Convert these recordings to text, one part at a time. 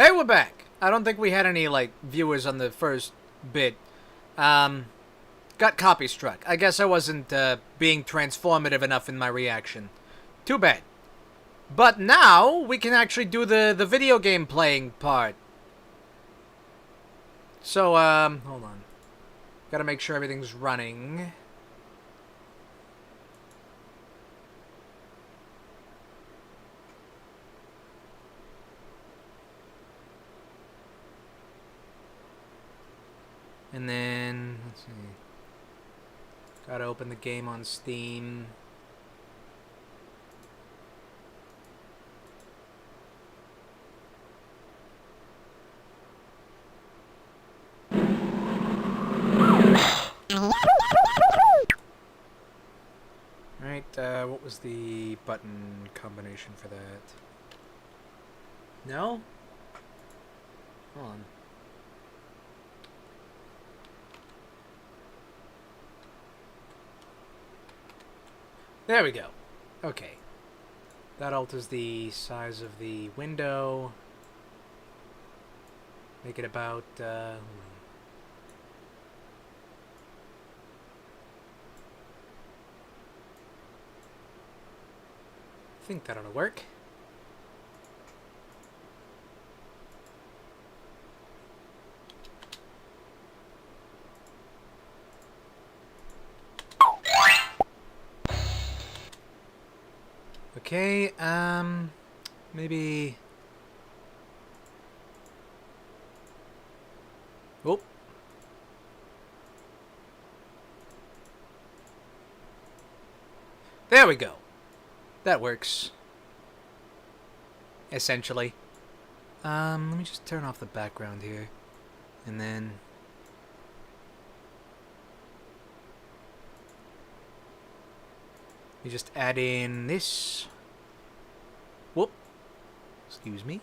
Hey, we're back. I don't think we had any, like, viewers on the first bit. Got copy struck. I guess I wasn't, being transformative enough in my reaction. Too bad. But now, we can actually do the video game playing part. So, hold on. Gotta make sure everything's running. And then, let's see. Gotta open the game on Steam. Alright, what was the button combination for that? No? Hold on. There we go. Okay. That alters the size of the window. Make it about, I think that ought to work. Okay, maybe... Oh. There we go. That works. Essentially. Let me just turn off the background here. And then... we just add in this. Whoop. Excuse me.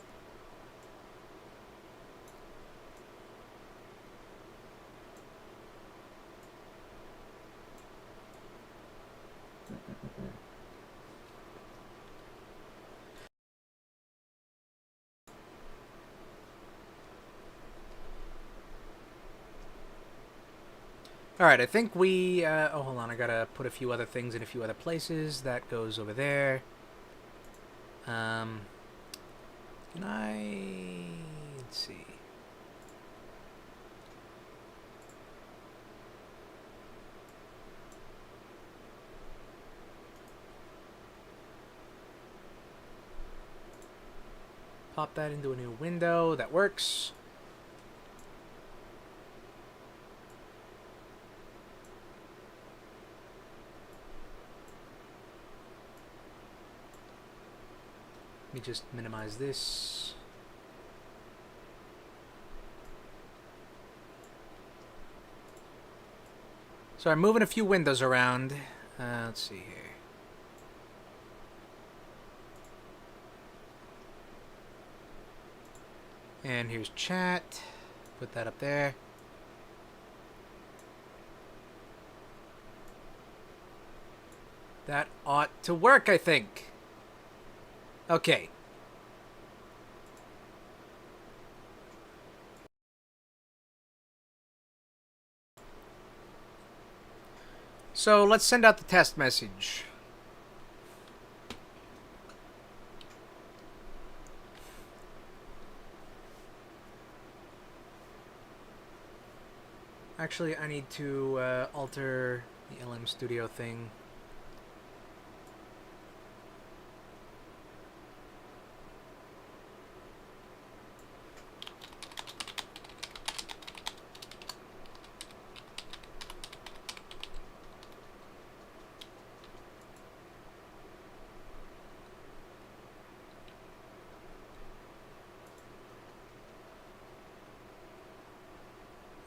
Alright, I think we, oh, hold on, I gotta put a few other things in a few other places. That goes over there. Can I... let's see. Pop that into a new window. That works. Let me just minimize this. So I'm moving a few windows around. Let's see here. And here's chat. Put that up there. That ought to work, I think. Okay. So let's send out the test message. Actually, I need to alter the LM Studio thing.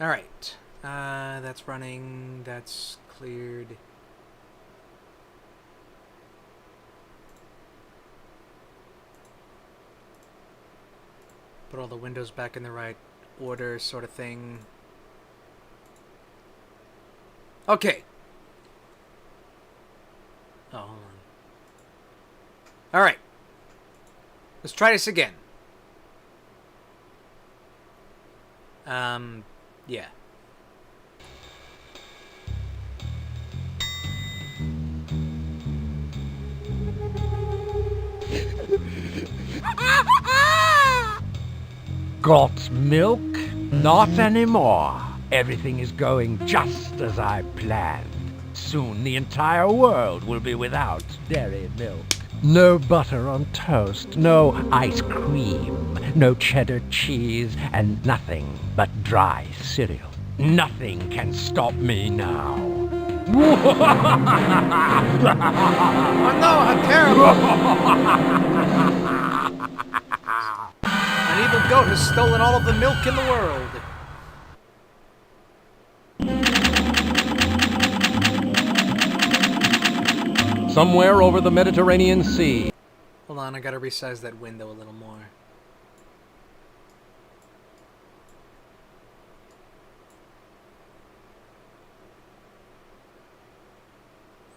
Alright. That's running. That's cleared. Put all the windows back in the right order, sort of thing. Okay. Oh, hold on. Alright. Let's try this again. Yeah. Got milk? Not anymore. Everything is going just as I planned. Soon the entire world will be without dairy milk. No butter on toast, no ice cream, no cheddar cheese, and nothing but dry cereal. Nothing can stop me now. Oh no, how terrible! An evil goat has stolen all of the milk in the world. Somewhere over the Mediterranean Sea. Hold on, I gotta resize that window a little more.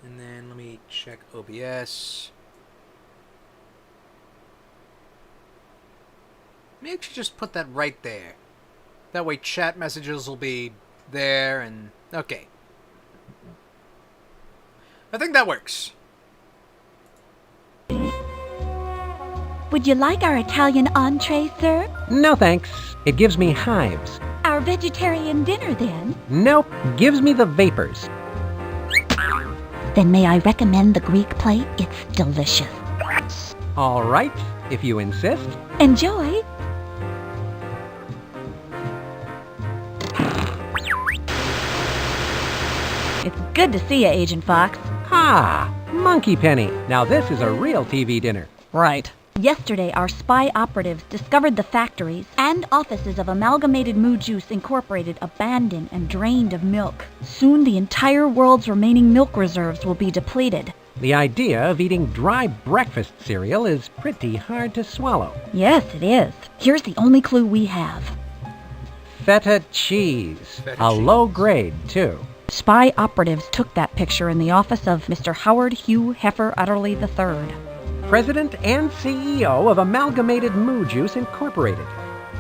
And then let me check OBS. Let me actually just put that right there. That way chat messages will be there and... Okay. I think that works. Would you like our Italian entree, sir? No thanks. It gives me hives. Our vegetarian dinner, then? Nope, gives me the vapors. Then may I recommend the Greek plate? It's delicious. All right, if you insist. Enjoy! It's good to see you, Agent Fox. Ah, Monkey Penny. Now this is a real TV dinner. Right. Yesterday, our spy operatives discovered the factories and offices of Amalgamated Moo Juice Incorporated abandoned and drained of milk. Soon, the entire world's remaining milk reserves will be depleted. The idea of eating dry breakfast cereal is pretty hard to swallow. Yes, it is. Here's the only clue we have. Feta cheese. A low grade, too. Spy operatives took that picture in the office of Mr. Howard Hugh Heifer Utterly III. President and CEO of Amalgamated Moo Juice Incorporated.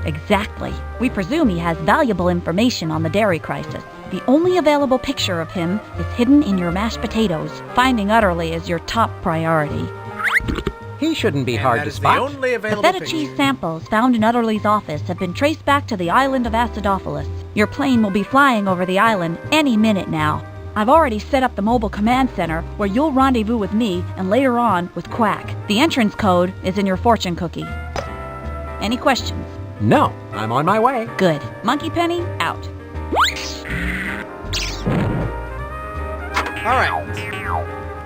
Exactly. We presume he has valuable information on the dairy crisis. The only available picture of him is hidden in your mashed potatoes. Finding Utterly is your top priority. He shouldn't be hard to spot. The feta cheese samples found in Utterly's office have been traced back to the island of Acidophilus. Your plane will be flying over the island any minute now. I've already set up the mobile command center where you'll rendezvous with me and later on with Quack. The entrance code is in your fortune cookie. Any questions? No, I'm on my way. Good. Monkey Penny, out. Alright.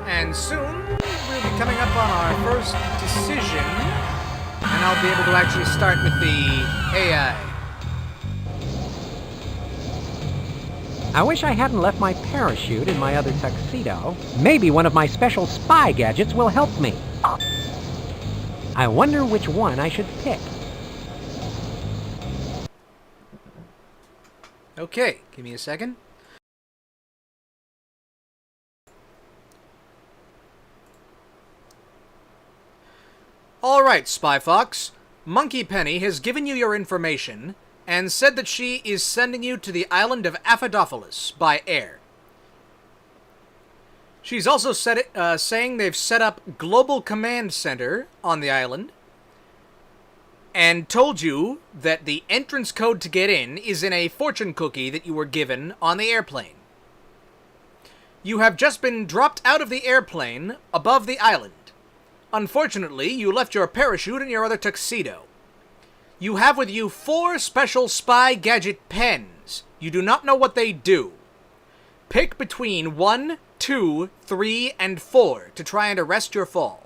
And soon, we'll be coming up on our first decision. And I'll be able to actually start with the AI. I wish I hadn't left my parachute in my other tuxedo. Maybe one of my special spy gadgets will help me. I wonder which one I should pick. Okay, give me a second. Alright, Spy Fox. Monkey Penny has given you your information and said that she is sending you to the island of Acidophilus by air. She's also saying they've set up Global Command Center on the island and told you that the entrance code to get in is in a fortune cookie that you were given on the airplane. You have just been dropped out of the airplane above the island. Unfortunately, you left your parachute in your other tuxedo. You have with you 4 special spy gadget pens. You do not know what they do. Pick between 1, 2, 3, and 4 to try and arrest your fall.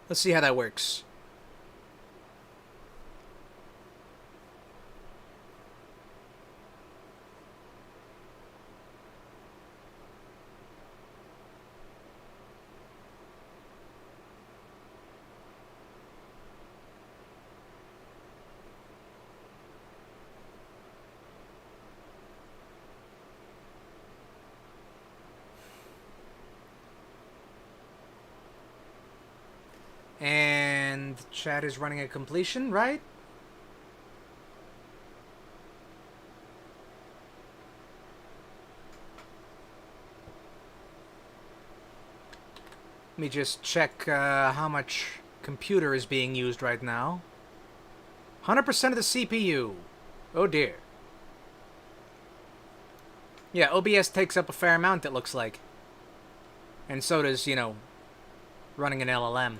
Let's see how that works. And chat is running a completion, right? Let me just check how much computer is being used right now. 100% of the CPU. Oh dear. Yeah, OBS takes up a fair amount, it looks like. And so does, you know, running an LLM.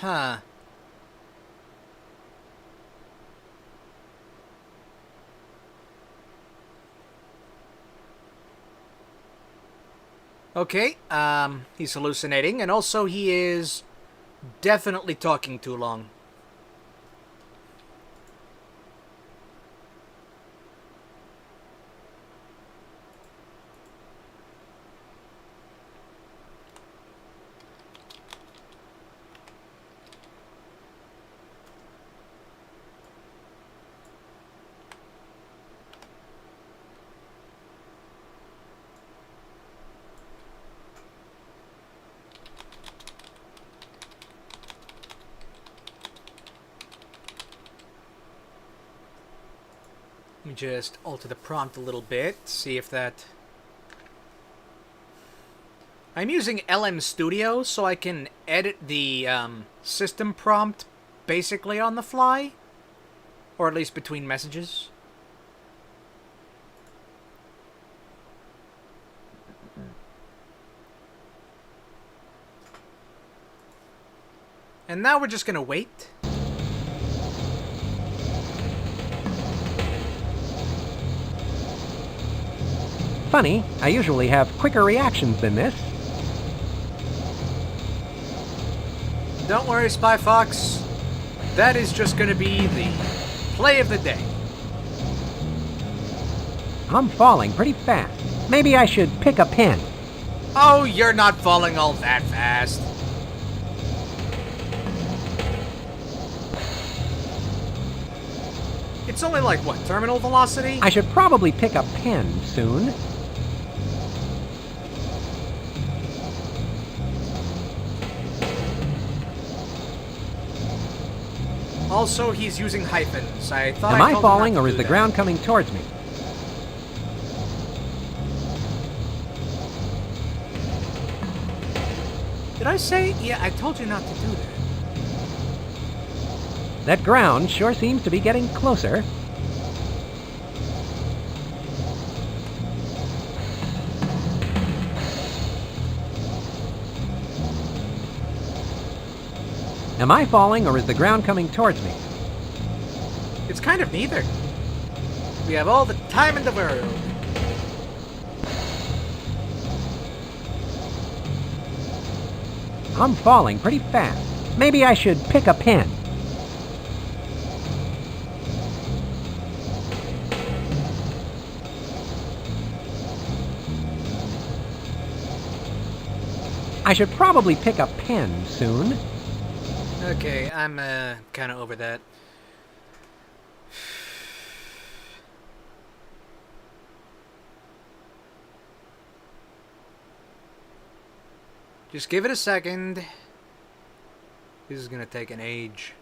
Huh. Okay, he's hallucinating, and also he is definitely talking too long. Let me just alter the prompt a little bit, see if that... I'm using LM Studio, so I can edit the system prompt basically on the fly. Or at least between messages. And now we're just gonna wait. Funny, I usually have quicker reactions than this. Don't worry, Spy Fox. That is just gonna be the play of the day. I'm falling pretty fast. Maybe I should pick a pen. Oh, you're not falling all that fast. It's only like, what, terminal velocity? I should probably pick a pen soon. Also, he's using hyphens. I thought Am I told him falling not to or do is the that. ground coming towards me? Did I say? Yeah, I told you not to do that. That ground sure seems to be getting closer. Am I falling or is the ground coming towards me? It's kind of neither. We have all the time in the world. I'm falling pretty fast. Maybe I should pick a pen. I should probably pick a pen soon. Okay, I'm kind of over that. Just give it a second. This is gonna take an age.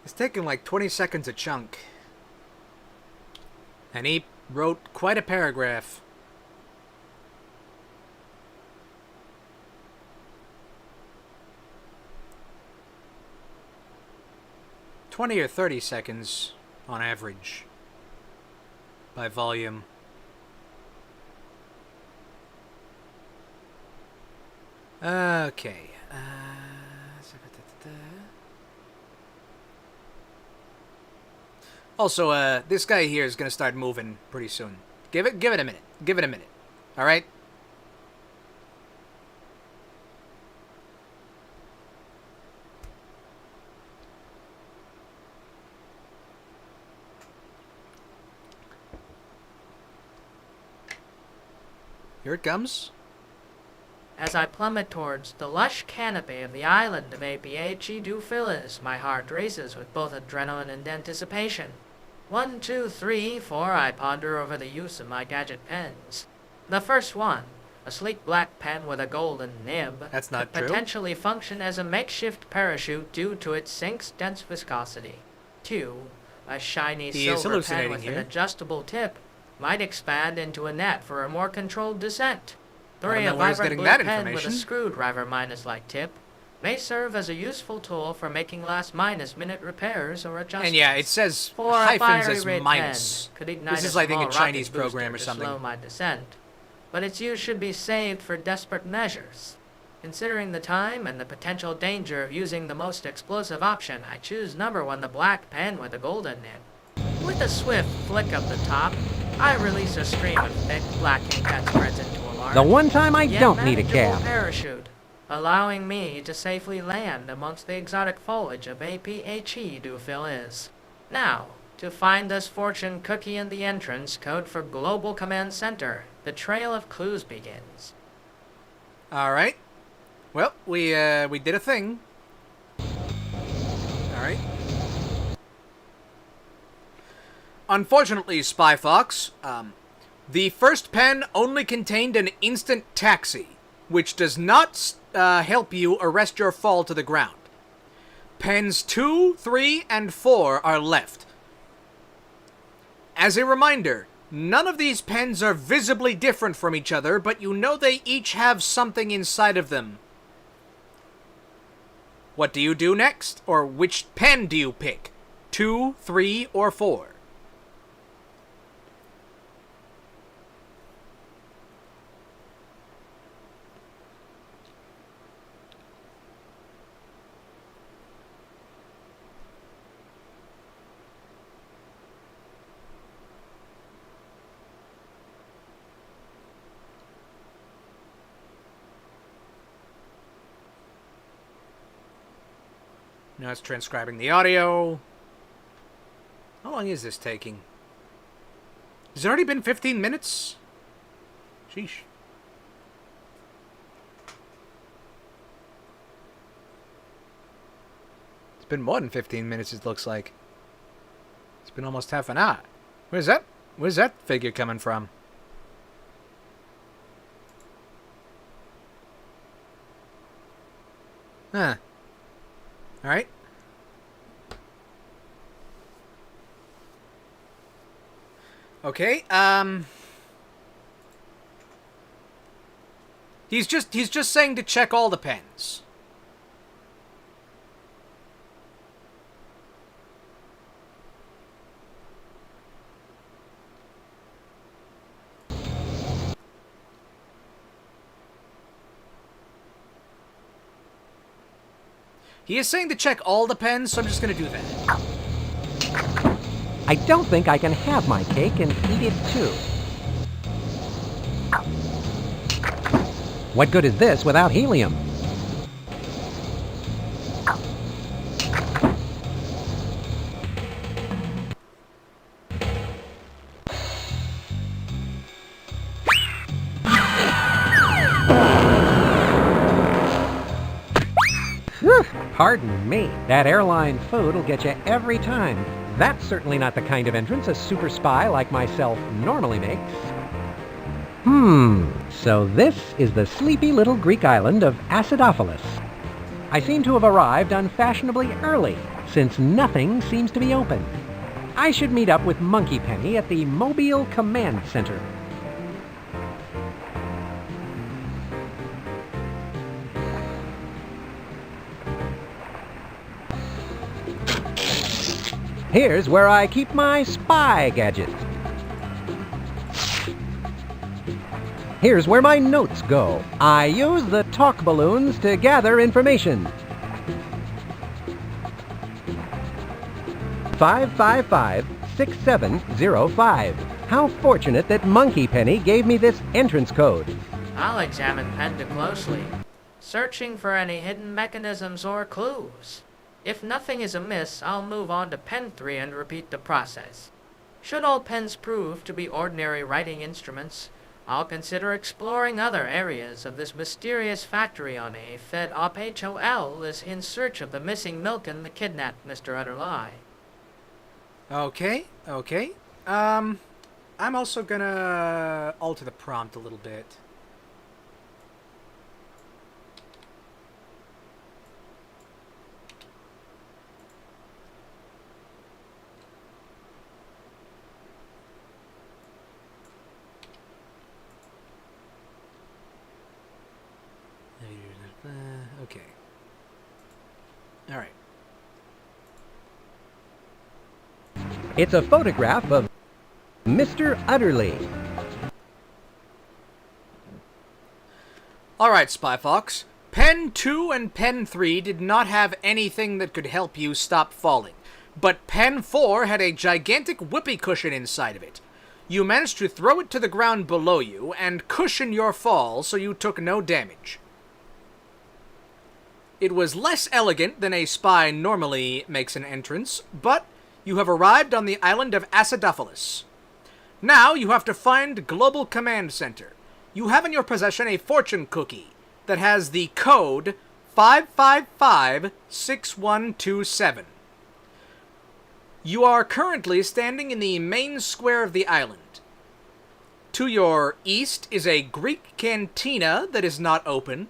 It's taking like 20 seconds a chunk. And he wrote quite a paragraph. $20 or 30 seconds on average by volume. Okay. Also, this guy here is gonna start moving pretty soon. Give it a minute. Give it a minute. All right. Here it comes. As I plummet towards the lush canopy of the island of Vtuber, my heart races with both adrenaline and anticipation. 1, 2, 3, 4, I ponder over the use of my gadget pens. The first one, a sleek black pen with a golden nib, That's not could true. potentially function as a makeshift parachute due to its sink's dense viscosity. 2, a shiny He is silver pen hallucinating with here. an adjustable tip might expand into a net for a more controlled descent. I don't 3, know a where he's vibrant getting blue that pen with a information. screwdriver minus-like tip may serve as a useful tool for making last-minute repairs or adjustments. And yeah, it says 4, a hyphens fiery as red minus. pen could ignite This is, a I think, a small Chinese rocket booster program or to something. slow my descent, but its use should be saved for desperate measures. Considering the time and the potential danger of using the most explosive option, I choose number 1, the black pen with a golden nib. With a swift flick of the top, I release a stream of thick black ink that spreads into a large, The one time I yet don't need a manageable cab. parachute, allowing me to safely land amongst the exotic foliage of Vtuber. Now, to find this fortune cookie in the entrance, code for Global Command Center. The trail of clues begins. All right. Well, we did a thing. All right. Unfortunately, Spy Fox, the first pen only contained an instant taxi, which does not help you arrest your fall to the ground. Pens 2, 3, and 4 are left. As a reminder, none of these pens are visibly different from each other, but you know they each have something inside of them. What do you do next? Or which pen do you pick? 2, 3, or 4? Now it's transcribing the audio. How long is this taking? Has it already been 15 minutes? Sheesh. It's been more than 15 minutes, it looks like. It's been almost half an hour. Where's that figure coming from? Huh. Alright. Okay, He's just saying to check all the pens. He is saying to check all the pens, so I'm just gonna do that. I don't think I can have my cake and eat it too. What good is this without helium? Whew, pardon me. That airline food will get you every time. That's certainly not the kind of entrance a super spy like myself normally makes. So this is the sleepy little Greek island of Acidophilus. I seem to have arrived unfashionably early, since nothing seems to be open. I should meet up with Monkey Penny at the Mobile Command Center. Here's where I keep my spy gadgets. Here's where my notes go. I use the talk balloons to gather information. 555-6705. How fortunate that Monkey Penny gave me this entrance code. I'll examine Pen 2 closely, searching for any hidden mechanisms or clues. If nothing is amiss, I'll move on to Pen 3 and repeat the process. Should all pens prove to be ordinary writing instruments, I'll consider exploring other areas of this mysterious factory on A Fed Op HOL is in search of the missing milk and the kidnapped Mr. Utterlie. Okay. I'm also gonna alter the prompt a little bit. Okay. All right. It's a photograph of Mr. Utterly. All right, Spy Fox. Pen 2 and Pen 3 did not have anything that could help you stop falling, but Pen 4 had a gigantic whoopee cushion inside of it. You managed to throw it to the ground below you and cushion your fall so you took no damage. It was less elegant than a spy normally makes an entrance, but you have arrived on the island of Acidophilus. Now you have to find Global Command Center. You have in your possession a fortune cookie that has the code 555-6127. You are currently standing in the main square of the island. To your east is a Greek cantina that is not open.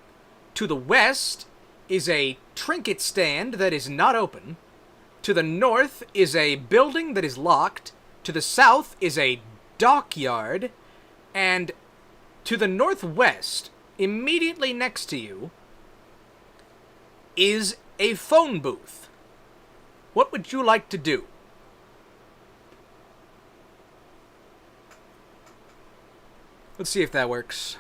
To the west is a trinket stand that is not open. To the north is a building that is locked. To the south is a dockyard. And to the northwest, immediately next to you, is a phone booth. What would you like to do? Let's see if that works.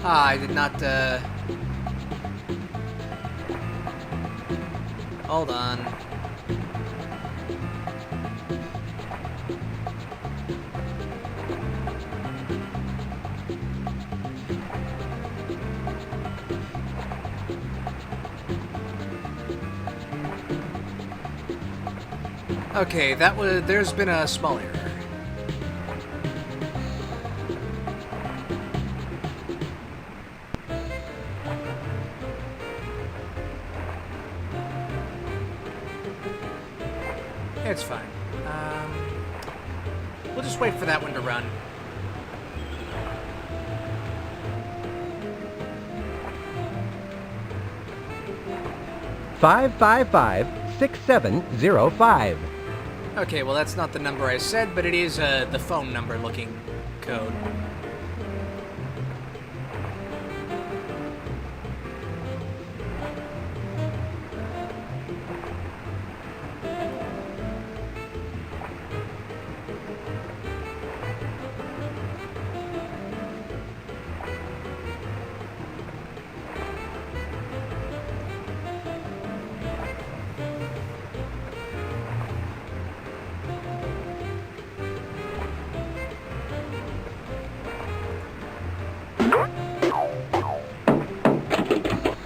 I did not, Hold on. Okay, there's been a small error. It's fine. We'll just wait for that one to run. (555-6705). Okay, well that's not the number I said, but it is the phone number looking code.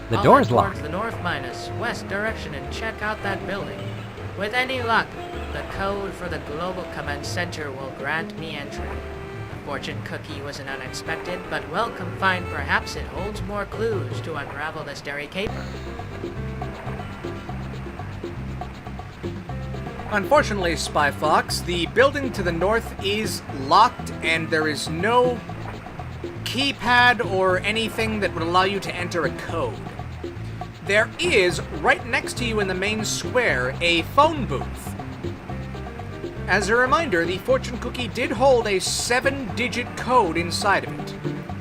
The door's I'll head locked. towards the north-west direction and check out that building. With any luck, the code for the Global Command Center will grant me entry. The fortune cookie was an unexpected but welcome find. Perhaps it holds more clues to unravel this dairy caper. Unfortunately, Spy Fox, the building to the north is locked and there is no keypad or anything that would allow you to enter a code. There is, right next to you in the main square, a phone booth. As a reminder, the fortune cookie did hold a 7-digit code inside of it.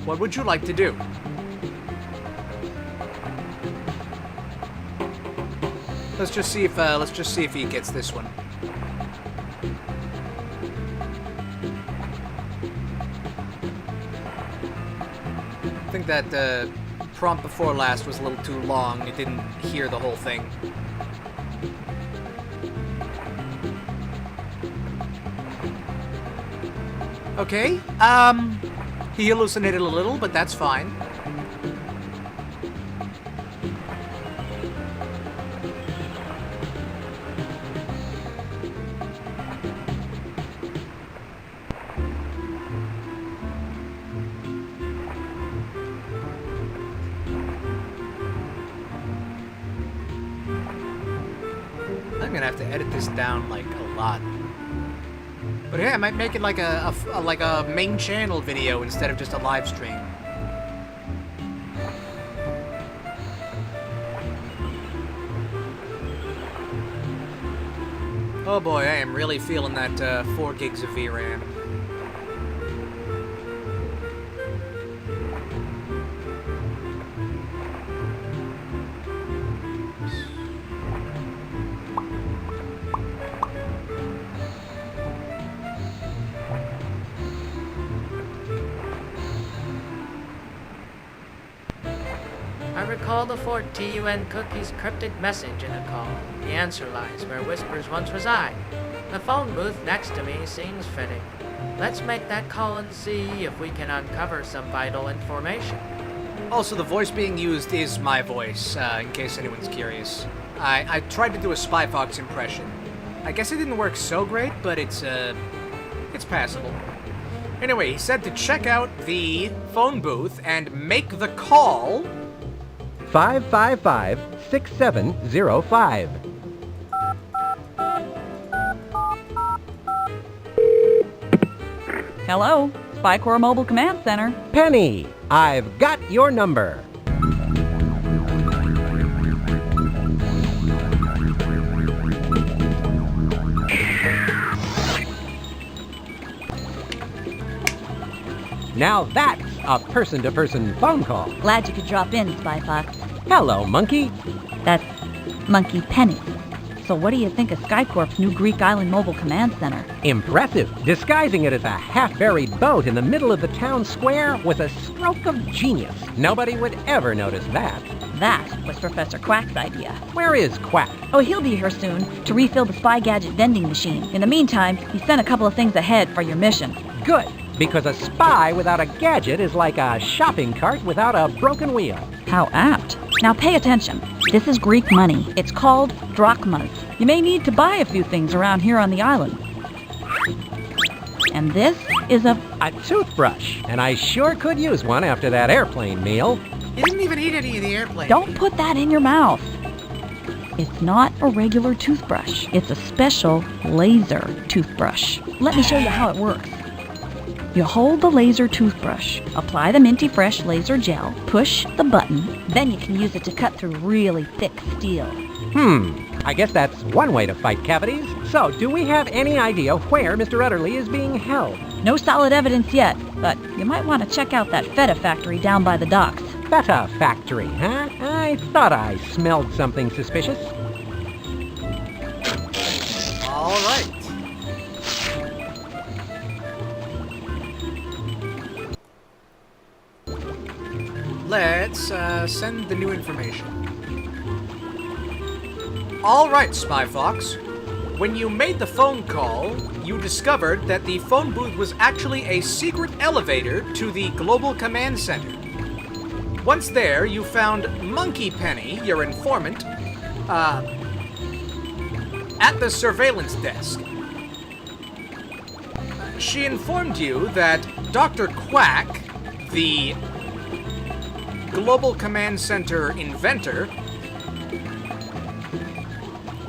What would you like to do? Let's just see if he gets this one. I think that prompt before last was a little too long. It didn't hear the whole thing. Okay, he hallucinated a little, but that's fine. I'm gonna have to edit this down, like, a lot. But yeah, I might make it like a main channel video instead of just a live stream. Oh boy, I am really feeling that 4 gigs of VRAM. I recall the Fort TUN cookie's cryptic message in the call. The answer lies where whispers once reside. The phone booth next to me seems fitting. Let's make that call and see if we can uncover some vital information. Also, the voice being used is my voice, in case anyone's curious. I tried to do a Spy Fox impression. I guess it didn't work so great, but it's passable. Anyway, he said to check out the phone booth and make the call. 555-6705. Hello, Spy Corps Mobile Command Center. Penny, I've got your number. Now that's a person-to-person phone call. Glad you could drop in, Spy Fox. Hello, Monkey. That's Monkey Penny. So what do you think of SkyCorp's new Greek Island Mobile Command Center? Impressive. Disguising it as a half-buried boat in the middle of the town square was a stroke of genius. Nobody would ever notice that. That was Professor Quack's idea. Where is Quack? Oh, he'll be here soon to refill the spy gadget vending machine. In the meantime, he sent a couple of things ahead for your mission. Good, because a spy without a gadget is like a shopping cart without a broken wheel. How apt. Now pay attention. This is Greek money. It's called drachmas. You may need to buy a few things around here on the island. And this is a toothbrush, and I sure could use one after that airplane meal. You didn't even eat any of the airplane. Don't put that in your mouth. It's not a regular toothbrush. It's a special laser toothbrush. Let me show you how it works. You hold the laser toothbrush, apply the Minty Fresh laser gel, push the button, then you can use it to cut through really thick steel. I guess that's one way to fight cavities. So, do we have any idea where Mr. Utterly is being held? No solid evidence yet, but you might want to check out that feta factory down by the docks. Feta factory, huh? I thought I smelled something suspicious. All right. Let's send the new information. All right, Spy Fox. When you made the phone call, you discovered that the phone booth was actually a secret elevator to the Global Command Center. Once there, you found Monkey Penny, your informant, at the surveillance desk. She informed you that Dr. Quack, the Global Command Center inventor,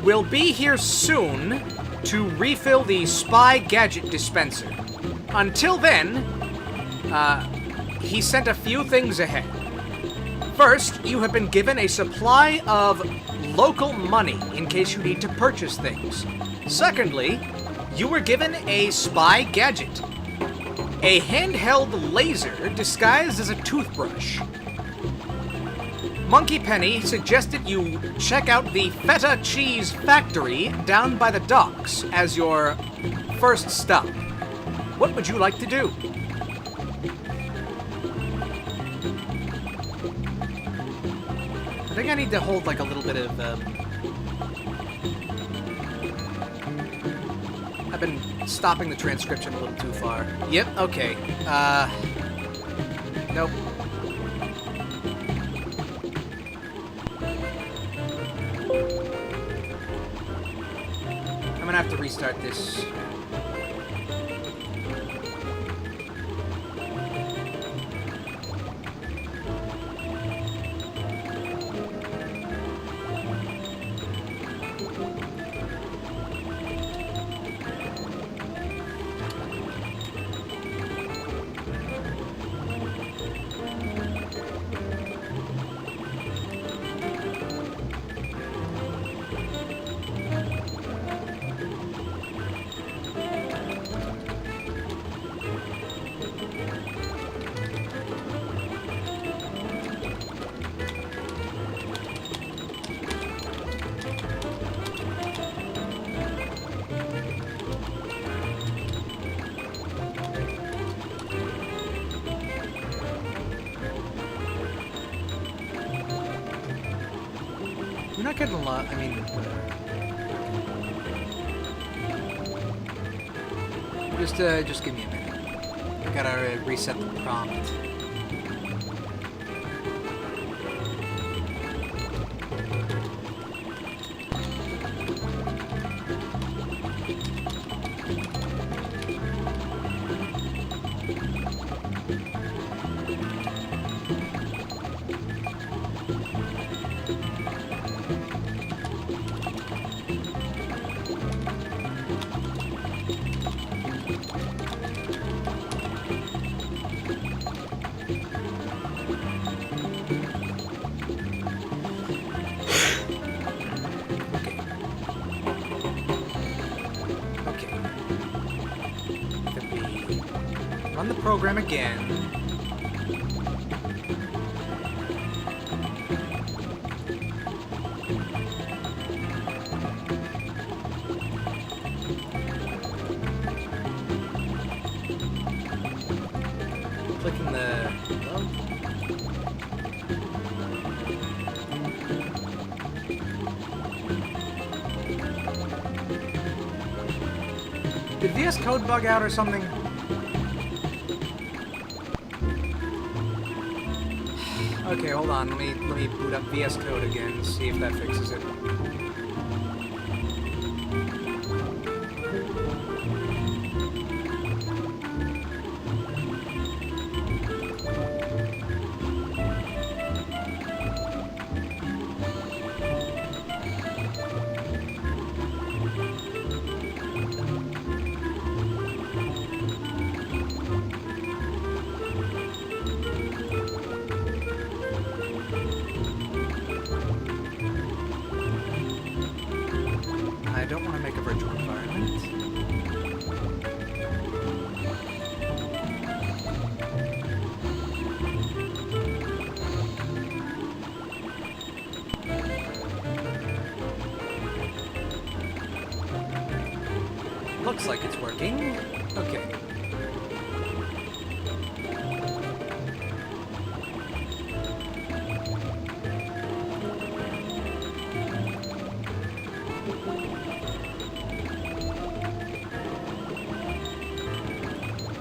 will be here soon to refill the spy gadget dispenser. Until then, he sent a few things ahead. First, you have been given a supply of local money in case you need to purchase things. Secondly, you were given a spy gadget, a handheld laser disguised as a toothbrush. Monkey Penny suggested you check out the feta cheese factory down by the docks as your first stop. What would you like to do? I think I need to hold like a little bit of I've been stopping the transcription a little too far. Yep, okay. Nope. I'm gonna have to restart this. You're not getting a lot, I mean, just give me a minute. I gotta reset the prompt. Run the program again. Clicking the... Did VS Code bug out or something? Okay, hold on. Let me boot up VS Code again, see if that fixes it. I don't want to make a virtual environment. Looks like it's working. Okay.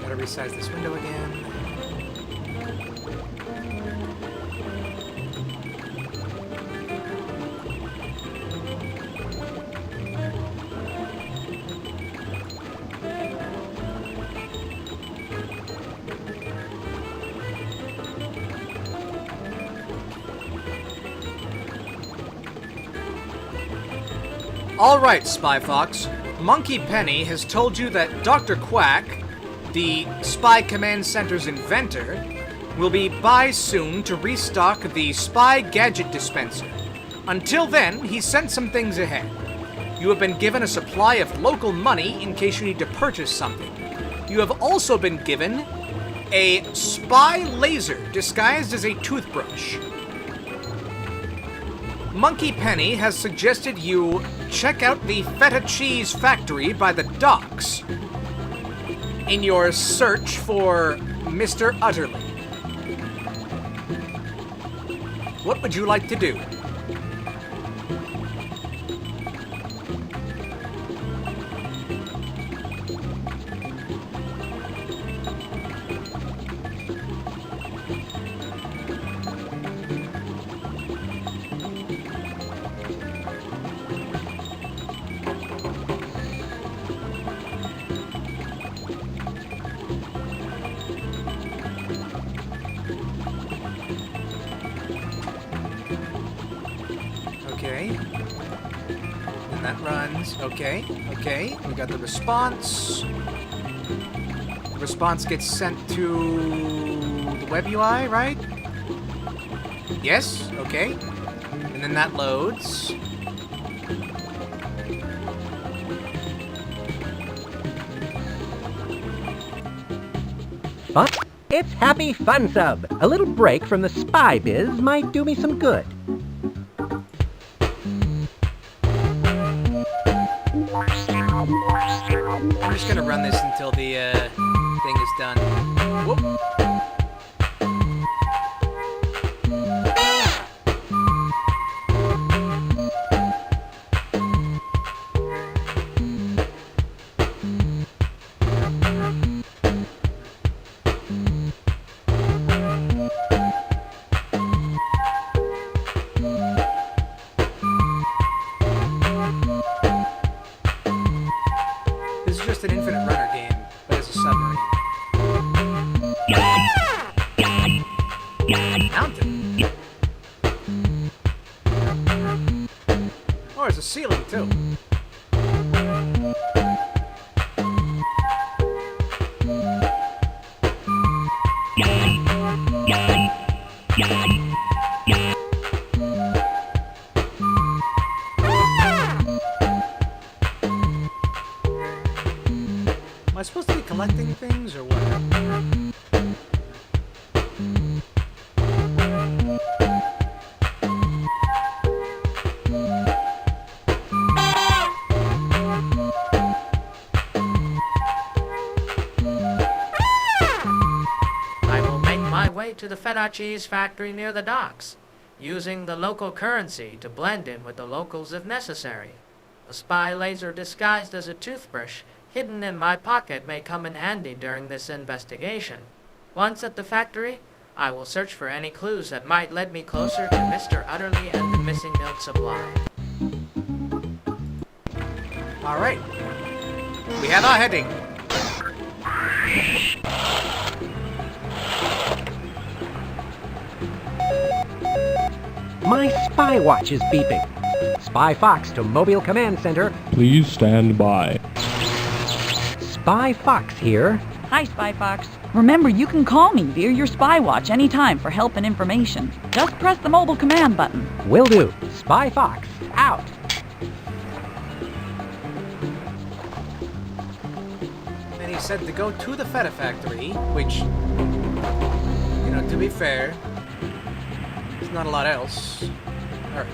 Gotta resize this window again. All right, Spy Fox. Monkey Penny has told you that Dr. Quack, the Spy Command Center's inventor, will be by soon to restock the Spy Gadget Dispenser. Until then, he sent some things ahead. You have been given a supply of local money in case you need to purchase something. You have also been given a spy laser disguised as a toothbrush. Monkey Penny has suggested you check out the feta cheese factory by the docks in your search for Mr. Utterly. What would you like to do? Okay. And that runs. Okay, okay. We got the response. The response gets sent to the web UI, right? Yes, okay. And then that loads. Fun? It's Happy Fun Sub. A little break from the spy biz might do me some good. I'm just gonna run this until the thing is done. Whoop. This is just an infinite runner game, but it's a submarine. Mountain. Oh, there's a ceiling too. Am I supposed to be collecting things or what? I will make my way to the feta cheese factory near the docks, using the local currency to blend in with the locals if necessary. A spy laser disguised as a toothbrush hidden in my pocket may come in handy during this investigation. Once at the factory, I will search for any clues that might lead me closer to Mr. Utterly and the missing milk supply. Alright. We have our heading. My spy watch is beeping. Spy Fox to Mobile Command Center. Please stand by. Spy Fox here. Hi, Spy Fox. Remember, you can call me via your spy watch anytime for help and information. Just press the mobile command button. Will do. Spy Fox, out. And he said to go to the feta factory, which, you know, to be fair, there's not a lot else. Alright.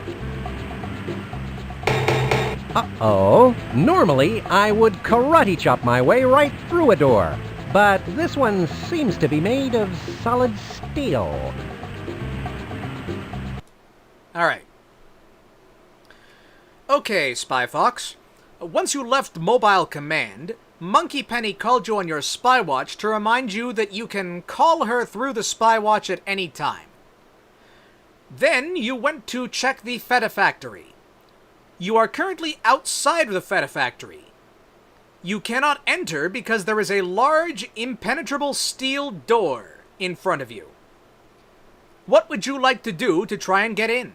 Uh-oh. Normally, I would karate chop my way right through a door. But this one seems to be made of solid steel. Alright. Okay, Spy Fox. Once you left Mobile Command, Monkey Penny called you on your spy watch to remind you that you can call her through the spy watch at any time. Then you went to check the feta factory. You are currently outside of the feta factory. You cannot enter because there is a large, impenetrable steel door in front of you. What would you like to do to try and get in?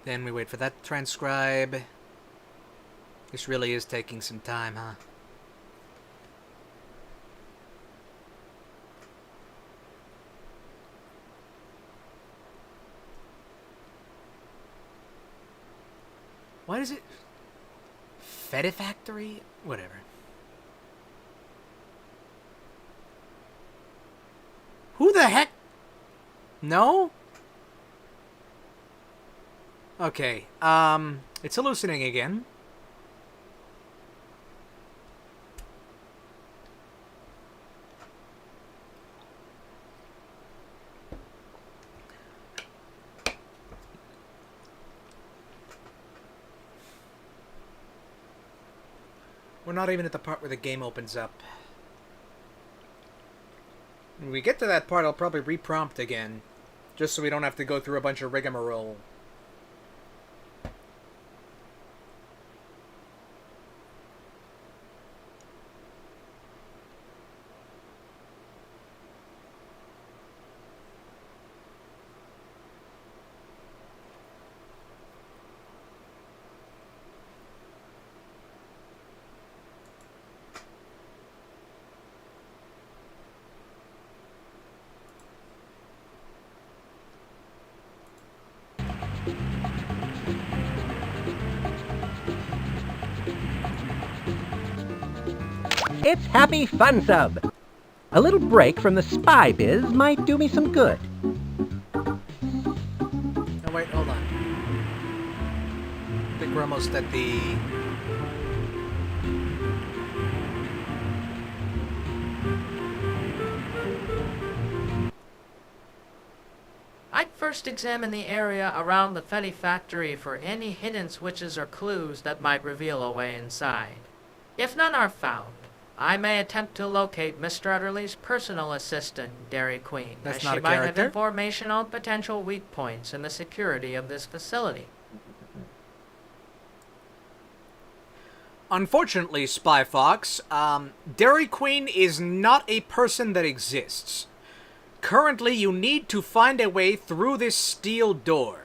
Then we wait for that to transcribe. This really is taking some time, huh? What is it? Feta Factory? Whatever. Who the heck? No? Okay, it's hallucinating again. We're not even at the part where the game opens up. When we get to that part, I'll probably re-prompt again, just so we don't have to go through a bunch of rigmarole. It's Happy Fun Sub. A little break from the spy biz might do me some good. Oh, wait, hold on. I think we're almost at the... I'd first examine the area around the Fetty factory for any hidden switches or clues that might reveal a way inside. If none are found, I may attempt to locate Mr. Utterly's personal assistant, Dairy Queen, That's as not she a might have character? information on potential weak points in the security of this facility. Unfortunately, Spy Fox, Dairy Queen is not a person that exists. Currently, you need to find a way through this steel door.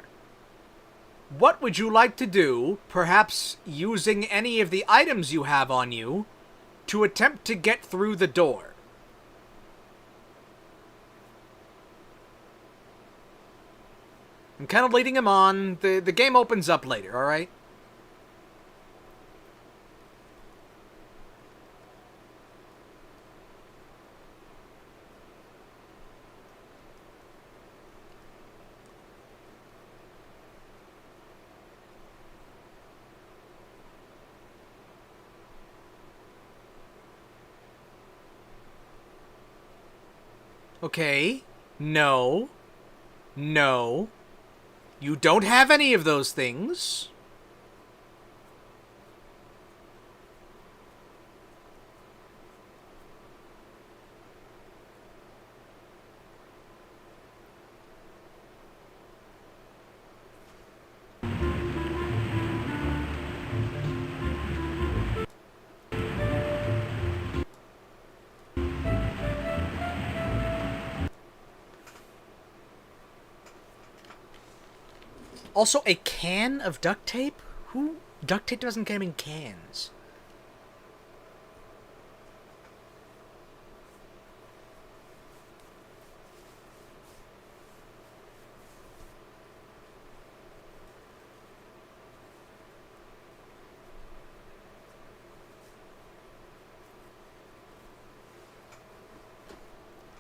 What would you like to do, perhaps using any of the items you have on you, to attempt to get through the door? I'm kind of leading him on. The game opens up later, alright? Okay. No. No. You don't have any of those things. Also, a can of duct tape? Who? Duct tape doesn't come in cans.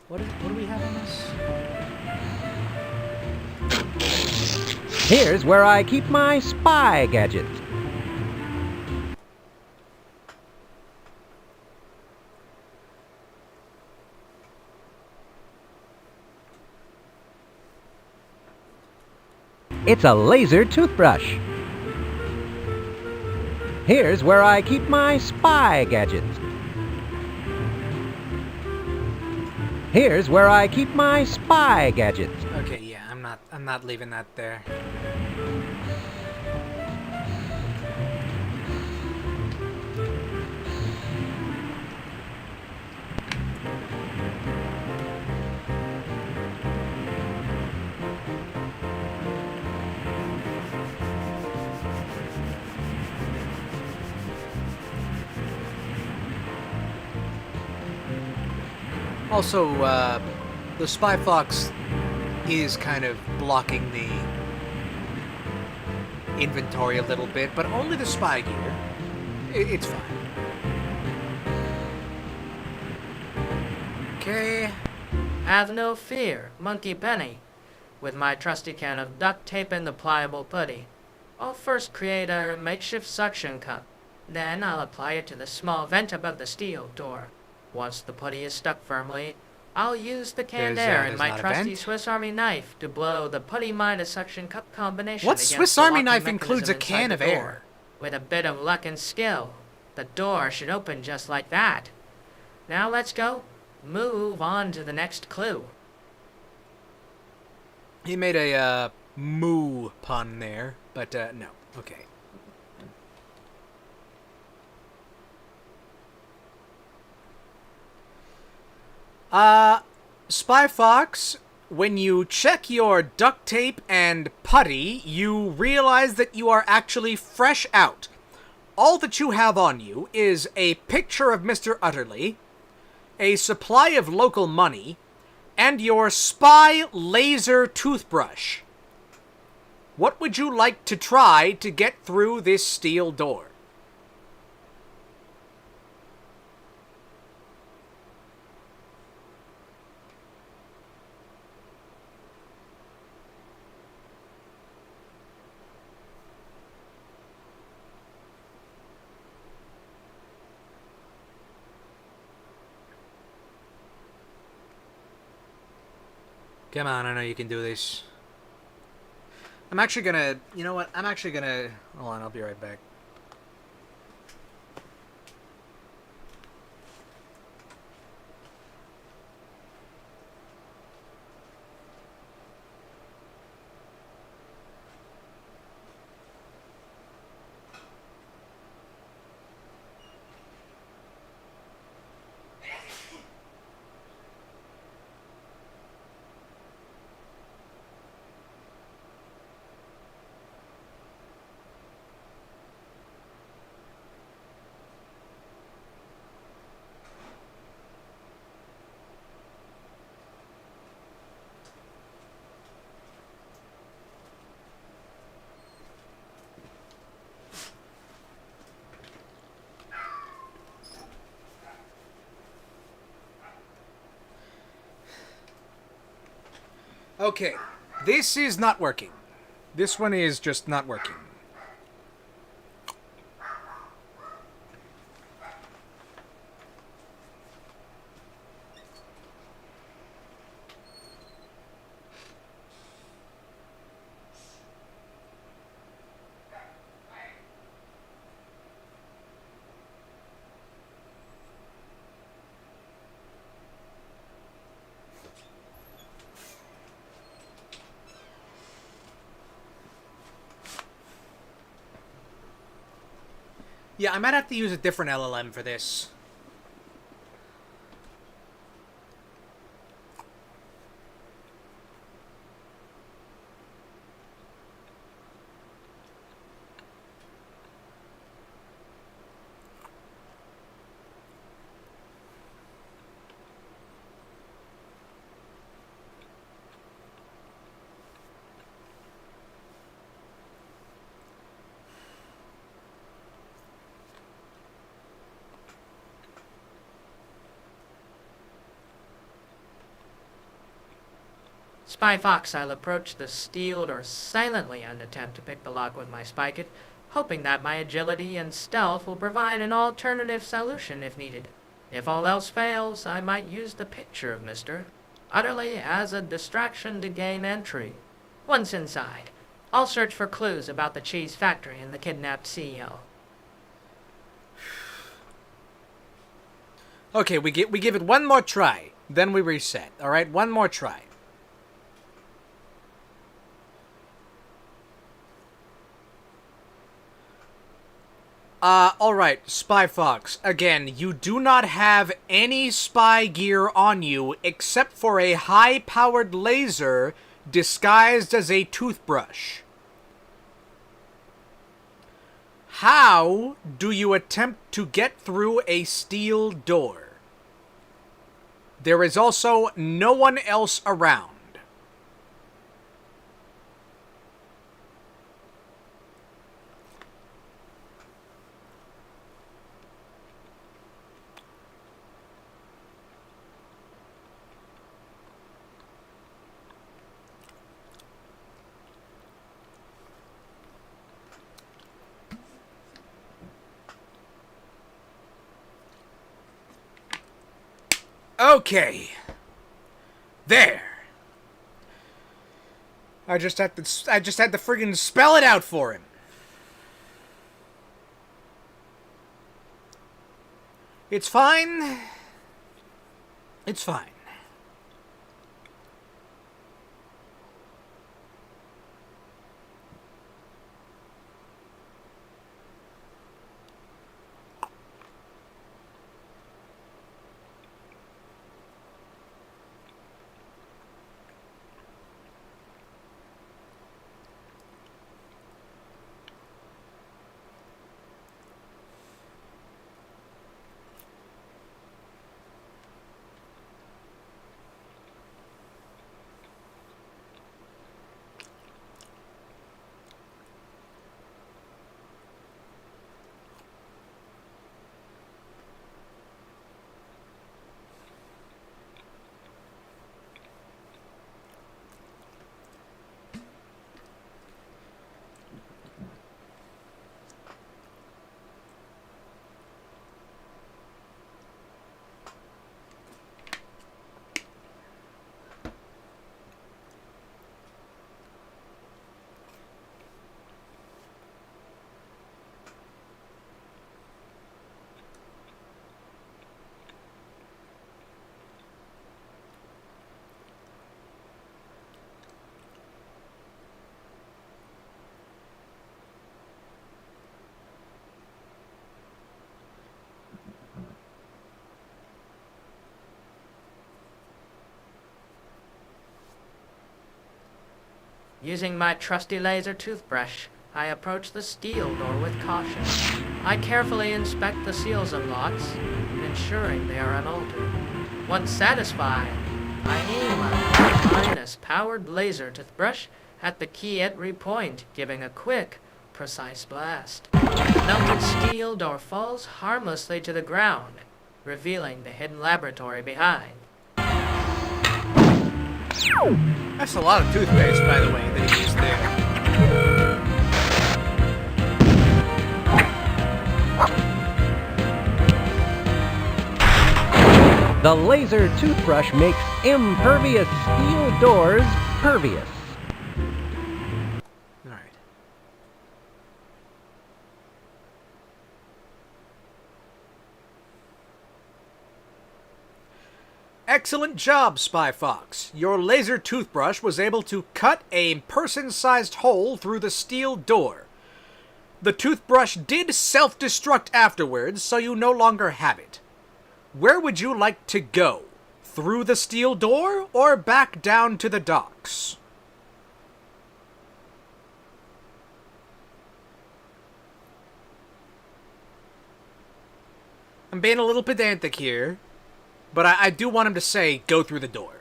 What do we have on this? Here's where I keep my spy gadgets. It's a laser toothbrush. Here's where I keep my spy gadgets. Here's where I keep my spy gadgets. Okay, yeah, I'm not leaving that there. Also, the Spy Fox is kind of blocking inventory a little bit, but only the spy gear. It's fine. Okay. Have no fear, Monkey Penny. With my trusty can of duct tape and the pliable putty, I'll first create a makeshift suction cup. Then I'll apply it to the small vent above the steel door. Once the putty is stuck firmly, I'll use the canned air and my not a trusty vent? Swiss Army knife to blow the putty minus suction cup combination What against Swiss the Army locking knife includes a mechanism can inside of the door. air? With a bit of luck and skill, the door should open just like that. Now let's go. Move on to the next clue. He made a moo pun there, but no. Okay. Spy Fox, when you check your duct tape and putty, you realize that you are actually fresh out. All that you have on you is a picture of Mr. Utterly, a supply of local money, and your spy laser toothbrush. What would you like to try to get through this steel door? Come on, I know you can do this. I'm actually gonna... You know what? I'm actually gonna... Hold on, I'll be right back. Okay, this is not working. This one is just not working. Yeah, I might have to use a different LLM for this. Spy Fox, I'll approach the steel door silently and attempt to pick the lock with my spigot, hoping that my agility and stealth will provide an alternative solution if needed. If all else fails, I might use the picture of Mr. Utterly as a distraction to gain entry. Once inside, I'll search for clues about the cheese factory and the kidnapped CEO. Okay, we give it one more try, then we reset. All right, one more try. Alright, Spy Fox. Again, you do not have any spy gear on you except for a high-powered laser disguised as a toothbrush. How do you attempt to get through a steel door? There is also no one else around. Okay. There. I just had to friggin' spell it out for him. It's fine. It's fine. Using my trusty laser toothbrush, I approach the steel door with caution. I carefully inspect the seals and locks, ensuring they are unaltered. Once satisfied, I aim my minus-powered laser toothbrush at the key at every point, giving a quick, precise blast. The melted steel door falls harmlessly to the ground, revealing the hidden laboratory behind. That's a lot of toothpaste, by the way, that he used there. The laser toothbrush makes impervious steel doors pervious. Alright. Excellent job, Spy Fox. Your laser toothbrush was able to cut a person-sized hole through the steel door. The toothbrush did self-destruct afterwards, so you no longer have it. Where would you like to go? Through the steel door, or back down to the docks? I'm being a little pedantic here, but I do want him to say, go through the door.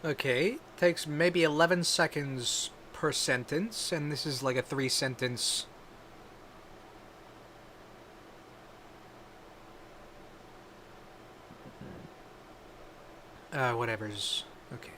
Okay, takes maybe 11 seconds per sentence, and this is like a 3-sentence. Whatever's okay.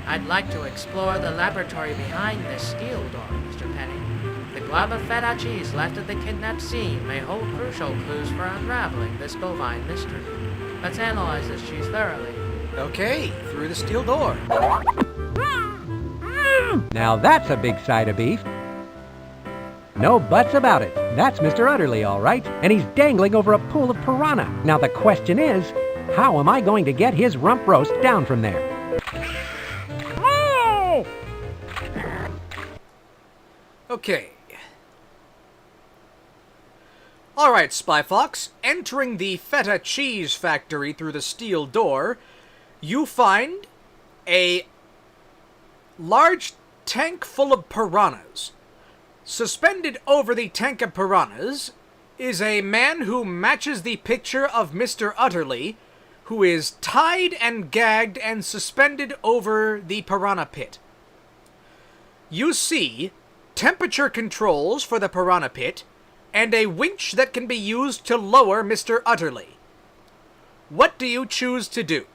I'd like to explore the laboratory behind this steel door, Mr. Penny. The glob of feta cheese left at the kidnap scene may hold crucial clues for unraveling this bovine mystery. Let's analyze this cheese thoroughly. Okay, through the steel door. Now that's a big side of beef. No buts about it. That's Mr. Utterly, all right. And he's dangling over a pool of piranha. Now the question is, How am I going to get his rump roast down from there? Okay. Alright, Spy Fox. Entering the feta cheese factory through the steel door, you find a large tank full of piranhas. Suspended over the tank of piranhas is a man who matches the picture of Mr. Utterly, who is tied and gagged and suspended over the piranha pit. You see temperature controls for the piranha pit, and a winch that can be used to lower Mr. Utterly. What do you choose to do?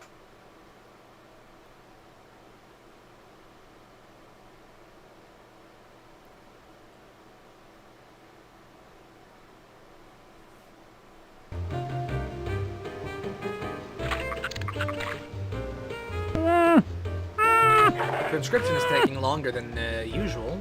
Conscription is taking longer than usual.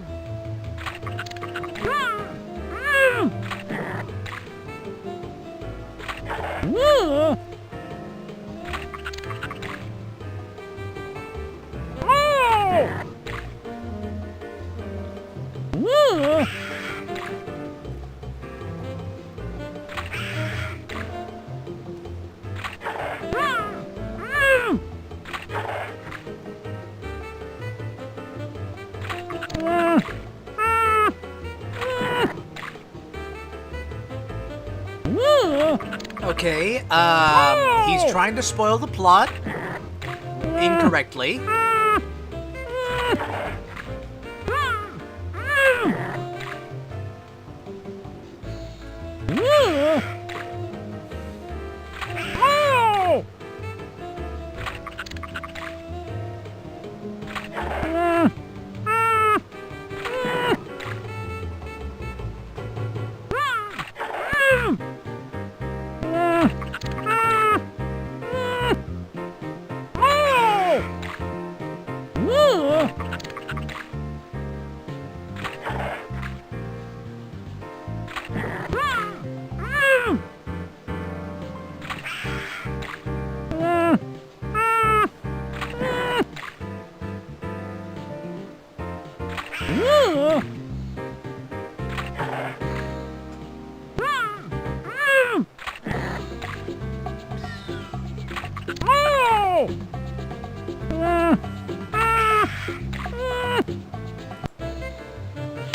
Okay, he's trying to spoil the plot incorrectly.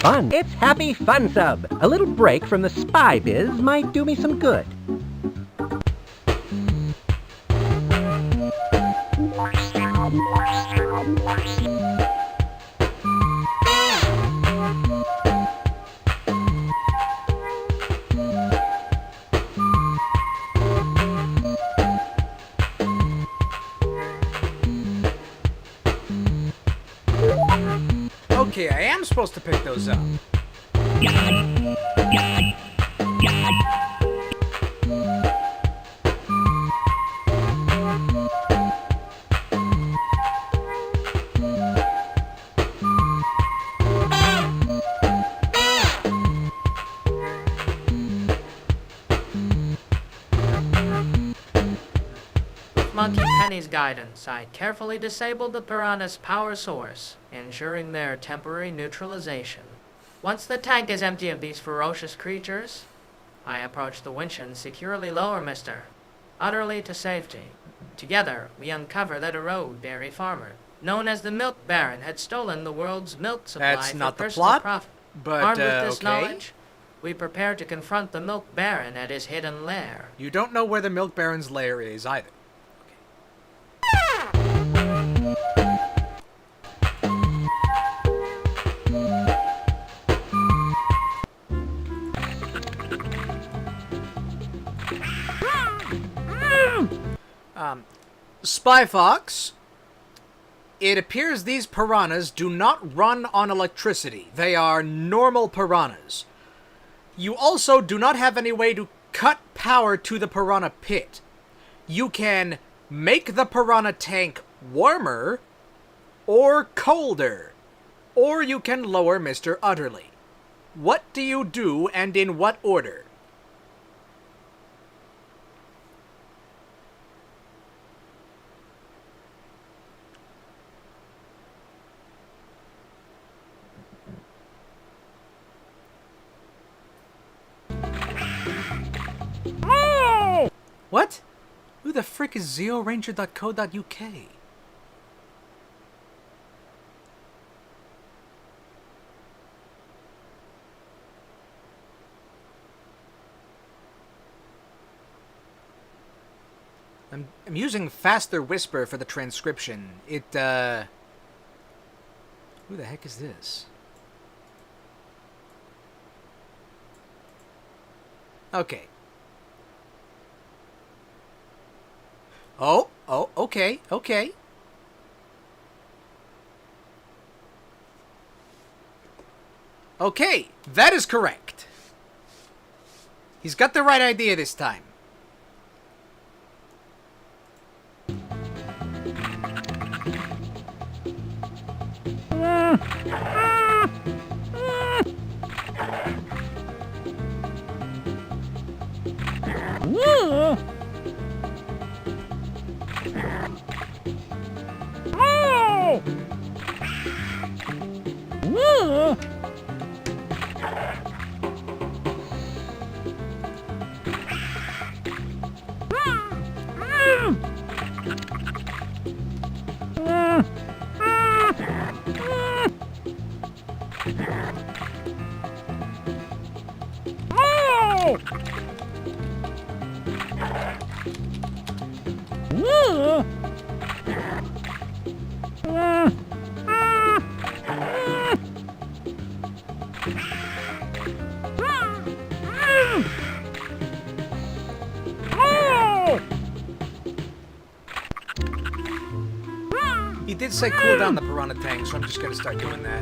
Fun. It's Happy Fun Sub. A little break from the spy biz might do me some good. Okay, I am supposed to pick those up. Monkey Penny's guidance, I carefully disabled the piranha's power source, ensuring their temporary neutralization. Once the tank is empty of these ferocious creatures, I approach the winch and securely lower Mr. Utterly to safety. Together, we uncover that a road-berry farmer, known as the Milk Baron, had stolen the world's milk supply That's for not the personal plot, profit. but, Armed with this okay. knowledge, we prepare to confront the Milk Baron at his hidden lair. You don't know where the Milk Baron's lair is either. Spy Fox, it appears these piranhas do not run on electricity. They are normal piranhas. You also do not have any way to cut power to the piranha pit. You can make the piranha tank warmer or colder, or you can lower Mr. Utterly. What do you do, and in what order? What? Who the frick is zeoranger.co.uk? I'm using faster whisper for the transcription. Who the heck is this? Okay. Oh, okay. Okay, that is correct. He's got the right idea this time. He did say cool down the piranha tank, so I'm just gonna start doing that.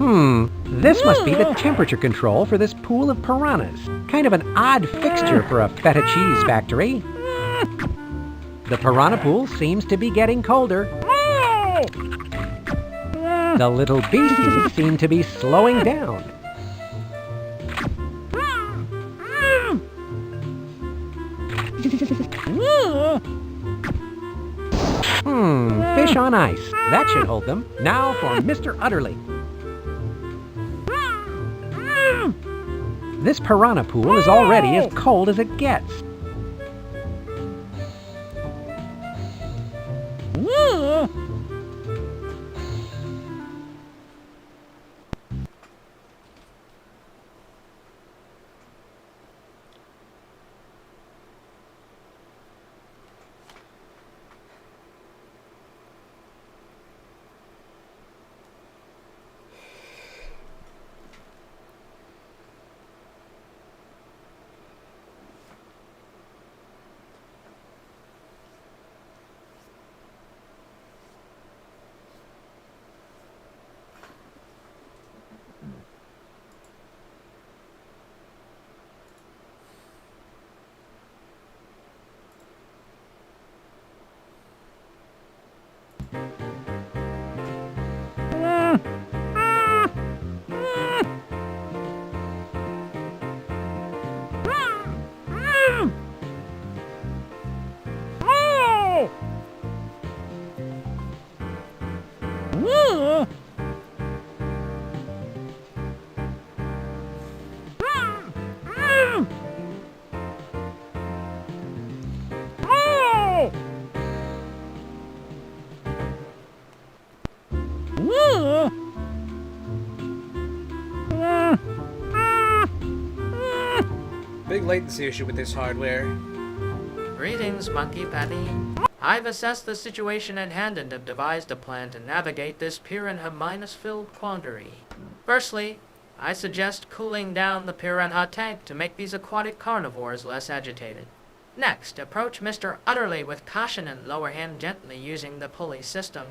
This must be the temperature control for this pool of piranhas. Kind of an odd fixture for a feta cheese factory. The piranha pool seems to be getting colder. The little beasties seem to be slowing down. Fish on ice. That should hold them. Now for Mr. Utterly. This piranha pool is already as cold as it gets. Big latency issue with this hardware. Greetings, Monkey Patty. I've assessed the situation at hand and have devised a plan to navigate this piranha-minus-filled quandary. Firstly, I suggest cooling down the piranha tank to make these aquatic carnivores less agitated. Next, approach Mr. Utterly with caution and lower him gently using the pulley system.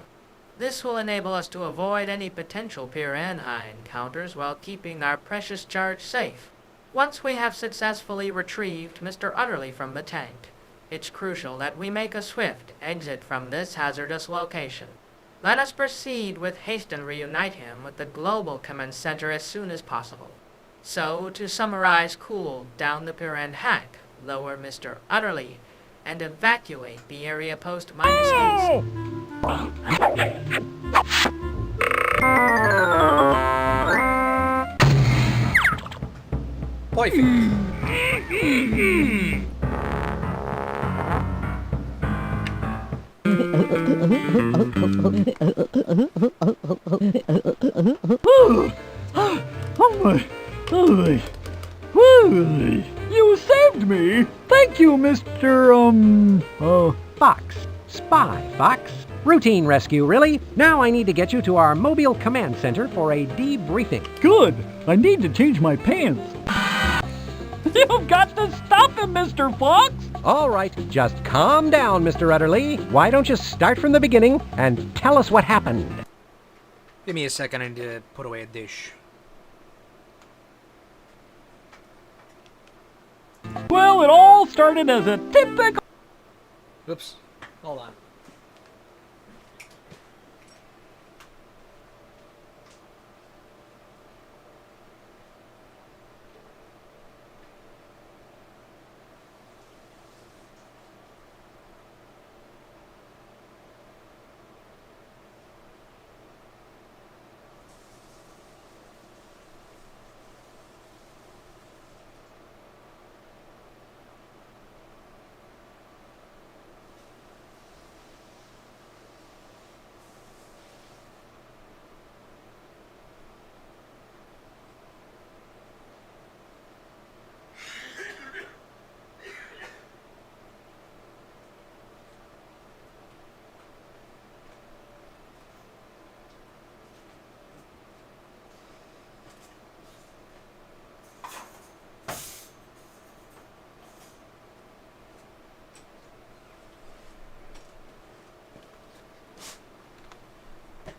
This will enable us to avoid any potential piranha encounters while keeping our precious charge safe. Once we have successfully retrieved Mr. Utterly from the tank, it's crucial that we make a swift exit from this hazardous location. Let us proceed with haste and reunite him with the Global Command Center as soon as possible. So, to summarize, cool down the piranha hack, lower Mr. Utterly, and evacuate the area post -8. Perfect. Oh my. Woo! You saved me! Thank you, Mr. Fox. Spy, Fox. Routine rescue, really. Now I need to get you to our mobile command center for a debriefing. Good! I need to change my pants. You've got to stop him, Mr. Fox! All right, just calm down, Mr. Utterly. Why don't you start from the beginning and tell us what happened? Give me a second, I need to put away a dish. Well, it all started as a typical... Oops. Hold on.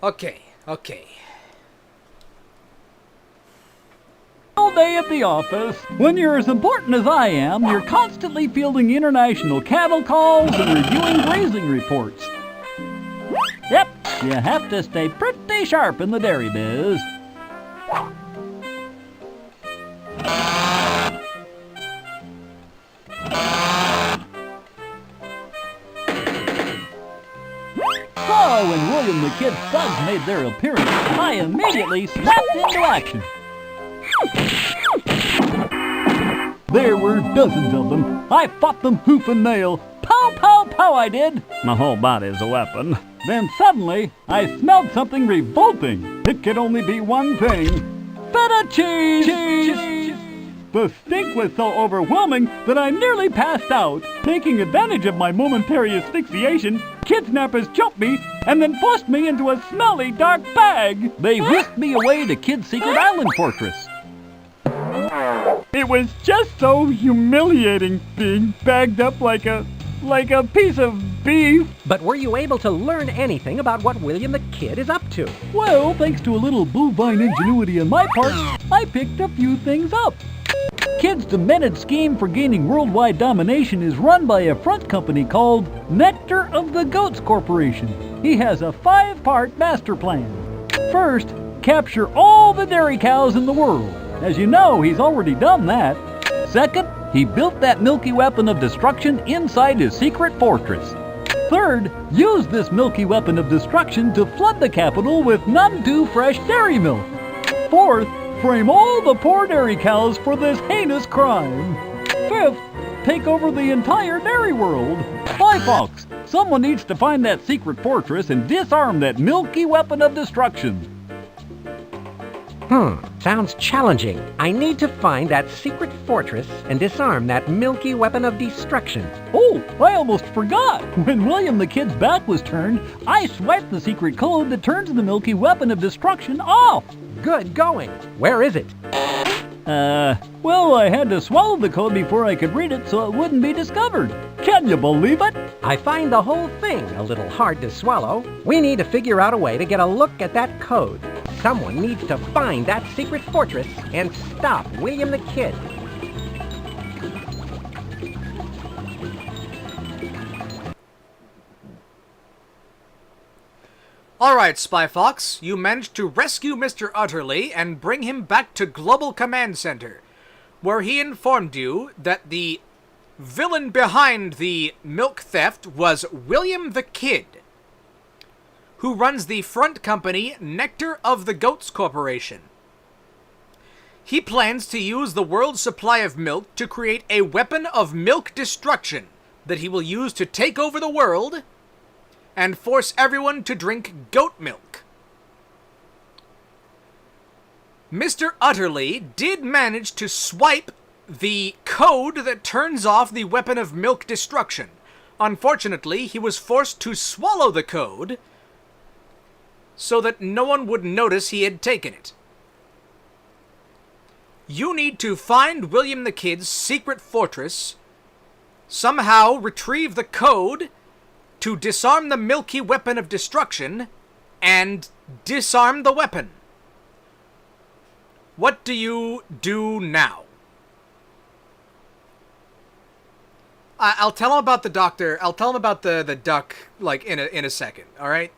Okay. All day at the office. When you're as important as I am, you're constantly fielding international cattle calls and reviewing grazing reports. Yep, you have to stay pretty sharp in the dairy biz. So when William the Kid Thugs made their appearance, I immediately snapped into action. There were dozens of them. I fought them hoof and nail. Pow, pow, pow, I did. My whole body's a weapon. Then suddenly, I smelled something revolting. It could only be one thing. Feta cheese! The stink was so overwhelming that I nearly passed out. Taking advantage of my momentary asphyxiation, kidnappers jumped me and then forced me into a smelly, dark bag. They whisked me away to Kid's secret island fortress. It was just so humiliating being bagged up like a piece of beef. But were you able to learn anything about what William the Kid is up to? Well, thanks to a little bovine ingenuity on my part, I picked a few things up. Kid's demented scheme for gaining worldwide domination is run by a front company called Nectar of the Goats Corporation. He has a 5-part master plan. First, capture all the dairy cows in the world. As you know, he's already done that. Second, he built that milky weapon of destruction inside his secret fortress. Third, use this milky weapon of destruction to flood the capital with none too fresh dairy milk. Fourth, frame all the poor dairy cows for this heinous crime. Fifth, take over the entire dairy world. Spy Fox, someone needs to find that secret fortress and disarm that milky weapon of destruction. Sounds challenging. I need to find that secret fortress and disarm that milky weapon of destruction. Oh, I almost forgot. When William the Kid's back was turned, I swiped the secret code that turns the milky weapon of destruction off. Good going. Where is it? Well, I had to swallow the code before I could read it so it wouldn't be discovered. Can you believe it? I find the whole thing a little hard to swallow. We need to figure out a way to get a look at that code. Someone needs to find that secret fortress and stop William the Kid. Alright, Spy Fox, you managed to rescue Mr. Utterly and bring him back to Global Command Center, where he informed you that the villain behind the milk theft was William the Kid, who runs the front company Nectar of the Goats Corporation. He plans to use the world's supply of milk to create a weapon of milk destruction that he will use to take over the world and force everyone to drink goat milk. Mr. Utterly did manage to swipe the code that turns off the weapon of milk destruction. Unfortunately, he was forced to swallow the code so that no one would notice he had taken it. You need to find William the Kid's secret fortress, somehow retrieve the code to disarm the milky weapon of destruction, and disarm the weapon. What do you do now? I'll tell him about the doctor. I'll tell him about the duck, like, in a second, alright?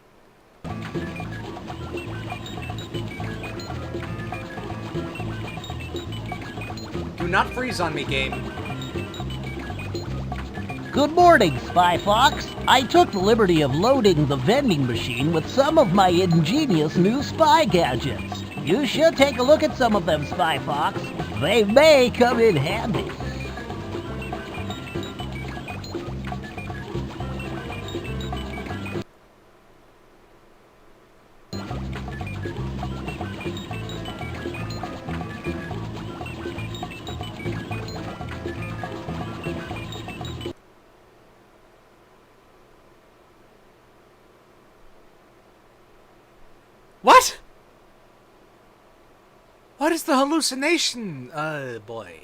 Do not freeze on me, game. Good morning, Spy Fox. I took the liberty of loading the vending machine with some of my ingenious new spy gadgets. You should take a look at some of them, Spy Fox. They may come in handy. What? What is the hallucination? Boy.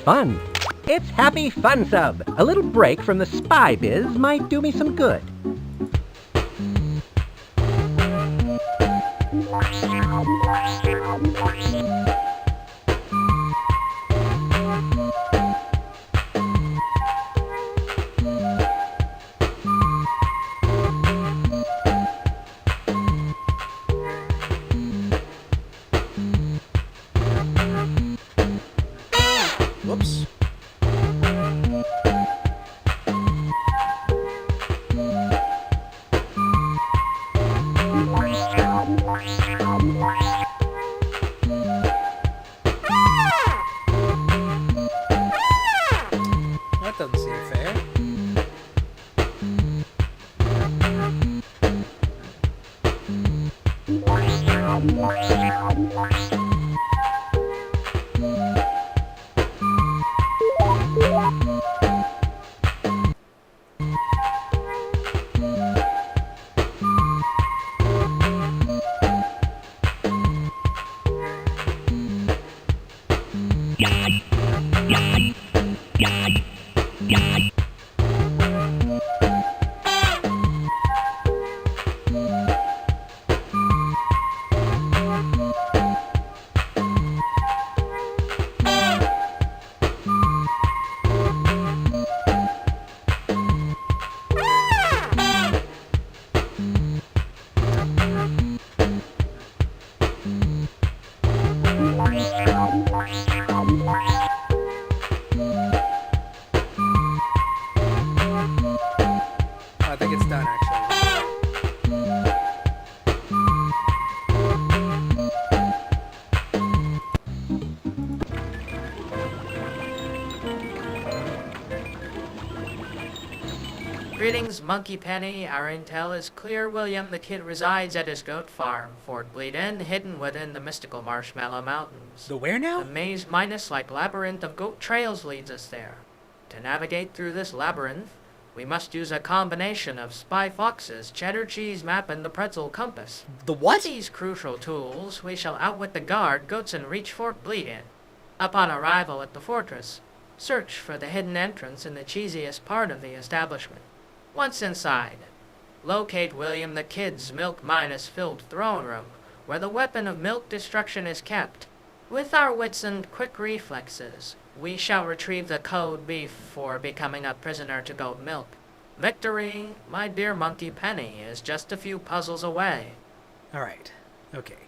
Fun. It's Happy Fun Sub. A little break from the spy biz might do me some good. Whoops. That doesn't seem fair. Greetings, Monkey Penny. Our intel is clear. William the Kid resides at his goat farm, Fort Bleed Inn, hidden within the mystical Marshmallow Mountains. The where now? The maze minus-like labyrinth of goat trails leads us there. To navigate through this labyrinth, we must use a combination of Spy Fox's cheddar cheese map and the pretzel compass. The what? With these crucial tools, we shall outwit the guard goats and reach Fort Bleed Inn. Upon arrival at the fortress, search for the hidden entrance in the cheesiest part of the establishment. Once inside, locate William the Kid's milk minus filled throne room, where the weapon of milk destruction is kept. With our wits and quick reflexes, we shall retrieve the code before becoming a prisoner to goat milk. Victory, my dear Monkey Penny, is just a few puzzles away. Alright. Okay.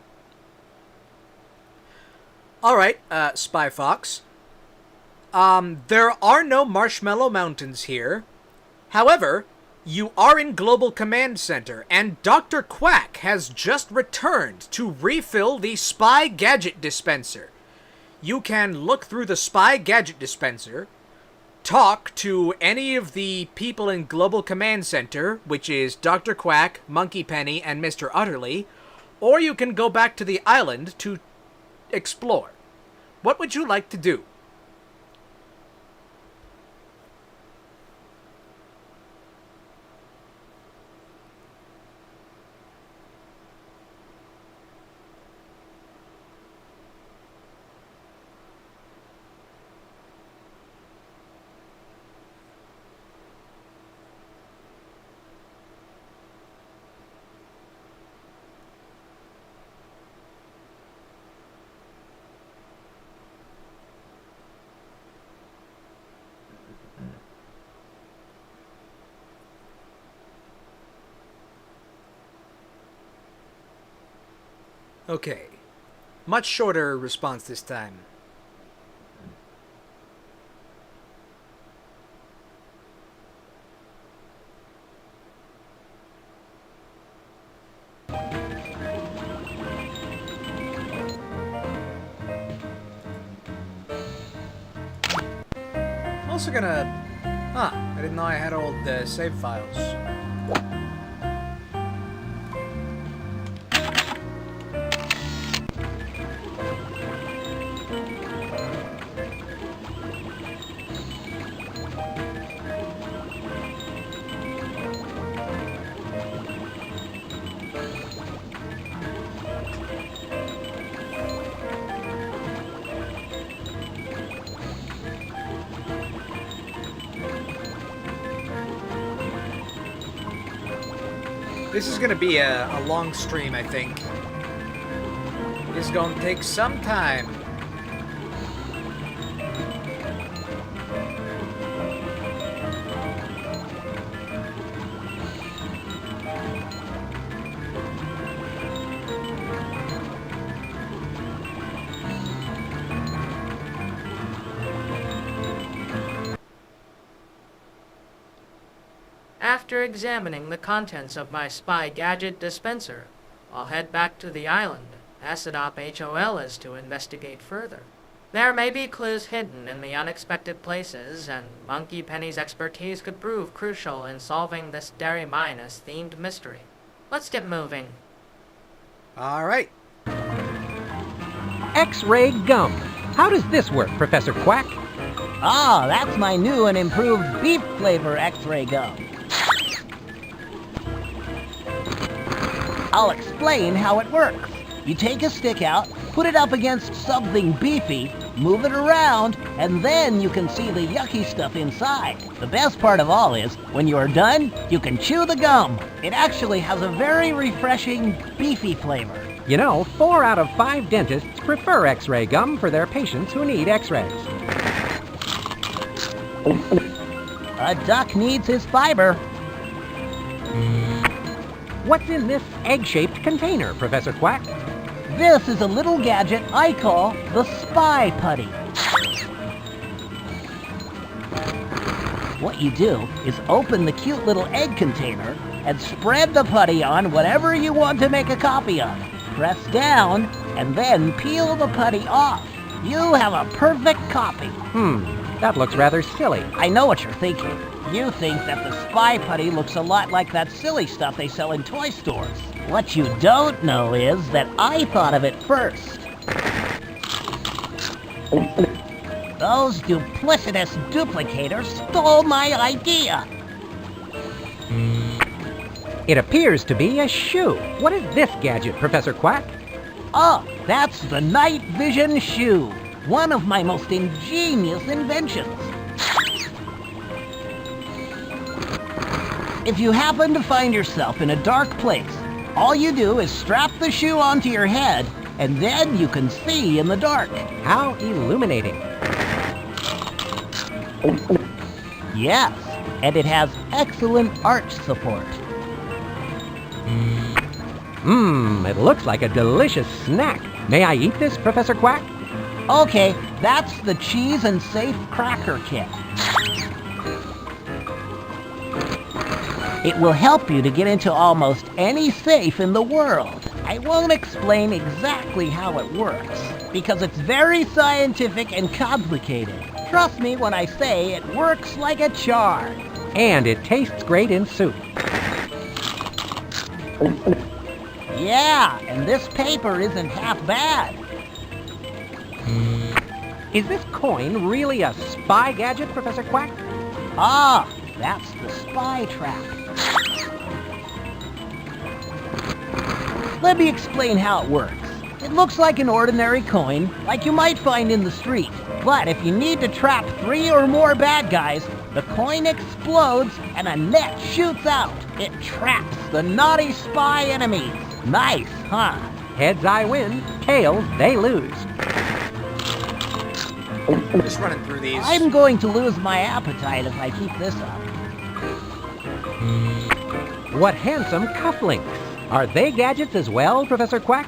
Alright, Spy Fox. There are no Marshmallow Mountains here. However, you are in Global Command Center, and Dr. Quack has just returned to refill the Spy Gadget Dispenser. You can look through the Spy Gadget Dispenser, talk to any of the people in Global Command Center, which is Dr. Quack, Monkey Penny, and Mr. Utterly, or you can go back to the island to explore. What would you like to do? Okay. Much shorter response this time. I'm also gonna... I didn't know I had old save files. This is going to be a long stream, I think. It's going to take some time. After examining the contents of my Spy Gadget Dispenser, I'll head back to the island. Acidop HOL is to investigate further. There may be clues hidden in the unexpected places, and Monkey Penny's expertise could prove crucial in solving this Dairy Minus themed mystery. Let's get moving. Alright. X-ray gum. How does this work, Professor Quack? Ah, that's my new and improved beef flavor X-ray gum. I'll explain how it works. You take a stick out, put it up against something beefy, move it around, and then you can see the yucky stuff inside. The best part of all is, when you're done, you can chew the gum. It actually has a very refreshing, beefy flavor. You know, 4 out of 5 dentists prefer X-ray gum for their patients who need X-rays. A duck needs his fiber. What's in this egg-shaped container, Professor Quack? This is a little gadget I call the Spy Putty. What you do is open the cute little egg container and spread the putty on whatever you want to make a copy of. Press down and then peel the putty off. You have a perfect copy. That looks rather silly. I know what you're thinking. You think that the spy putty looks a lot like that silly stuff they sell in toy stores. What you don't know is that I thought of it first. Those duplicitous duplicators stole my idea. It appears to be a shoe. What is this gadget, Professor Quack? Oh, that's the night vision shoe. One of my most ingenious inventions. If you happen to find yourself in a dark place, all you do is strap the shoe onto your head, and then you can see in the dark. How illuminating. Yes, and it has excellent arch support. It looks like a delicious snack. May I eat this, Professor Quack? Okay, that's the cheese and safe cracker kit. It will help you to get into almost any safe in the world. I won't explain exactly how it works, because it's very scientific and complicated. Trust me when I say it works like a charm. And it tastes great in soup. Yeah, and this paper isn't half bad. Is this coin really a spy gadget, Professor Quack? Ah, that's the spy trap. Let me explain how it works. It looks like an ordinary coin, like you might find in the street. But if you need to trap 3 or more bad guys, the coin explodes and a net shoots out. It traps the naughty spy enemies. Nice, huh? Heads I win, tails they lose. Just running through these. I'm going to lose my appetite if I keep this up. What handsome cufflinks. Are they gadgets as well, Professor Quack?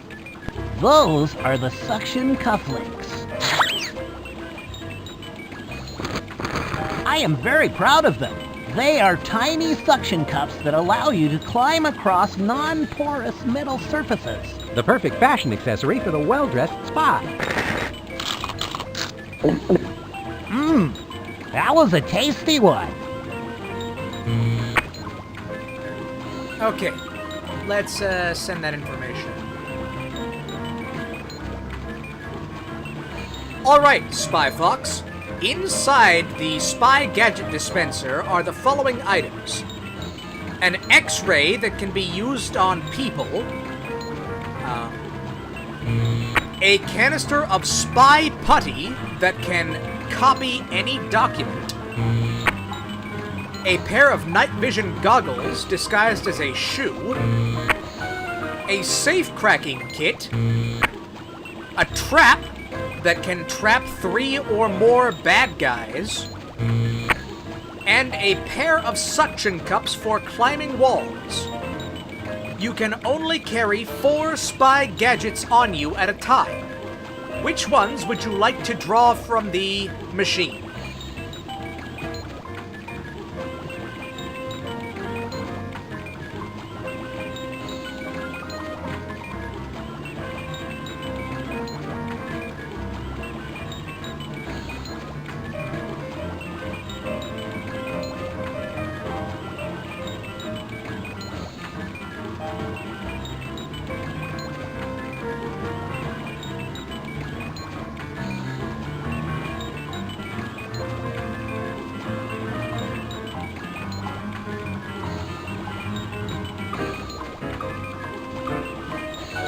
Those are the suction cufflinks. I am very proud of them. They are tiny suction cups that allow you to climb across non-porous metal surfaces. The perfect fashion accessory for the well-dressed spy. That was a tasty one. Okay, let's send that information. Alright, Spy Fox. Inside the Spy Gadget Dispenser are the following items. An X-ray that can be used on people. A canister of spy putty that can copy any document. A pair of night vision goggles disguised as a shoe. A safe cracking kit. A trap that can trap 3 or more bad guys. And a pair of suction cups for climbing walls. You can only carry 4 spy gadgets on you at a time. Which ones would you like to draw from the machine?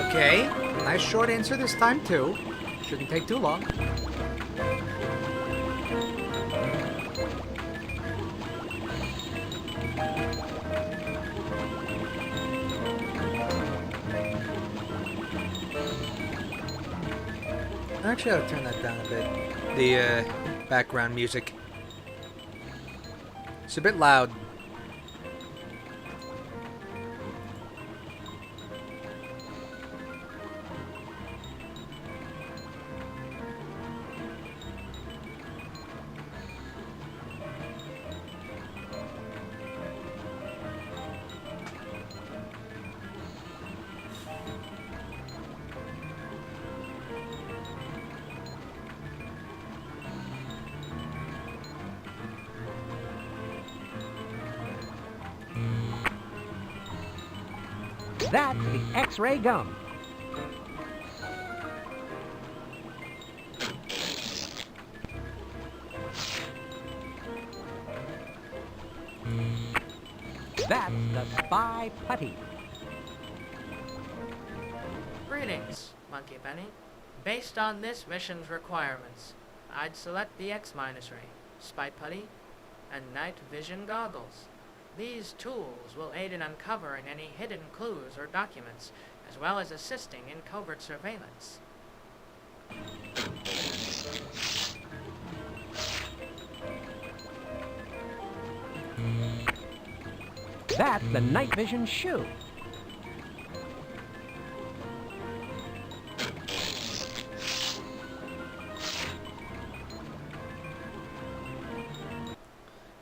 Okay, nice short answer this time too. Shouldn't take too long. Actually, I'll turn that down a bit. The background music. It's a bit loud. That's the X-ray gum. That's the spy putty. Greetings, Monkey Penny. Based on this mission's requirements, I'd select the X-Ray, Spy Putty, and Night Vision Goggles. These tools will aid in uncovering any hidden clues or documents, as well as assisting in covert surveillance. That's the night vision shoe.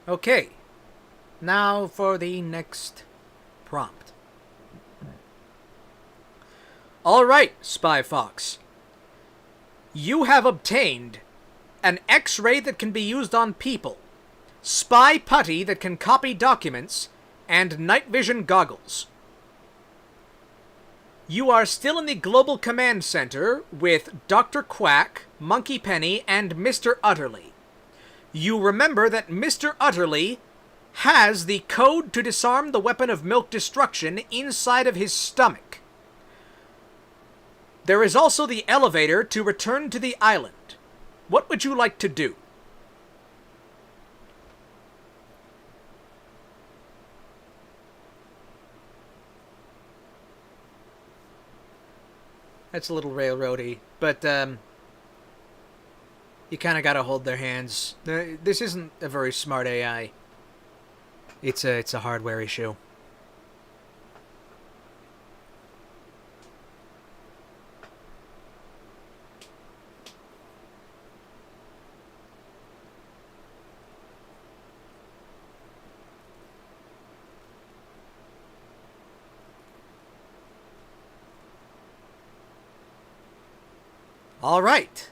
Okay, now for the next prompt. Alright, Spy Fox. You have obtained an X-ray that can be used on people, spy putty that can copy documents, and night vision goggles. You are still in the Global Command Center with Dr. Quack, Monkey Penny, and Mr. Utterly. You remember that Mr. Utterly has the code to disarm the weapon of milk destruction inside of his stomach. There is also the elevator to return to the island. What would you like to do? That's a little railroady, but you kind of got to hold their hands. This isn't a very smart AI. It's a hardware issue. All right.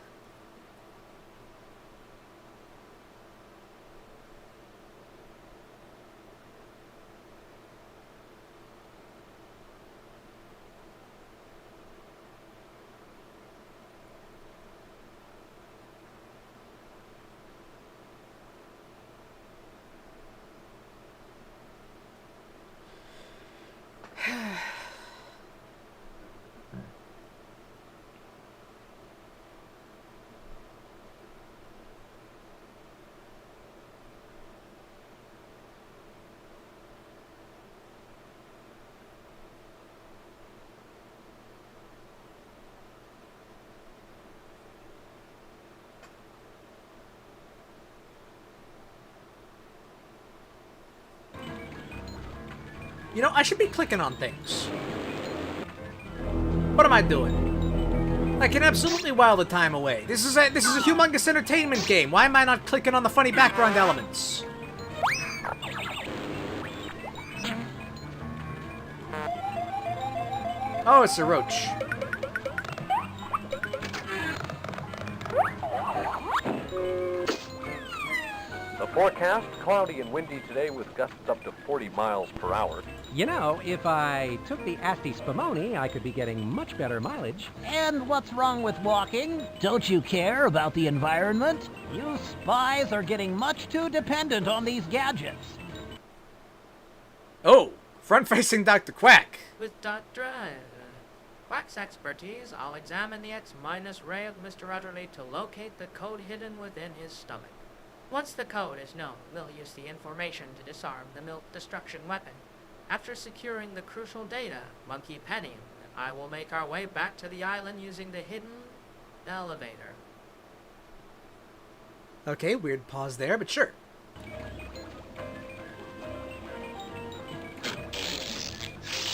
You know, I should be clicking on things. What am I doing? I can absolutely while the time away. This is a humongous entertainment game. Why am I not clicking on the funny background elements? Oh, it's a roach. The forecast, cloudy and windy today with gusts up to 40 miles per hour. You know, if I took the Asti Spumoni, I could be getting much better mileage. And what's wrong with walking? Don't you care about the environment? You spies are getting much too dependent on these gadgets. Oh, front-facing Dr. Quack. With Dr. Quack's expertise, I'll examine the X-ray of Mr. Utterly to locate the code hidden within his stomach. Once the code is known, we'll use the information to disarm the milk destruction weapon. After securing the crucial data, Monkey Penny and I will make our way back to the island using the hidden elevator. Okay, weird pause there, but sure.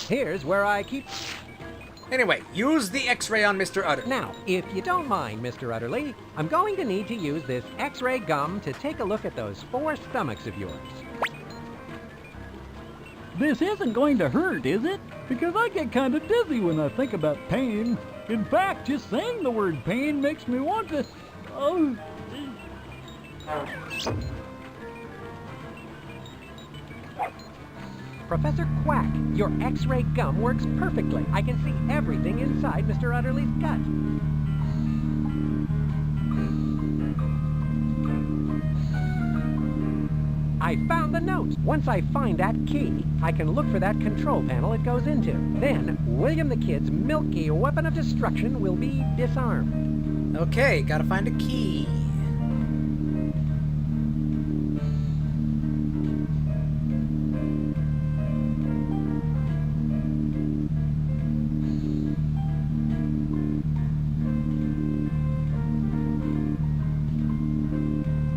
Here's where I keep... Anyway, use the X-ray on Mr. Utterly. Now, if you don't mind, Mr. Utterly, I'm going to need to use this X-ray gum to take a look at those 4 stomachs of yours. This isn't going to hurt, is it? Because I get kind of dizzy when I think about pain. In fact, just saying the word pain makes me want to... Oh... Professor Quack, your X-ray gum works perfectly. I can see everything inside Mr. Utterly's gut. I found the note. Once I find that key, I can look for that control panel it goes into. Then, William the Kid's milky weapon of destruction will be disarmed. Okay, gotta find a key.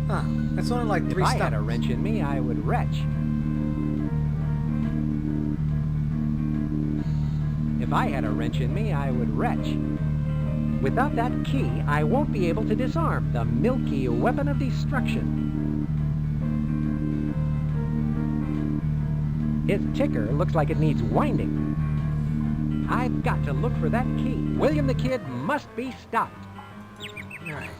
Huh, that's only like 3 If steps. I had a wrench in me, I would retch. If I had a wrench in me, I would retch. Without that key, I won't be able to disarm the milky weapon of destruction. His ticker looks like it needs winding. I've got to look for that key. William the Kid must be stopped. Alright.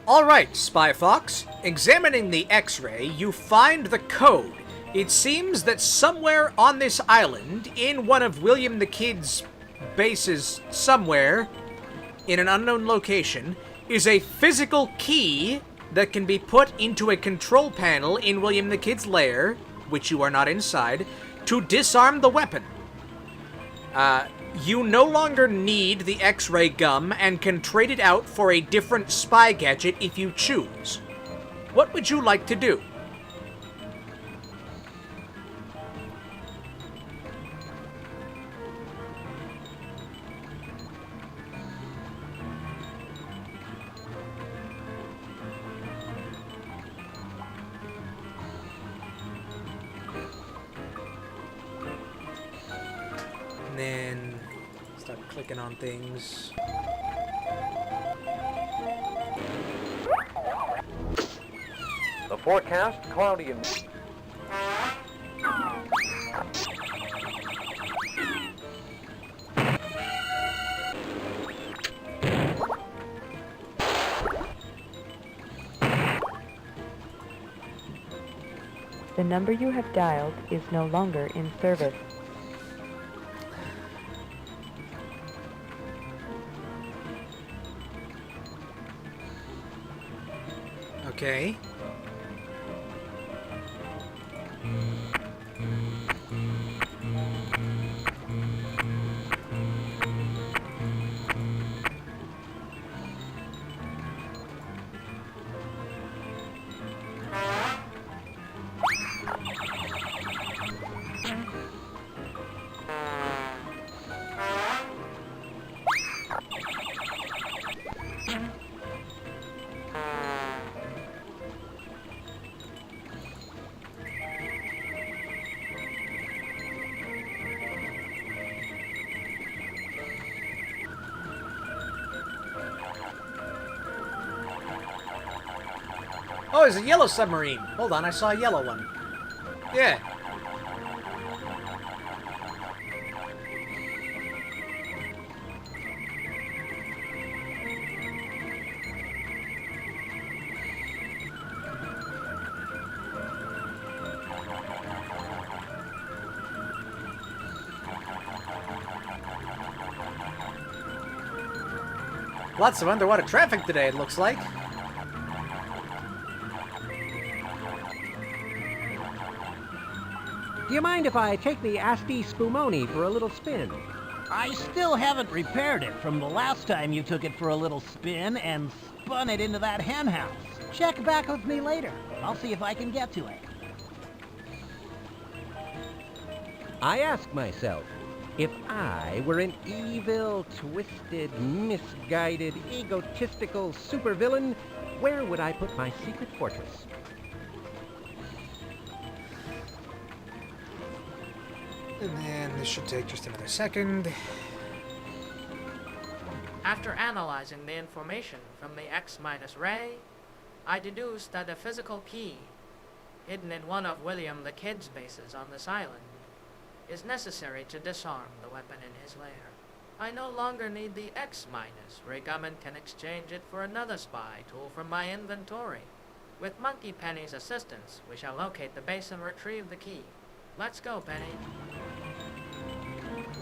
Alright, Spy Fox. Examining the X-ray, you find the code. It seems that somewhere on this island, in one of William the Kid's bases somewhere, in an unknown location, is a physical key that can be put into a control panel in William the Kid's lair, which you are not inside, to disarm the weapon. You no longer need the X-ray gum and can trade it out for a different spy gadget if you choose. What would you like to do? And then start clicking on things. The forecast, cloudy and... The number you have dialed is no longer in service. Okay. Oh, there's a yellow submarine. Hold on, I saw a yellow one. Yeah. Lots of underwater traffic today, it looks like. Do you mind if I take the Asti Spumoni for a little spin? I still haven't repaired it from the last time you took it for a little spin and spun it into that hen house. Check back with me later. I'll see if I can get to it. I ask myself, if I were an evil, twisted, misguided, egotistical supervillain, where would I put my secret fortress? And then this should take just another second. After analyzing the information from the X-ray, I deduced that a physical key, hidden in one of William the Kid's bases on this island, is necessary to disarm the weapon in his lair. I no longer need the X-. Ray-Gum and can exchange it for another spy tool from my inventory. With Monkey Penny's assistance, we shall locate the base and retrieve the key. Let's go, Penny.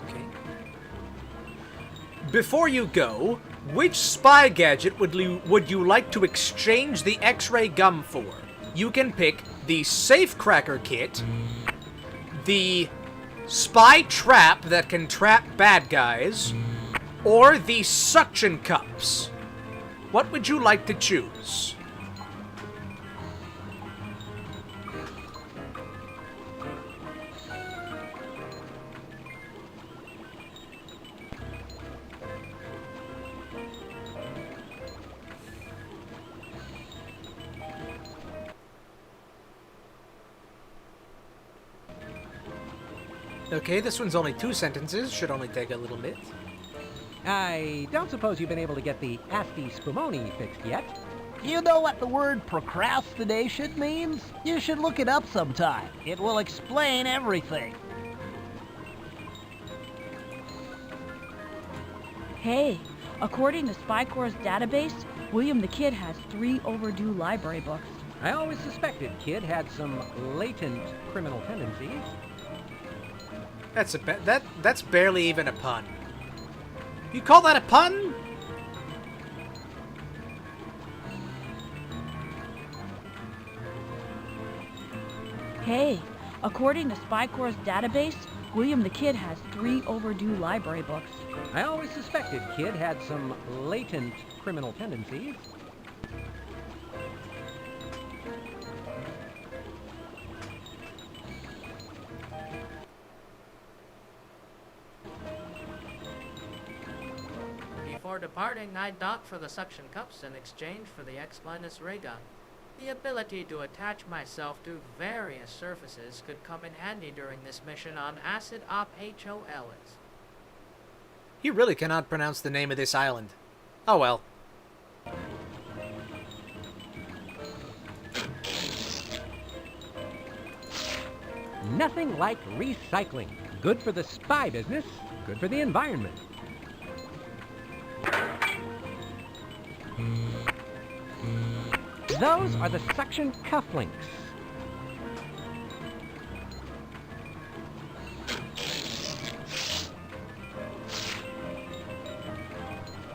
Okay. Before you go, which spy gadget would you like to exchange the X-ray gum for? You can pick the Safecracker Kit, the Spy Trap that can trap bad guys, or the Suction Cups. What would you like to choose? Okay, this one's only 2 sentences. Should only take a little bit. I don't suppose you've been able to get the Asti Spumoni fixed yet? You know what the word procrastination means? You should look it up sometime. It will explain everything. Hey, according to Spy Corps' database, William the Kid has 3 overdue library books. I always suspected Kid had some latent criminal tendencies. That's barely even a pun. You call that a pun? Hey, according to Spy Corps' database, William the Kid has 3 overdue library books. I always suspected Kid had some latent criminal tendencies. Before departing, I docked for the suction cups in exchange for the X- ray gun. The ability to attach myself to various surfaces could come in handy during this mission on Acid Op H.O. Ellis. He really cannot pronounce the name of this island. Oh well. Nothing like recycling. Good for the spy business, good for the environment. Those are the suction cufflinks.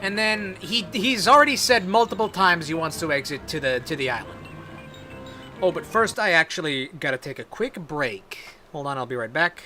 And then he's already said multiple times he wants to exit to the island. Oh, but first I actually gotta take a quick break. Hold on, I'll be right back.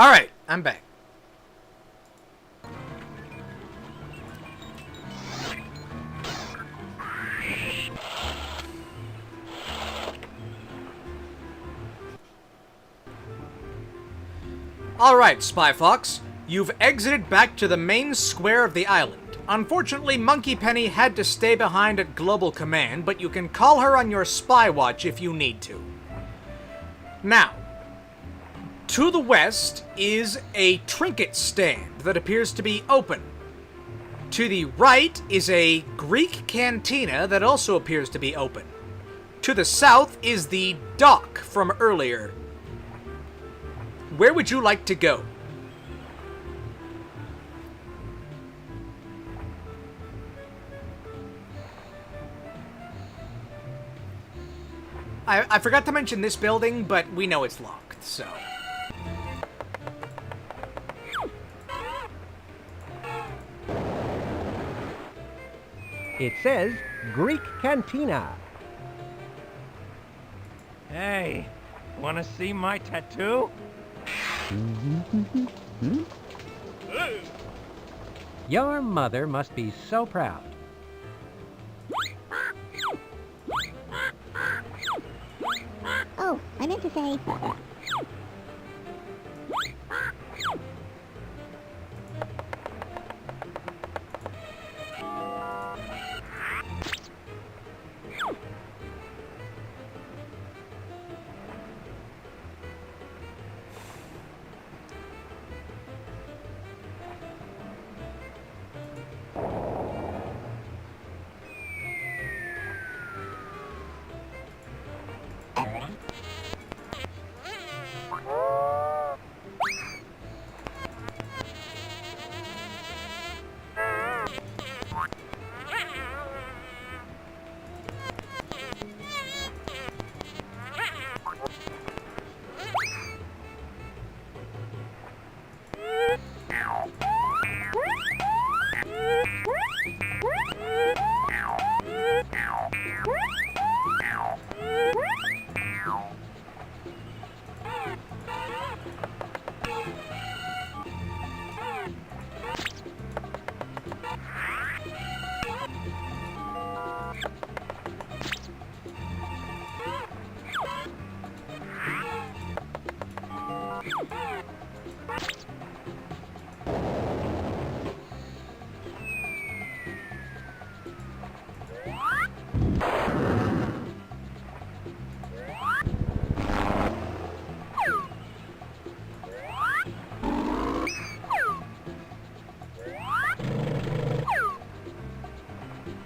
Alright, I'm back. Alright, Spy Fox. You've exited back to the main square of the island. Unfortunately, Monkey Penny had to stay behind at Global Command, but you can call her on your spy watch if you need to. Now, to the west is a trinket stand that appears to be open. To the right is a Greek cantina that also appears to be open. To the south is the dock from earlier. Where would you like to go? I forgot to mention this building, but we know it's locked, so... It says Greek Cantina. Hey, wanna see my tattoo? Your mother must be so proud. Oh, I meant to say...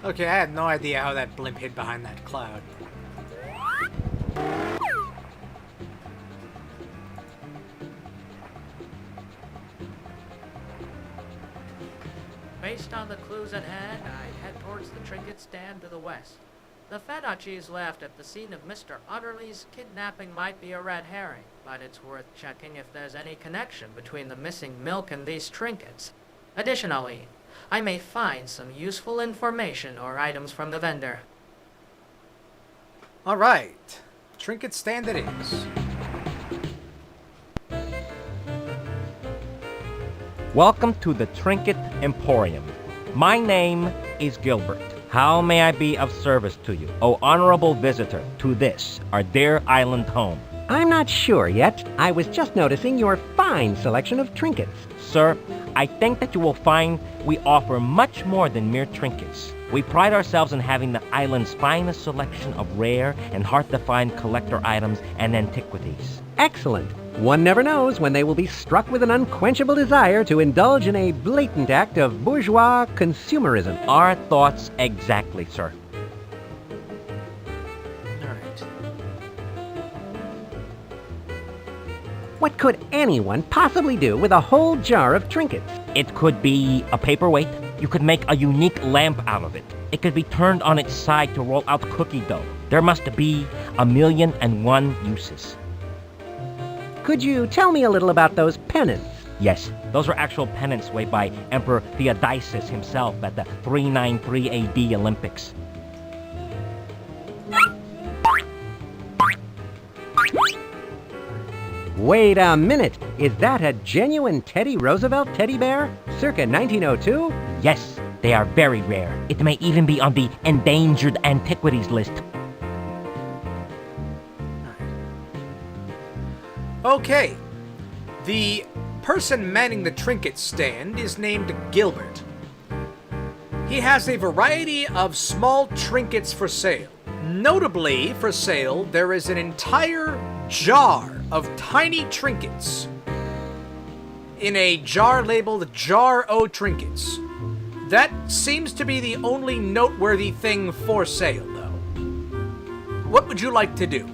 Okay, I had no idea how that blimp hid behind that cloud. Based on the clues at hand, I head towards the trinket stand to the west. The Fedachis left at the scene of Mr. Utterly's kidnapping might be a red herring, but it's worth checking if there's any connection between the missing milk and these trinkets. Additionally, I may find some useful information or items from the vendor. Alright, trinket stand it is. Welcome to the Trinket Emporium. My name is Gilbert. How may I be of service to you, O honorable visitor, to this, our dear island home? I'm not sure yet. I was just noticing your fine selection of trinkets. Sir, I think that you will find we offer much more than mere trinkets. We pride ourselves in having the island's finest selection of rare and hard-to-find collector items and antiquities. Excellent. One never knows when they will be struck with an unquenchable desire to indulge in a blatant act of bourgeois consumerism. Our thoughts exactly, sir. Alright. What could anyone possibly do with a whole jar of trinkets? It could be a paperweight. You could make a unique lamp out of it. It could be turned on its side to roll out cookie dough. There must be 1,000,001 uses. Could you tell me a little about those pennants? Yes, those are actual pennants made by Emperor Theodosius himself at the 393 AD Olympics. Wait a minute. Is that a genuine Teddy Roosevelt teddy bear? Circa 1902? Yes, they are very rare. It may even be on the endangered antiquities list. Okay. The person manning the trinket stand is named Gilbert. He has a variety of small trinkets for sale. Notably, for sale, there is an entire jar of tiny trinkets in a jar labeled Jar O Trinkets. That seems to be the only noteworthy thing for sale, though. What would you like to do?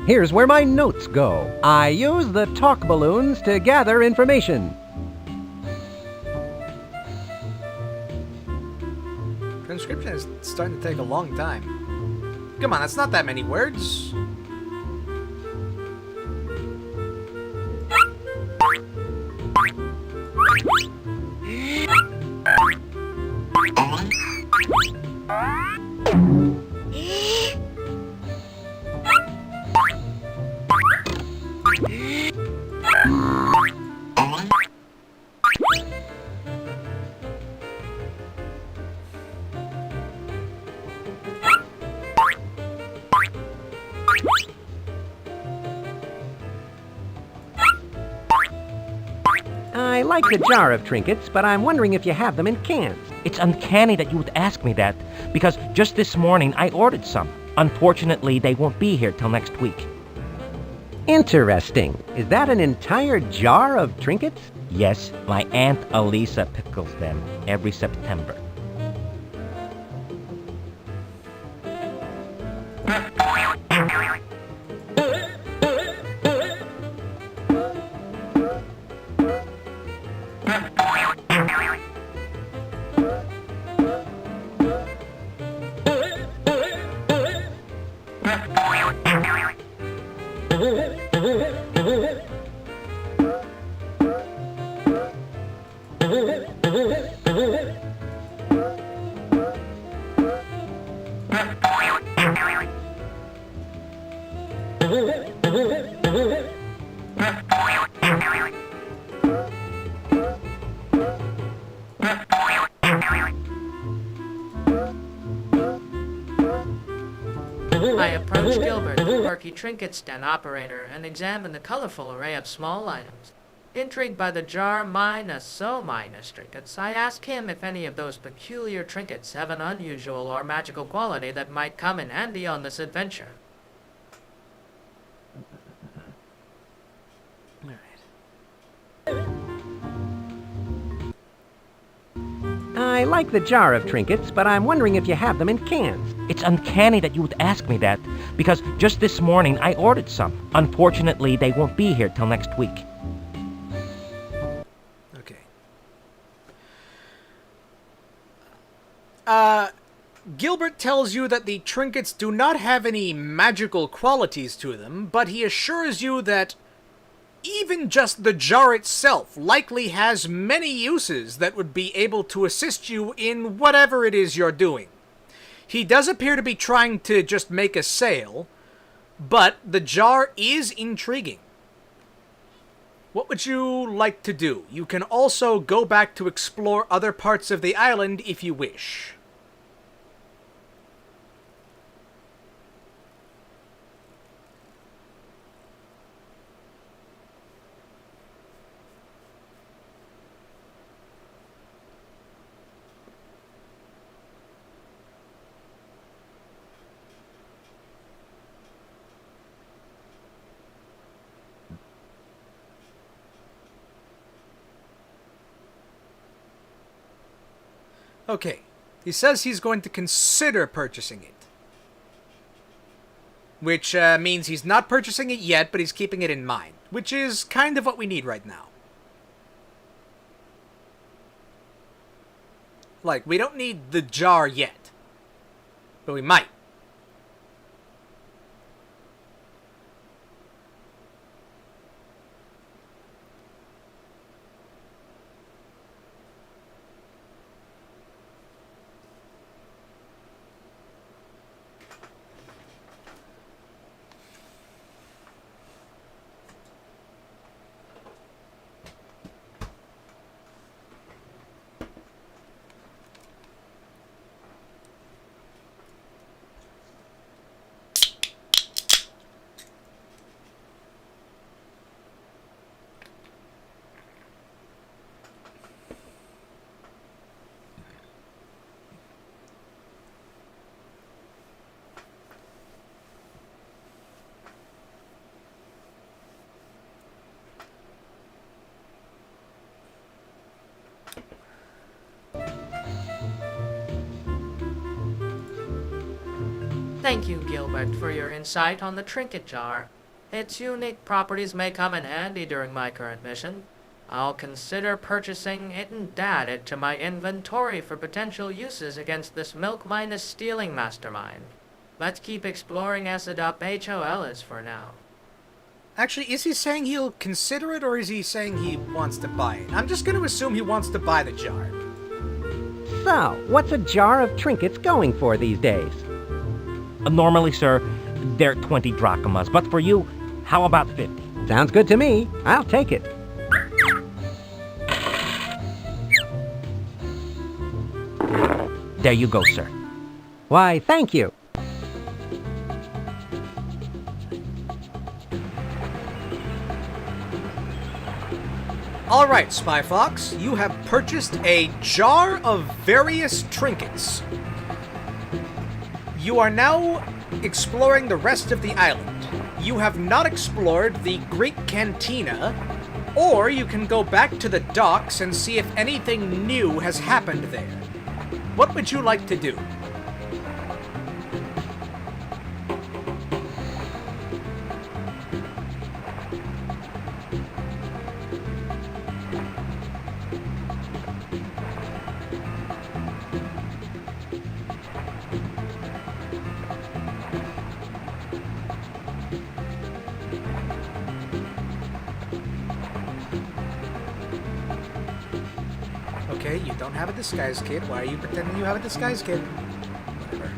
Here's where my notes go. I use the talk balloons to gather information. Transcription is starting to take a long time. Come on, that's not that many words. I like the jar of trinkets, but I'm wondering if you have them in cans. It's uncanny that you would ask me that, because just this morning I ordered some. Unfortunately, they won't be here till next week. Interesting. Is that an entire jar of trinkets? Yes, my Aunt Elisa pickles them every September. I approached Gilbert, the quirky trinket stand operator, and examined the colorful array of small items. Intrigued by the jar minus so minus trinkets, I asked him if any of those peculiar trinkets have an unusual or magical quality that might come in handy on this adventure. I like the jar of trinkets, but I'm wondering if you have them in cans. It's uncanny that you would ask me that, because just this morning I ordered some. Unfortunately, they won't be here till next week. Okay. Gilbert tells you that the trinkets do not have any magical qualities to them, but he assures you that even just the jar itself likely has many uses that would be able to assist you in whatever it is you're doing. He does appear to be trying to just make a sale, but the jar is intriguing. What would you like to do? You can also go back to explore other parts of the island if you wish. Okay, he says he's going to consider purchasing it. Which means he's not purchasing it yet, but he's keeping it in mind. Which is kind of what we need right now. Like, we don't need the jar yet. But we might. Thank you, Gilbert, for your insight on the trinket jar. Its unique properties may come in handy during my current mission. I'll consider purchasing it and add it to my inventory for potential uses against this milk minus stealing mastermind. Let's keep exploring HOLs for now. Actually, is he saying he'll consider it, or is he saying he wants to buy it? I'm just going to assume he wants to buy the jar. So, what's a jar of trinkets going for these days? Normally, sir, they're 20 drachmas, but for you, how about 50? Sounds good to me. I'll take it. There you go, sir. Why, thank you. All right, Spy Fox, you have purchased a jar of various trinkets. You are now exploring the rest of the island. You have not explored the Greek Cantina, or you can go back to the docks and see if anything new has happened there. What would you like to do? Okay, you don't have a disguise kit. Why are you pretending you have a disguise kit? Whatever.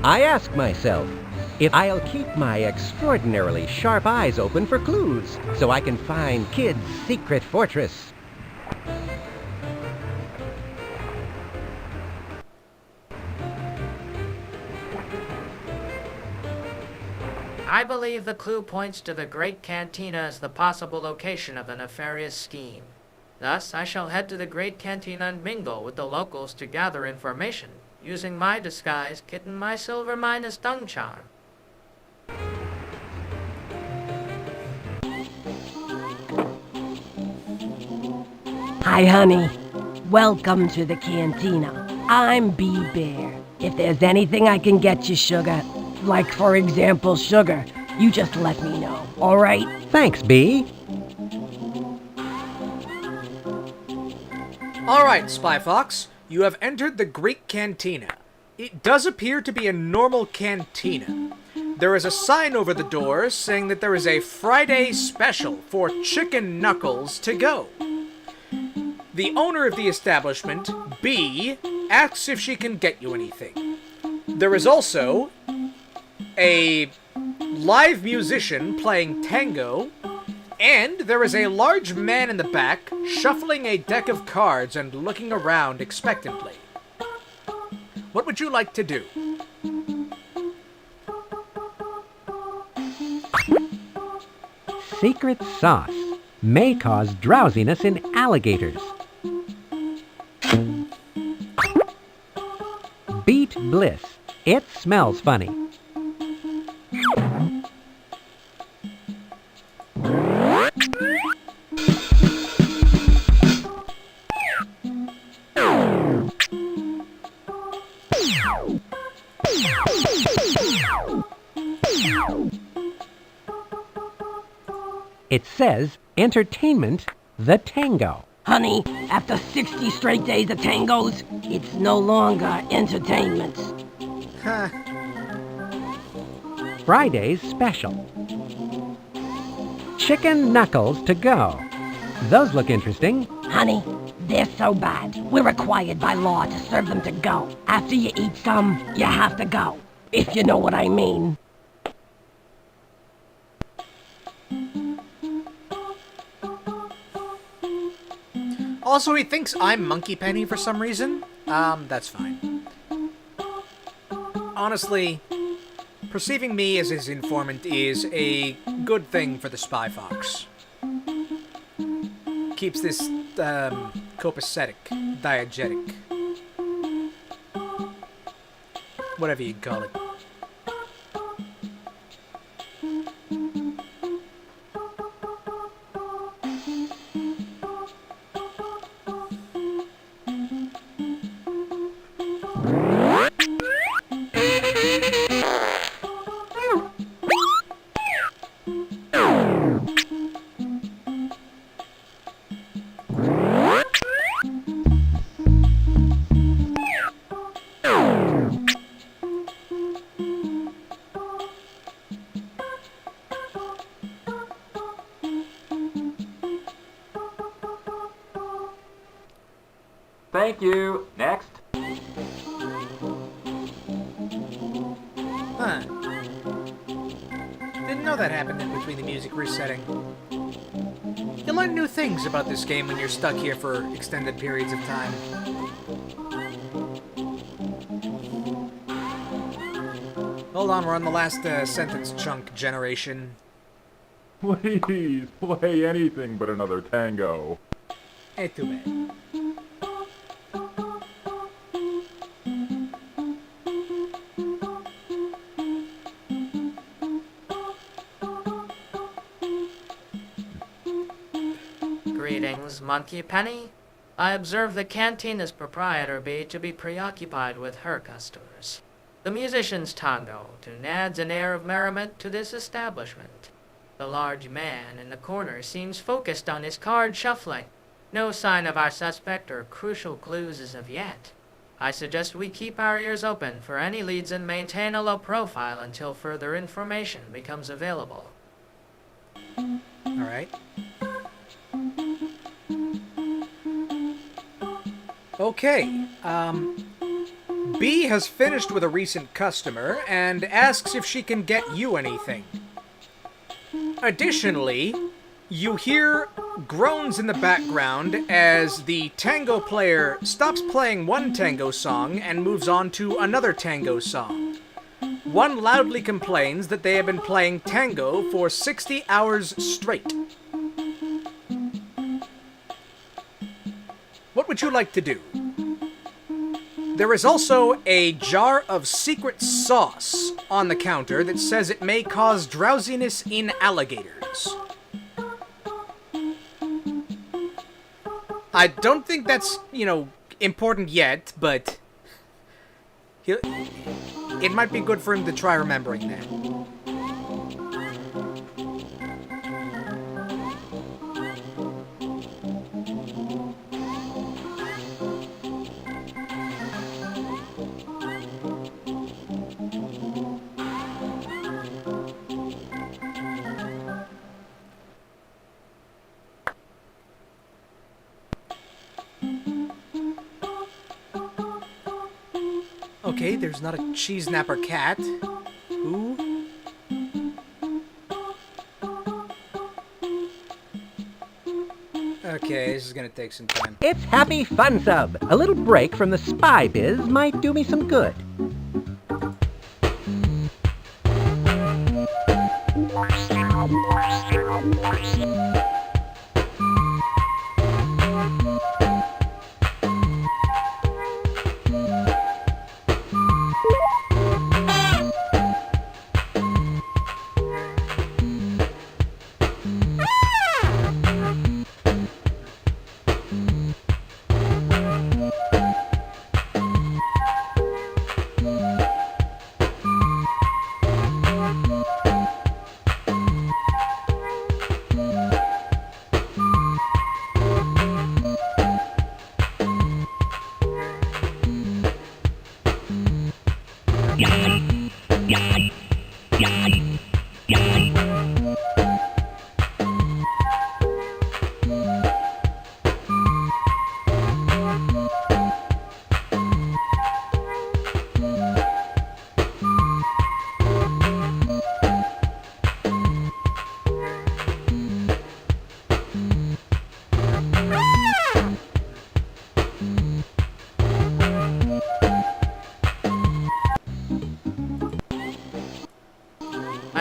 I ask myself if I'll keep my extraordinarily sharp eyes open for clues so I can find Kid's secret fortress. I believe the clue points to the Great Cantina as the possible location of the nefarious scheme. Thus, I shall head to the Great Cantina and mingle with the locals to gather information, using my disguise kit and my silver minus tongue charm. Hi, honey. Welcome to the cantina. I'm B-Bear. If there's anything I can get you, sugar, like, for example, sugar, you just let me know, all right? Thanks, B. All right, Spy Fox. You have entered the Greek Cantina. It does appear to be a normal cantina. There is a sign over the door saying that there is a Friday special for chicken knuckles to go. The owner of the establishment, B, asks if she can get you anything. There is also a live musician playing tango, and there is a large man in the back shuffling a deck of cards and looking around expectantly. What would you like to do? Secret sauce may cause drowsiness in alligators. Beet bliss. It smells funny. It says, entertainment, the tango. Honey, after 60 straight days of tangos, it's no longer entertainment. Huh. Friday's special. Chicken knuckles to go. Those look interesting. Honey, They're so bad, we're required by law to serve them to go. After you eat some, you have to go. If you know what I mean. Also, he thinks I'm Monkey Penny for some reason. That's fine. Honestly, perceiving me as his informant is a good thing for the Spy Fox. Keeps this, copacetic, diegetic. Whatever you call it. Thank you. Next. Huh. Didn't know that happened in between the music resetting. You learn new things about this game when you're stuck here for extended periods of time. Hold on, we're on the last sentence chunk generation. Please, play anything but another tango. Hey, too bad. Greetings, Monkey Penny. I observe the Cantina's proprietor to be preoccupied with her customers. The musician's tango tune adds an air of merriment to this establishment. The large man in the corner seems focused on his card shuffling. No sign of our suspect or crucial clues as of yet. I suggest we keep our ears open for any leads and maintain a low profile until further information becomes available. Alright. Okay, B has finished with a recent customer and asks if she can get you anything. Additionally, you hear groans in the background as the tango player stops playing one tango song and moves on to another tango song. One loudly complains that they have been playing tango for 60 hours straight. What would you like to do? There is also a jar of secret sauce on the counter that says it may cause drowsiness in alligators. I don't think that's, important yet, but it might be good for him to try remembering that. Okay, there's not a cheese napper cat. Who? Okay, this is gonna take some time. It's Happy Fun Sub. A little break from the spy biz might do me some good.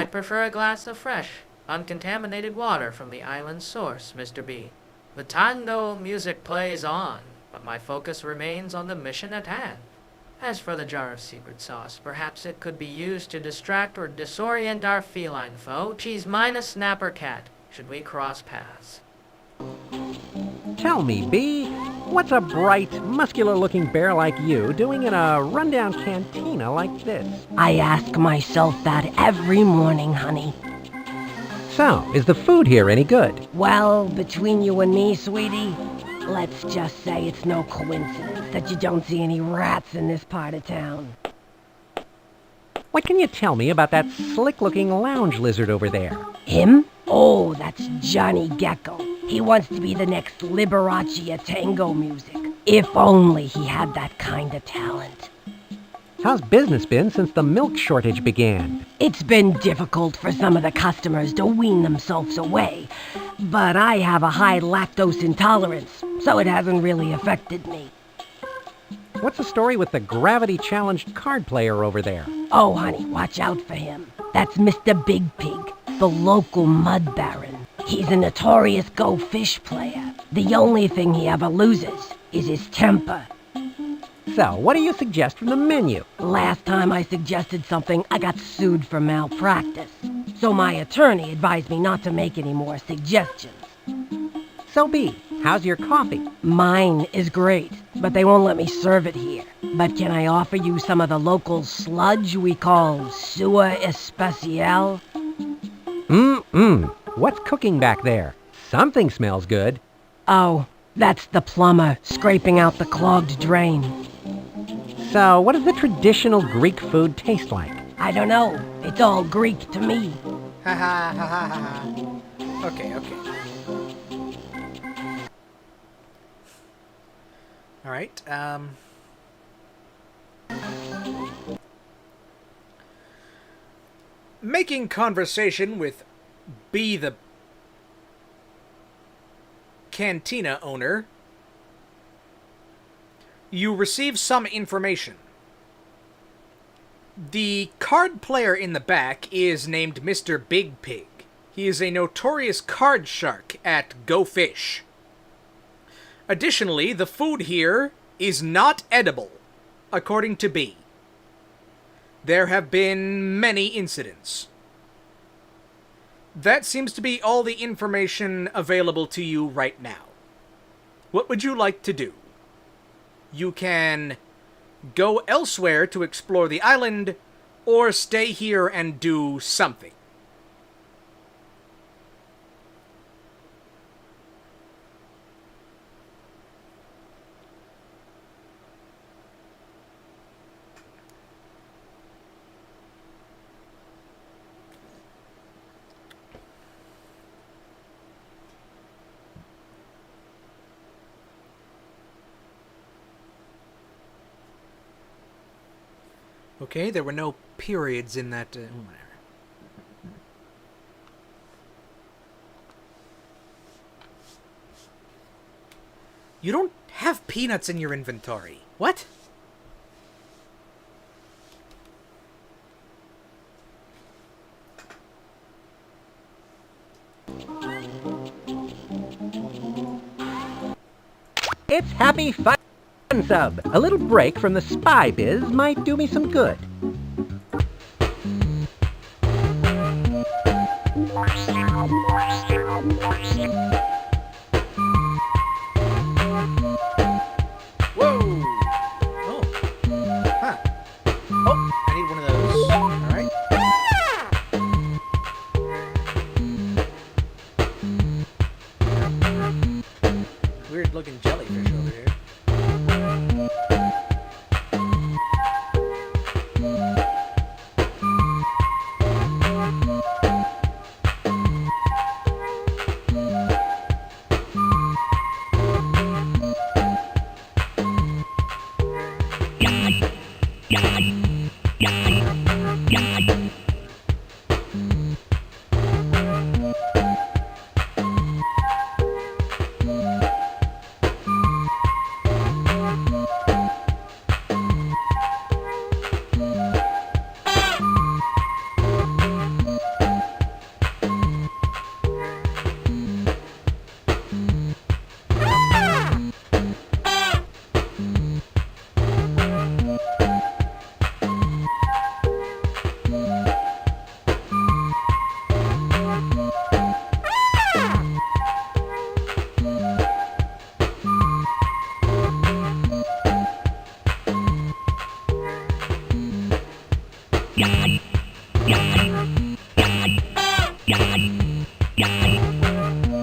I'd prefer a glass of fresh, uncontaminated water from the island's source, Mr. B. The tango music plays on, but my focus remains on the mission at hand. As for the jar of secret sauce, perhaps it could be used to distract or disorient our feline foe, cheese minus snapper cat, should we cross paths. Tell me, B, what's a bright, muscular-looking bear like you doing in a rundown cantina like this? I ask myself that every morning, honey. So, is the food here any good? Well, between you and me, sweetie, let's just say it's no coincidence that you don't see any rats in this part of town. What can you tell me about that slick-looking lounge lizard over there? Him? Oh, that's Johnny Gecko. He wants to be the next Liberace of tango music. If only he had that kind of talent. How's business been since the milk shortage began? It's been difficult for some of the customers to wean themselves away, but I have a high lactose intolerance, so it hasn't really affected me. What's the story with the gravity-challenged card player over there? Oh, honey, watch out for him. That's Mr. Big Pig, the local mud baron. He's a notorious go fish player. The only thing he ever loses is his temper. So, what do you suggest from the menu? Last time I suggested something, I got sued for malpractice. So my attorney advised me not to make any more suggestions. So, B, how's your coffee? Mine is great, but they won't let me serve it here. But can I offer you some of the local sludge we call sewer especial? What's cooking back there? Something smells good. Oh, that's the plumber scraping out the clogged drain. So, what does the traditional Greek food taste like? I don't know. It's all Greek to me. Ha ha ha ha ha. Okay. Alright, making conversation with B, the cantina owner, you receive some information. The card player in the back is named Mr. Big Pig. He is a notorious card shark at Go Fish. Additionally, the food here is not edible, according to B. There have been many incidents. That seems to be all the information available to you right now. What would you like to do? You can go elsewhere to explore the island, or stay here and do something. Okay, there were no periods in that. You don't have peanuts in your inventory. What? It's Happy Fun Sub. A little break from the spy biz might do me some good. Whoa! Oh. Huh. Oh, I need one of those. Alright. Weird looking jellyfish over here.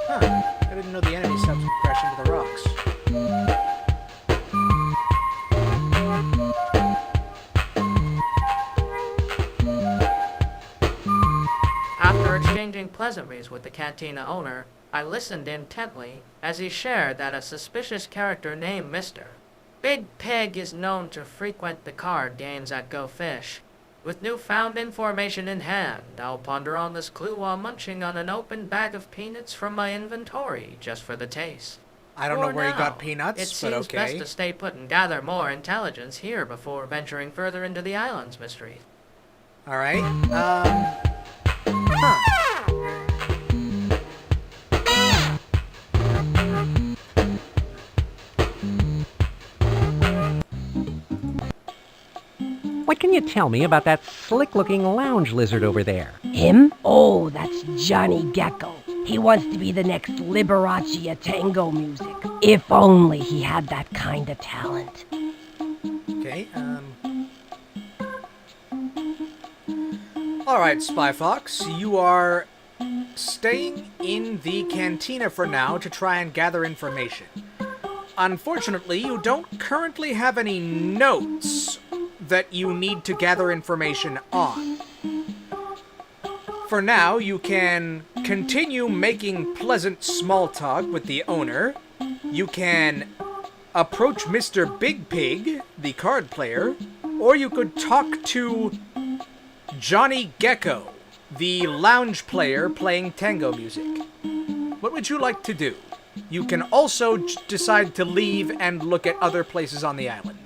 I didn't know the enemy subs would crash into the rocks. After exchanging pleasantries with the cantina owner, I listened intently as he shared that a suspicious character named Mr. Big Pig is known to frequent the card games at Go Fish. With newfound information in hand, I'll ponder on this clue while munching on an open bag of peanuts from my inventory, just for the taste. I don't know where he got peanuts, it but seems okay. best to stay put and gather more intelligence here before venturing further into the island's mysteries. Alright, What can you tell me about that slick-looking lounge lizard over there? Him? Oh, that's Johnny Gecko. He wants to be the next Liberace of tango music. If only he had that kind of talent. Okay, Alright, Spy Fox, you are staying in the cantina for now to try and gather information. Unfortunately, you don't currently have any notes that you need to gather information on. For now, you can continue making pleasant small talk with the owner. You can approach Mr. Big Pig, the card player, or you could talk to Johnny Gecko, the lounge player playing tango music. What would you like to do? You can also decide to leave and look at other places on the island.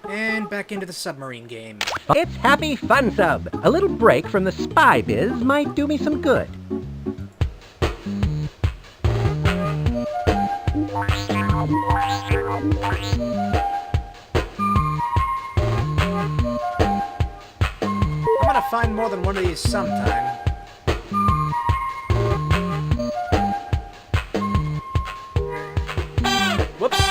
And back into the submarine game. It's Happy Fun Sub. A little break from the spy biz might do me some good. I'm gonna find more than one of these sometime. Whoops.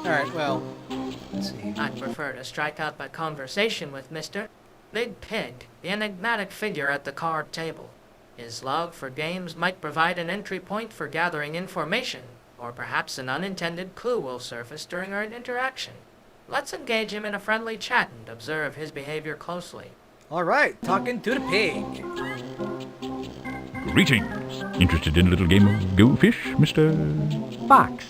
Alright, well, let's see. I'd prefer to strike out by conversation with Mr. Big Pig, the enigmatic figure at the card table. His love for games might provide an entry point for gathering information, or perhaps an unintended clue will surface during our interaction. Let's engage him in a friendly chat and observe his behavior closely. Alright, talking to the pig. Greetings. Interested in a little game of Go Fish, Mr. Fox.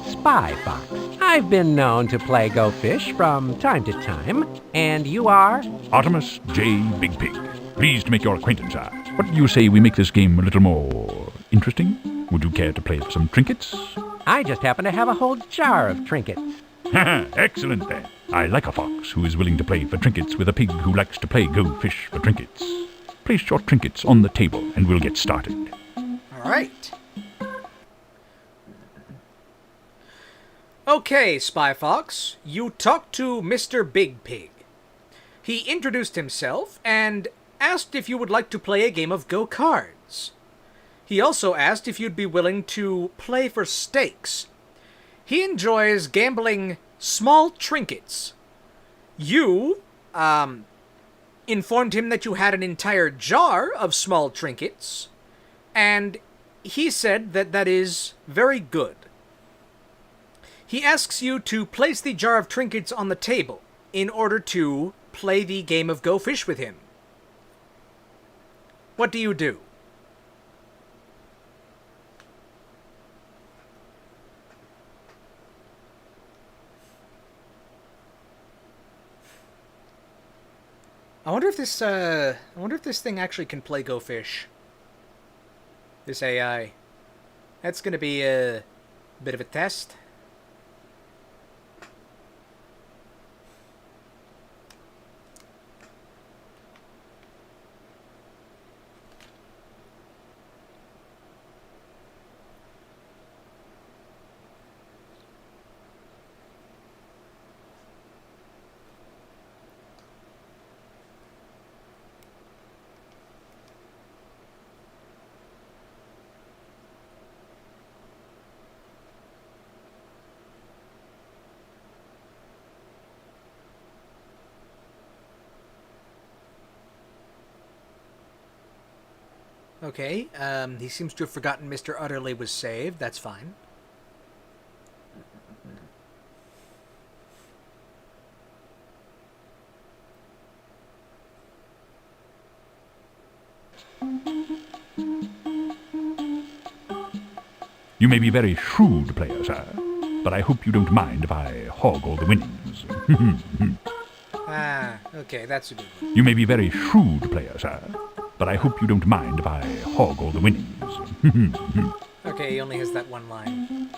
Spy Fox. I've been known to play Go Fish from time to time, and you are? Artemis J. Big Pig. Pleased to make your acquaintance, sir. What do you say we make this game a little more interesting? Would you care to play for some trinkets? I just happen to have a whole jar of trinkets. Excellent, then. I like a fox who is willing to play for trinkets with a pig who likes to play Go Fish for trinkets. Place your trinkets on the table and we'll get started. Alright. Okay, Spy Fox, you talked to Mr. Big Pig. He introduced himself and asked if you would like to play a game of Go Cards. He also asked if you'd be willing to play for stakes. He enjoys gambling small trinkets. You, informed him that you had an entire jar of small trinkets, and he said that that is very good. He asks you to place the jar of trinkets on the table in order to play the game of Go Fish with him. What do you do? I wonder if this thing actually can play Go Fish. This AI. That's gonna be a bit of a test. Okay, he seems to have forgotten Mr. Utterly was saved. That's fine. You may be very shrewd player, sir, but I hope you don't mind if I hog all the winnings. Ah, okay, that's a good one. You may be very shrewd player, sir, but I hope you don't mind if I hog all the winnings. Okay, he only has that one line.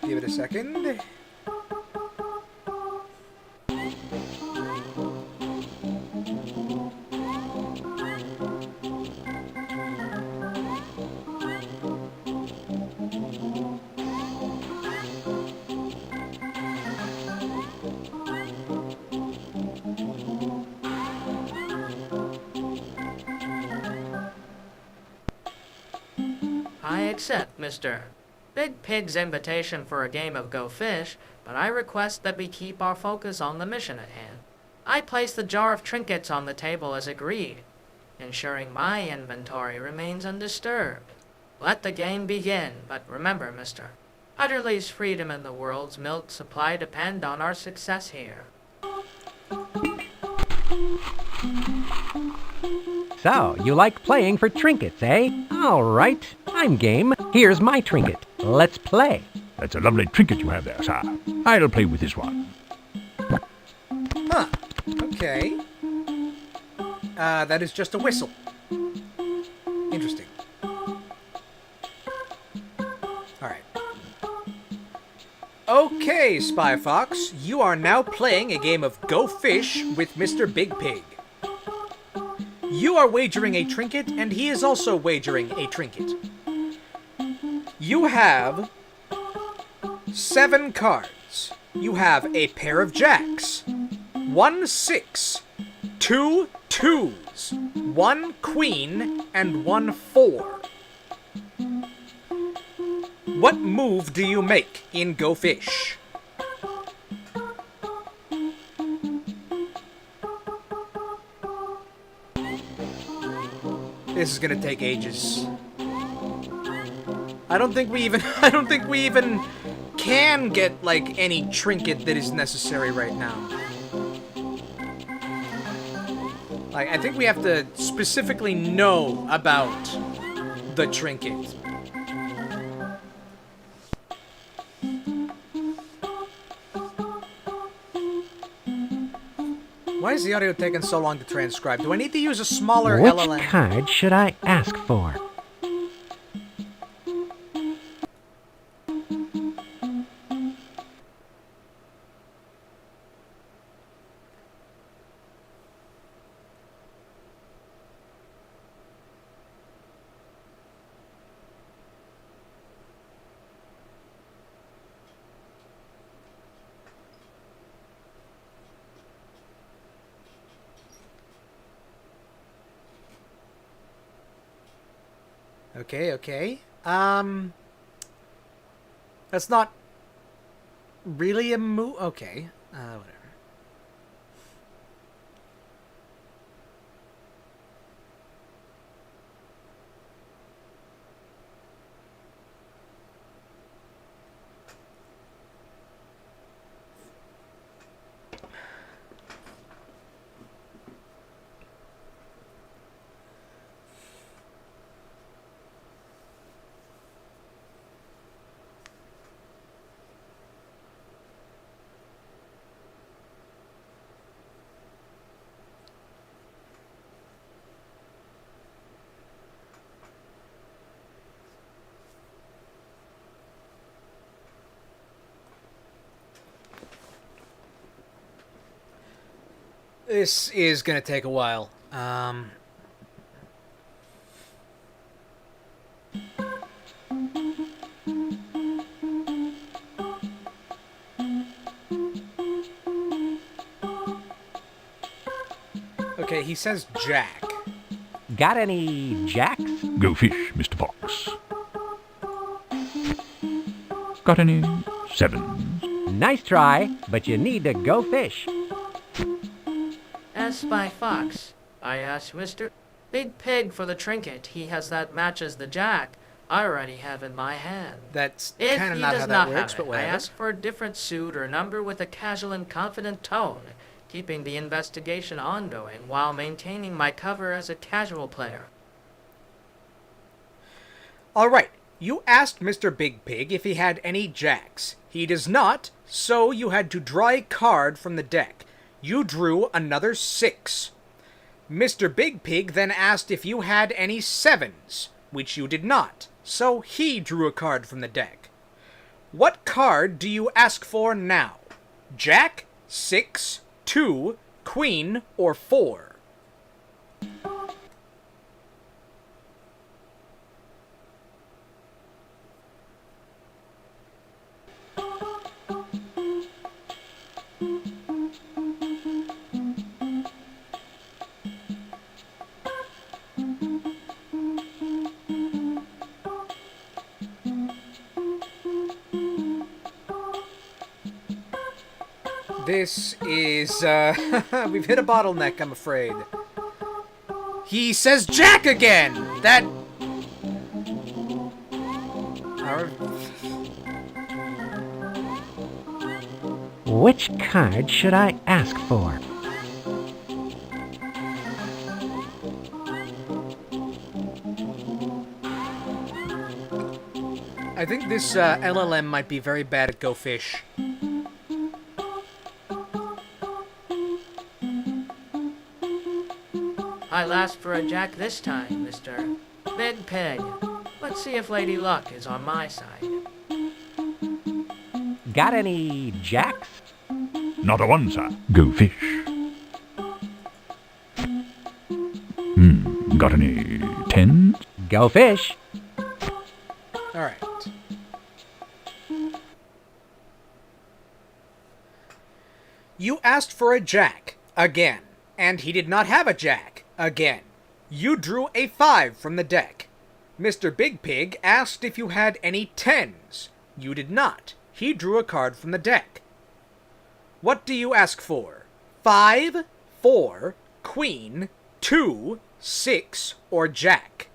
Give it a second. I accept, Mr. Big Pig's invitation for a game of Go Fish, but I request that we keep our focus on the mission at hand. I place the jar of trinkets on the table as agreed, ensuring my inventory remains undisturbed. Let the game begin, but remember, Mr. Utterly's freedom and the world's milk supply depend on our success here. So, you like playing for trinkets, eh? All right, I'm game. Here's my trinket. Let's play. That's a lovely trinket you have there, sir. I'll play with this one. Huh. Okay. That is just a whistle. Interesting. Alright. Okay, Spy Fox, you are now playing a game of Go Fish with Mr. Big Pig. You are wagering a trinket, and he is also wagering a trinket. You have 7 cards. You have a pair of jacks, 1 6, 2 2s, 1 queen, and 1 4. What move do you make in Go Fish? This is gonna take ages. I don't think we even can get, like, any trinket that is necessary right now. Like, I think we have to specifically know about the trinket. Why Why is the audio taking so long to transcribe? Do I need to use a smaller Which LLM? card should I ask for? Okay. That's not really a move. Okay. Whatever. This is gonna take a while. Okay, he says Jack. Got any jacks? Go fish, Mr. Fox. Got any sevens? Nice try, but you need to go fish. As Spy Fox, I asked Mr. Big Pig for the trinket he has that matches the jack I already have in my hand. That's If kind of he not does how not that works, have but it, I whatever. ask for a different suit or number with a casual and confident tone, keeping the investigation ongoing while maintaining my cover as a casual player. Alright, you asked Mr. Big Pig if he had any jacks. He does not, so you had to draw a card from the deck. You drew another 6. Mr. Big Pig then asked if you had any sevens, which you did not, so he drew a card from the deck. What card do you ask for now? Jack, 6, 2, Queen, or 4? This is, we've hit a bottleneck, I'm afraid. He says Jack again! That... Which card should I ask for? I think this LLM might be very bad at Go Fish. I'll ask for a jack this time, Mr. Big Pig. Let's see if Lady Luck is on my side. Got any jacks? Not a one, sir. Go fish. Got any tens? Go fish. Alright. You asked for a jack, again, and he did not have a jack, again. You drew a 5 from the deck. Mr. Big Pig asked if you had any tens. You did not. He drew a card from the deck. What do you ask for? 5, 4, Queen, 2, 6, or Jack?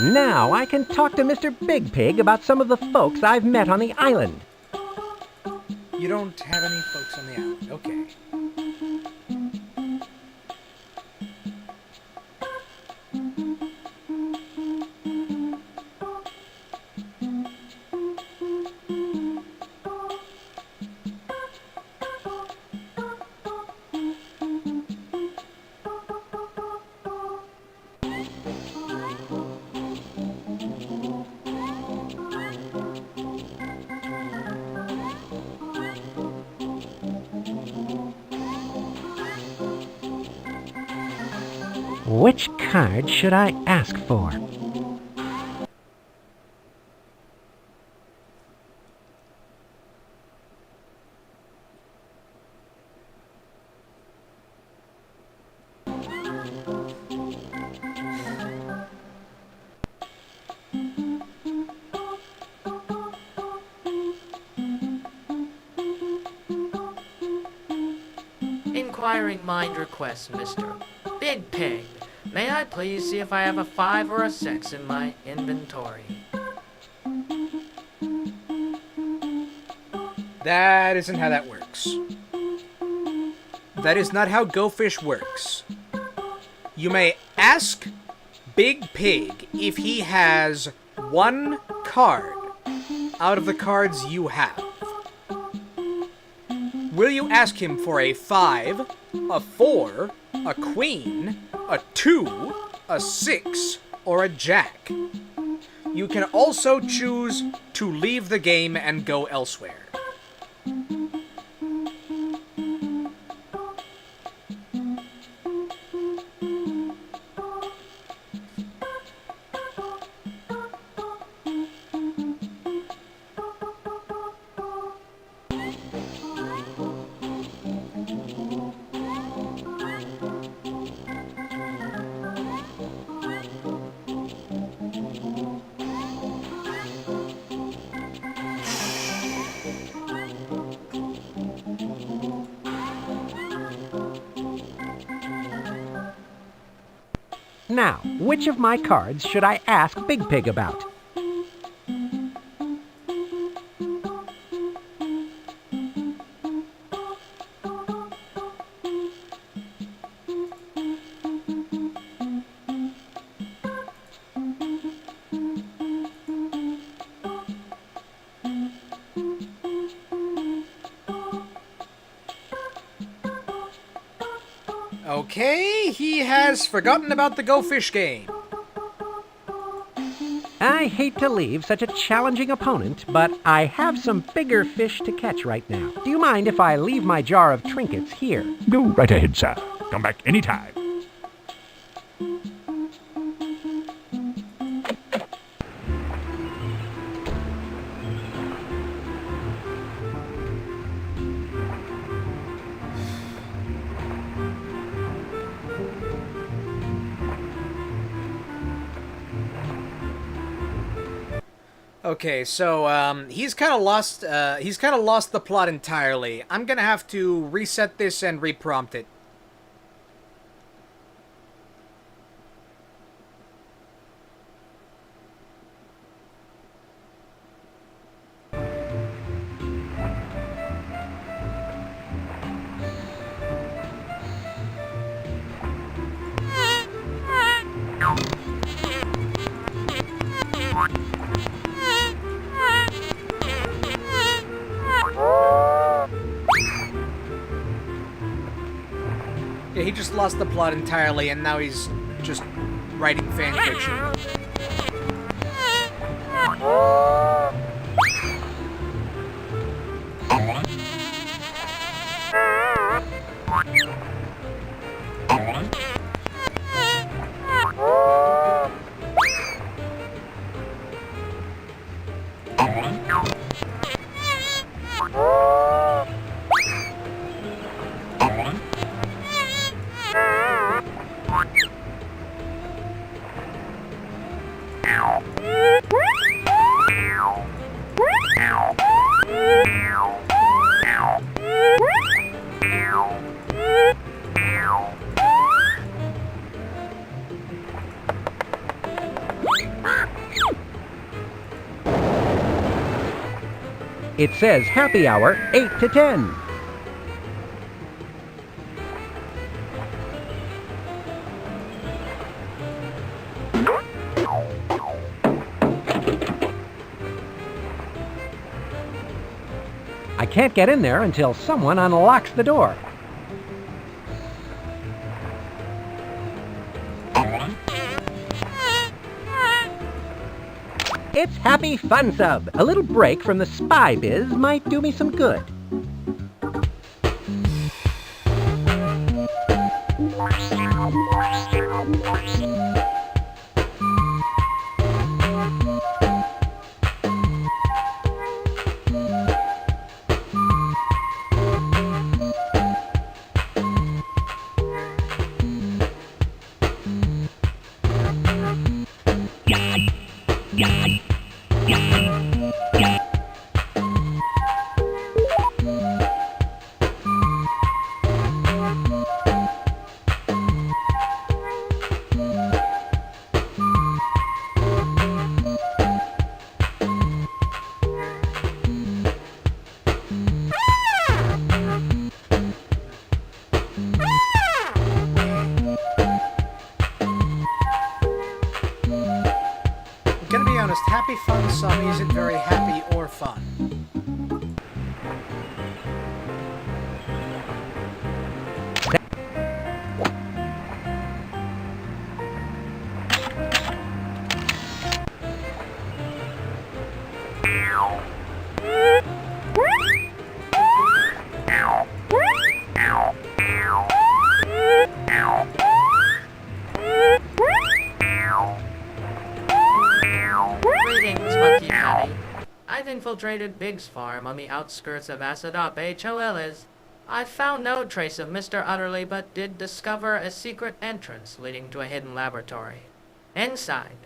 Now I can talk to Mr. Big Pig about some of the folks I've met on the island. You don't have any folks on the island. Okay. Which card should I ask for? Inquiring mind request, Mr. Big Pig. May I please see if I have a 5 or a 6 in my inventory? That isn't how that works. That is not how Go Fish works. You may ask Big Pig if he has one card out of the cards you have. Will you ask him for a 5, a 4, a queen, a 2, a 6, or a jack? You can also choose to leave the game and go elsewhere. Now, which of my cards should I ask Big Pig about? Okay, he has forgotten about the Go Fish game. I hate to leave such a challenging opponent, but I have some bigger fish to catch right now. Do you mind if I leave my jar of trinkets here? Go right ahead, sir. Come back anytime. Okay, so he's kind of lost the plot entirely. I'm gonna have to reset this and reprompt it. Yeah, he just lost the plot entirely, and now he's just writing fan fiction. It says happy hour 8 to 10. I can't get in there until someone unlocks the door. It's Happy Fun Sub. A little break from the spy biz might do me some good. Gonna be honest, Happy Fun Sum isn't very happy or fun. Greetings, Monkey Patty. I've infiltrated Big's farm on the outskirts of Asadop HOL. I found no trace of Mr. Utterly, but did discover a secret entrance leading to a hidden laboratory. Inside,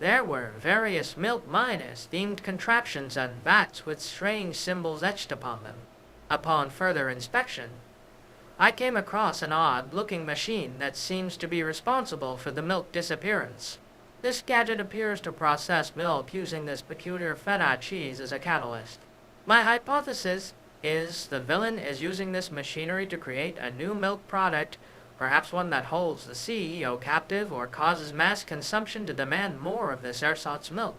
there were various milk miners, themed contraptions, and vats with strange symbols etched upon them. Upon further inspection, I came across an odd-looking machine that seems to be responsible for the milk disappearance. This gadget appears to process milk using this peculiar feta cheese as a catalyst. My hypothesis is the villain is using this machinery to create a new milk product, perhaps one that holds the CEO captive or causes mass consumption to demand more of this ersatz milk.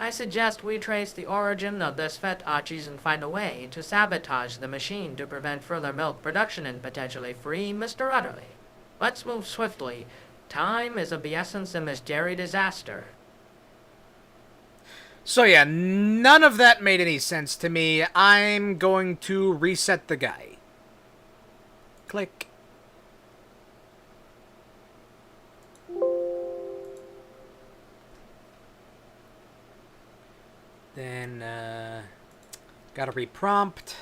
I suggest we trace the origin of this feta cheese and find a way to sabotage the machine to prevent further milk production and potentially free Mr. Utterly. Let's move swiftly. Time is of the essence in this dairy disaster. So yeah, none of that made any sense to me. I'm going to reset the guy. Click. Then, gotta reprompt.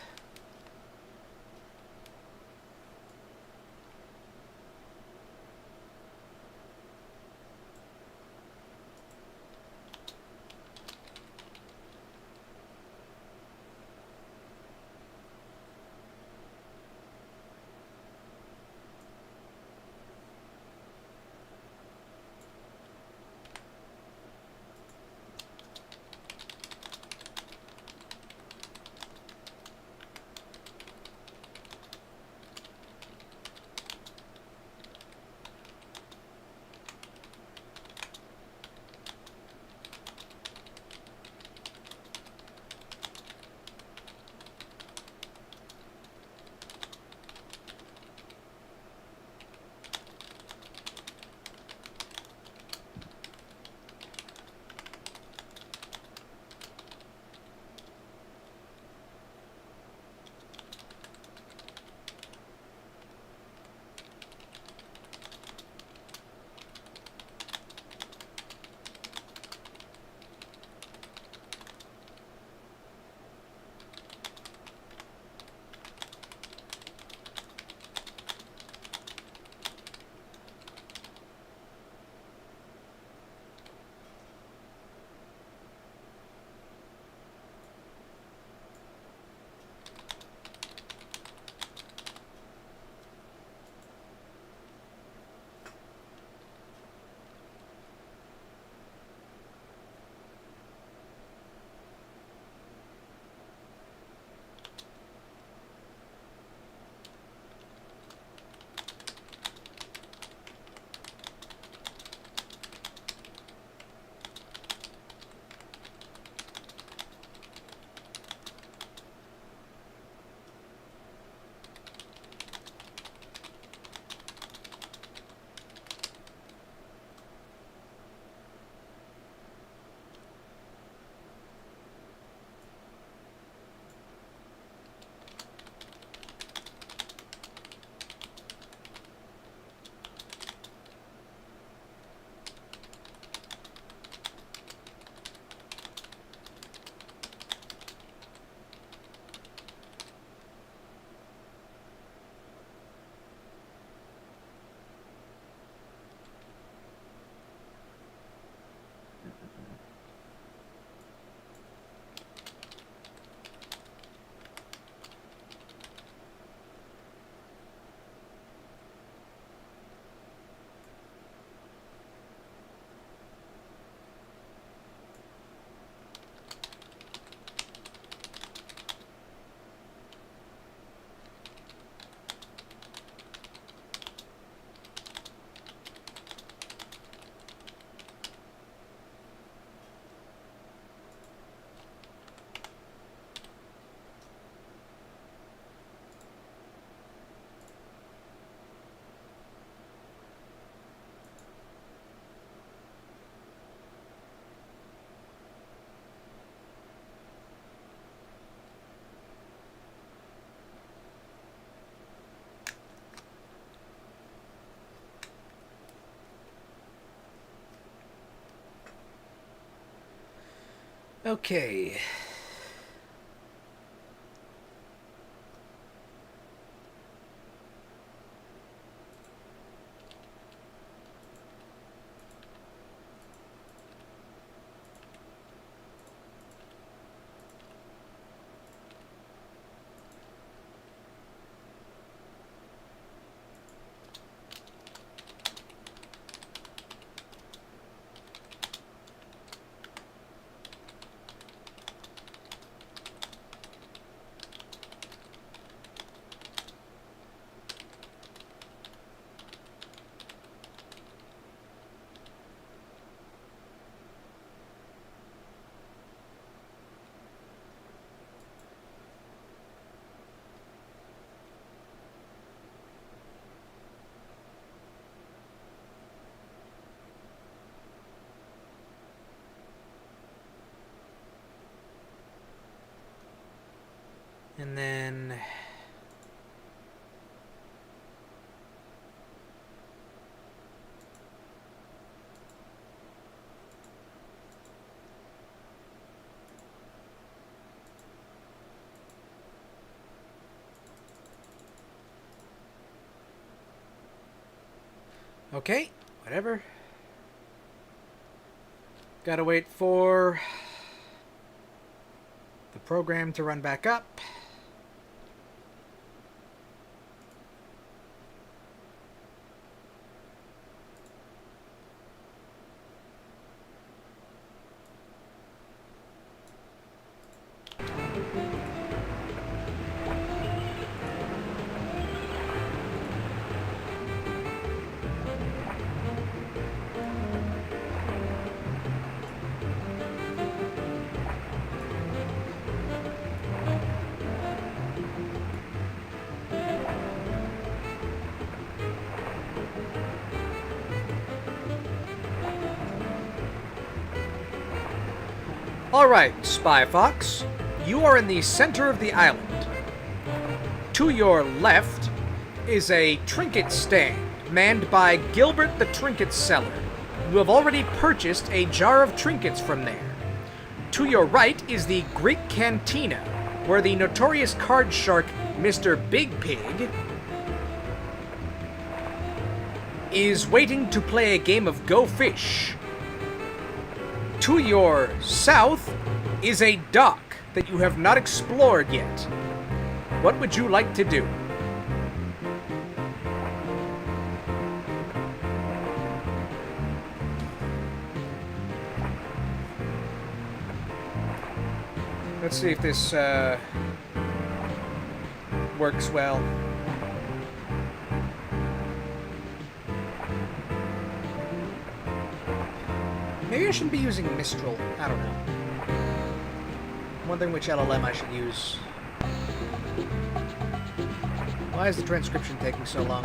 Okay. And then... Okay, whatever. Gotta wait for the program to run back up. Alright, Spy Fox. You are in the center of the island. To your left is a trinket stand, manned by Gilbert the Trinket Seller. You have already purchased a jar of trinkets from there. To your right is the Greek Cantina, where the notorious card shark Mr. Big Pig is waiting to play a game of Go Fish. To your south is a dock that you have not explored yet. What would you like to do? Let's see if this works well. Maybe I shouldn't be using Mistral. I don't know. I'm wondering which LLM I should use. Why is the transcription taking so long?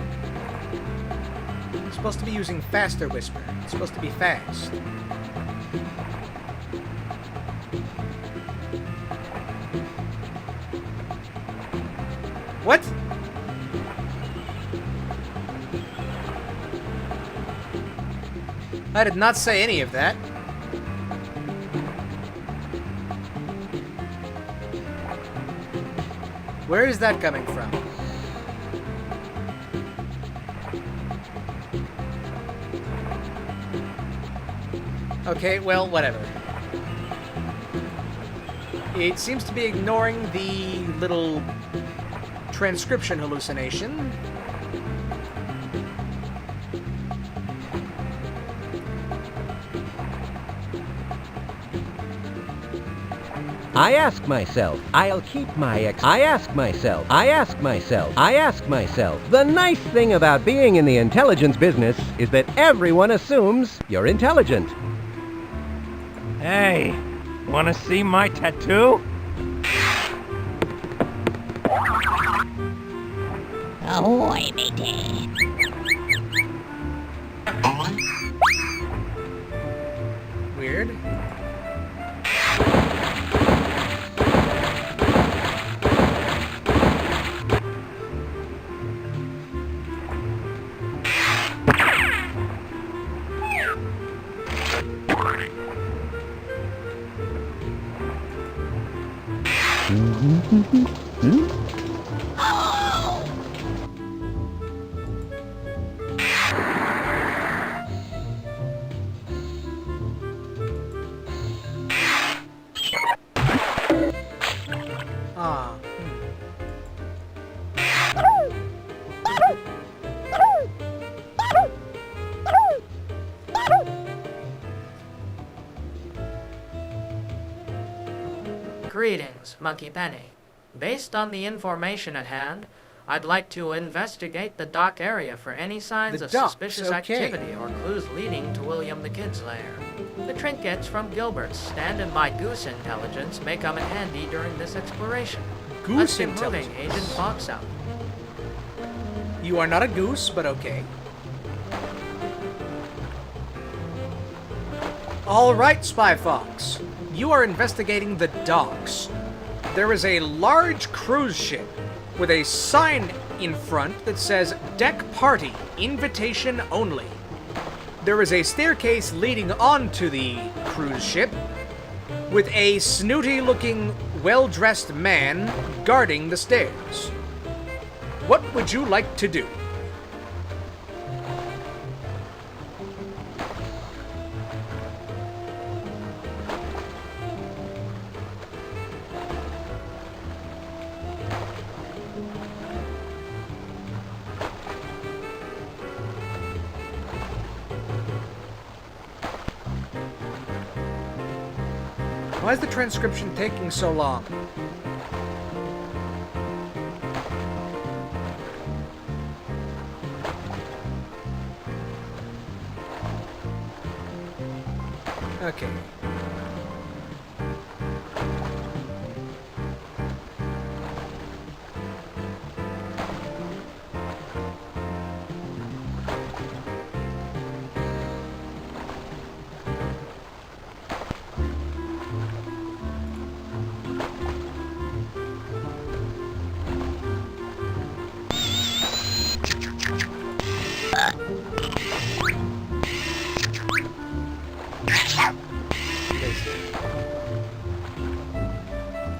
I'm supposed to be using Faster Whisper. It's supposed to be fast. What? I did not say any of that. Where is that coming from? Okay, well, whatever. It seems to be ignoring the little transcription hallucination. I ask myself, I'll keep my I ask myself, the nice thing about being in the intelligence business is that everyone assumes you're intelligent. Hey, wanna see my tattoo? Ahoy, matey. Weird. Ah. Greetings, Monkey Penny. Based on the information at hand, I'd like to investigate the dock area for any signs The of docks, suspicious okay. activity or clues leading to William the Kid's lair. The trinkets from Gilbert's stand and my goose intelligence may come in handy during this exploration. Goose Let's get moving, intelligence. Agent Fox out. You are not a goose, but okay. Alright, Spy Fox. You are investigating the docks. There is a large cruise ship with a sign in front that says Deck Party, Invitation Only. There is a staircase leading onto the cruise ship with a snooty-looking, well-dressed man guarding the stairs. What would you like to do? Why is the transcription taking so long? Okay.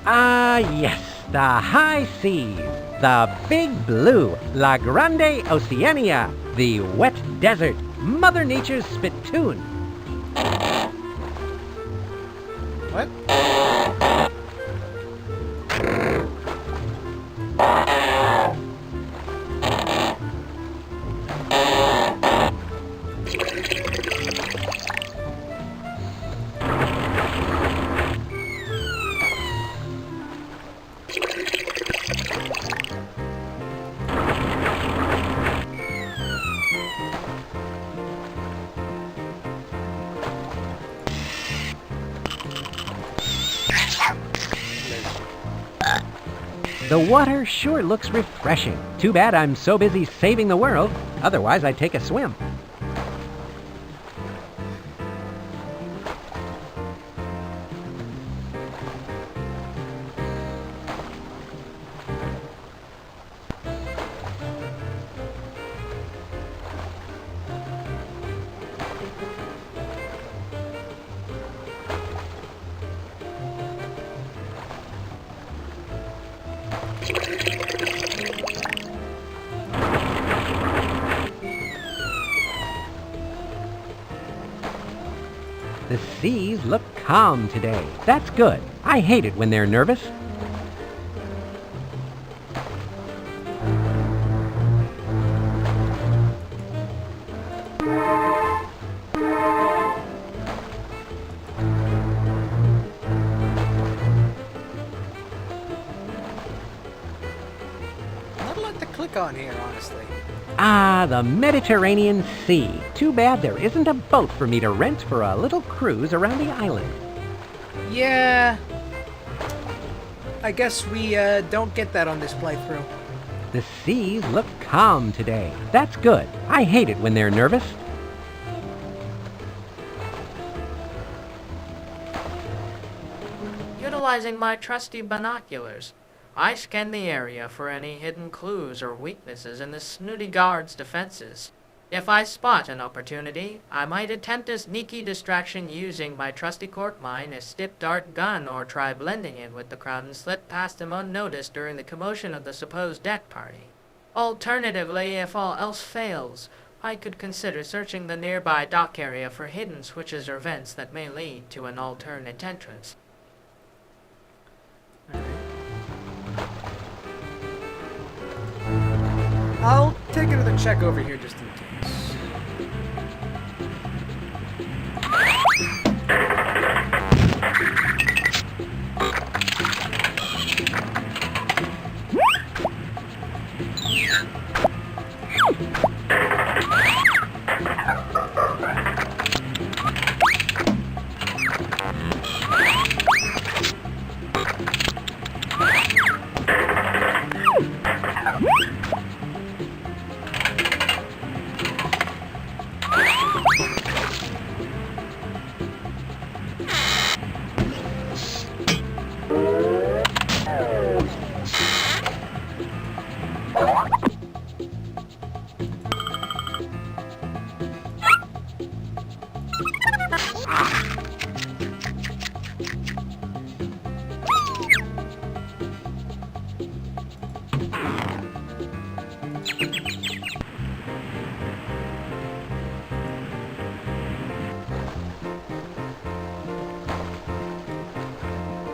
Ah, yes, the high seas, the big blue, La Grande Oceania, the wet desert, Mother Nature's spittoon. What? The water sure looks refreshing. Too bad I'm so busy saving the world. Otherwise, I'd take a swim. The seas look calm today. That's good. I hate it when they're nervous. Not a lot to click on here, honestly. Ah, the Mediterranean Sea. Too bad there isn't a boat for me to rent for a little cruise around the island. Yeah. I guess we don't get that on this playthrough. The seas look calm today. That's good. I hate it when they're nervous. Utilizing my trusty binoculars, I scan the area for any hidden clues or weaknesses in the snooty guard's defenses. If I spot an opportunity, I might attempt a sneaky distraction using my trusty cork mine, a stip dart gun, or try blending in with the crowd and slip past them unnoticed during the commotion of the supposed deck party. Alternatively, if all else fails, I could consider searching the nearby dock area for hidden switches or vents that may lead to an alternate entrance. I'll take another check over here just in case.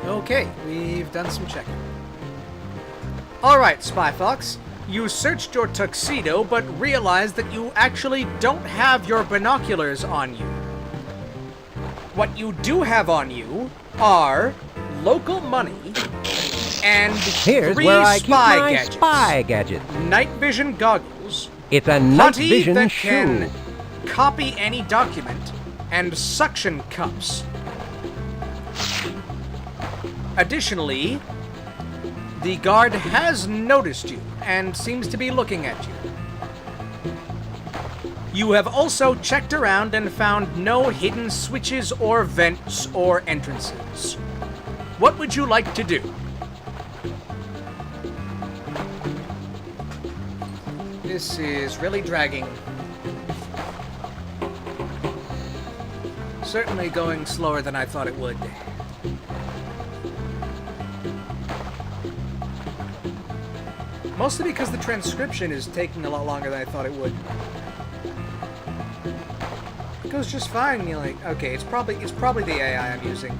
Okay, we've done some checking. Alright, Spy Fox. You searched your tuxedo, but realized that you actually don't have your binoculars on you. What you do have on you are local money and Here's three where I keep spy my gadgets. spy gadgets. Night vision goggles, It's a night putty vision that shoe. can copy any document, and suction cups. Additionally, the guard has noticed you and seems to be looking at you. You have also checked around and found no hidden switches or vents or entrances. What would you like to do? This is really dragging. Certainly going slower than I thought it would. Mostly because the transcription is taking a lot longer than I thought it would. It goes just fine. You're like, okay, it's probably the AI I'm using.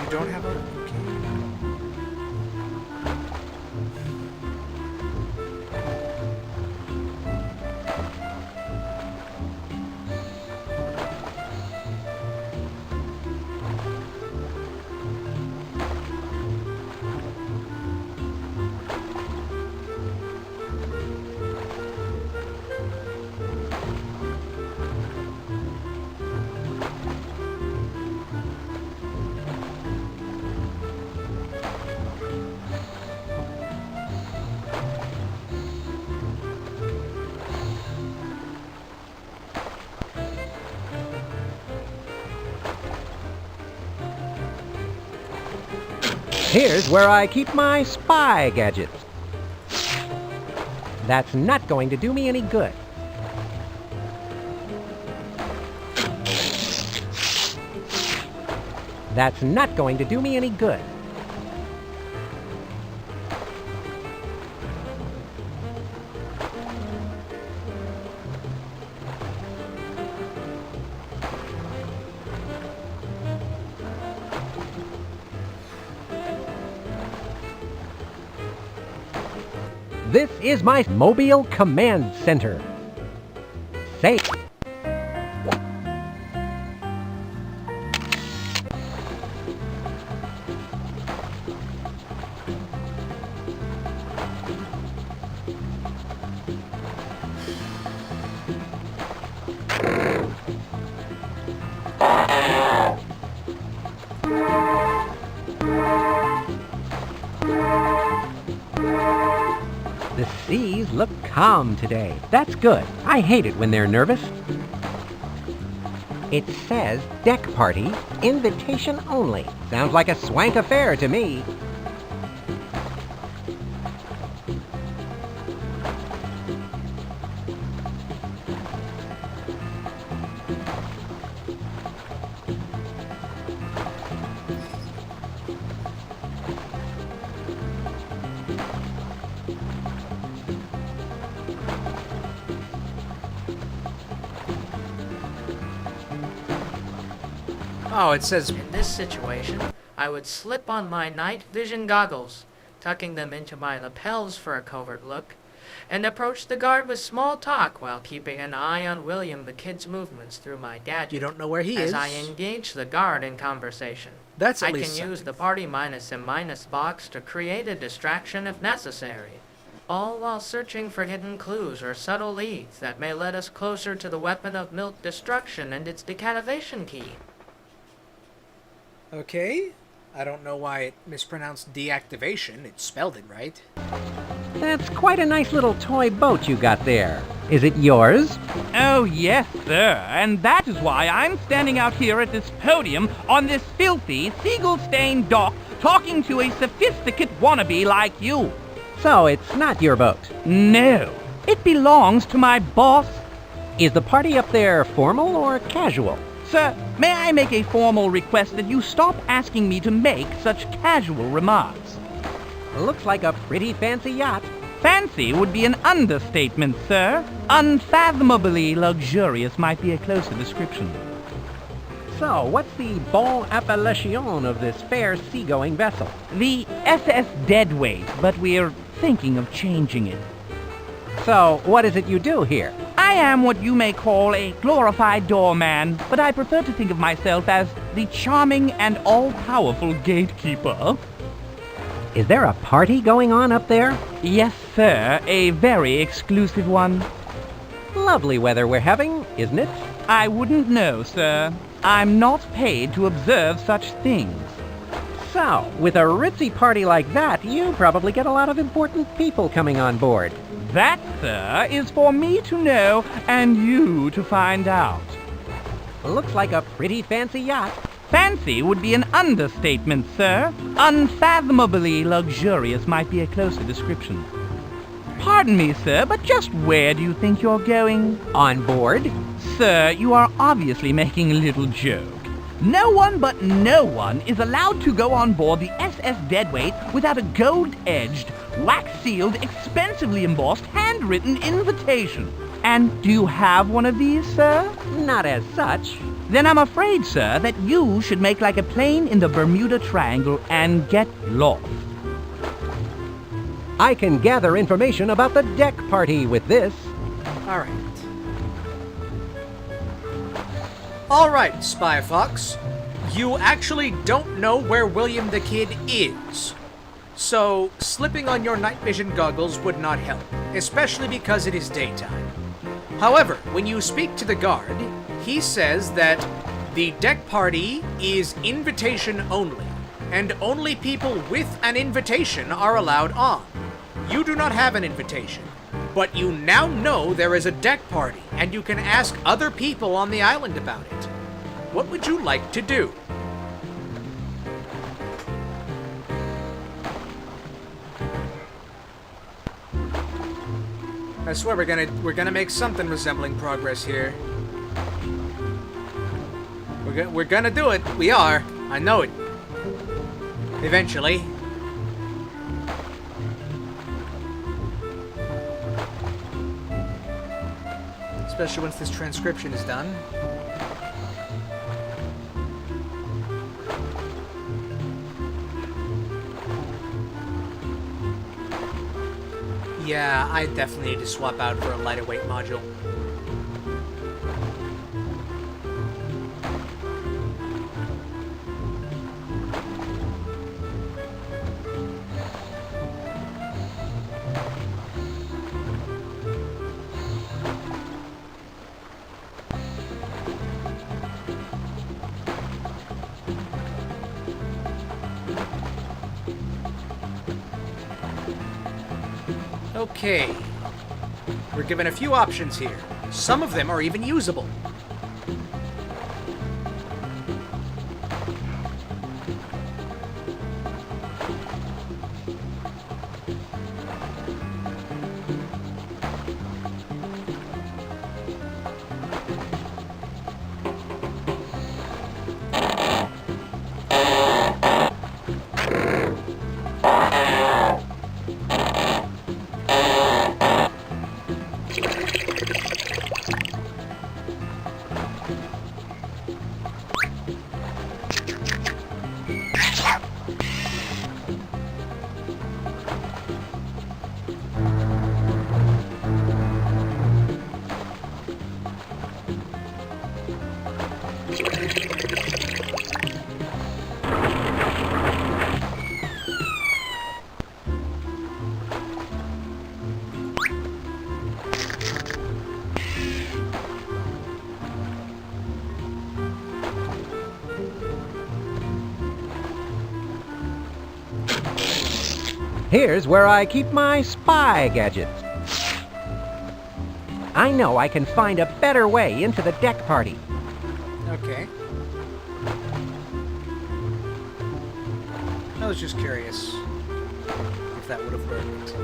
Don't have a... Here's where I keep my spy gadgets. That's not going to do me any good. That's not going to do me any good. This is my mobile command center. Safe. The seas look calm today. That's good. I hate it when they're nervous. It says deck party, invitation only. Sounds like a swank affair to me. Oh, it says... In this situation, I would slip on my night vision goggles, tucking them into my lapels for a covert look, and approach the guard with small talk while keeping an eye on William the Kid's movements through my gadget. You don't know where he as is. I engage the guard in conversation. That's at I least can something. use the party minus and minus box to create a distraction if necessary, all while searching for hidden clues or subtle leads that may lead us closer to the weapon of milk destruction and its decativation key. Okay. I don't know why it mispronounced deactivation. It spelled it right. That's quite a nice little toy boat you got there. Is it yours? Oh, yes, sir. And that is why I'm standing out here at this podium on this filthy, seagull-stained dock talking to a sophisticate wannabe like you. So it's not your boat? No. It belongs to my boss. Is the party up there formal or casual? Sir, may I make a formal request that you stop asking me to make such casual remarks? Looks like a pretty fancy yacht. Fancy would be an understatement, sir. Unfathomably luxurious might be a closer description. So, what's the bon appellation of this fair seagoing vessel? The SS Deadweight, but we're thinking of changing it. So, what is it you do here? I am what you may call a glorified doorman, but I prefer to think of myself as the charming and all-powerful gatekeeper. Is there a party going on up there? Yes, sir. A very exclusive one. Lovely weather we're having, isn't it? I wouldn't know, sir. I'm not paid to observe such things. So, with a ritzy party like that, you probably get a lot of important people coming on board. That, sir, is for me to know and you to find out. Looks like a pretty fancy yacht. Fancy would be an understatement, sir. Unfathomably luxurious might be a closer description. Pardon me, sir, but just where do you think you're going? On board? Sir, you are obviously making a little joke. No one but no one is allowed to go on board the SS Deadweight without a gold-edged, wax-sealed, expensively embossed, handwritten invitation. And do you have one of these, sir? Not as such. Then I'm afraid, sir, that you should make like a plane in the Bermuda Triangle and get lost. I can gather information about the deck party with this. All right, Spy Fox. You actually don't know where William the Kid is. So, slipping on your night vision goggles would not help, especially because it is daytime. However, when you speak to the guard, he says that the deck party is invitation only, and only people with an invitation are allowed on. You do not have an invitation, but you now know there is a deck party, and you can ask other people on the island about it. What would you like to do? I swear we're gonna make something resembling progress here. We're gonna do it. We are. I know it. Eventually. Especially once this transcription is done. Yeah, I definitely need to swap out for a lighter weight module. Okay. We're given a few options here. Some of them are even usable. Here's where I keep my spy gadgets. I know I can find a better way into the deck party. Okay. I was just curious if that would have worked.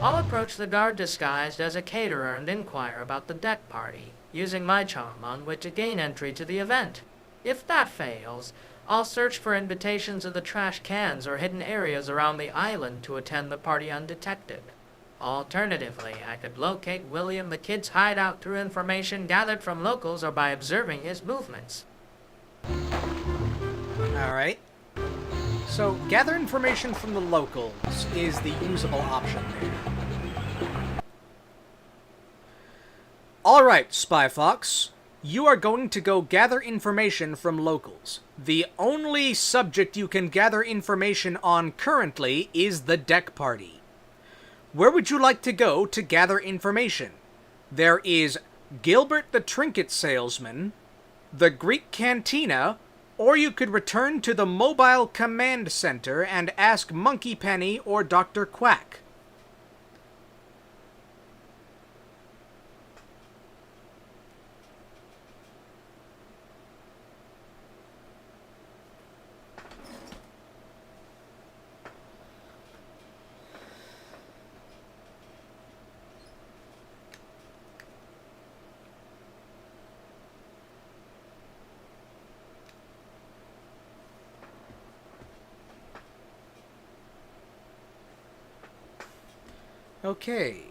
I'll approach the guard disguised as a caterer and inquire about the deck party, using my charm on which to gain entry to the event. If that fails, I'll search for invitations of the trash cans or hidden areas around the island to attend the party undetected. Alternatively, I could locate William the Kid's hideout through information gathered from locals or by observing his movements. Alright. So, gather information from the locals is the usable option there. Alright, Spy Fox. You are going to go gather information from locals. The only subject you can gather information on currently is the deck party. Where would you like to go to gather information? There is Gilbert the Trinket Salesman, the Greek Cantina, or you could return to the Mobile Command Center and ask Monkey Penny or Dr. Quack. Okay.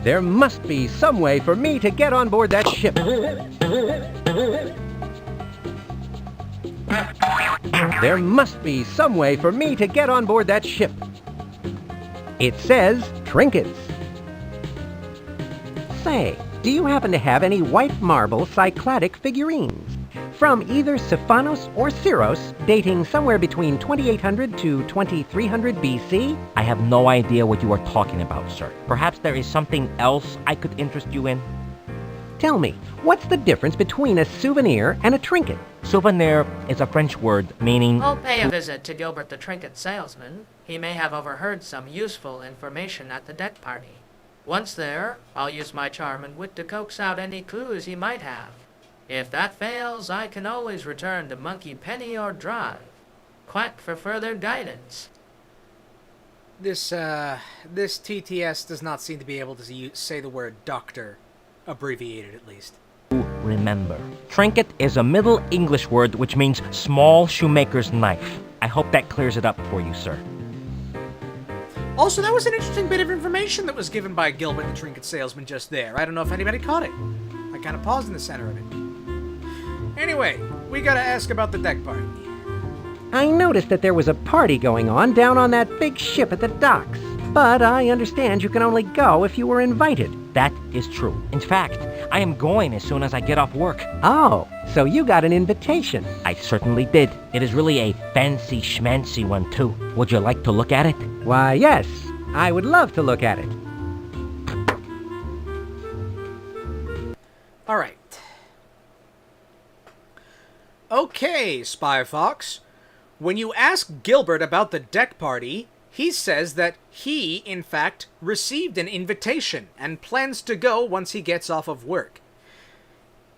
There must be some way for me to get on board that ship. There must be some way for me to get on board that ship. It says trinkets. Say, do you happen to have any white marble Cycladic figurines? From either Siphanos or Syros, dating somewhere between 2800 to 2300 BC? I have no idea what you are talking about, sir. Perhaps there is something else I could interest you in? Tell me, what's the difference between a souvenir and a trinket? Souvenir is a French word meaning... I'll pay a visit to Gilbert the Trinket Salesman. He may have overheard some useful information at the deck party. Once there, I'll use my charm and wit to coax out any clues he might have. If that fails, I can always return to Monkey Penny or Drive. Quack for further guidance. This TTS does not seem to be able to say the word doctor, abbreviated at least. Remember, trinket is a Middle English word which means small shoemaker's knife. I hope that clears it up for you, sir. Also, that was an interesting bit of information that was given by Gilbert, the trinket salesman, just there. I don't know if anybody caught it. I kind of paused in the center of it. Anyway, we gotta ask about the deck party. I noticed that there was a party going on down on that big ship at the docks. But I understand you can only go if you were invited. That is true. In fact, I am going as soon as I get off work. Oh, so you got an invitation. I certainly did. It is really a fancy schmancy one, too. Would you like to look at it? Why, yes. I would love to look at it. All right. Okay, Spy Fox. When you ask Gilbert about the deck party, he says that he, in fact, received an invitation and plans to go once he gets off of work.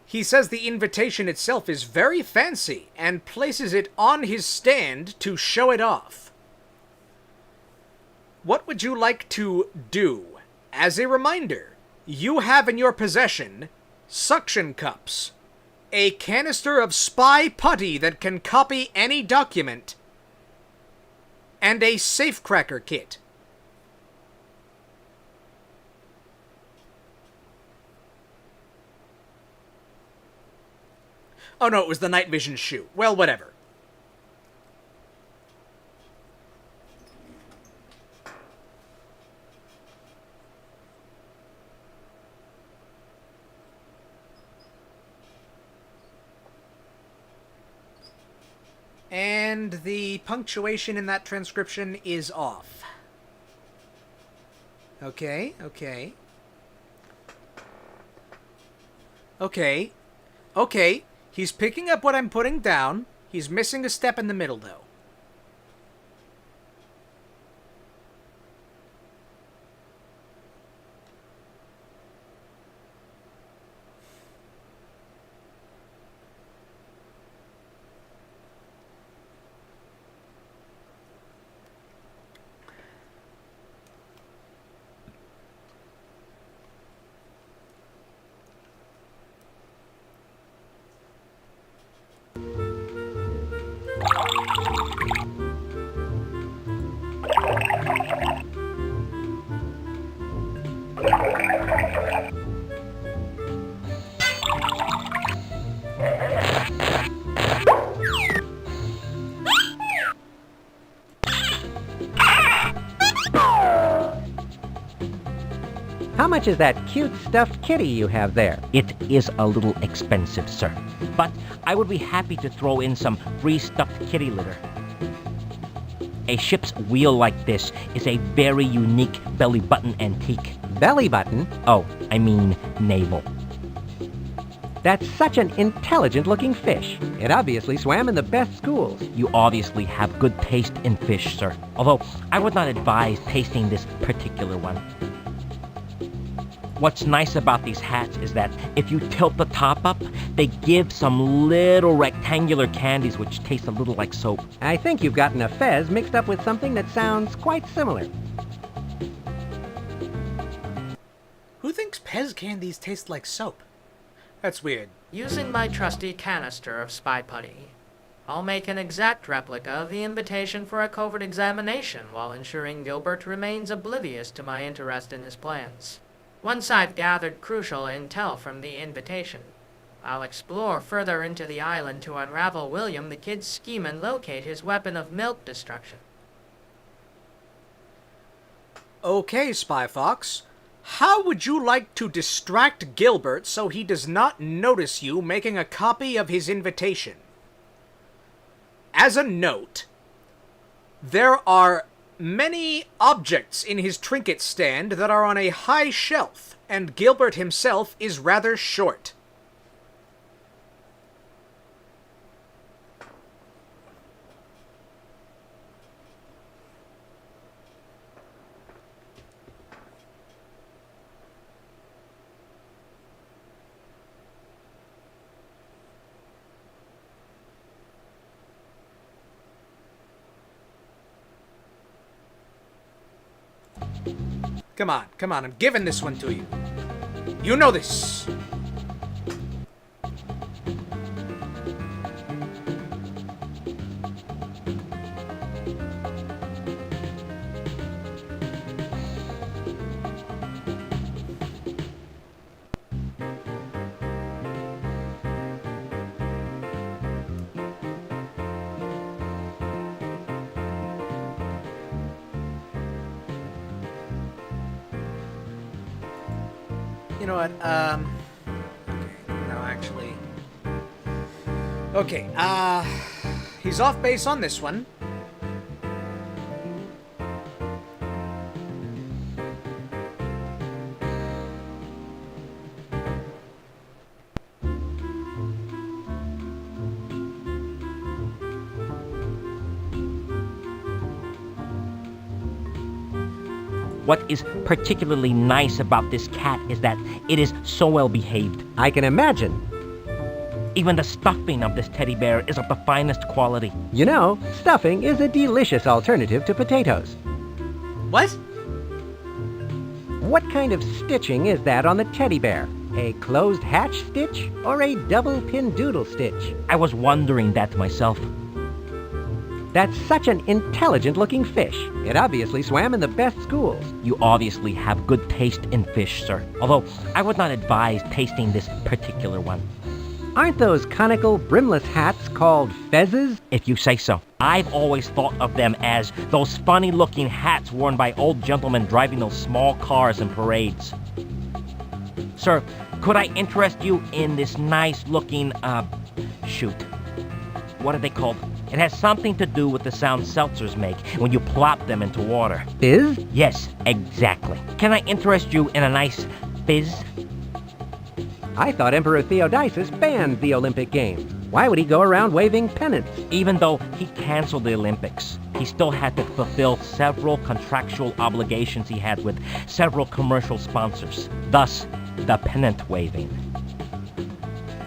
He says the invitation itself is very fancy and places it on his stand to show it off. What would you like to do? As a reminder, you have in your possession suction cups, a canister of spy putty that can copy any document, and a safecracker kit. Oh no, it was the night vision shoe. Well, whatever. And the punctuation in that transcription is off. Okay. He's picking up what I'm putting down. He's missing a step in the middle, though. How much is that cute stuffed kitty you have there? It is a little expensive, sir. But I would be happy to throw in some free stuffed kitty litter. A ship's wheel like this is a very unique belly button antique. Belly button? Oh, I mean navel. That's such an intelligent-looking fish. It obviously swam in the best schools. You obviously have good taste in fish, sir. Although, I would not advise tasting this particular one. What's nice about these hats is that if you tilt the top up, they give some little rectangular candies which taste a little like soap. I think you've gotten a fez mixed up with something that sounds quite similar. Who thinks Pez candies taste like soap? That's weird. Using my trusty canister of spy putty, I'll make an exact replica of the invitation for a covert examination while ensuring Gilbert remains oblivious to my interest in his plans. Once I've gathered crucial intel from the invitation, I'll explore further into the island to unravel William the Kid's scheme and locate his weapon of milk destruction. Okay, Spy Fox. How would you like to distract Gilbert so he does not notice you making a copy of his invitation? As a note, there are many objects in his trinket stand that are on a high shelf, and Gilbert himself is rather short. Come on, come on, I'm giving this one to you. You know this. You know what, okay, no, actually... Okay, he's off base on this one. What is particularly nice about this cat is that it is so well behaved. I can imagine. Even the stuffing of this teddy bear is of the finest quality. You know, stuffing is a delicious alternative to potatoes. What? What kind of stitching is that on the teddy bear? A closed hatch stitch or a double pin doodle stitch? I was wondering that myself. That's such an intelligent-looking fish. It obviously swam in the best schools. You obviously have good taste in fish, sir. Although, I would not advise tasting this particular one. Aren't those conical, brimless hats called fezzes? If you say so. I've always thought of them as those funny-looking hats worn by old gentlemen driving those small cars in parades. Sir, could I interest you in this nice-looking, shoot. What are they called? It has something to do with the sound seltzers make when you plop them into water. Fizz? Yes, exactly. Can I interest you in a nice fizz? I thought Emperor Theodosius banned the Olympic Games. Why would he go around waving pennants? Even though he canceled the Olympics, he still had to fulfill several contractual obligations he had with several commercial sponsors. Thus, the pennant waving.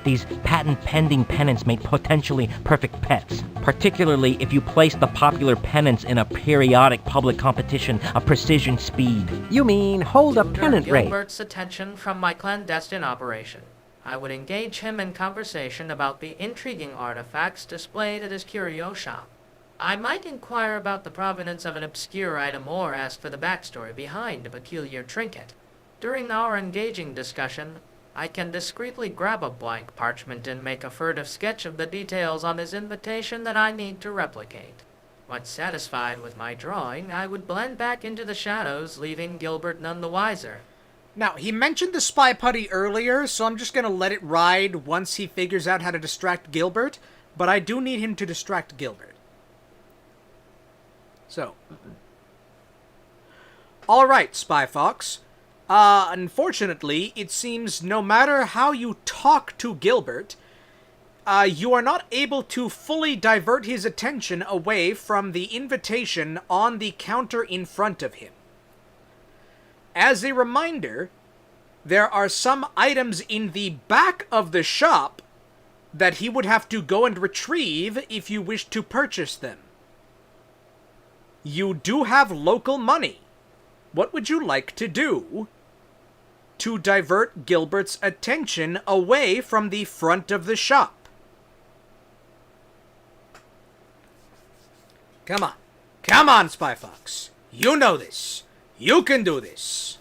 These patent-pending pennants make potentially perfect pets, particularly if you place the popular pennants in a periodic public competition of precision speed. You mean hold a pennant race? Gilbert's attention from my clandestine operation. I would engage him in conversation about the intriguing artifacts displayed at his curio shop. I might inquire about the provenance of an obscure item or ask for the backstory behind a peculiar trinket. During our engaging discussion, I can discreetly grab a blank parchment and make a furtive sketch of the details on his invitation that I need to replicate. Once satisfied with my drawing, I would blend back into the shadows, leaving Gilbert none the wiser. Now, he mentioned the spy putty earlier, so I'm just gonna let it ride once he figures out how to distract Gilbert, but I do need him to distract Gilbert. So. Alright, Spy Fox. Unfortunately, it seems no matter how you talk to Gilbert, you are not able to fully divert his attention away from the invitation on the counter in front of him. As a reminder, there are some items in the back of the shop that he would have to go and retrieve if you wish to purchase them. You do have local money. What would you like to do to divert Gilbert's attention away from the front of the shop? Come on. Come on, Spy Fox. You know this. You can do this.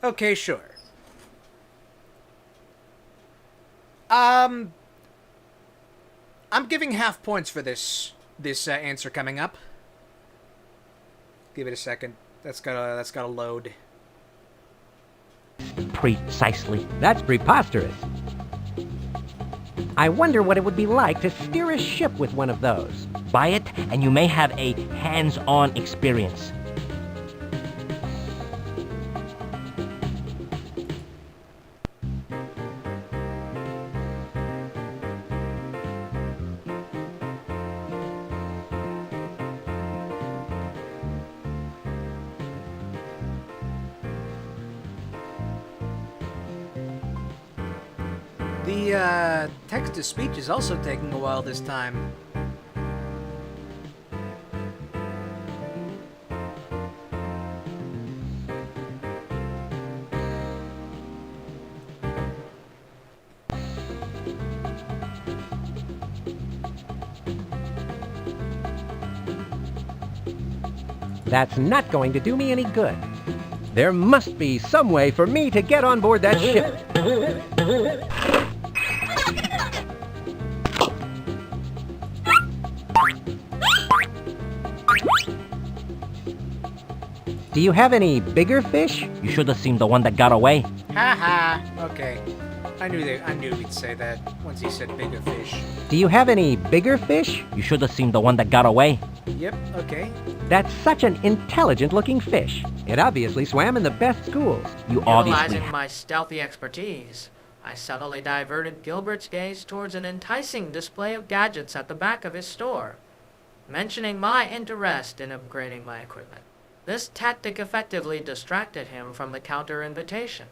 Okay, sure. I'm giving half points for this answer coming up. Give it a second. That's gotta load. Precisely. That's preposterous. I wonder what it would be like to steer a ship with one of those. Buy it, and you may have a hands-on experience. The text-to-speech is also taking a while this time. That's not going to do me any good. There must be some way for me to get on board that ship. Do you have any bigger fish? You should have seen the one that got away. Ha ha. Okay. I knew he'd say that once he said bigger fish. Do you have any bigger fish? You should have seen the one that got away. Yep, okay. That's such an intelligent-looking fish. It obviously swam in the best schools. You obviously... Utilizing my stealthy expertise, I subtly diverted Gilbert's gaze towards an enticing display of gadgets at the back of his store, mentioning my interest in upgrading my equipment. This tactic effectively distracted him from the counter invitation.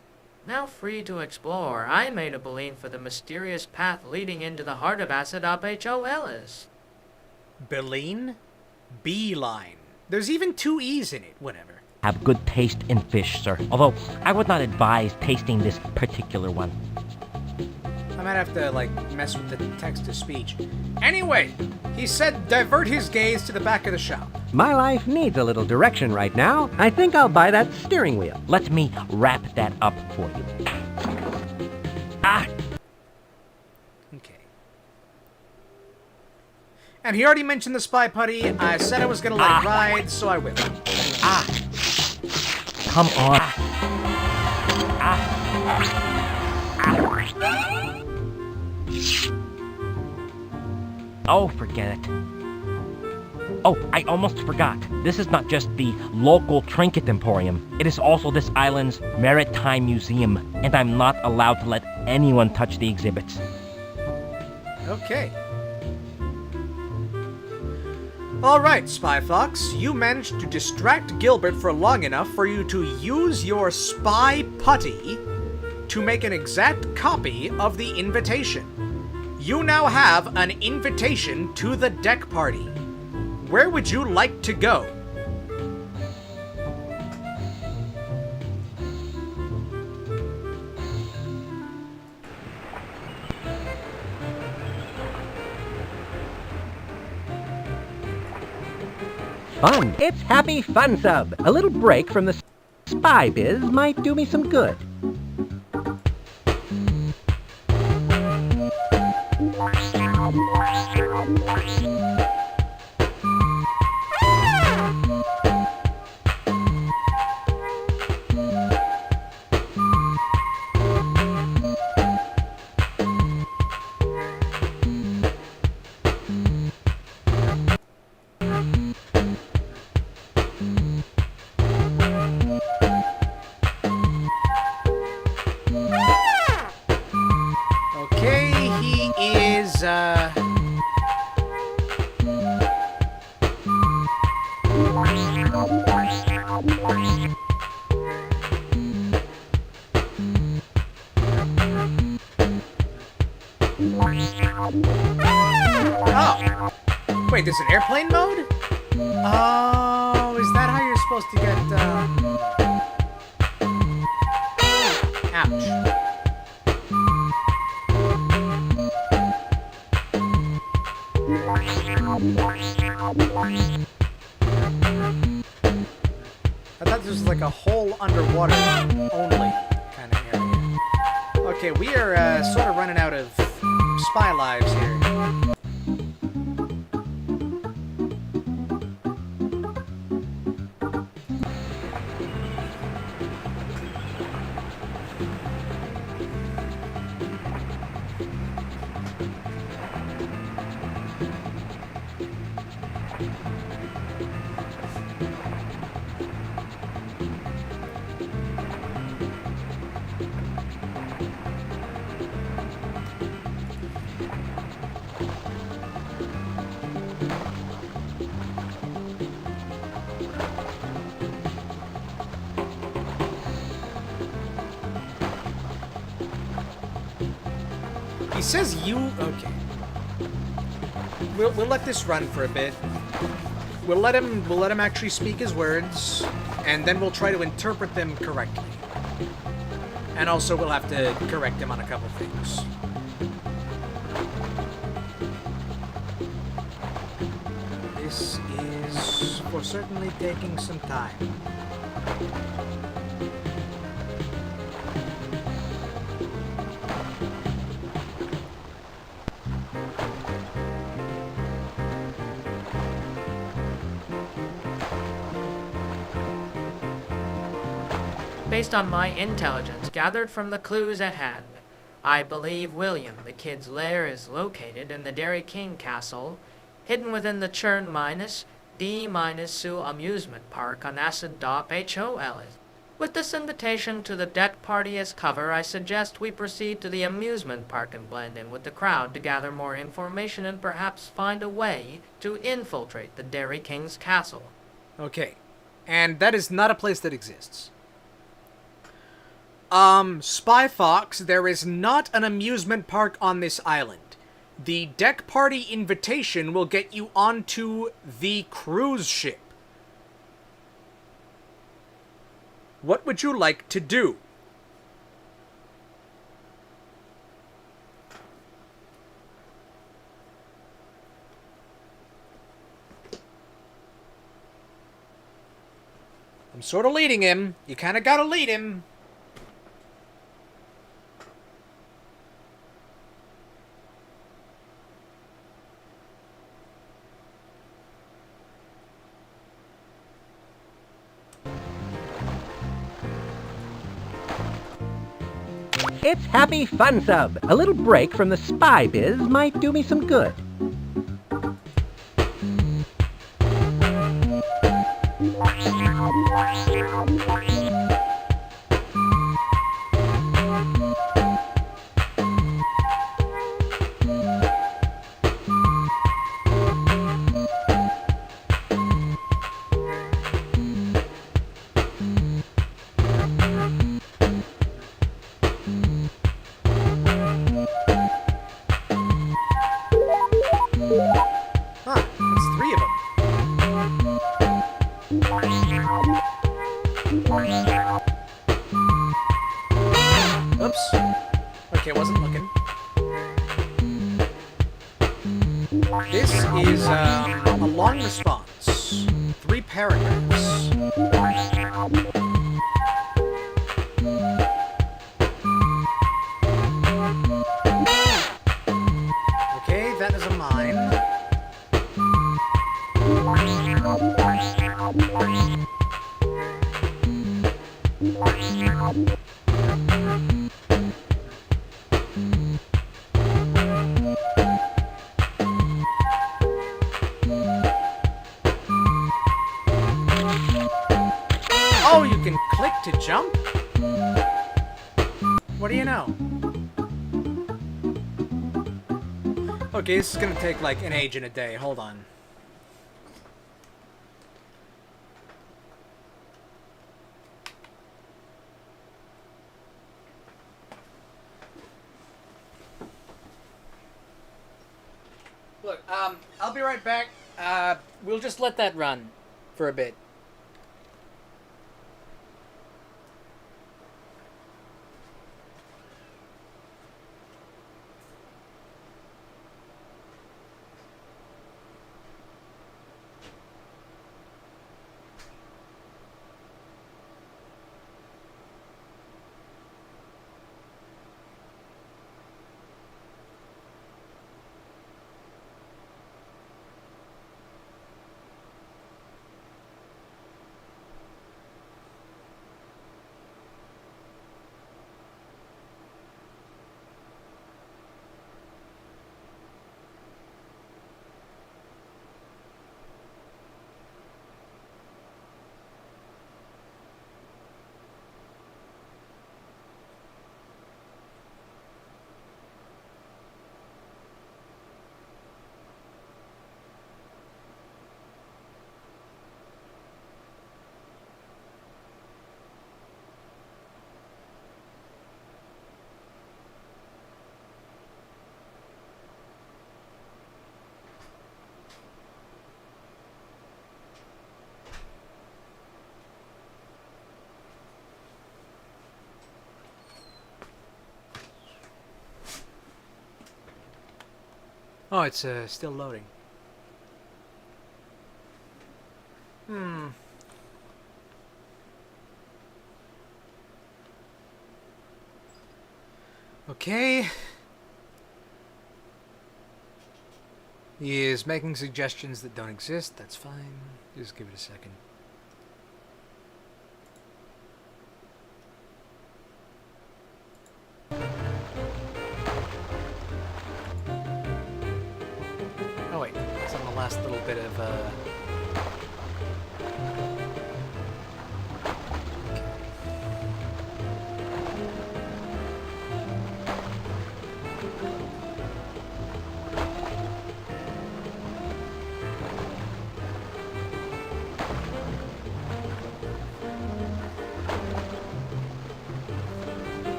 Now free to explore, I made a beeline for the mysterious path leading into the heart of Acid-HOLS. Beeline? Beeline. There's even 2 E's in it, whatever. Have good taste in fish, sir. Although, I would not advise tasting this particular one. I might have to, like, mess with the text-to-speech. Anyway, he said divert his gaze to the back of the shop. My life needs a little direction right now. I think I'll buy that steering wheel. Let me wrap that up for you. Ah! Okay. And he already mentioned the spy putty. I said I was gonna let it ride, so I will. Ah! Come on. Oh, forget it. Oh, I almost forgot. This is not just the local trinket emporium. It is also this island's maritime museum, and I'm not allowed to let anyone touch the exhibits. Okay. Alright, Spy Fox. You managed to distract Gilbert for long enough for you to use your spy putty to make an exact copy of the invitation. You now have an invitation to the deck party. Where would you like to go? Fun! It's Happy Fun Sub! A little break from the spy biz might do me some good. Oh! Wait, there's an airplane mode? Oh, is that how you're supposed to get, Ouch. I thought this was like a whole underwater only kind of area. Okay, we are sort of running out of spy lives here. He says you... Okay. We'll let this run for a bit. We'll let him actually speak his words, and then we'll try to interpret them correctly. And also we'll have to correct him on a couple things. This is for certainly taking some time. Based on my intelligence gathered from the clues at hand, I believe William, the kid's lair, is located in the Dairy King Castle, hidden within the Churn minus D minus Sue amusement park on Acid Dop HOL. With this invitation to the deck party as cover, I suggest we proceed to the amusement park and blend in with the crowd to gather more information and perhaps find a way to infiltrate the Dairy King's castle. Okay. And that is not a place that exists. Spy Fox, there is not an amusement park on this island. The deck party invitation will get you onto the cruise ship. What would you like to do? I'm sort of leading him. You kind of gotta lead him. It's Happy Fun Sub. A little break from the spy biz might do me some good. Oops. Okay, wasn't looking. This is a long response. 3 paragraphs. Okay, that is a mine. Oh, you can click to jump? What do you know? Okay, this is gonna take like an age and a day. Hold on. Look, I'll be right back. We'll just let that run for a bit. Oh, it's still loading. Okay. He is making suggestions that don't exist. That's fine. Just give it a second. Oh wait, it's on the last little bit of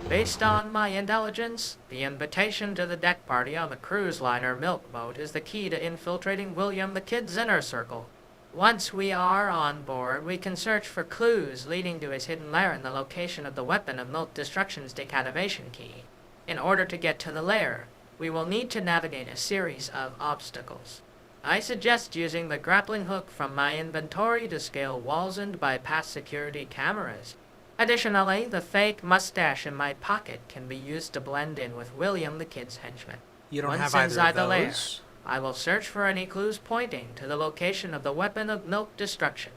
Based on my intelligence, the invitation to the deck party on the cruise liner Milk Boat is the key to infiltrating William the Kid's inner circle. Once we are on board, we can search for clues leading to his hidden lair and the location of the weapon of Milk Destruction's decativation key. In order to get to the lair, we will need to navigate a series of obstacles. I suggest using the grappling hook from my inventory to scale walls and bypass security cameras. Additionally, the fake mustache in my pocket can be used to blend in with William the Kid's henchman. You don't Once have either inside of the lair, those? I will search for any clues pointing to the location of the weapon of Milk Destruction.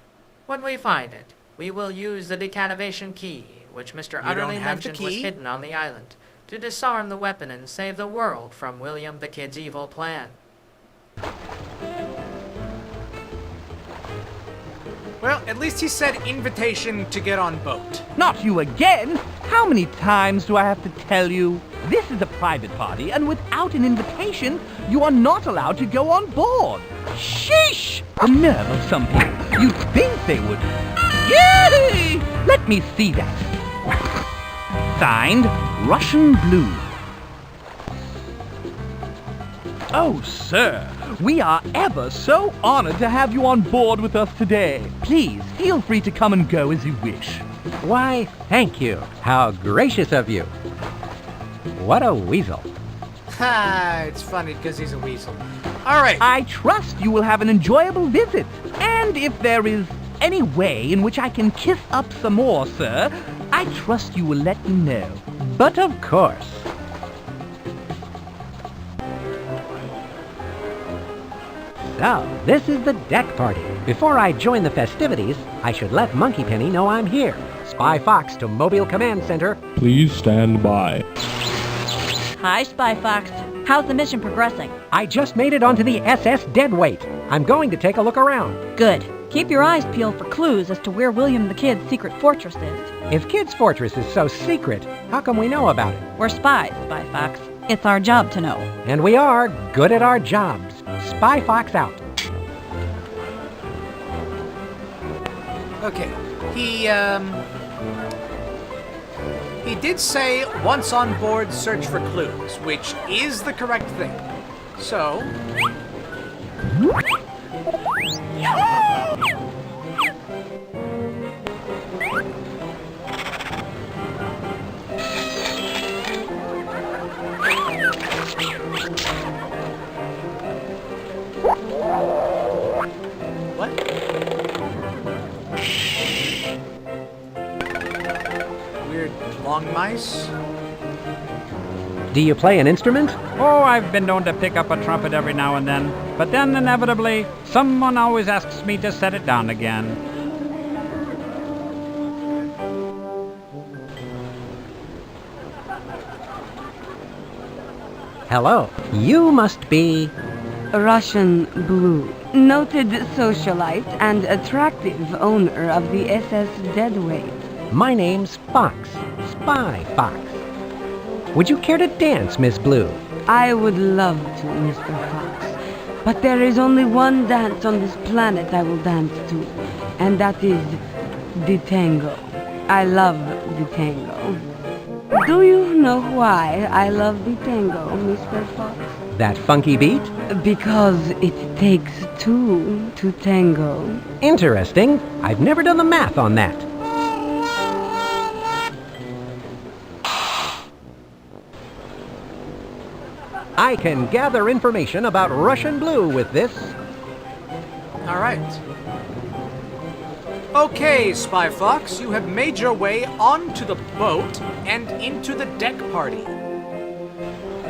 When we find it, we will use the decativation key, which Mr. You Utterly don't have the mentioned was key? hidden on the island, to disarm the weapon and save the world from William the Kid's evil plan. Well, at least he said invitation to get on boat. Not you again! How many times do I have to tell you? This is a private party, and without an invitation, you are not allowed to go on board. Sheesh! The nerve of some people. You'd think they would. Yay! Let me see that. Signed, Russian Blue. Oh, sir, we are ever so honored to have you on board with us today. Please, feel free to come and go as you wish. Why, thank you. How gracious of you. What a weasel. Ha! It's funny because he's a weasel. All right. I trust you will have an enjoyable visit. And if there is any way in which I can kiss up some more, sir, I trust you will let me know. But of course. So, this is the deck party. Before I join the festivities, I should let Monkey Penny know I'm here. Spy Fox to Mobile Command Center. Please stand by. Hi, Spy Fox. How's the mission progressing? I just made it onto the SS Deadweight. I'm going to take a look around. Good. Keep your eyes peeled for clues as to where William the Kid's secret fortress is. If Kid's Fortress is so secret, how come we know about it? We're spies, Spy Fox. It's our job to know. And we are good at our jobs. Spy Fox out. Okay. He did say once on board, search for clues, which is the correct thing. So. What? Weird long mice? Do you play an instrument? Oh, I've been known to pick up a trumpet every now and then, but then inevitably, someone always asks me to set it down again. Hello. You must be... Russian Blue, noted socialite and attractive owner of the SS Deadweight. My name's Fox. Spy Fox. Would you care to dance, Miss Blue? I would love to, Mr. Fox. But there is only one dance on this planet I will dance to, and that is the tango. I love the tango. Do you know why I love the tango, Mr. Fox? That funky beat? Because it takes two to tango. Interesting. I've never done the math on that. I can gather information about Russian Blue with this. All right. Okay, Spy Fox, you have made your way onto the boat and into the deck party.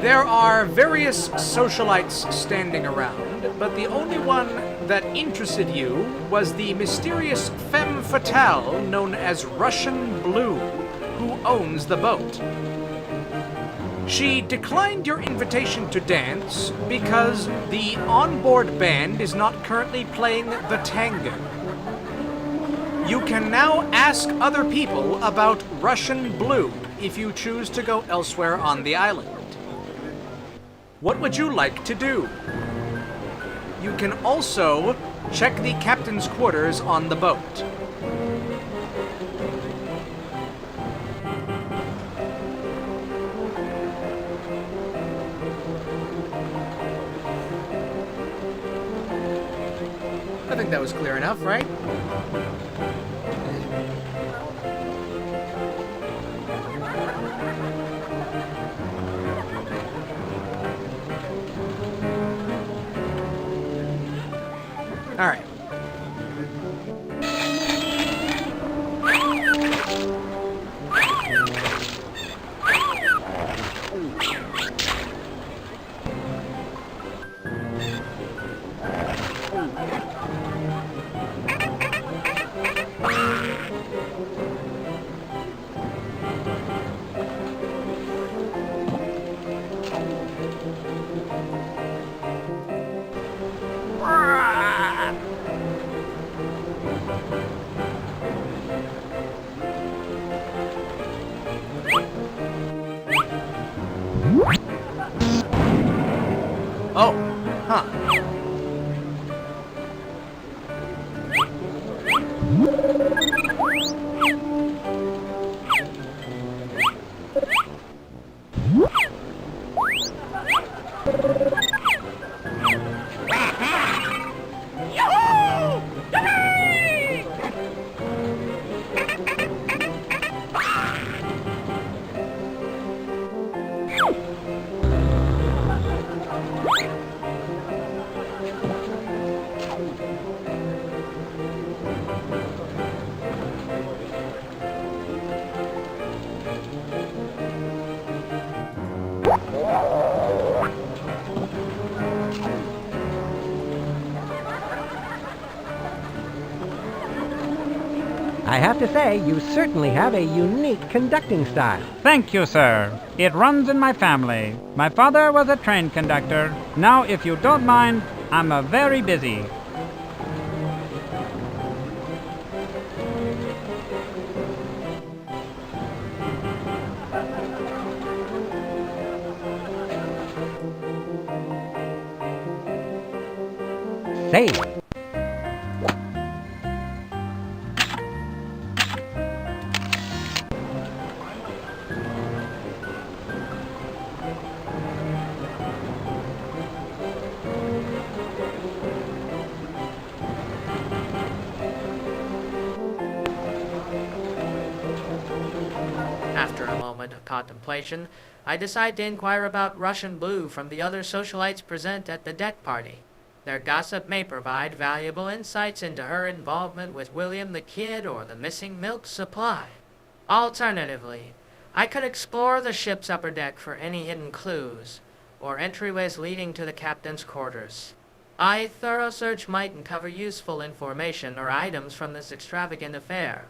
There are various socialites standing around, but the only one that interested you was the mysterious femme fatale known as Russian Blue, who owns the boat. She declined your invitation to dance because the onboard band is not currently playing the tango. You can now ask other people about Russian Blue if you choose to go elsewhere on the island. What would you like to do? You can also check the captain's quarters on the boat. I think that was clear enough, right? All right. Oh, huh. I have to say, you certainly have a unique conducting style. Thank you, sir. It runs in my family. My father was a train conductor. Now, if you don't mind, I'm very busy. Save. After a moment of contemplation, I decide to inquire about Russian Blue from the other socialites present at the deck party. Their gossip may provide valuable insights into her involvement with William the Kid or the missing milk supply. Alternatively, I could explore the ship's upper deck for any hidden clues or entryways leading to the captain's quarters. A thorough search might uncover useful information or items from this extravagant affair.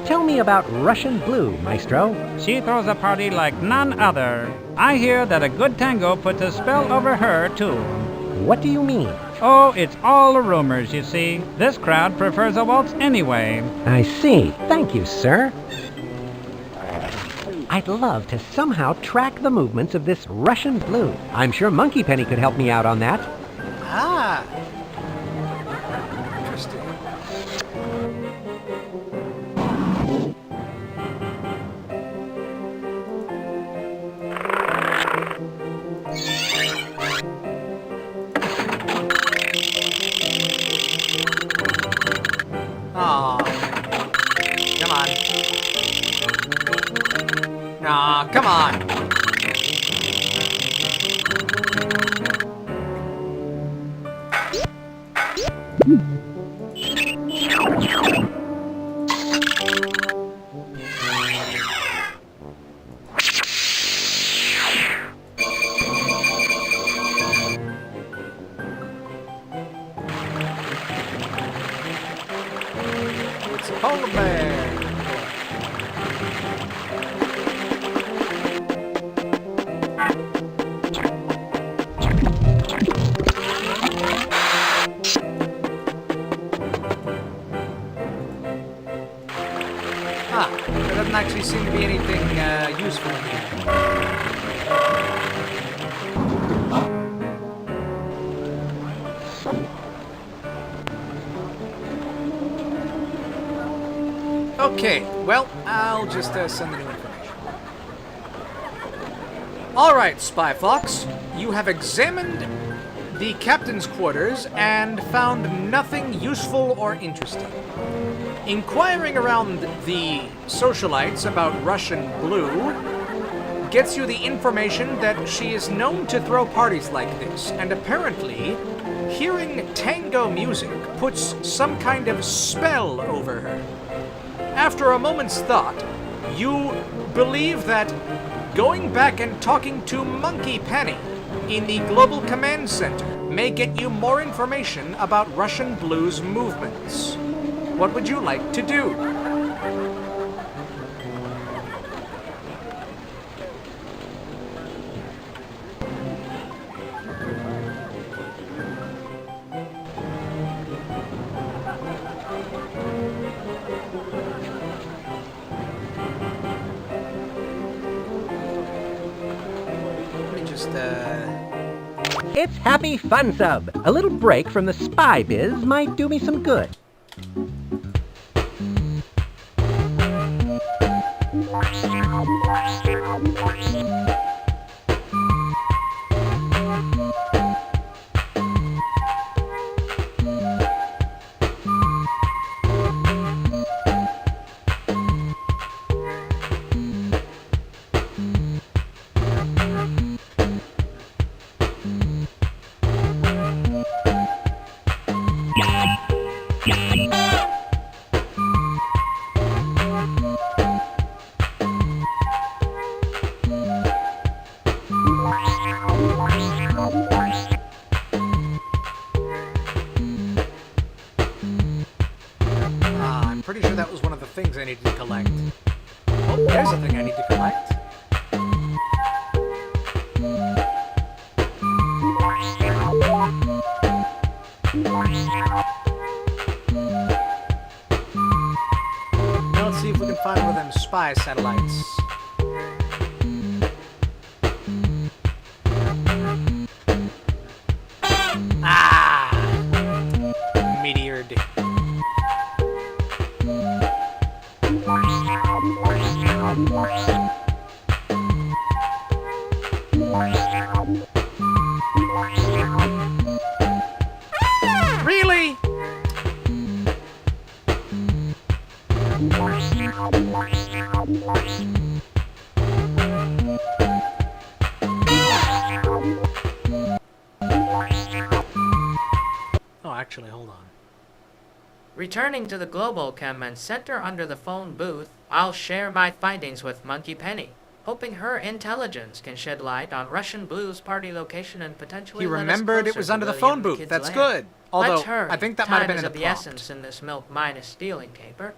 Tell me about Russian Blue, Maestro. She throws a party like none other. I hear that a good tango puts a spell over her, too. What do you mean? Oh, it's all rumors, you see. This crowd prefers a waltz anyway. I see. Thank you, sir. I'd love to somehow track the movements of this Russian Blue. I'm sure Monkey Penny could help me out on that. Ah. Interesting. Aw. Aw, come on. It's a polar bear. There doesn't actually seem to be anything useful in here. Okay, well, I'll just send the new information. Alright, Spy Fox, you have examined the captain's quarters and found nothing useful or interesting. Inquiring around the socialites about Russian Blue gets you the information that she is known to throw parties like this, and apparently, hearing tango music puts some kind of spell over her. After a moment's thought, you believe that going back and talking to Monkey Penny in the Global Command Center may get you more information about Russian Blue's movements. What would you like to do? It's Happy Fun Sub. A little break from the spy biz might do me some good. I'm pretty sure that was one of the things I needed to collect. Oh, there's a thing I need to collect. Now let's see if we can find one of them spy satellites. Meteor dick. Really? Oh, actually, hold on. Returning to the Global Command Center under the phone booth, I'll share my findings with Monkey Penny, hoping her intelligence can shed light on Russian Blue's party location and potentially He let us remembered it closer was to under the William phone booth. Kid's That's lair. good. Although, Let's hurry. I think that might have Time been is in the of the prompt. essence in this milk minus stealing caper.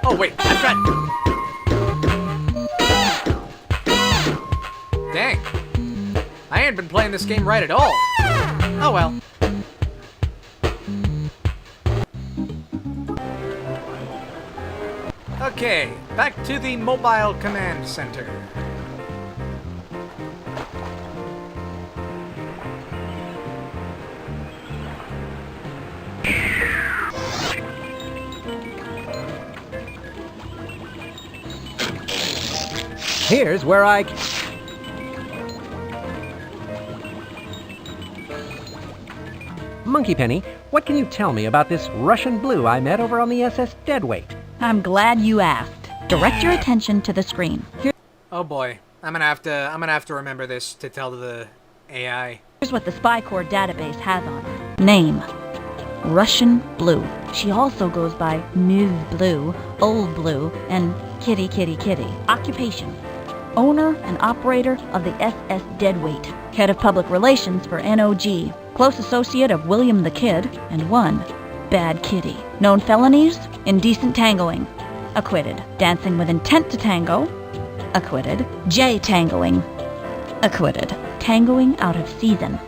Oh, wait, I've got... Dang. I ain't been playing this game right at all. Oh, well. Okay, back to the mobile command center. Here's where I... Monkeypenny, what can you tell me about this Russian blue I met over on the SS Deadweight? I'm glad you asked. Direct your attention to the screen. Oh boy, I'm gonna have to remember this to tell the AI. Here's what the Spy Corps database has on her. Name: Russian Blue. She also goes by Ms. Blue, Old Blue, and Kitty Kitty Kitty. Occupation: owner and operator of the SS Deadweight. Head of Public Relations for NOG. Close associate of William the Kid, and one bad kitty. Known felonies: indecent tangoing, acquitted. Dancing with intent to tango, acquitted. J-tangoing, acquitted. Tangoing out of season,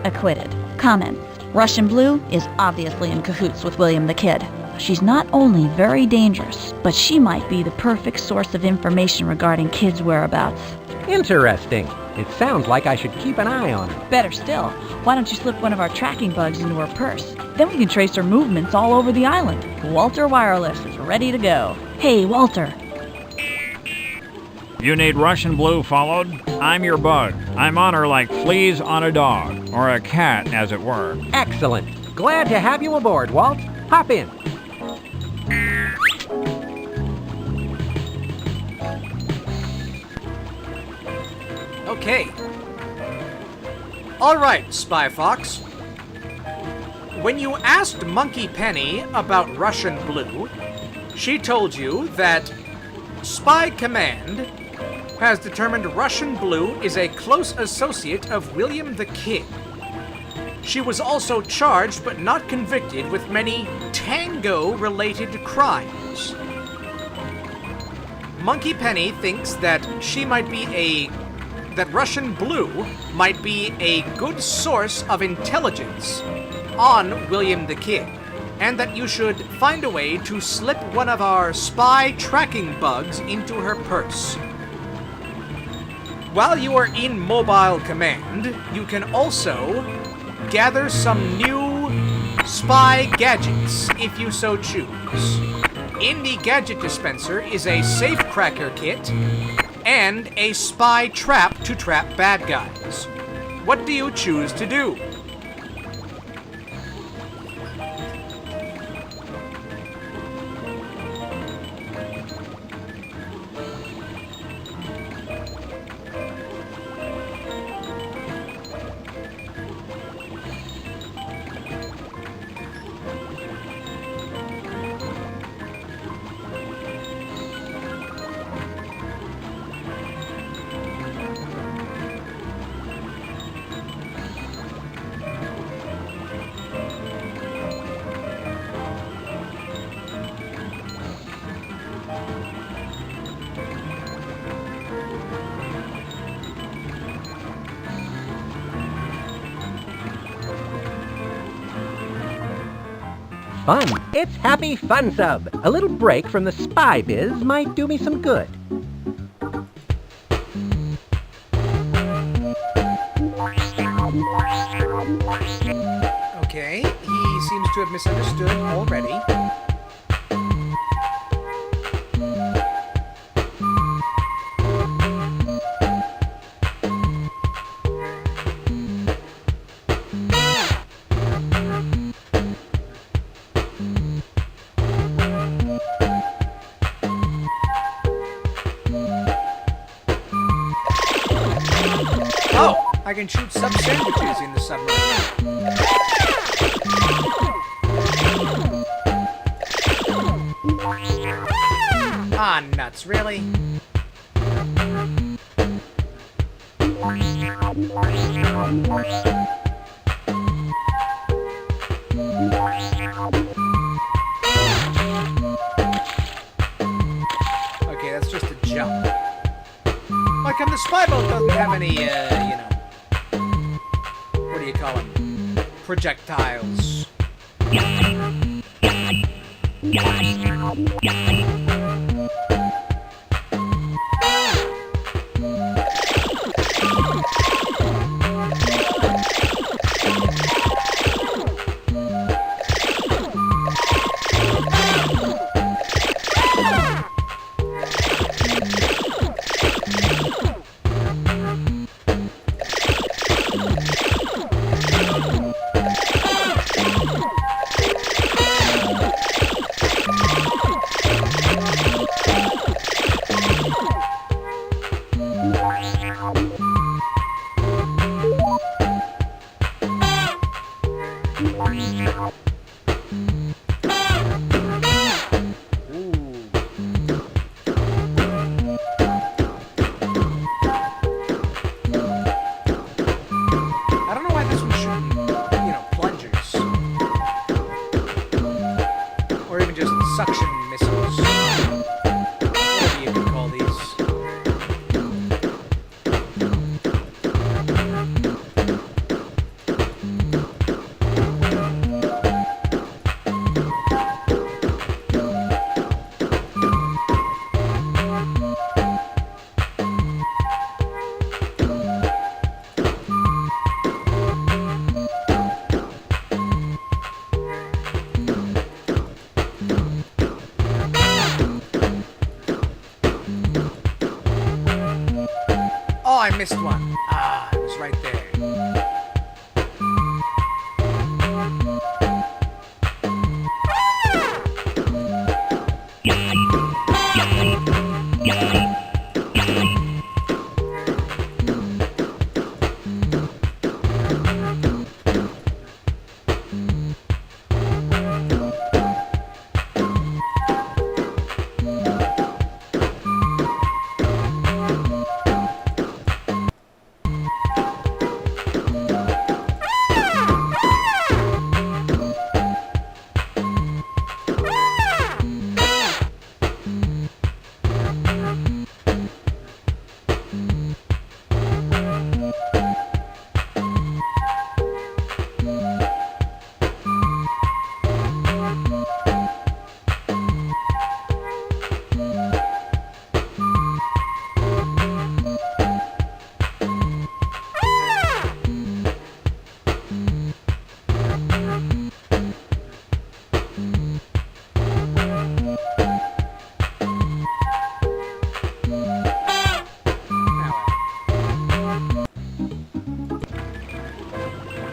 acquitted. Comments: Russian Blue is obviously in cahoots with William the Kid. She's not only very dangerous, but she might be the perfect source of information regarding Kid's whereabouts. Interesting. It sounds like I should keep an eye on her. Better still, why don't you slip one of our tracking bugs into her purse? Then we can trace her movements all over the island. Walter Wireless is ready to go. Hey, Walter. You need Russian Blue followed? I'm your bug. I'm on her like fleas on a dog, or a cat, as it were. Excellent. Glad to have you aboard, Walt. Hop in. Okay. Alright, Spy Fox. When you asked Monkey Penny about Russian Blue, she told you that Spy Command has determined Russian Blue is a close associate of William the Kid. She was also charged but not convicted with many tango-related crimes. Monkey Penny thinks that that Russian Blue might be a good source of intelligence on William the Kid, and that you should find a way to slip one of our spy tracking bugs into her purse. While you are in Mobile Command, you can also gather some new spy gadgets if you so choose. In the gadget dispenser is a safe cracker kit and a spy trap to trap bad guys. What do you choose to do? Fun. It's Happy Fun Sub. A little break from the spy biz might do me some good. Okay, he seems to have misunderstood already. Oh, I can shoot sub sandwiches in the submarine. Ah, nuts, really? Okay, that's just a jump. Like, the spy boat doesn't have any, what do you call them? Projectiles. I don't know why this one shouldn't, plungers. Or even just suction missiles. Whatever you can call these. Oh, I missed one. Ah, it was right there.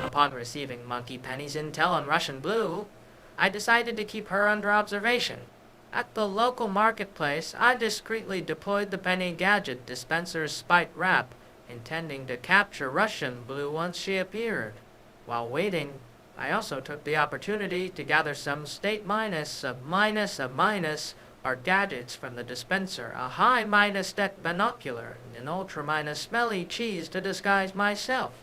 Upon receiving Monkey Penny's intel on Russian Blue, I decided to keep her under observation. At the local marketplace, I discreetly deployed the Penny Gadget dispenser's spite wrap, intending to capture Russian Blue once she appeared. While waiting, I also took the opportunity to gather some state minus, or gadgets from the dispenser, a high minus deck binocular, and an ultra minus smelly cheese to disguise myself.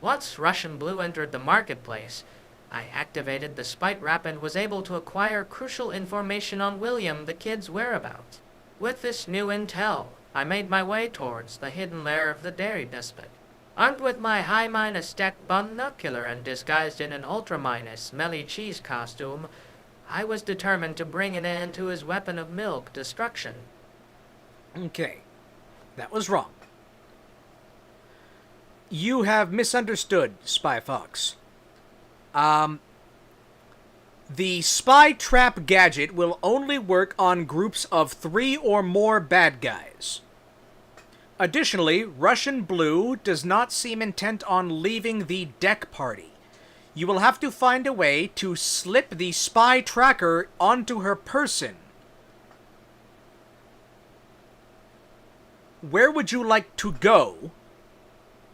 Once Russian Blue entered the marketplace, I activated the spite wrap and was able to acquire crucial information on William the Kid's whereabouts. With this new intel, I made my way towards the hidden lair of the Dairy Despot. Armed with my high minus deck binocular and disguised in an ultra minus smelly cheese costume, I was determined to bring an end to his weapon of milk destruction. Okay. That was wrong. You have misunderstood, Spy Fox. The spy trap gadget will only work on groups of 3 or more bad guys. Additionally, Russian Blue does not seem intent on leaving the deck party. You will have to find a way to slip the spy tracker onto her person. Where would you like to go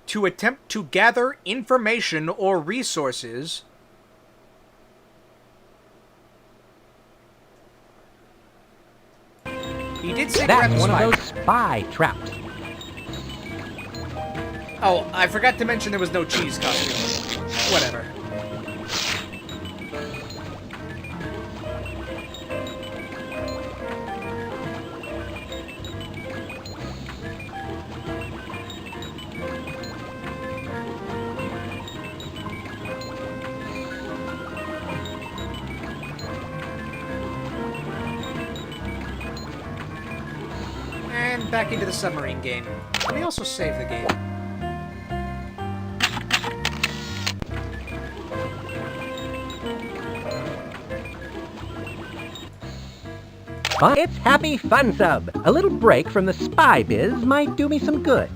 to attempt to gather information or resources He did say grab the That's one spy. of those spy traps. Oh, I forgot to mention there was no cheese costume. Whatever. And back into the submarine game. Let me also save the game. But it's Happy Fun Sub. A little break from the spy biz might do me some good.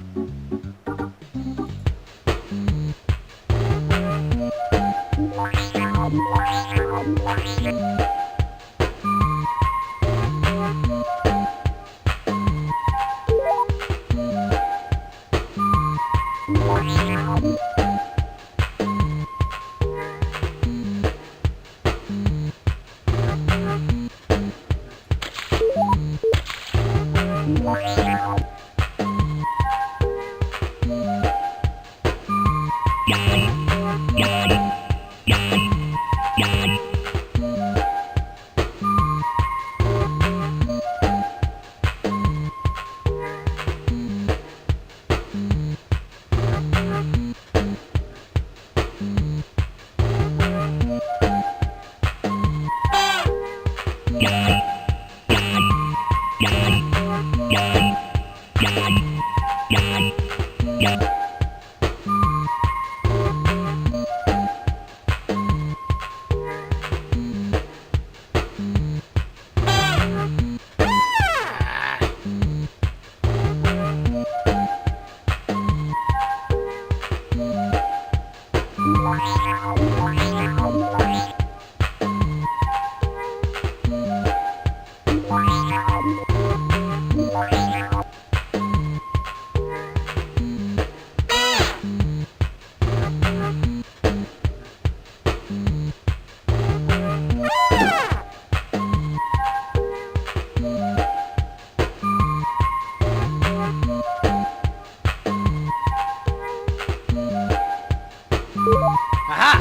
Aha!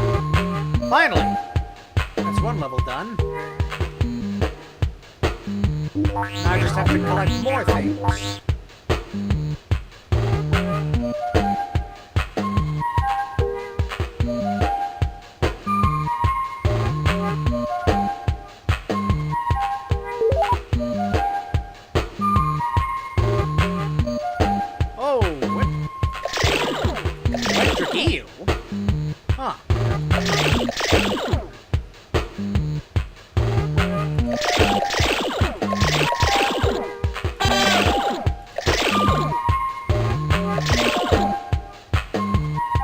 Finally! That's one level done. Now I just have to collect more things. Oh, what? Electric eel? Huh.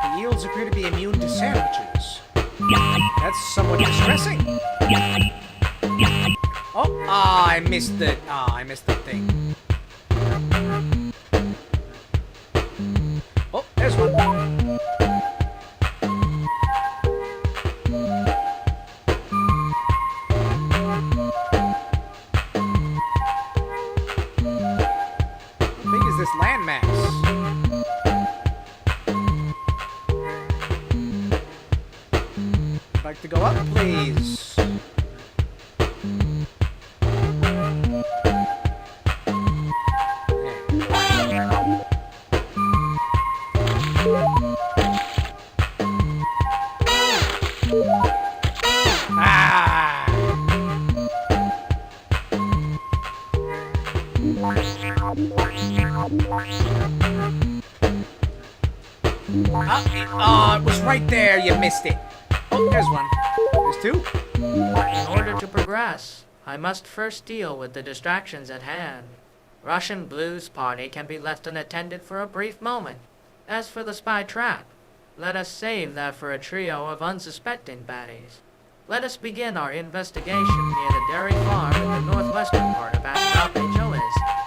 The eels appear to be immune to sandwiches. That's somewhat distressing. Oh, I missed the thing. Oh, there's one. How big is this landmass? I'd like to go up, please. It was right there. You missed it. Oh, there's one. There's two. In order to progress, I must first deal with the distractions at hand. Russian Blues party can be left unattended for a brief moment. As for the spy trap, let us save that for a trio of unsuspecting baddies. Let us begin our investigation near the dairy farm in the northwestern part of Astropejolis.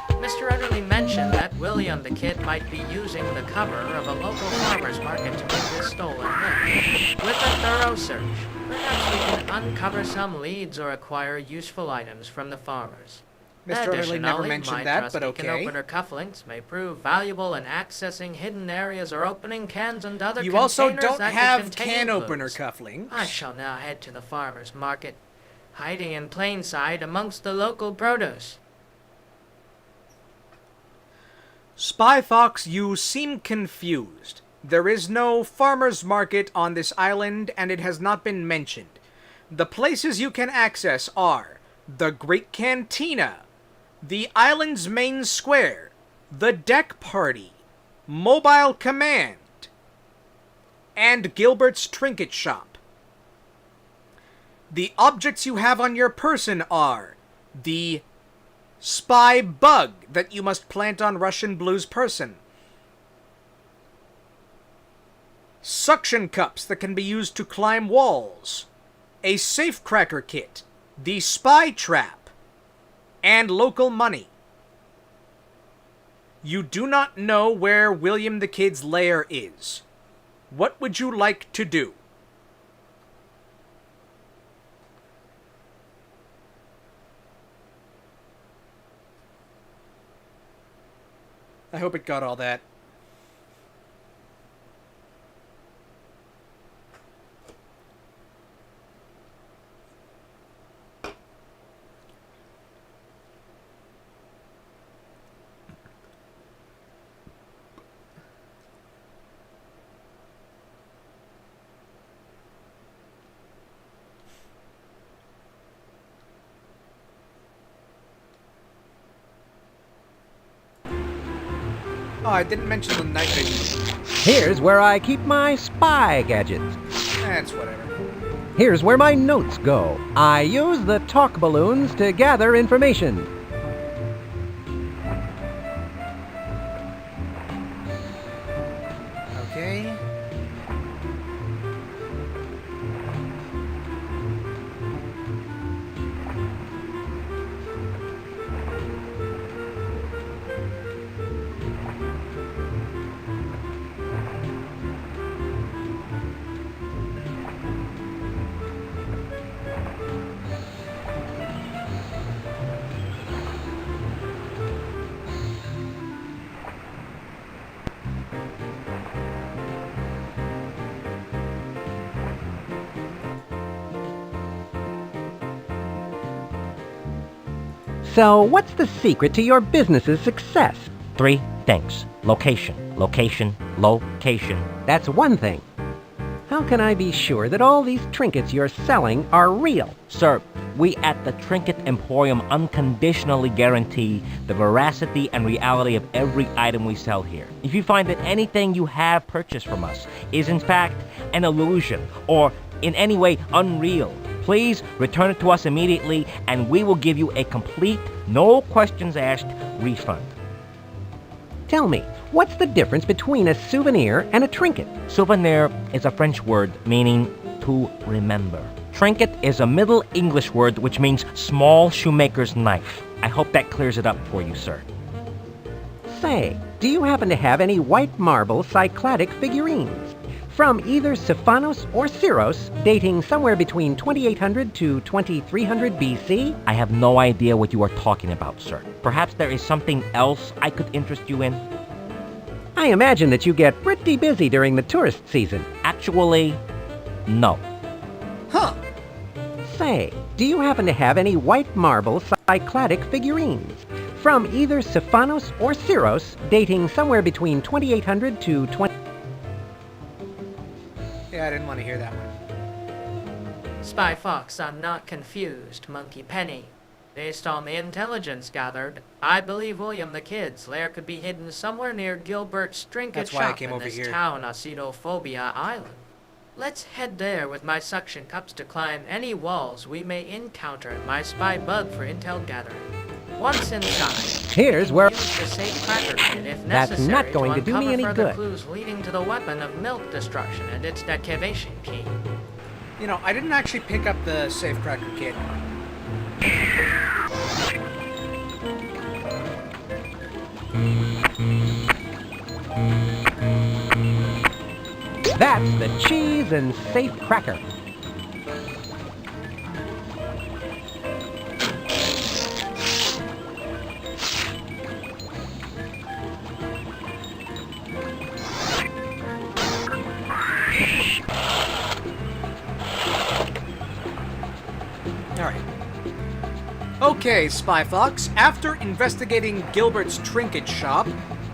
Mr. Utterly mentioned that William the Kid might be using the cover of a local farmer's market to make this stolen milk. With a thorough search, perhaps we can uncover some leads or acquire useful items from the farmers. Mr. Utterly never mentioned that, but okay. Can opener cufflinks may prove valuable in accessing hidden areas or opening cans and other You containers also don't that have could contain can clues. opener cufflinks. I shall now head to the farmer's market, hiding in plain sight amongst the local produce. Spy Fox, you seem confused. There is no farmer's market on this island, and it has not been mentioned. The places you can access are the Great Cantina, the island's main square, the deck party, Mobile Command, and Gilbert's Trinket Shop. The objects you have on your person are the spy bug that you must plant on Russian Blue's person, suction cups that can be used to climb walls, a safecracker kit, the spy trap, and local money. You do not know where William the Kid's lair is. What would you like to do? I hope it got all that. Oh, I didn't mention the night vision. Here's where I keep my spy gadgets. That's whatever. Here's where my notes go. I use the talk balloons to gather information. Okay. So, what's the secret to your business's success? 3 things. Location, location, location. That's one thing. How can I be sure that all these trinkets you're selling are real? Sir, we at the Trinket Emporium unconditionally guarantee the veracity and reality of every item we sell here. If you find that anything you have purchased from us is in fact an illusion or in any way unreal, please return it to us immediately and we will give you a complete, no questions asked refund. Tell me, what's the difference between a souvenir and a trinket? Souvenir is a French word meaning to remember. Trinket is a Middle English word which means small shoemaker's knife. I hope that clears it up for you, sir. Say, do you happen to have any white marble Cycladic figurines? From either Stephanos or Syros, dating somewhere between 2800 to 2300 BC? I have no idea what you are talking about, sir. Perhaps there is something else I could interest you in? I imagine that you get pretty busy during the tourist season. Actually, no. Huh. Say, do you happen to have any white marble Cycladic figurines? From either Stephanos or Syros, dating somewhere between 2800 to 20... Yeah, I didn't want to hear that one. Spy Fox, I'm not confused, Monkey Penny. Based on the intelligence gathered, I believe William the Kid's lair could be hidden somewhere near Gilbert's trinket That's why I shop came in over this here. town, Acidophobia Island. Let's head there with my suction cups to climb any walls we may encounter in my spy bug for intel gathering. Once inside, here's where... use the safe cracker kit if That's necessary not going to do me any further good. clues leading to the weapon of milk destruction and its deactivation key. You know, I didn't actually pick up the safecracker kit. That's the cheese and safe cracker. Alright. Okay, Spy Fox, after investigating Gilbert's trinket shop,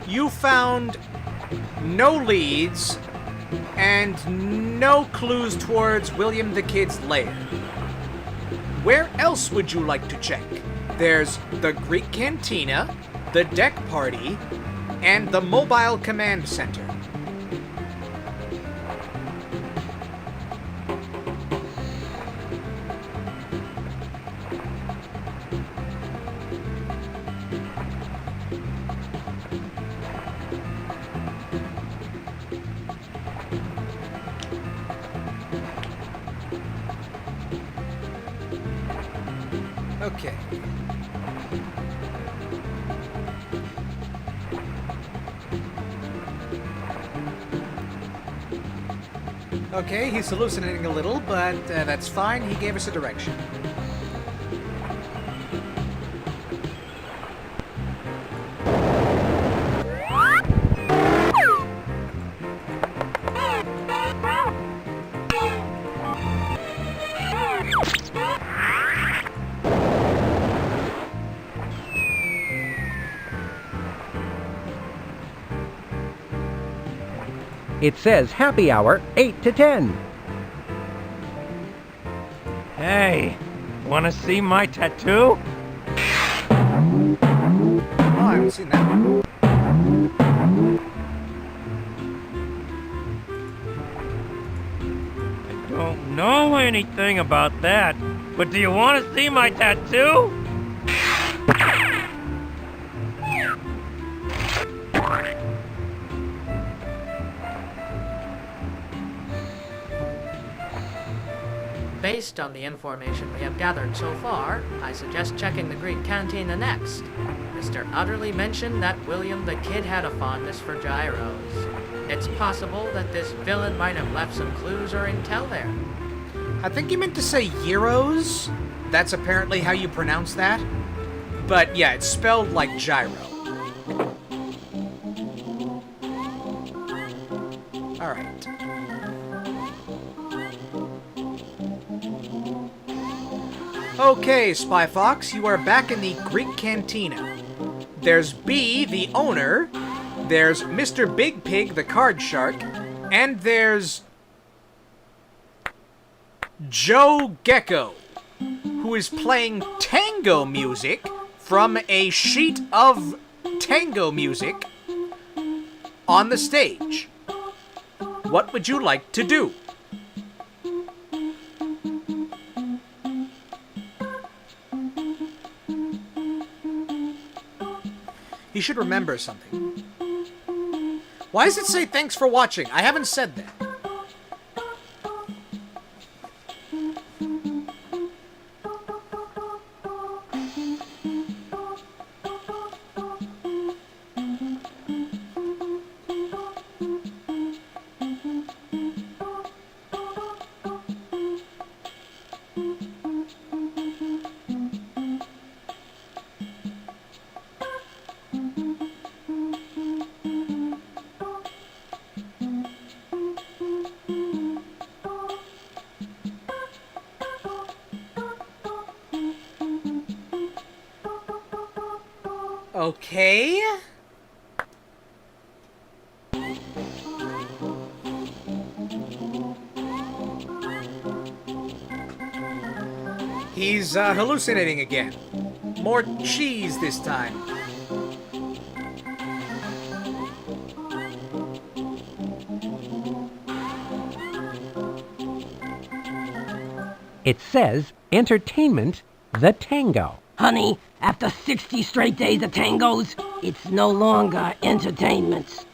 you found no leads and no clues towards William the Kid's lair. Where else would you like to check? There's the Greek Cantina, the deck party, and the mobile command center. Okay. Okay, he's hallucinating a little, but that's fine. He gave us a direction. It says happy hour, 8 to 10. Hey, wanna see my tattoo? Oh, I haven't seen that one. I don't know anything about that, but do you want to see my tattoo? Based on the information we have gathered so far, I suggest checking the Greek Cantina next. Mr. Utterly mentioned that William the Kid had a fondness for gyros. It's possible that this villain might have left some clues or intel there. I think you meant to say gyros. That's apparently how you pronounce that. But yeah, it's spelled like gyro. Alright. Okay, Spy Fox, you are back in the Greek cantina. There's B, the owner, there's Mr. Big Pig, the card shark, and there's Joe Gecko, who is playing tango music from a sheet of tango music on the stage. What would you like to do? He should remember something. Why does it say thanks for watching? I haven't said that. Okay. He's hallucinating again. More cheese this time. It says entertainment, the tango. Honey, after 60 straight days of tangos, it's no longer entertainment.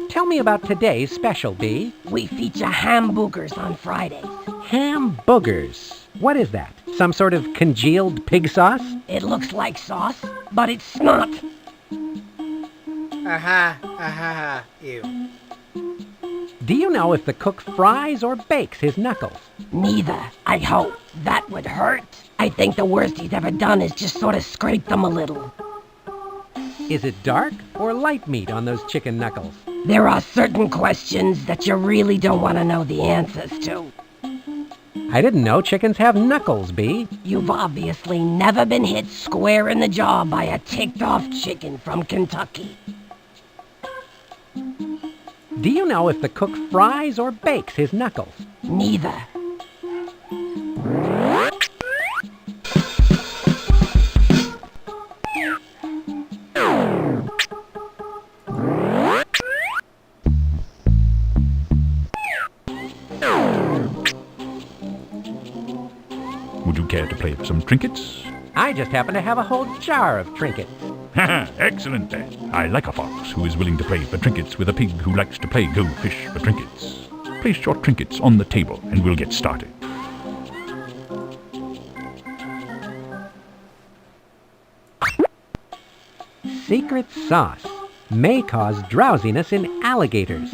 Tell me about today's special, B. We feature hamburgers on Fridays. Hamburgers. What is that? Some sort of congealed pig sauce? It looks like sauce, but it's not. Ew. Do you know if the cook fries or bakes his knuckles? Neither, I hope. That would hurt. I think the worst he's ever done is just sort of scrape them a little. Is it dark or light meat on those chicken knuckles? There are certain questions that you really don't want to know the answers to. I didn't know chickens have knuckles, B. You've obviously never been hit square in the jaw by a ticked-off chicken from Kentucky. Do you know if the cook fries or bakes his knuckles? Neither. Would you care to play for some trinkets? I just happen to have a whole jar of trinkets. Haha, excellent then. I like a fox who is willing to play for trinkets with a pig who likes to play go fish for trinkets. Place your trinkets on the table and we'll get started. Secret sauce may cause drowsiness in alligators.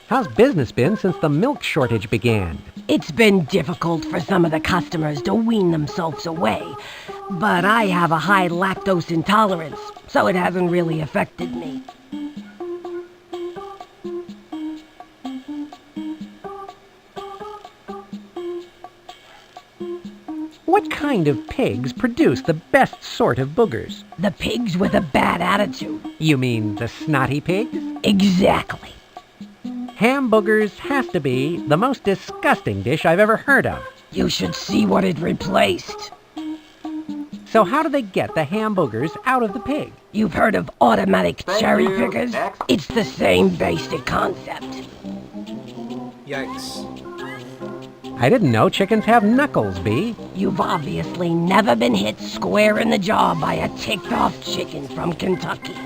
How's business been since the milk shortage began? It's been difficult for some of the customers to wean themselves away, but I have a high lactose intolerance, so it hasn't really affected me. What kind of pigs produce the best sort of boogers? The pigs with a bad attitude. You mean the snotty pigs? Exactly. Hamburgers has to be the most disgusting dish I've ever heard of. You should see what it replaced. So how do they get the hamburgers out of the pig? You've heard of automatic cherry pickers? It's the same basic concept. Yikes. I didn't know chickens have knuckles, B. You've obviously never been hit square in the jaw by a ticked-off chicken from Kentucky.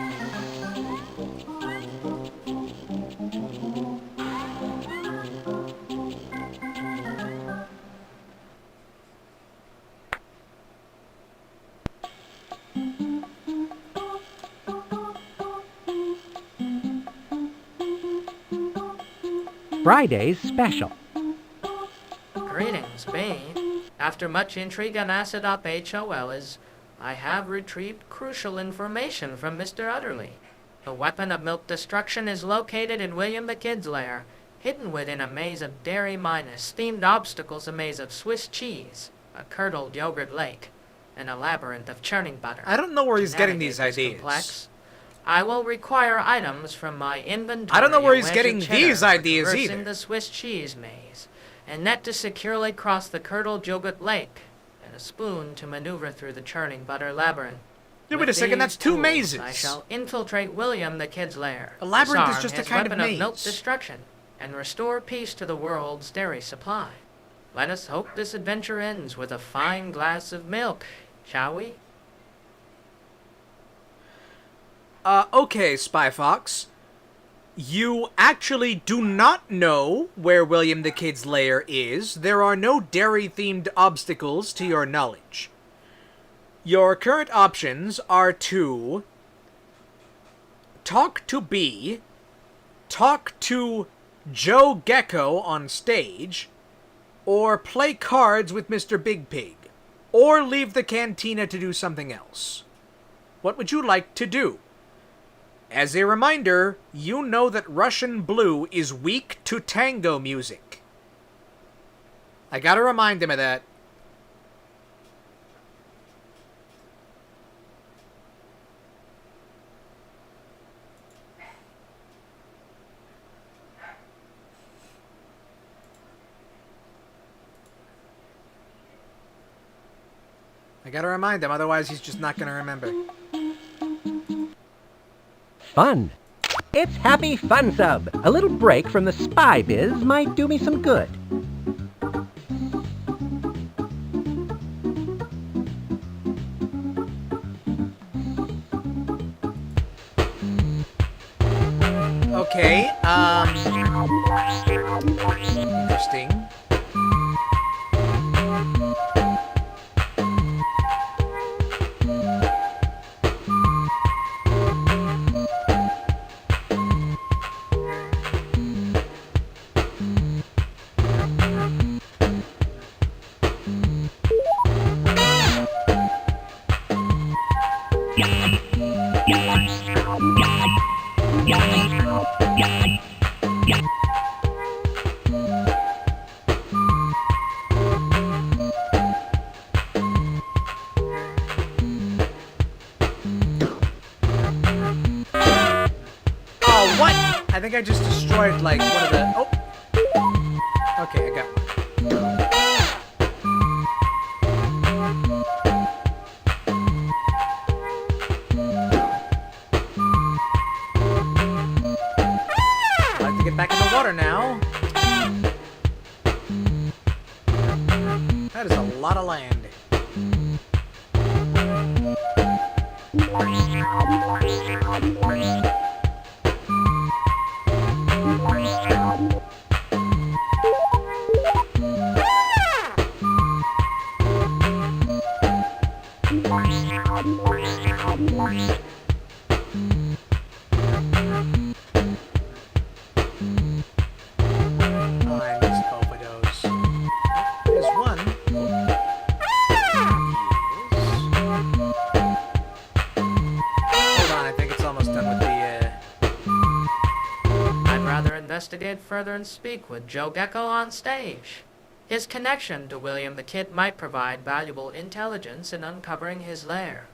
Friday's special. Greetings, B. After much intrigue on Acid-Up-HOL I have retrieved crucial information from Mr. Utterly. The weapon of milk destruction is located in William the Kid's lair, hidden within a maze of dairy minus, themed obstacles, a maze of Swiss cheese, a curdled yogurt lake, and a labyrinth of churning butter. I don't know where he's getting these Navigate this ideas. complex, I will require items from my inventory. I don't know where of he's getting wedged these cheddar for ideas traversing either. the Swiss cheese maze, and net to securely cross the curdled yogurt lake, and a spoon to maneuver through the churning butter labyrinth. Yeah, wait With a second, these that's two tools, mazes. I shall infiltrate William the Kid's lair. A labyrinth is disarm just a his kind of weapon maze. milk destruction, and restore peace to the world's dairy supply. Let us hope this adventure ends with a fine glass of milk, shall we? Okay, Spy Fox. You actually do not know where William the Kid's lair is. There are no dairy-themed obstacles to your knowledge. Your current options are to talk to B, talk to Joe Gecko on stage, or play cards with Mr. Big Pig, or leave the cantina to do something else. What would you like to do? As a reminder, you know that Russian Blue is weak to tango music. I gotta remind him of that. I gotta remind him, otherwise he's just not gonna remember. Fun. It's Happy Fun Sub. A little break from the spy biz might do me some good. Okay, interesting. I think I just destroyed, like, one of the... Oh! Okay, I got one. I'd like to get back in the water now. That is a lot of land. Investigate further and speak with Joe Gecko on stage. His connection to William the Kid might provide valuable intelligence in uncovering his lair.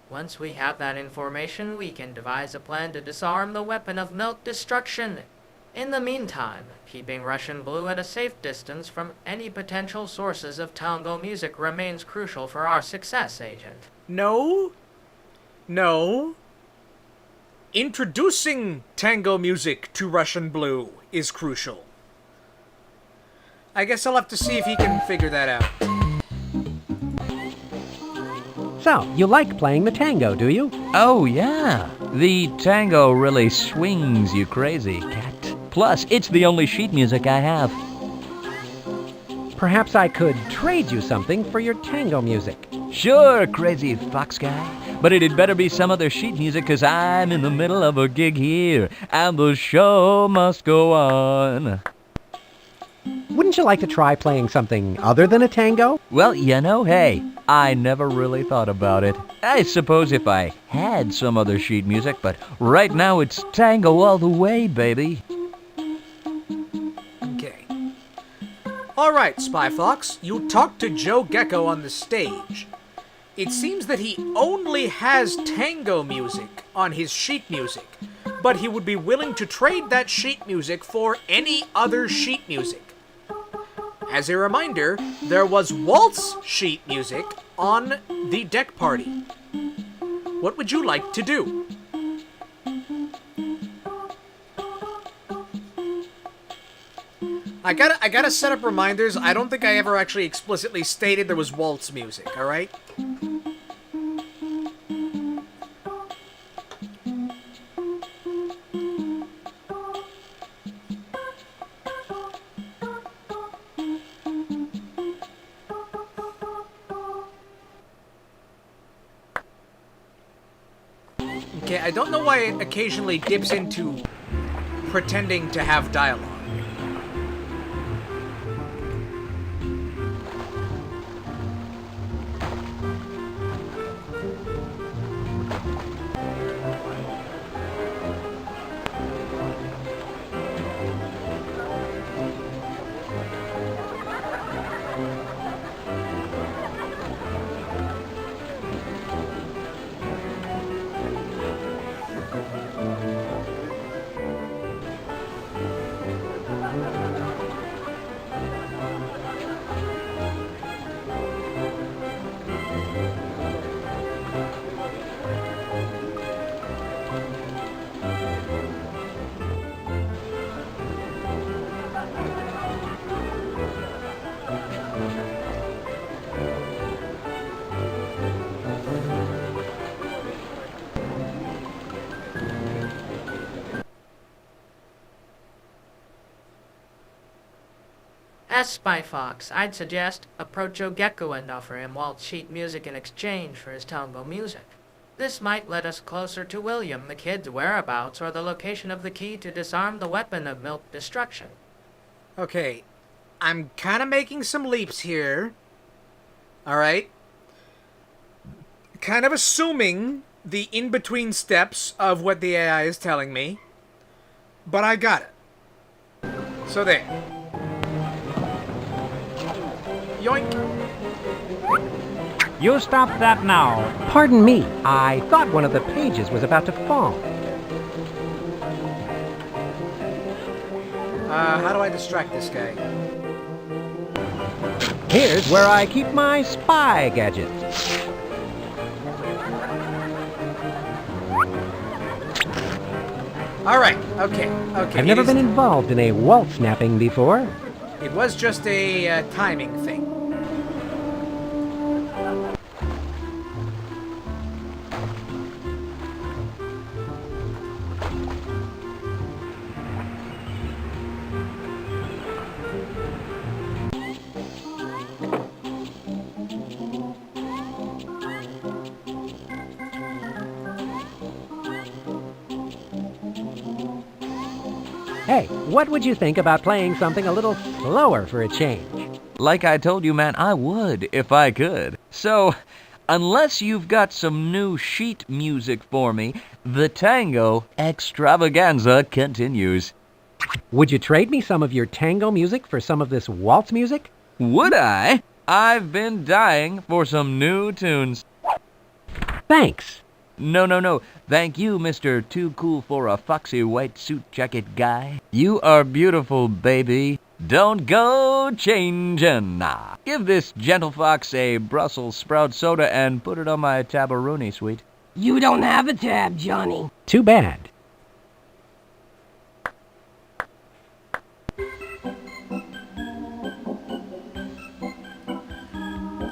Once we have that information, we can devise a plan to disarm the weapon of milk destruction. In the meantime, keeping Russian Blue at a safe distance from any potential sources of tango music remains crucial for our success, Agent. No. Introducing tango music to Russian Blue is crucial. I guess I'll have to see if he can figure that out. So, you like playing the tango, do you? Oh, yeah. The tango really swings you crazy, cat. Plus, it's the only sheet music I have. Perhaps I could trade you something for your tango music. Sure, crazy fox guy. But it'd better be some other sheet music, 'cause I'm in the middle of a gig here, and the show must go on. Wouldn't you like to try playing something other than a tango? Well, hey, I never really thought about it. I suppose if I had some other sheet music, but right now it's tango all the way, baby. Okay. Alright, Spy Fox, you talked to Joe Gecko on the stage. It seems that he only has tango music on his sheet music, but he would be willing to trade that sheet music for any other sheet music. As a reminder, there was waltz sheet music on the deck party. What would you like to do? I gotta set up reminders. I don't think I ever actually explicitly stated there was waltz music, alright? Okay, I don't know why it occasionally dips into pretending to have dialogue. As Spy Fox, I'd suggest approach Joe Gecko and offer him waltz sheet music in exchange for his tango music. This might let us closer to William, the kid's whereabouts, or the location of the key to disarm the weapon of milk destruction. Okay, I'm kind of making some leaps here. Alright? Kind of assuming the in-between steps of what the AI is telling me. But I got it. So there. Yoink. You stop that now. Pardon me, I thought one of the pages was about to fall. How do I distract this guy? Here's where I keep my spy gadgets. Alright, okay. I've never been involved in a waltz snapping before. It was just a timing thing. Hey, what would you think about playing something a little slower for a change? Like I told you, man, I would if I could. So, unless you've got some new sheet music for me, the tango extravaganza continues. Would you trade me some of your tango music for some of this waltz music? Would I? I've been dying for some new tunes. Thanks. No. Thank you, Mr. Too Cool for a Foxy White Suit Jacket Guy. You are beautiful, baby. Don't go changin'. Nah. Give this gentle fox a Brussels sprout soda and put it on my tabaroonie, sweet. You don't have a tab, Johnny. Too bad.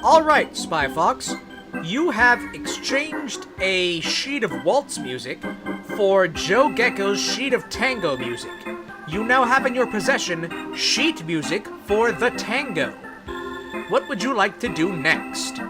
Alright, Spy Fox. You have exchanged a sheet of waltz music for Joe Gecko's sheet of tango music. You now have in your possession sheet music for the tango. What would you like to do next?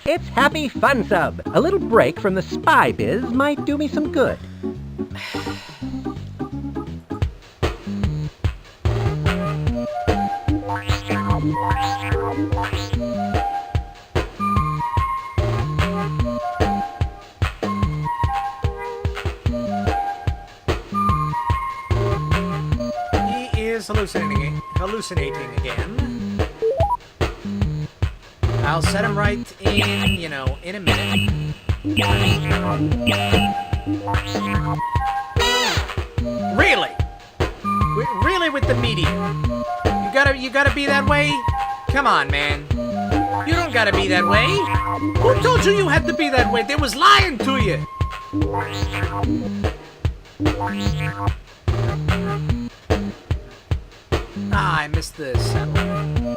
It's Happy Fun Sub. A little break from the spy biz might do me some good. He is hallucinating again. I'll set him right in, in a minute. Really? Really with the media? You gotta be that way? Come on, man. You don't gotta be that way. Who told you you had to be that way? They was lying to you. Ah, I missed the settle.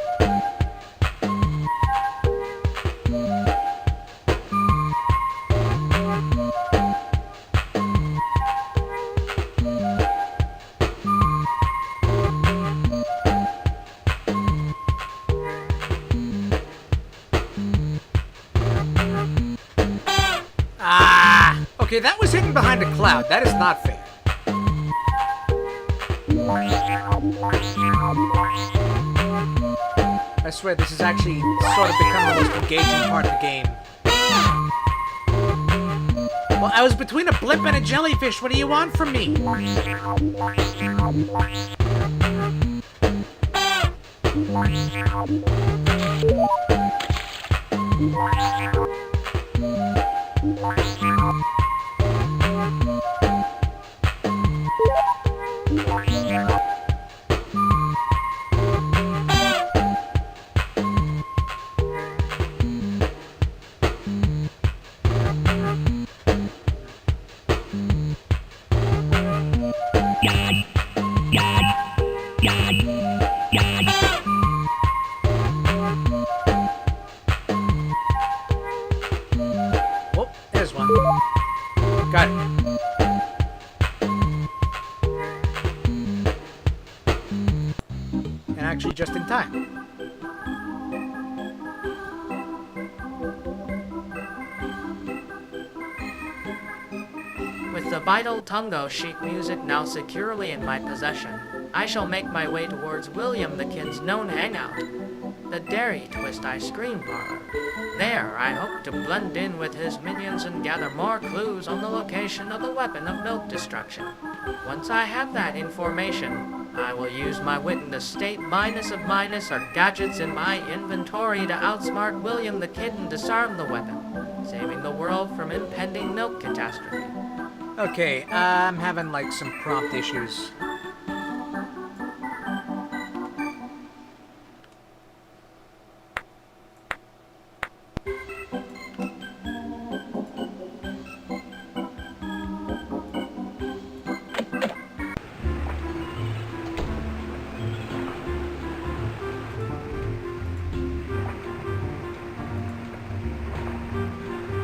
Okay, that was hidden behind a cloud. That is not fair. I swear this has actually sort of become the most engaging part of the game. Well, I was between a blimp and a jellyfish. What do you want from me? Got it. And actually just in time. With the vital tango chic music now securely in my possession, I shall make my way towards William the Kid's known hangout, the Dairy Twist Ice Cream Parlor. There, I hope to blend in with his minions and gather more clues on the location of the weapon of milk destruction. Once I have that information, I will use my wit in the state minus of minus or gadgets in my inventory to outsmart William the Kid and disarm the weapon, saving the world from impending milk catastrophe. Okay, I'm having like some prompt issues.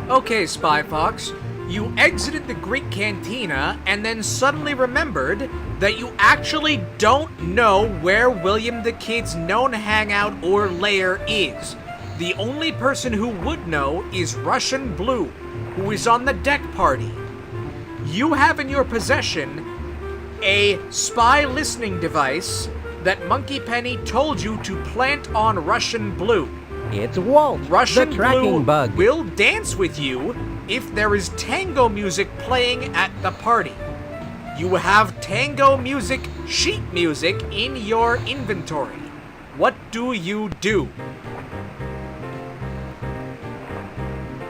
Okay, Spy Fox, you exited the Greek cantina and then suddenly remembered that you actually don't know where William the Kid's known hangout or lair is. The only person who would know is Russian Blue, who is on the deck party. You have in your possession a spy listening device that Monkey Penny told you to plant on Russian Blue. It's Walt, Russian the tracking Blue bug. will dance with you if there is tango music playing at the party. You have tango music, sheet music in your inventory. What do you do?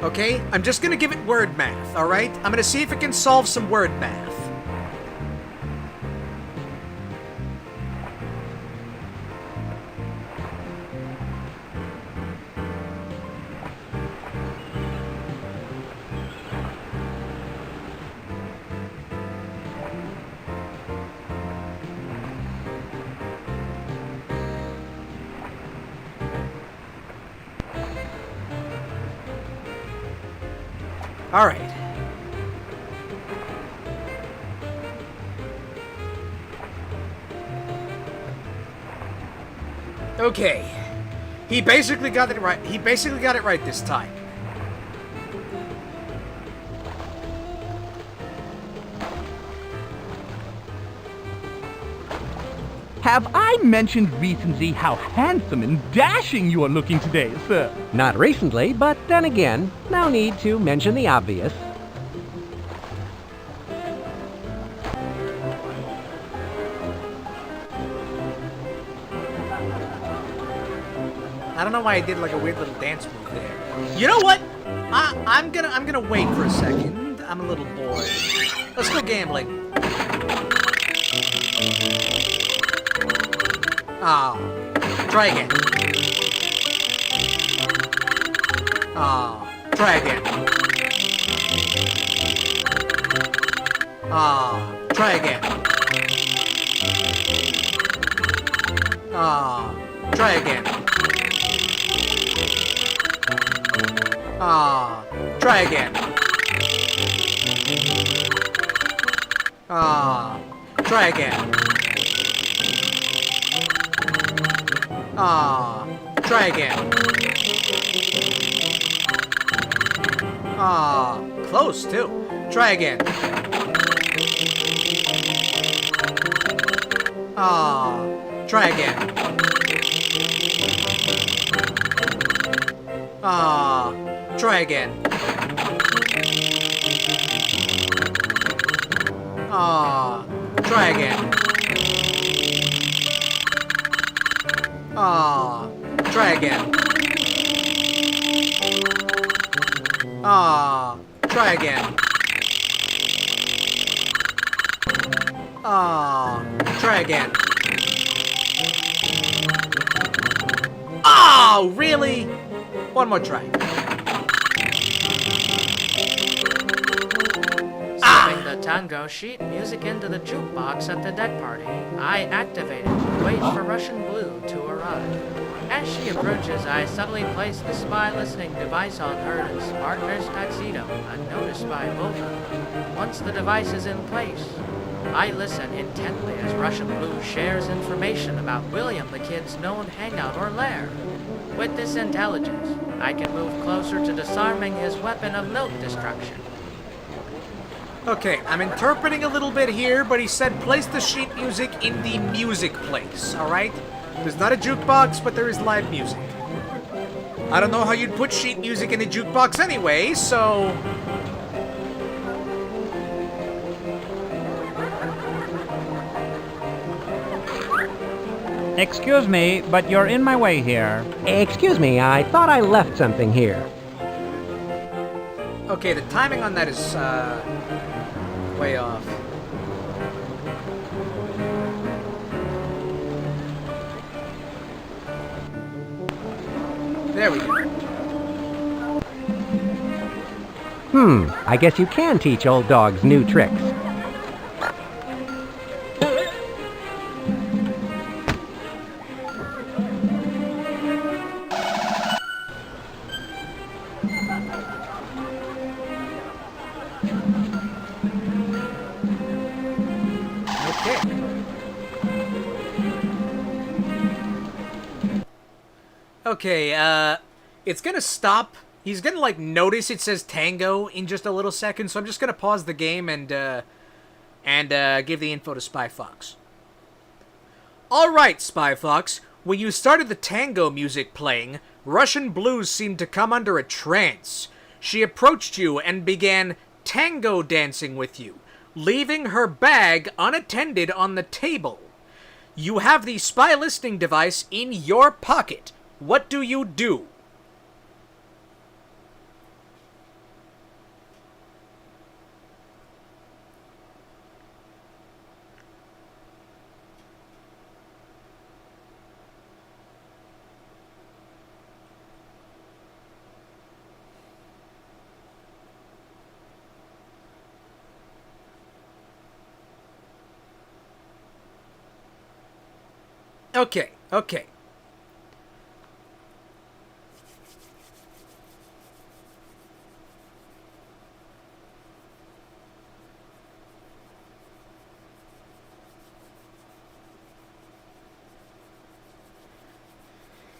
Okay, I'm just gonna give it word math, alright? I'm gonna see if it can solve some word math. All right. Okay. He basically got it right. He basically got it right this time. Have I mentioned recently how handsome and dashing you are looking today, sir? Not recently, but then again, no need to mention the obvious. I don't know why I did like a weird little dance move there. You know what? I'm gonna wait for a second. I'm a little bored. Let's go gambling. Oh. Try again. Oh. Try again. Oh. Try again. Oh. Try again. Ah, try again. Ah, try again. Ah, try again. Ah, close too. Try again. Ah, try again. Ah, try again. Ah, try again. Ah, try again. Ah, try again. Ah, try again. Oh, really? One more try. Slipping the tango sheet music into the jukebox at the deck party, I activate it to wait for Russian Blue to arrive. As she approaches, I subtly place the spy listening device on her and his partner's tuxedo, unnoticed by both of them. Once the device is in place, I listen intently as Russian Blue shares information about William the Kid's known hangout or lair. With this intelligence, I can move closer to disarming his weapon of note destruction. Okay, I'm interpreting a little bit here, but he said place the sheet music in the music place, alright? There's not a jukebox, but there is live music. I don't know how you'd put sheet music in a jukebox anyway, so... Excuse me, but you're in my way here. Excuse me, I thought I left something here. Okay, the timing on that is, way off. There we go. I guess you can teach old dogs new tricks. Okay, it's gonna stop. He's gonna, like, notice it says tango in just a little second, so I'm just gonna pause the game and give the info to Spy Fox. Alright, Spy Fox. When you started the tango music playing, Russian Blues seemed to come under a trance. She approached you and began tango dancing with you, leaving her bag unattended on the table. You have the spy listening device in your pocket. What do you do? Okay.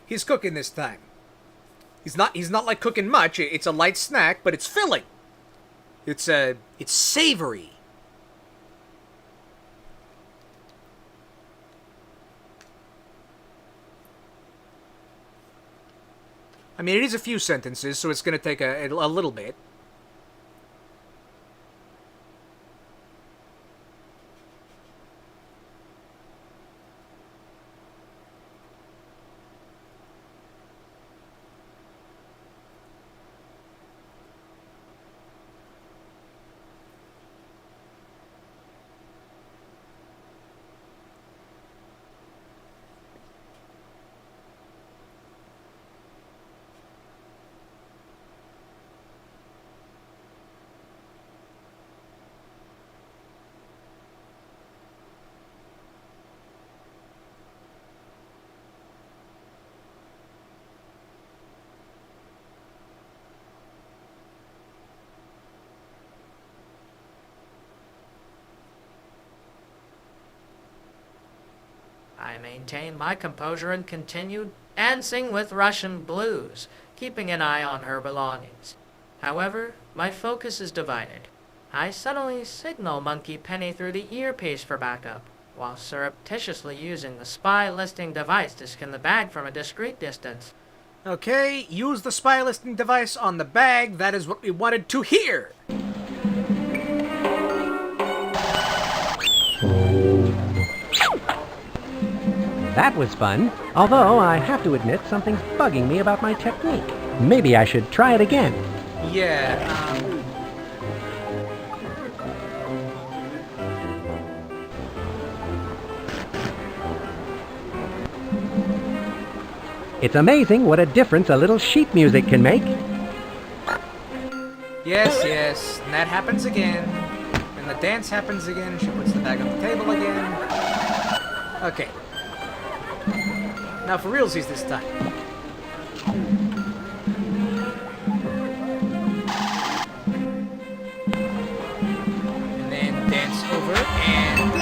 He's cooking this time. He's not like cooking much. It's a light snack, but it's filling. It's savory. I mean, it is a few sentences, so it's going to take a little bit. I maintained my composure and continued dancing with Russian blues, keeping an eye on her belongings. However, my focus is divided. I suddenly signal Monkey Penny through the earpiece for backup, while surreptitiously using the spy listing device to scan the bag from a discreet distance. Okay, use the spy listing device on the bag. That is what we wanted to hear. That was fun, although I have to admit something's bugging me about my technique. Maybe I should try it again. Yeah, It's amazing what a difference a little sheet music can make. Yes, and that happens again. And the dance happens again. She puts the bag on the table again. Okay. Now for realsies this time. And then dance over and...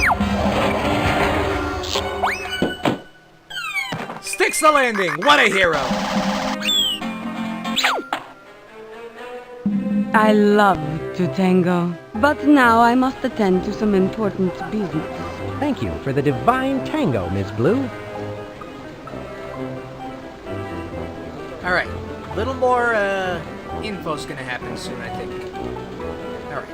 sticks the landing! What a hero! I love to tango, but now I must attend to some important business. Thank you for the divine tango, Miss Blue. Alright, a little more info's gonna happen soon, I think. Alright.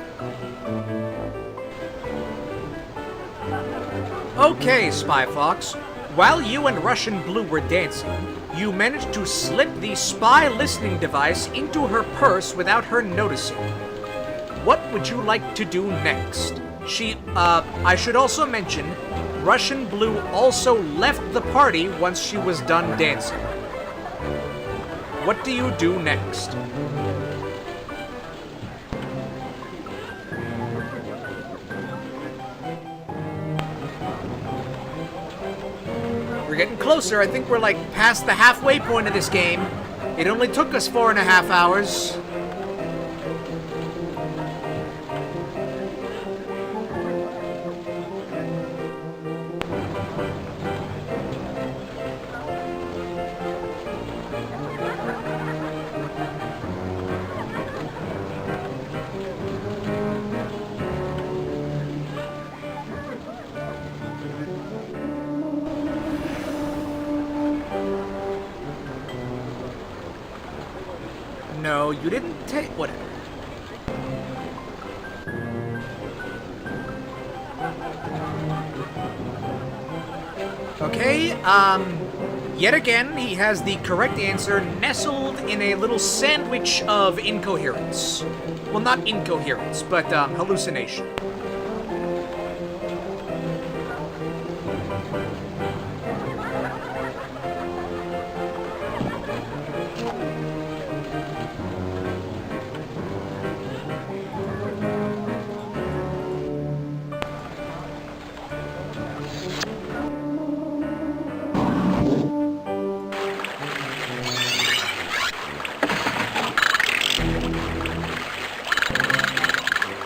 Okay, Spy Fox. While you and Russian Blue were dancing, you managed to slip the spy listening device into her purse without her noticing. What would you like to do next? I should also mention, Russian Blue also left the party once she was done dancing. What do you do next? We're getting closer. I think we're like past the halfway point of this game. It only took us 4.5 hours. No, you didn't take... whatever. Okay, yet again, he has the correct answer nestled in a little sandwich of incoherence. Well, not incoherence, but, hallucination.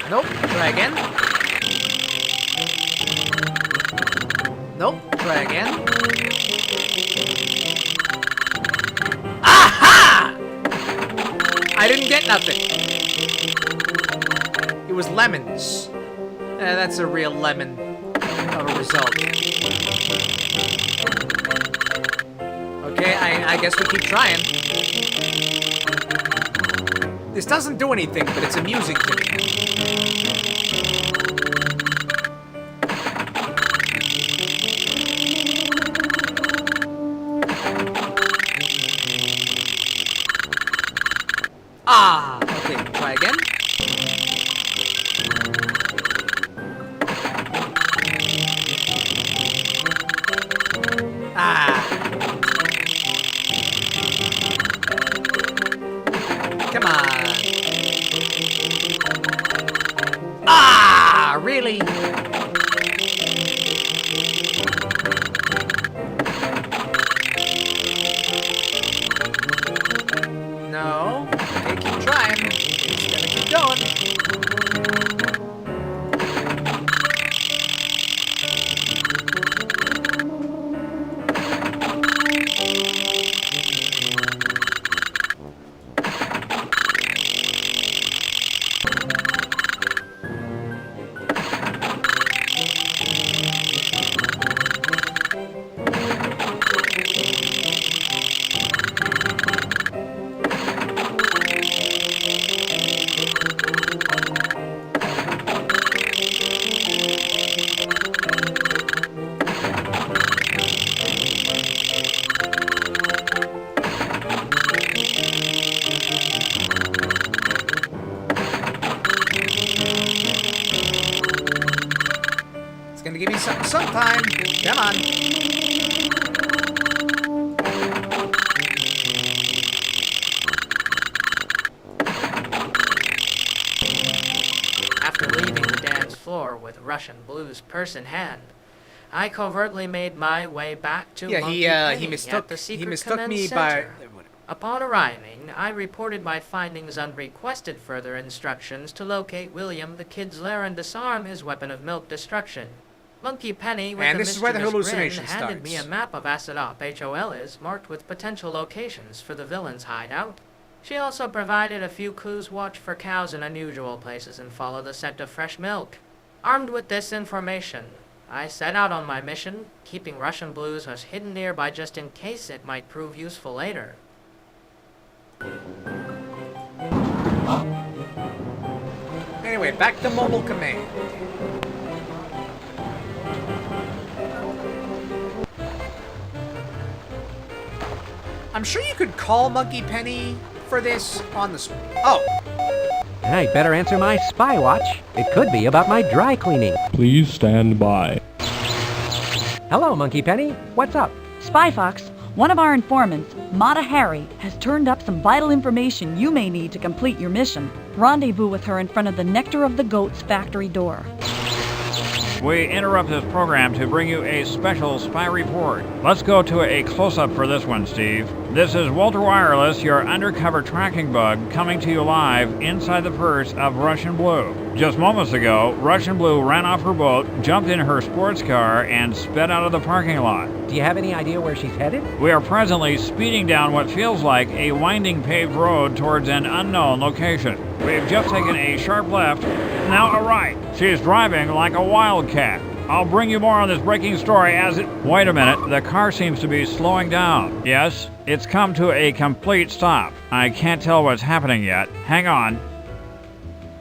Nope, try again. Nope, try again. Aha! I didn't get nothing. It was lemons. That's a real lemon of a result. Okay, I guess we keep trying. This doesn't do anything, but it's amusing to me. Ah! Okay, try again. Come on. Ah, really? No. Okay, keep trying. It's gonna keep going. Gonna give me something sometime. Come on. After leaving the dance floor with Russian Blue's purse in hand, I covertly made my way back to Monkey Penny he mistook at the secret me command by. center. Upon arriving, I reported my findings and requested further instructions to locate William the Kid's lair and disarm his weapon of milk destruction. Monkey Penny, with And a this is where the mischievous hallucination grin, handed starts. me a map of Asadop HOL is marked with potential locations for the villain's hideout. She also provided a few clues: watch for cows in unusual places and follow the scent of fresh milk. Armed with this information, I set out on my mission, keeping Russian Blues as hidden nearby just in case it might prove useful later. Anyway, back to Mobile Command. I'm sure you could call Monkey Penny for this on the... Oh! I'd better answer my spy watch. It could be about my dry cleaning. Please stand by. Hello, Monkey Penny. What's up? Spy Fox, one of our informants, Mata Hari, has turned up some vital information you may need to complete your mission. Rendezvous with her in front of the Nectar of the Goats factory door. We interrupt this program to bring you a special spy report. Let's go to a close-up for this one, Steve. This is Walter Wireless, your undercover tracking bug, coming to you live inside the purse of Russian Blue. Just moments ago, Russian Blue ran off her boat, jumped in her sports car, and sped out of the parking lot. Do you have any idea where she's headed? We are presently speeding down what feels like a winding paved road towards an unknown location. We've just taken a sharp left, now a right. She's driving like a wildcat. I'll bring you more on this breaking story as it... Wait a minute, the car seems to be slowing down. Yes, it's come to a complete stop. I can't tell what's happening yet. Hang on.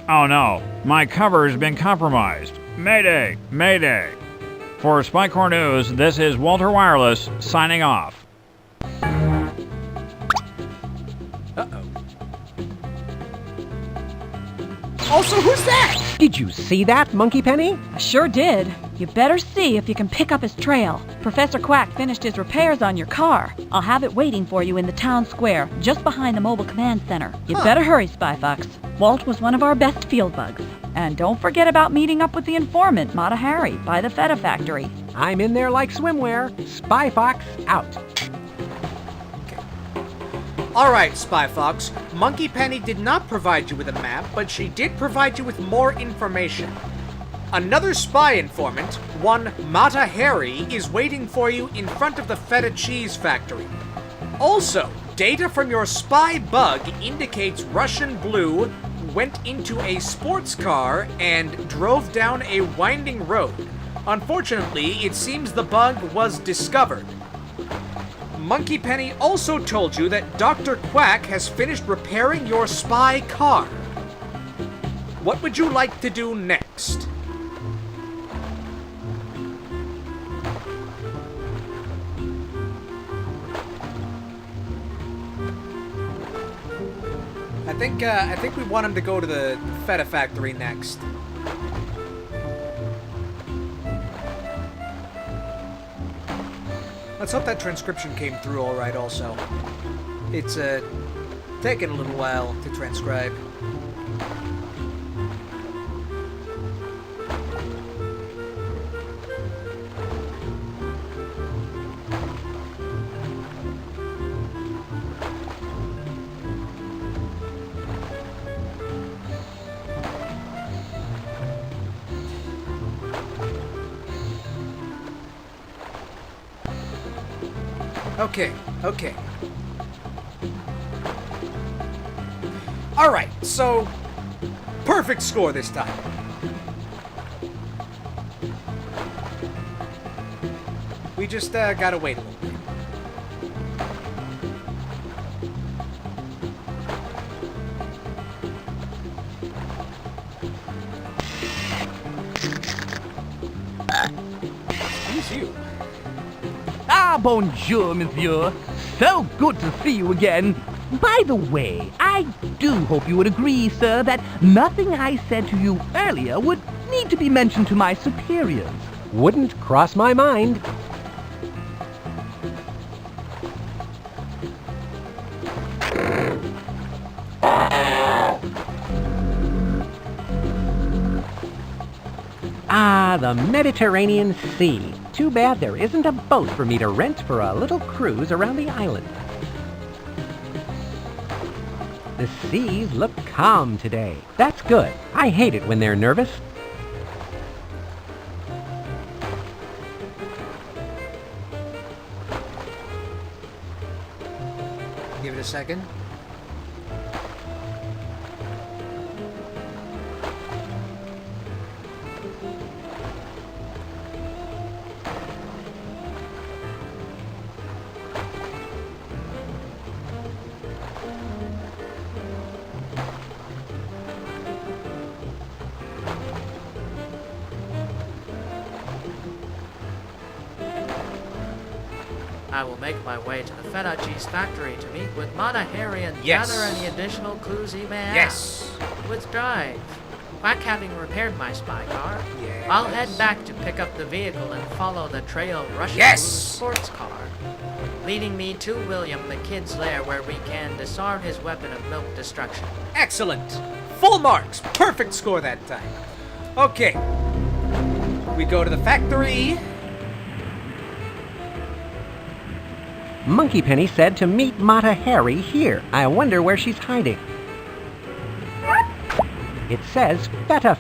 Oh no, my cover's been compromised. Mayday, mayday. For Spycore News, this is Walter Wireless signing off. Also, who's that? Did you see that, Monkey Penny? I sure did. You better see if you can pick up his trail. Professor Quack finished his repairs on your car. I'll have it waiting for you in the town square, just behind the mobile command center. You better hurry, Spy Fox. Walt was one of our best field bugs. And don't forget about meeting up with the informant, Mata Hari, by the Feta factory. I'm in there like swimwear. Spy Fox out. Alright, Spy Fox. Monkey Penny did not provide you with a map, but she did provide you with more information. Another spy informant, one Mata Hari, is waiting for you in front of the feta cheese factory. Also, data from your spy bug indicates Russian Blue went into a sports car and drove down a winding road. Unfortunately, it seems the bug was discovered. Monkey Penny also told you that Dr. Quack has finished repairing your spy car. What would you like to do next? I think we want him to go to the Feta Factory next. Let's hope that transcription came through all right also. It's taken a little while to transcribe. Okay. Alright, so perfect score this time. We just gotta wait a little bit. Who's you? Ah, bonjour, monsieur. So good to see you again. By the way, I do hope you would agree, sir, that nothing I said to you earlier would need to be mentioned to my superiors. Wouldn't cross my mind. Ah, the Mediterranean Sea. Too bad there isn't a boat for me to rent for a little cruise around the island. The seas look calm today. That's good. I hate it when they're nervous. Give it a second. I will make my way to the Feta Cheese factory to meet with Mata Harry and Yes. gather any additional clues he may have. Yes. With drive. Quack having repaired my spy car, Yes. I'll head back to pick up the vehicle and follow the trail rushing Yes. to the sports car, leading me to William the Kid's lair where we can disarm his weapon of milk destruction. Excellent. Full marks. Perfect score that time. Okay. We go to the factory. Monkey Penny said to meet Mata Harry here. I wonder where she's hiding. It says Feta.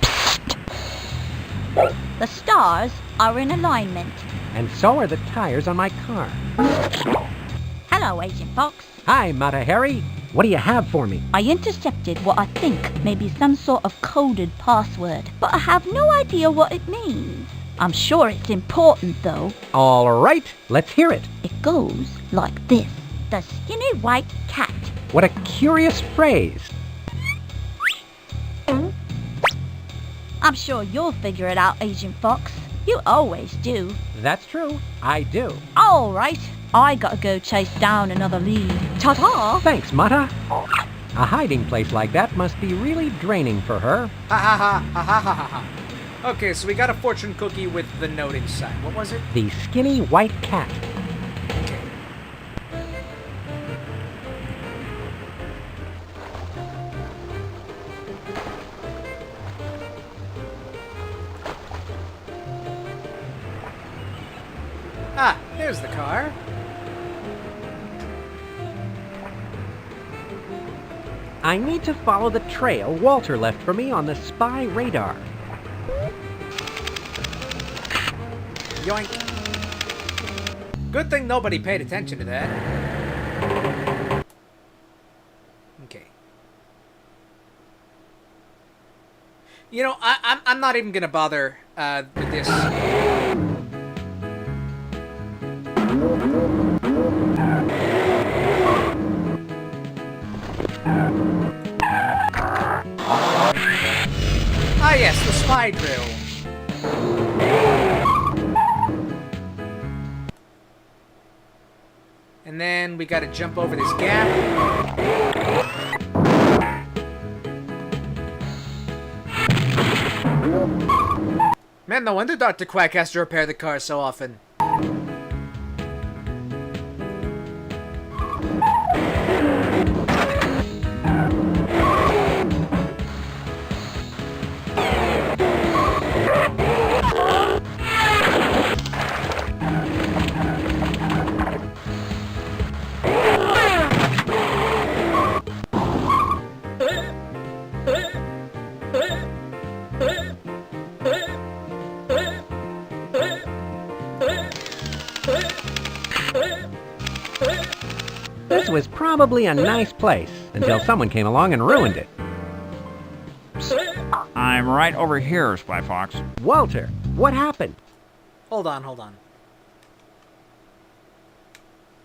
The stars are in alignment. And so are the tires on my car. Hello, Agent Fox. Hi, Mata Harry. What do you have for me? I intercepted what I think may be some sort of coded password, but I have no idea what it means. I'm sure it's important, though. All right, let's hear it. It goes like this. The skinny white cat. What a curious phrase. I'm sure you'll figure it out, Agent Fox. You always do. That's true. I do. All right. I gotta go chase down another lead. Ta-ta! Thanks, Mata. A hiding place like that must be really draining for her. Ha ha ha ha ha ha ha. Okay, so we got a fortune cookie with the note inside. What was it? The skinny white cat. Okay. Ah, there's the car. I need to follow the trail Walter left for me on the spy radar. Yoink. Good thing nobody paid attention to that. Okay. You know, I'm not even gonna bother with this. Ah yes, the spy drill. And then we gotta jump over this gap. Man, no wonder Dr. Quack has to repair the car so often. This was probably a nice place until someone came along and ruined it. I'm right over here, Spy Fox. Walter, what happened? Hold on, hold on.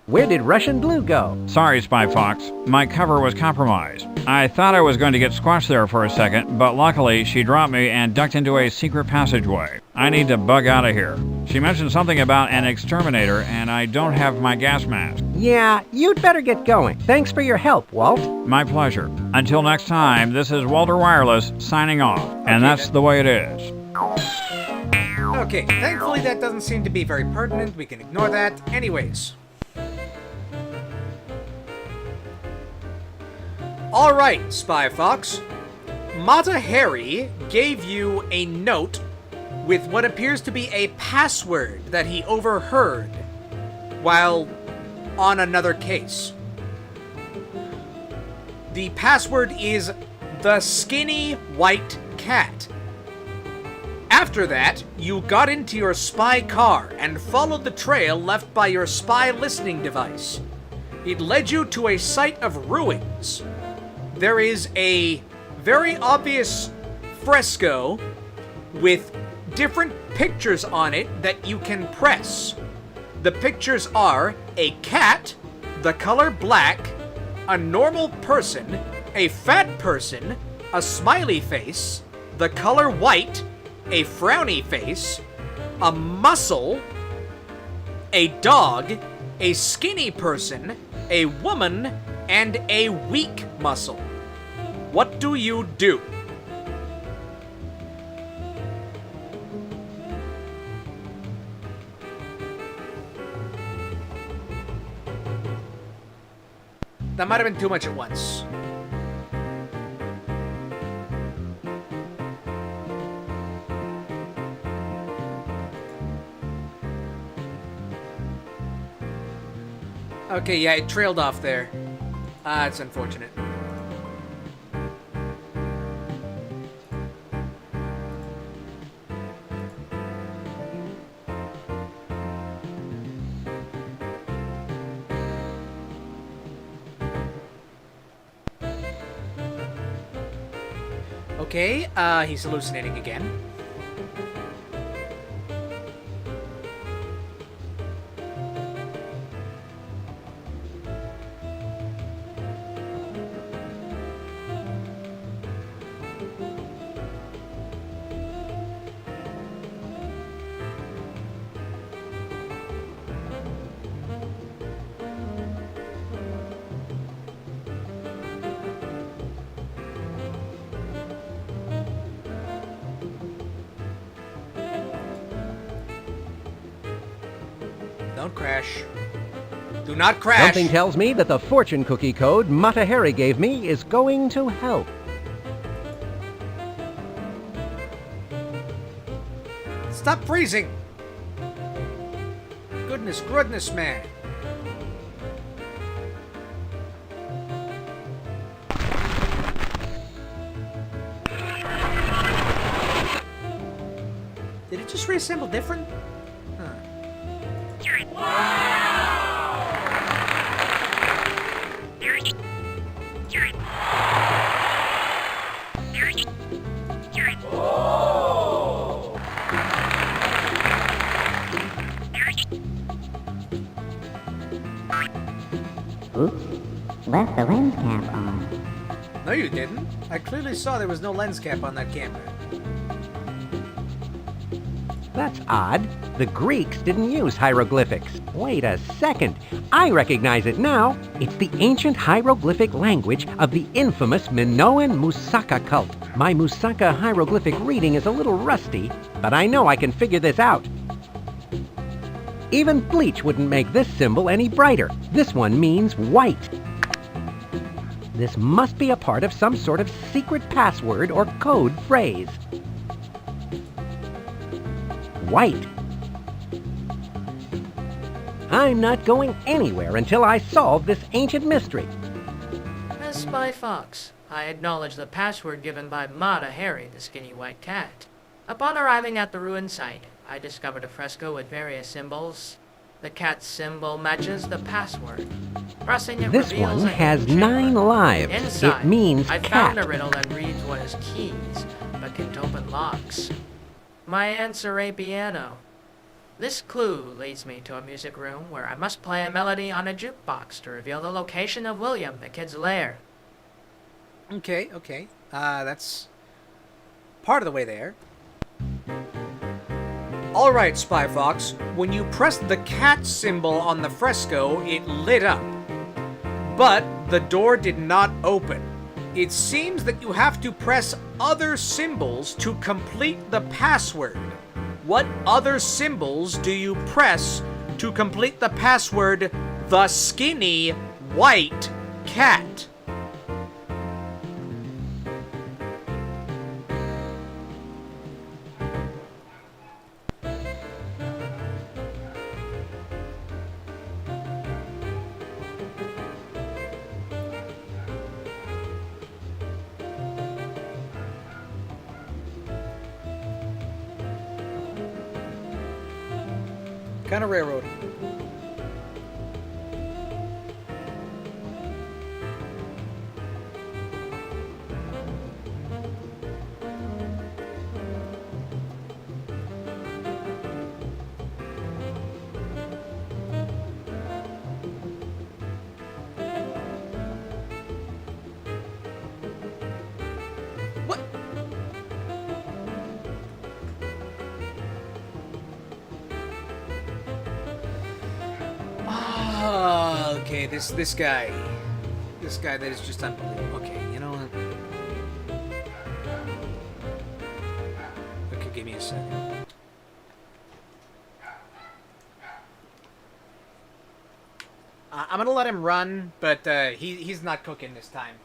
Where did Russian Blue go? Sorry, Spy Fox. My cover was compromised. I thought I was going to get squashed there for a second, but luckily she dropped me and ducked into a secret passageway. I need to bug out of here. She mentioned something about an exterminator, and I don't have my gas mask. Yeah, you'd better get going. Thanks for your help, Walt. My pleasure. Until next time, this is Walter Wireless signing off, and that's the way it is. Okay, thankfully that doesn't seem to be very pertinent. We can ignore that. Anyways. Alright, Spy Fox. Mata Hari gave you a note with what appears to be a password that he overheard while on another case. The password is the skinny white cat. After that, you got into your spy car and followed the trail left by your spy listening device. It led you to a site of ruins. There is a very obvious fresco with different pictures on it that you can press. The pictures are a cat, the color black, a normal person, a fat person, a smiley face, the color white, a frowny face, a muscle, a dog, a skinny person, a woman, and a weak muscle. What do you do? That might have been too much at once. Okay, yeah, it trailed off there. It's unfortunate. Okay, he's hallucinating again. Don't crash. Do not crash! Something tells me that the fortune cookie code Mata Hari gave me is going to help. Stop freezing! Goodness, man. Did it just reassemble different? Huh. Oops, left the lens cap on. No, you didn't. I clearly saw there was no lens cap on that camera. That's odd. The Greeks didn't use hieroglyphics. Wait a second. I recognize it now. It's the ancient hieroglyphic language of the infamous Minoan Musaka cult. My Musaka hieroglyphic reading is a little rusty, but I know I can figure this out. Even bleach wouldn't make this symbol any brighter. This one means white. This must be a part of some sort of secret password or code phrase. White. I'm not going anywhere until I solve this ancient mystery. As Spy Fox, I acknowledge the password given by Mata Harry, the skinny white cat. Upon arriving at the ruin site, I discovered a fresco with various symbols. The cat's symbol matches the password. Pressing it This reveals one a has hidden 9 chamber. lives. Inside, It means I cat. found a riddle that reads what is keys, but can't open locks. My answer, a piano. This clue leads me to a music room where I must play a melody on a jukebox to reveal the location of William, the kid's lair. Okay. That's part of the way there. Alright, Spy Fox. When you pressed the cat symbol on the fresco, it lit up. But the door did not open. It seems that you have to press other symbols to complete the password. What other symbols do you press to complete the password, the skinny white cat? Kind of railroad. What? Okay, this guy that is just unbelievable. Okay, you know what? Okay, give me a second. I'm gonna let him run, but he's not cooking this time.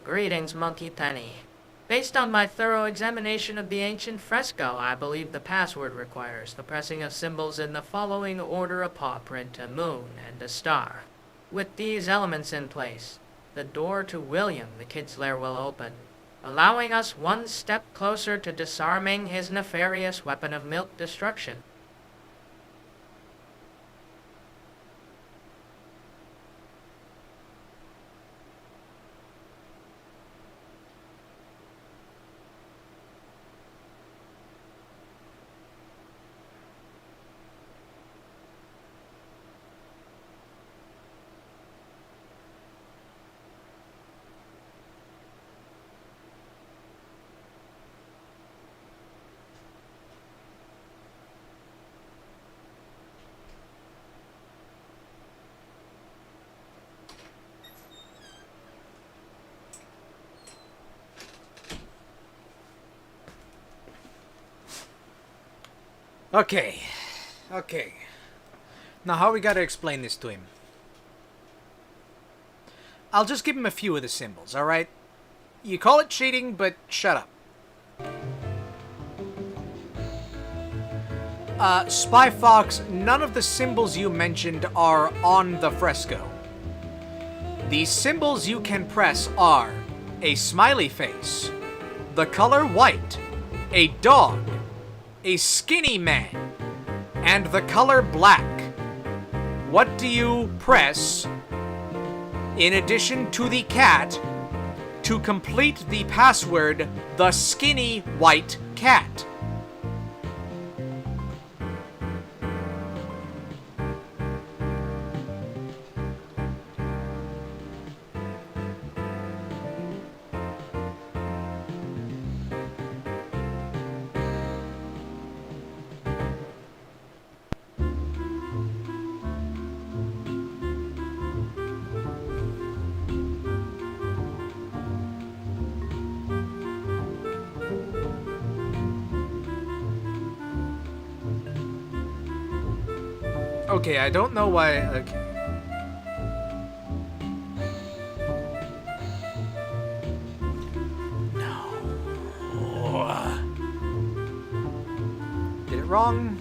Greetings, Monkey Penny. Based on my thorough examination of the ancient fresco, I believe the password requires the pressing of symbols in the following order: a paw print, a moon, and a star. With these elements in place, the door to William, the kid's lair, will open, allowing us one step closer to disarming his nefarious weapon of milk destruction. Okay. Now, how we gotta explain this to him? I'll just give him a few of the symbols, alright? You call it cheating, but shut up. Spy Fox, none of the symbols you mentioned are on the fresco. The symbols you can press are a smiley face, the color white, a dog, a skinny man, and the color black. What do you press in addition to the cat to complete the password, the skinny white cat? Okay, I don't know why. Okay. No. Did it wrong?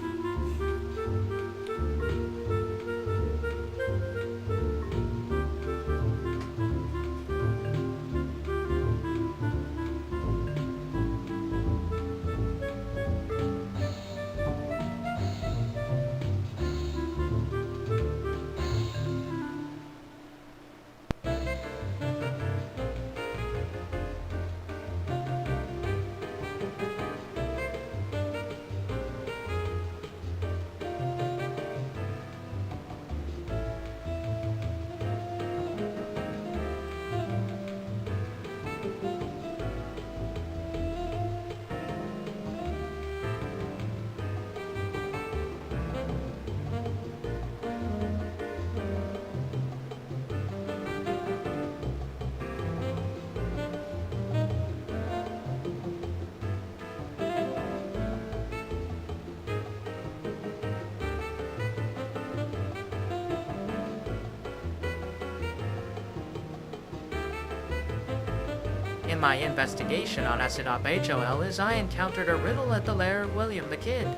In my investigation on SCP-HOL, I encountered a riddle at the lair of William the Kid.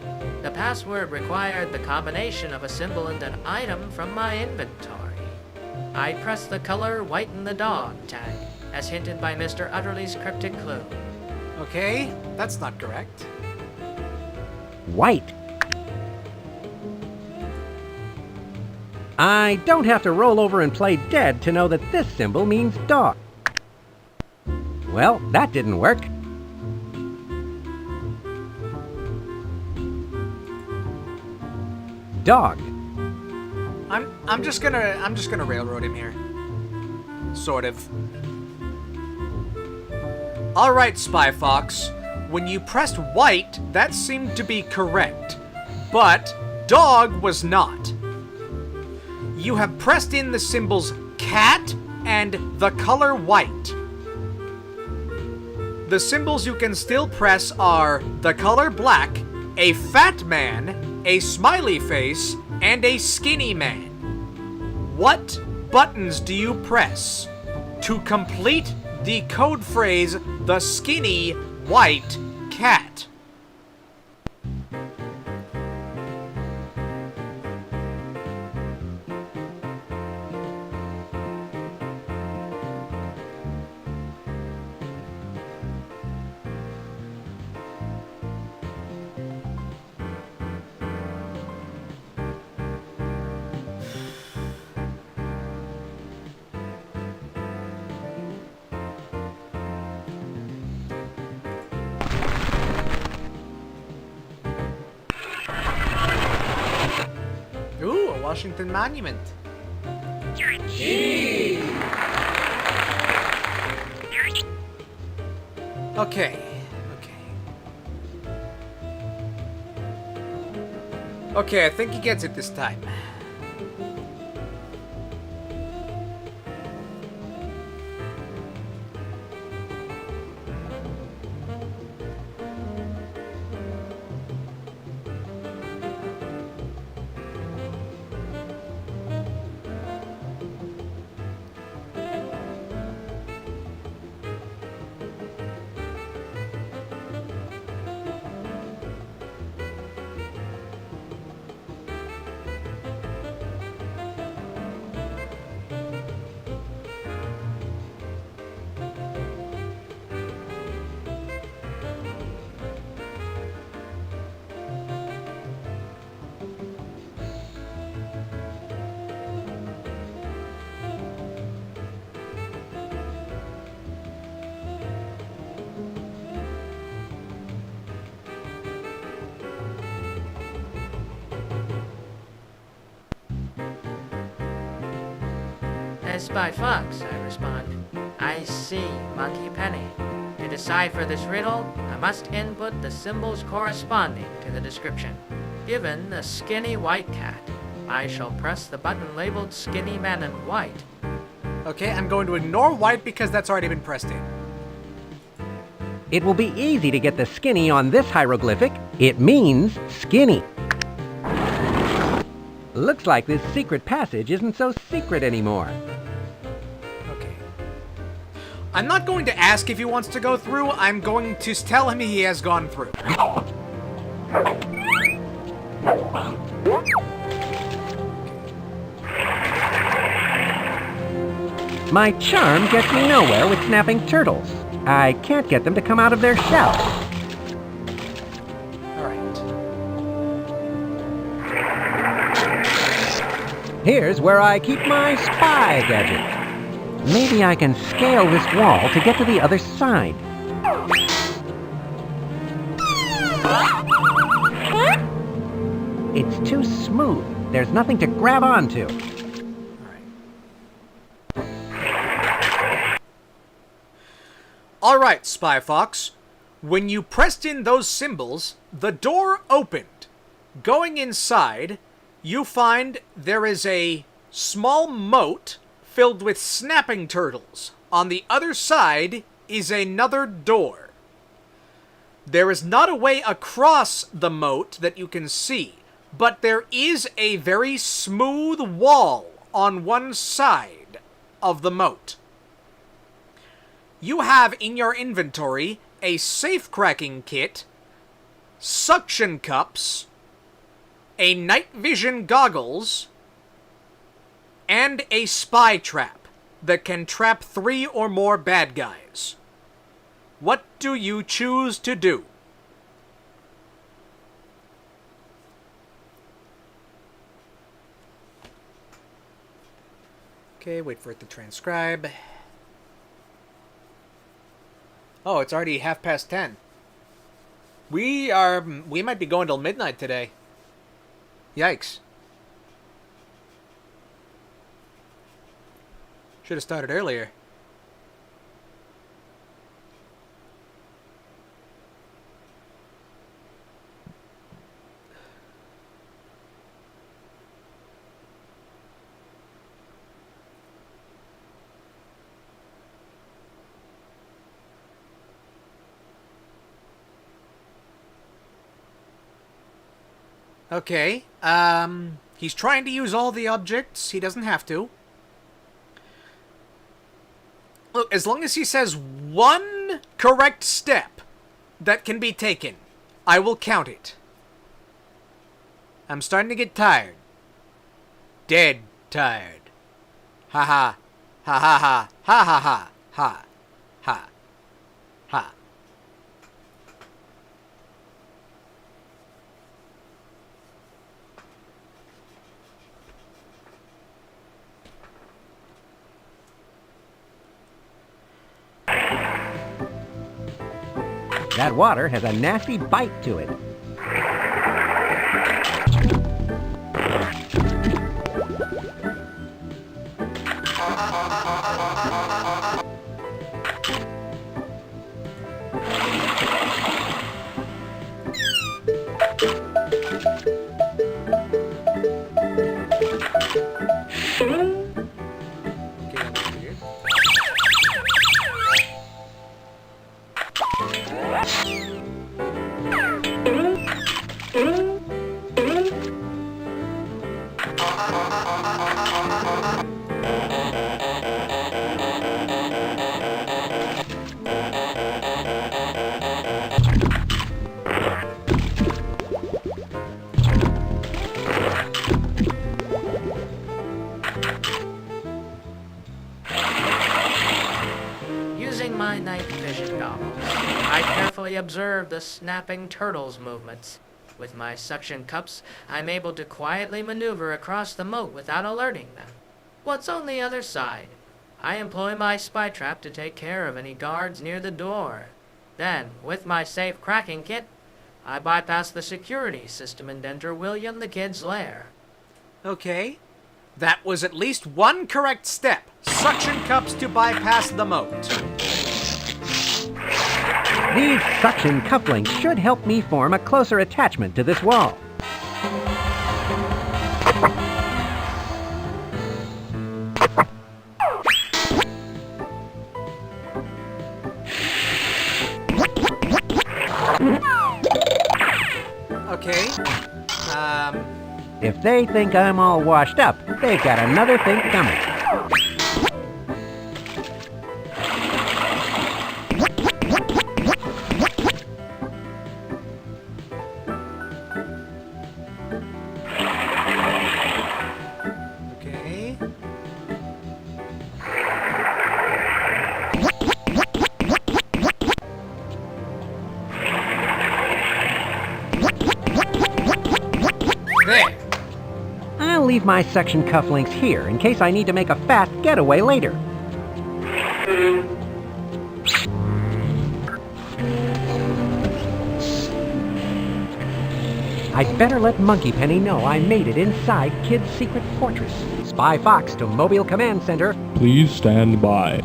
The password required the combination of a symbol and an item from my inventory. I pressed the color white in the dog tag, as hinted by Mr. Utterly's cryptic clue. Okay, that's not correct. White. I don't have to roll over and play dead to know that this symbol means dog. Well, that didn't work. Dog. I'm just gonna railroad him here. Sort of. All right, Spy Fox. When you pressed white, that seemed to be correct, but dog was not. You have pressed in the symbols cat and the color white. The symbols you can still press are the color black, a fat man, a smiley face, and a skinny man. What buttons do you press to complete the code phrase, the skinny white cat? Ooh, a Washington Monument. Okay. Okay, I think he gets it this time. As Spy Fox, I respond. I see, Monkey Penny. To decipher this riddle, I must input the symbols corresponding to the description. Given the skinny white cat, I shall press the button labeled Skinny Man in White. Okay, I'm going to ignore white because that's already been pressed in. It will be easy to get the skinny on this hieroglyphic. It means skinny. Looks like this secret passage isn't so secret anymore. Okay. I'm not going to ask if he wants to go through. I'm going to tell him he has gone through. My charm gets me nowhere with snapping turtles. I can't get them to come out of their shell. Alright. Here's where I keep my spy gadget. Maybe I can scale this wall to get to the other side. It's too smooth. There's nothing to grab onto. Alright, Spy Fox. When you pressed in those symbols, the door opened. Going inside, you find there is a small moat filled with snapping turtles. On the other side is another door. There is not a way across the moat that you can see, but there is a very smooth wall on one side of the moat. You have in your inventory a safe cracking kit, suction cups, a night vision goggles, and a spy trap that can trap 3 or more bad guys. What do you choose to do? Okay, wait for it to transcribe. Oh, it's already 10:30. We might be going till midnight today. Yikes. Should have started earlier. Okay, he's trying to use all the objects. He doesn't have to. Look, as long as he says one correct step that can be taken, I will count it. I'm starting to get tired. Dead tired. Ha ha. Ha ha ha. Ha ha ha. Ha. Ha. Ha. That water has a nasty bite to it. Using my night vision goggles, I carefully observe the snapping turtles' movements. With my suction cups, I'm able to quietly maneuver across the moat without alerting them. What's on the other side? I employ my spy trap to take care of any guards near the door. Then, with my safe cracking kit, I bypass the security system and enter William the Kid's lair. Okay. That was at least one correct step. Suction cups to bypass the moat. These suction cufflinks should help me form a closer attachment to this wall. Okay. If they think I'm all washed up, they've got another thing coming. Okay. There. I'll leave my suction cufflinks here in case I need to make a fast getaway later. I'd better let Monkey Penny know I made it inside Kid's secret fortress. Spy Fox to Mobile Command Center. Please stand by.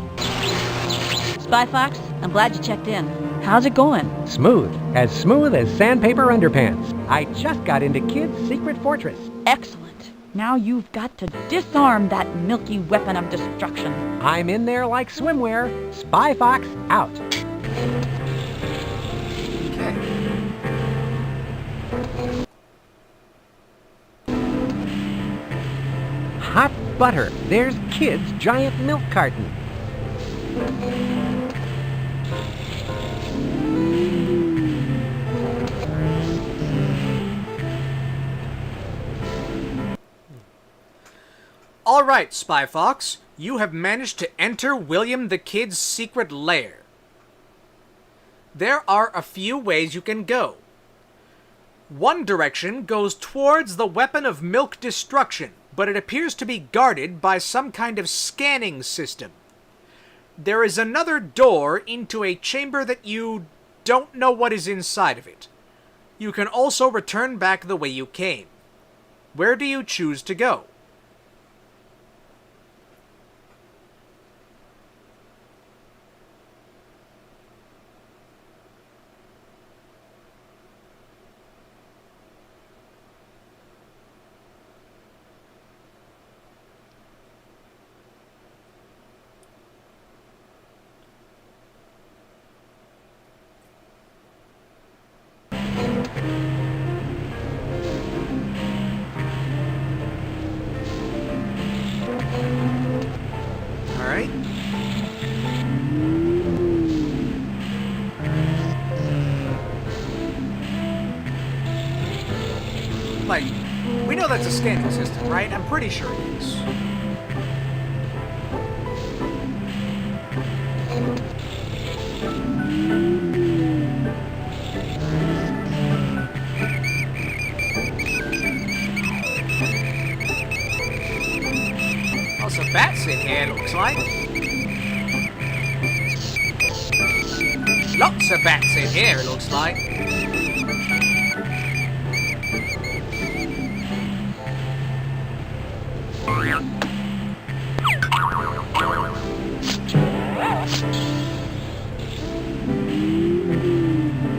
Spy Fox, I'm glad you checked in. How's it going? Smooth as sandpaper underpants. I just got into Kid's secret fortress. Excellent. Now you've got to disarm that milky weapon of destruction. I'm in there like swimwear. Spy Fox out. Hot butter. There's Kid's giant milk carton. All right, Spy Fox. You have managed to enter William the Kid's secret lair. There are a few ways you can go. One direction goes towards the weapon of milk destruction, but it appears to be guarded by some kind of scanning system. There is another door into a chamber that you don't know what is inside of it. You can also return back the way you came. Where do you choose to go? Alright. Like, we know that's a scanning system, right? I'm pretty sure it is. Also, bats in here, looks like. Lots of bats in here, it looks like.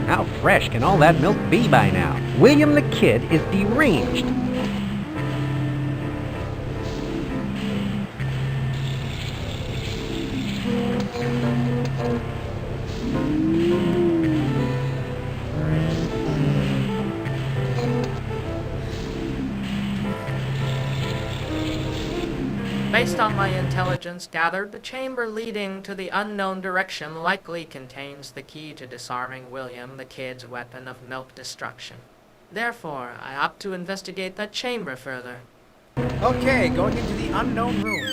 How fresh can all that milk be by now? William the Kid is deranged. Based on my intelligence gathered, the chamber leading to the unknown direction likely contains the key to disarming William the Kid's weapon of milk destruction. Therefore, I opt to investigate that chamber further. Okay, going into the unknown room.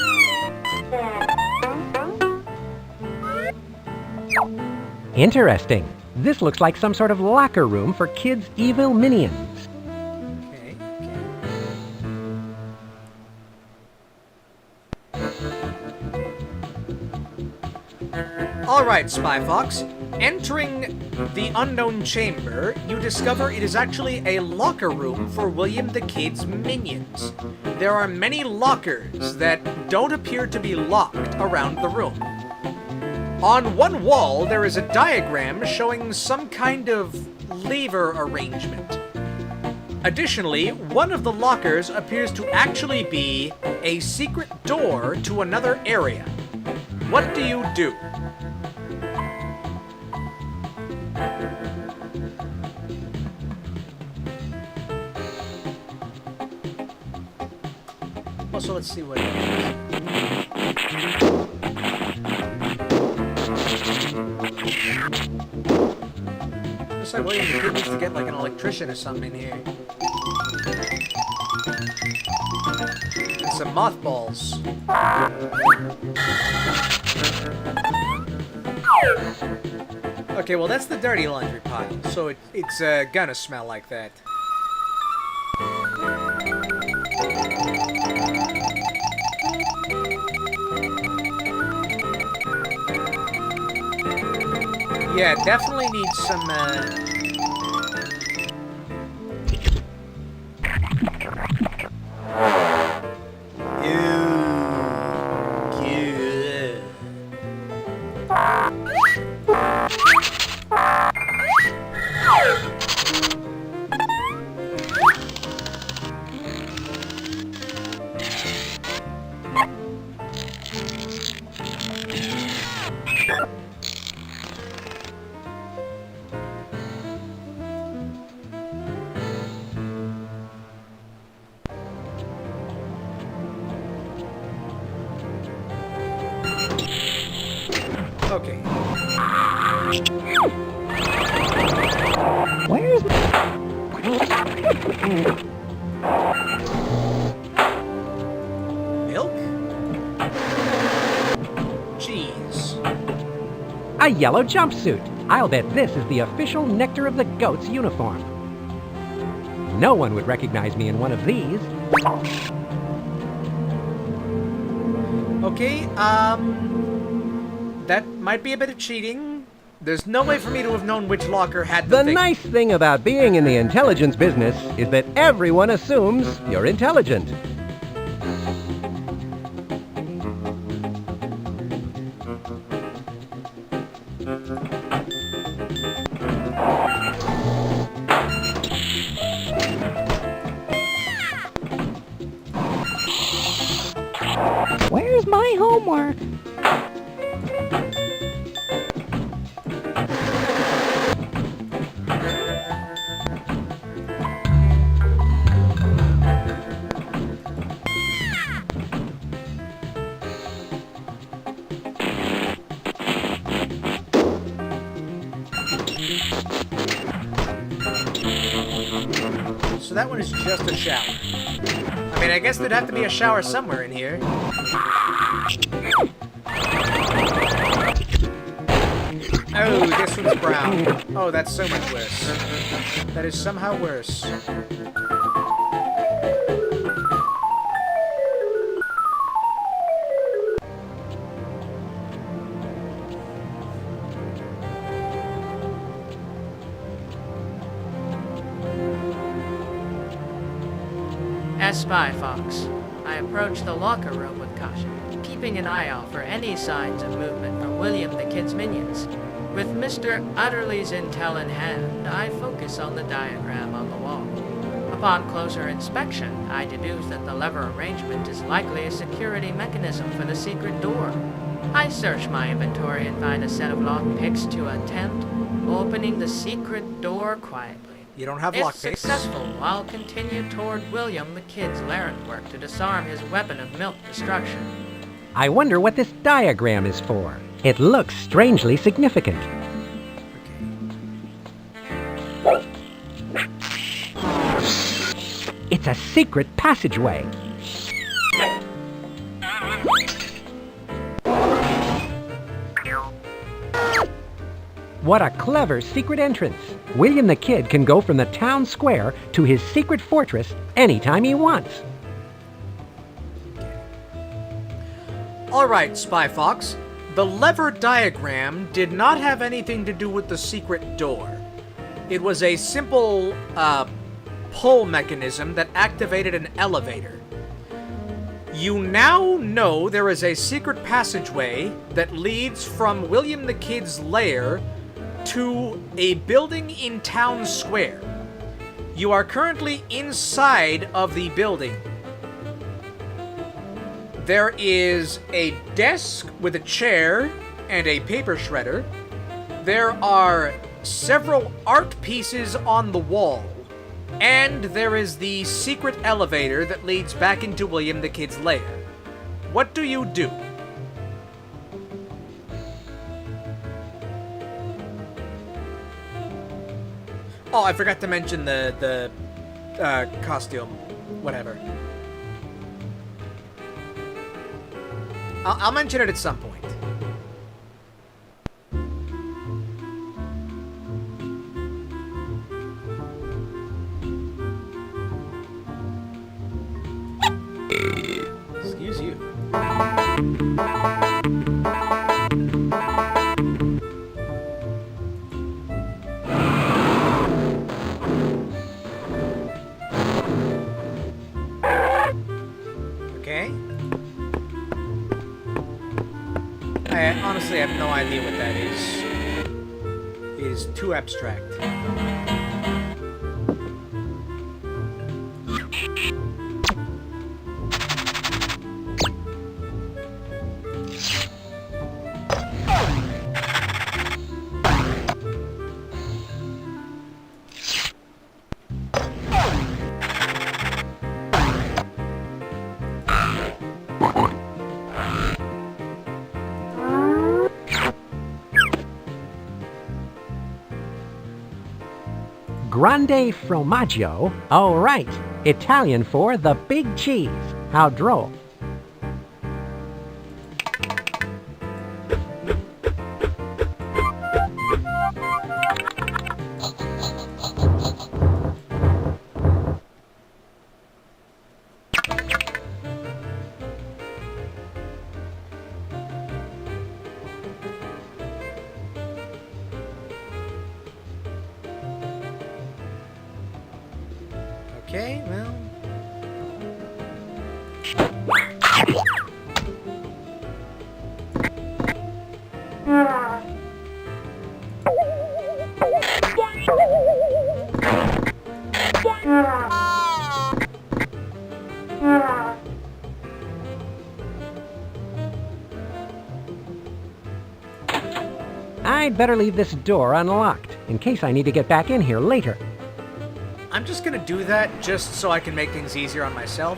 Interesting. This looks like some sort of locker room for Kid's evil minions. Alright, Spy Fox. Entering the unknown chamber, you discover it is actually a locker room for William the Kid's minions. There are many lockers that don't appear to be locked around the room. On one wall, there is a diagram showing some kind of lever arrangement. Additionally, one of the lockers appears to actually be a secret door to another area. What do you do? Also, let's see what it is. Looks like William the Kid needs to get like an electrician or something in here. And some mothballs. Okay, well that's the dirty laundry pile, so it's gonna smell like that. Yeah, definitely needs some, Okay. Where's milk? Cheese. a yellow jumpsuit? I'll bet this is the official Nectar of the Goats uniform. No one would recognize me in one of these. Okay, that might be a bit of cheating. There's no way for me to have known which locker had the The thing. nice thing about being in the intelligence business is that everyone assumes you're intelligent. Where's my homework? So that one is just a shower. I mean, I guess there'd have to be a shower somewhere in here. Oh, this one's brown. Oh, that's so much worse. That is somehow worse. As Spy Fox, I approached the locker room with caution, keeping an eye out for any signs of movement from William the Kid's minions. With Mr. Utterly's intel in hand, I focus on the diagram on the wall. Upon closer inspection, I deduce that the lever arrangement is likely a security mechanism for the secret door. I search my inventory and find a set of lockpicks to attempt opening the secret door quietly. You don't have If lockpicks. successful, I'll continue toward William the Kid's labyrinth work to disarm his weapon of milk destruction. I wonder what this diagram is for. It looks strangely significant. It's a secret passageway. What a clever secret entrance. William the Kid can go from the town square to his secret fortress anytime he wants. Alright, Spy Fox. the lever diagram did not have anything to do with the secret door. It was a simple pull mechanism that activated an elevator. You now know there is a secret passageway that leads from William the Kid's lair to a building in Town Square. You are currently inside of the building. There is a desk with a chair and a paper shredder. There are several art pieces on the wall. And there is the secret elevator that leads back into William the Kid's lair. What do you do? Oh, I forgot to mention the costume. Whatever. I'll mention it at some point. Excuse you. Okay. I honestly have no idea what that is. It is too abstract. Grande formaggio? Oh, right. Italian for the big cheese. How droll. Okay, well... I'd better leave this door unlocked, in case I need to get back in here later. I'm just gonna do that just so I can make things easier on myself.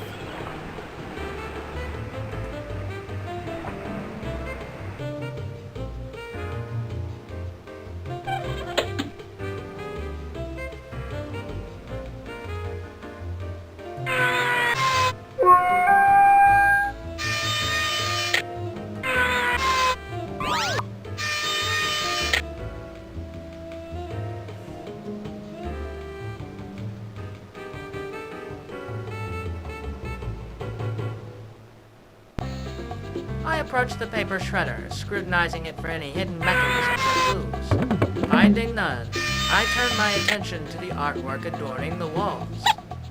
I approached the paper shredder, scrutinizing it for any hidden mechanisms or clues. Finding none, I turned my attention to the artwork adorning the walls.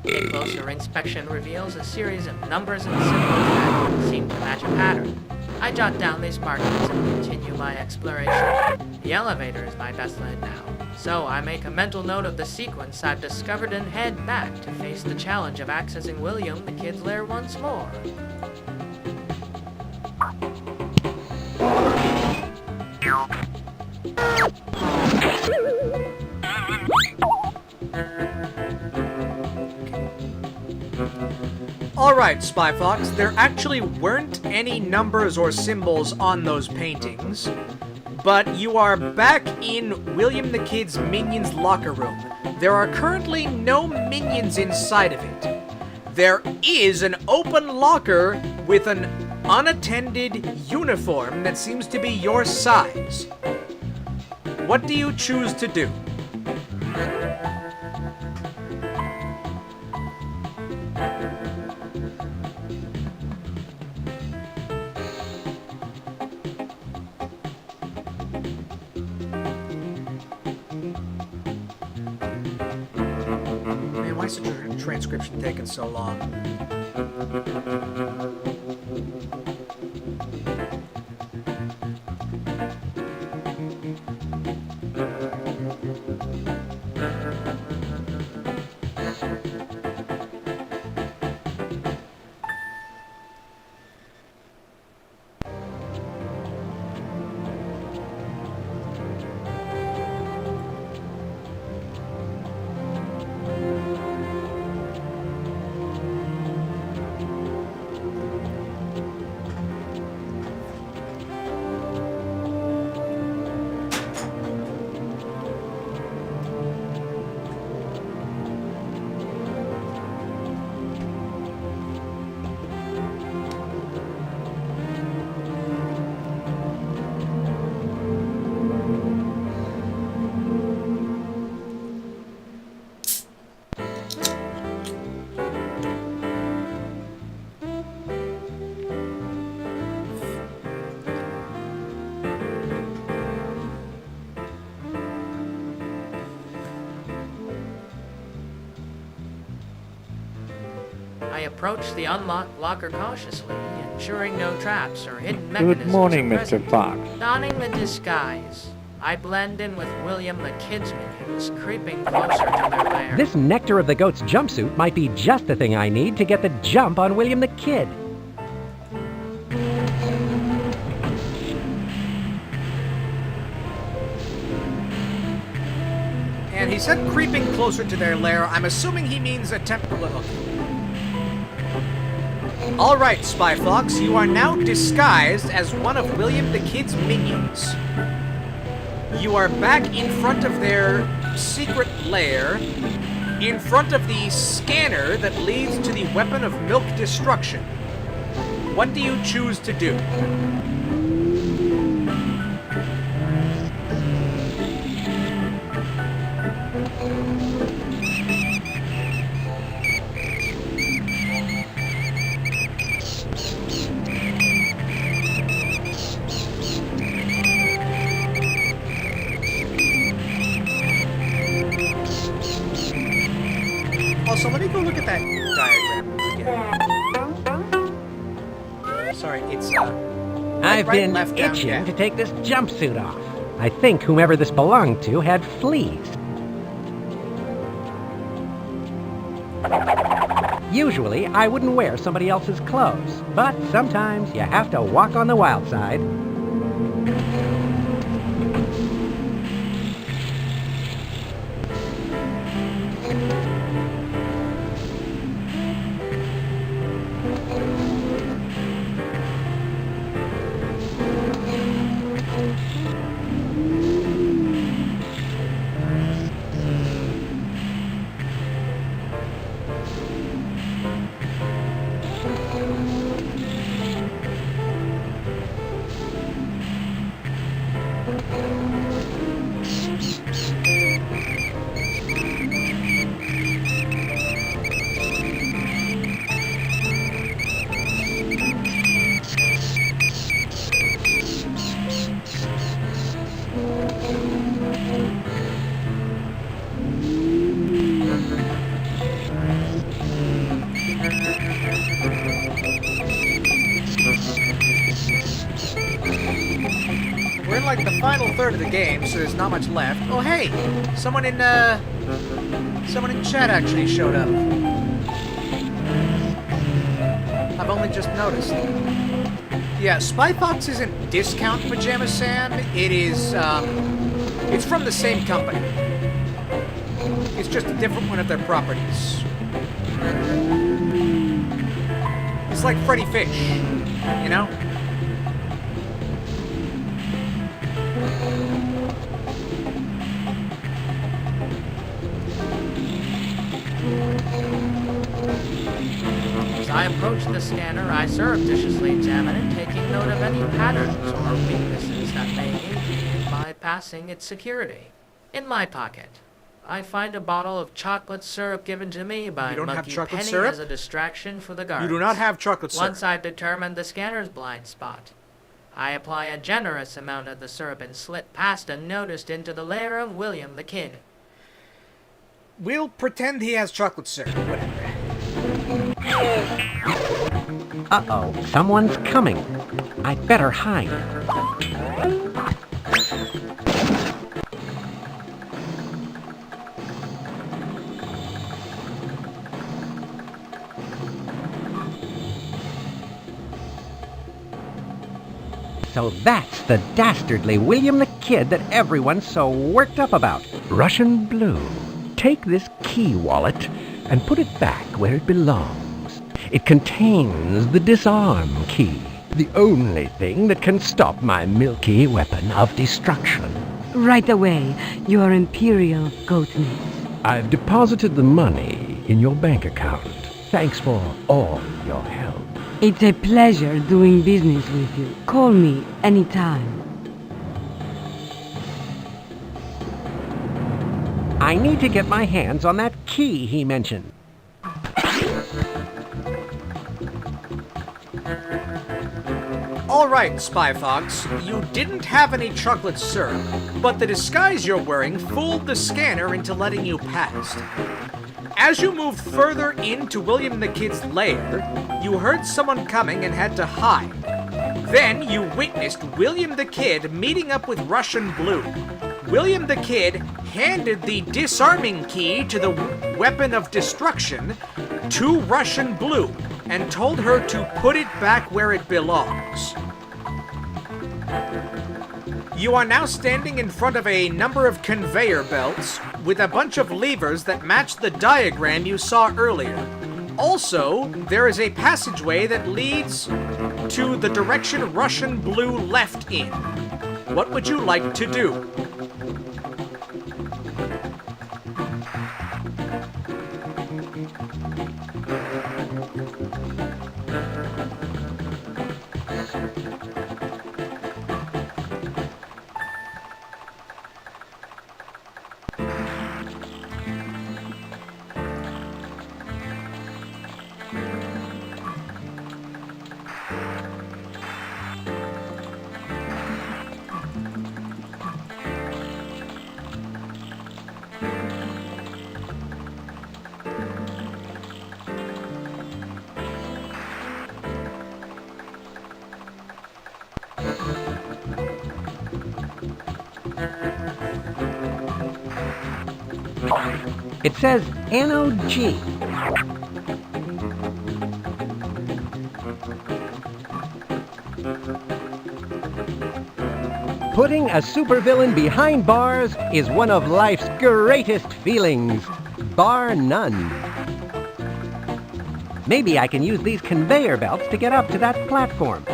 A closer inspection reveals a series of numbers and symbols that seem to match a pattern. I jot down these markings and continue my exploration. The elevator is my best lead now, so I make a mental note of the sequence I've discovered and head back to face the challenge of accessing William the Kid's lair once more. Alright, Spy Fox, there actually weren't any numbers or symbols on those paintings, but you are back in William the Kid's Minions locker room. There are currently no minions inside of it. There is an open locker with an unattended uniform that seems to be your size. What do you choose to do? why is the transcription taking so long? I approached the unlocked locker cautiously, ensuring no traps or hidden mechanisms. Good morning, are Mr. present. Fox. Donning the disguise, I blend in with William the Kid's minions, creeping closer to their lair. This Nectar of the Goats jumpsuit might be just the thing I need to get the jump on William the Kid. And he said creeping closer to their lair. I'm assuming he means attempt to look. All right, Spy Fox, you are now disguised as one of William the Kid's minions. You are back in front of their secret lair, in front of the scanner that leads to the weapon of milk destruction. What do you choose to do? Also, let me go look at that diagram again. Sorry, it's I've right, been left, down, itching yeah. to take this jumpsuit off. I think whomever this belonged to had fleas. Usually, I wouldn't wear somebody else's clothes, but sometimes you have to walk on the wild side. We're in like the final third of the game, so there's not much left. Oh hey, someone in chat actually showed up. I've only just noticed. Yeah, Spy Fox isn't Discount Pajama Sam. It is it's from the same company. It's just a different one of their properties. It's like Freddy Fish, you know? As I approached the scanner, I surreptitiously examine it, taking note of any patterns or weaknesses that may aid me in bypassing its security. In my pocket, I find a bottle of chocolate syrup given to me by You don't have Monkey chocolate Penny syrup? as a distraction for the guards. You do not have chocolate syrup. Once I've determined the scanner's blind spot, I apply a generous amount of the syrup and slit past unnoticed into the lair of William the Kid. We'll pretend he has chocolate syrup. Whatever. Uh-oh, someone's coming. I'd better hide. So that's the dastardly William the Kid that everyone's so worked up about. Russian Blue, take this key wallet and put it back where it belongs. It contains the disarm key, the only thing that can stop my milky weapon of destruction. Right away, Your Imperial Goatness. I've deposited the money in your bank account. Thanks for all your help. It's a pleasure doing business with you. Call me anytime. I need to get my hands on that key he mentioned. All right, Spy Fox, you didn't have any chocolate syrup, but the disguise you're wearing fooled the scanner into letting you past. As you moved further into William the Kid's lair, you heard someone coming and had to hide. Then you witnessed William the Kid meeting up with Russian Blue. William the Kid handed the disarming key to the weapon of destruction to Russian Blue and told her to put it back where it belongs. You are now standing in front of a number of conveyor belts with a bunch of levers that match the diagram you saw earlier. Also, there is a passageway that leads to the direction Russian Blue left in. What would you like to do? It says NOG. Putting a supervillain behind bars is one of life's greatest feelings, bar none. Maybe I can use these conveyor belts to get up to that platform.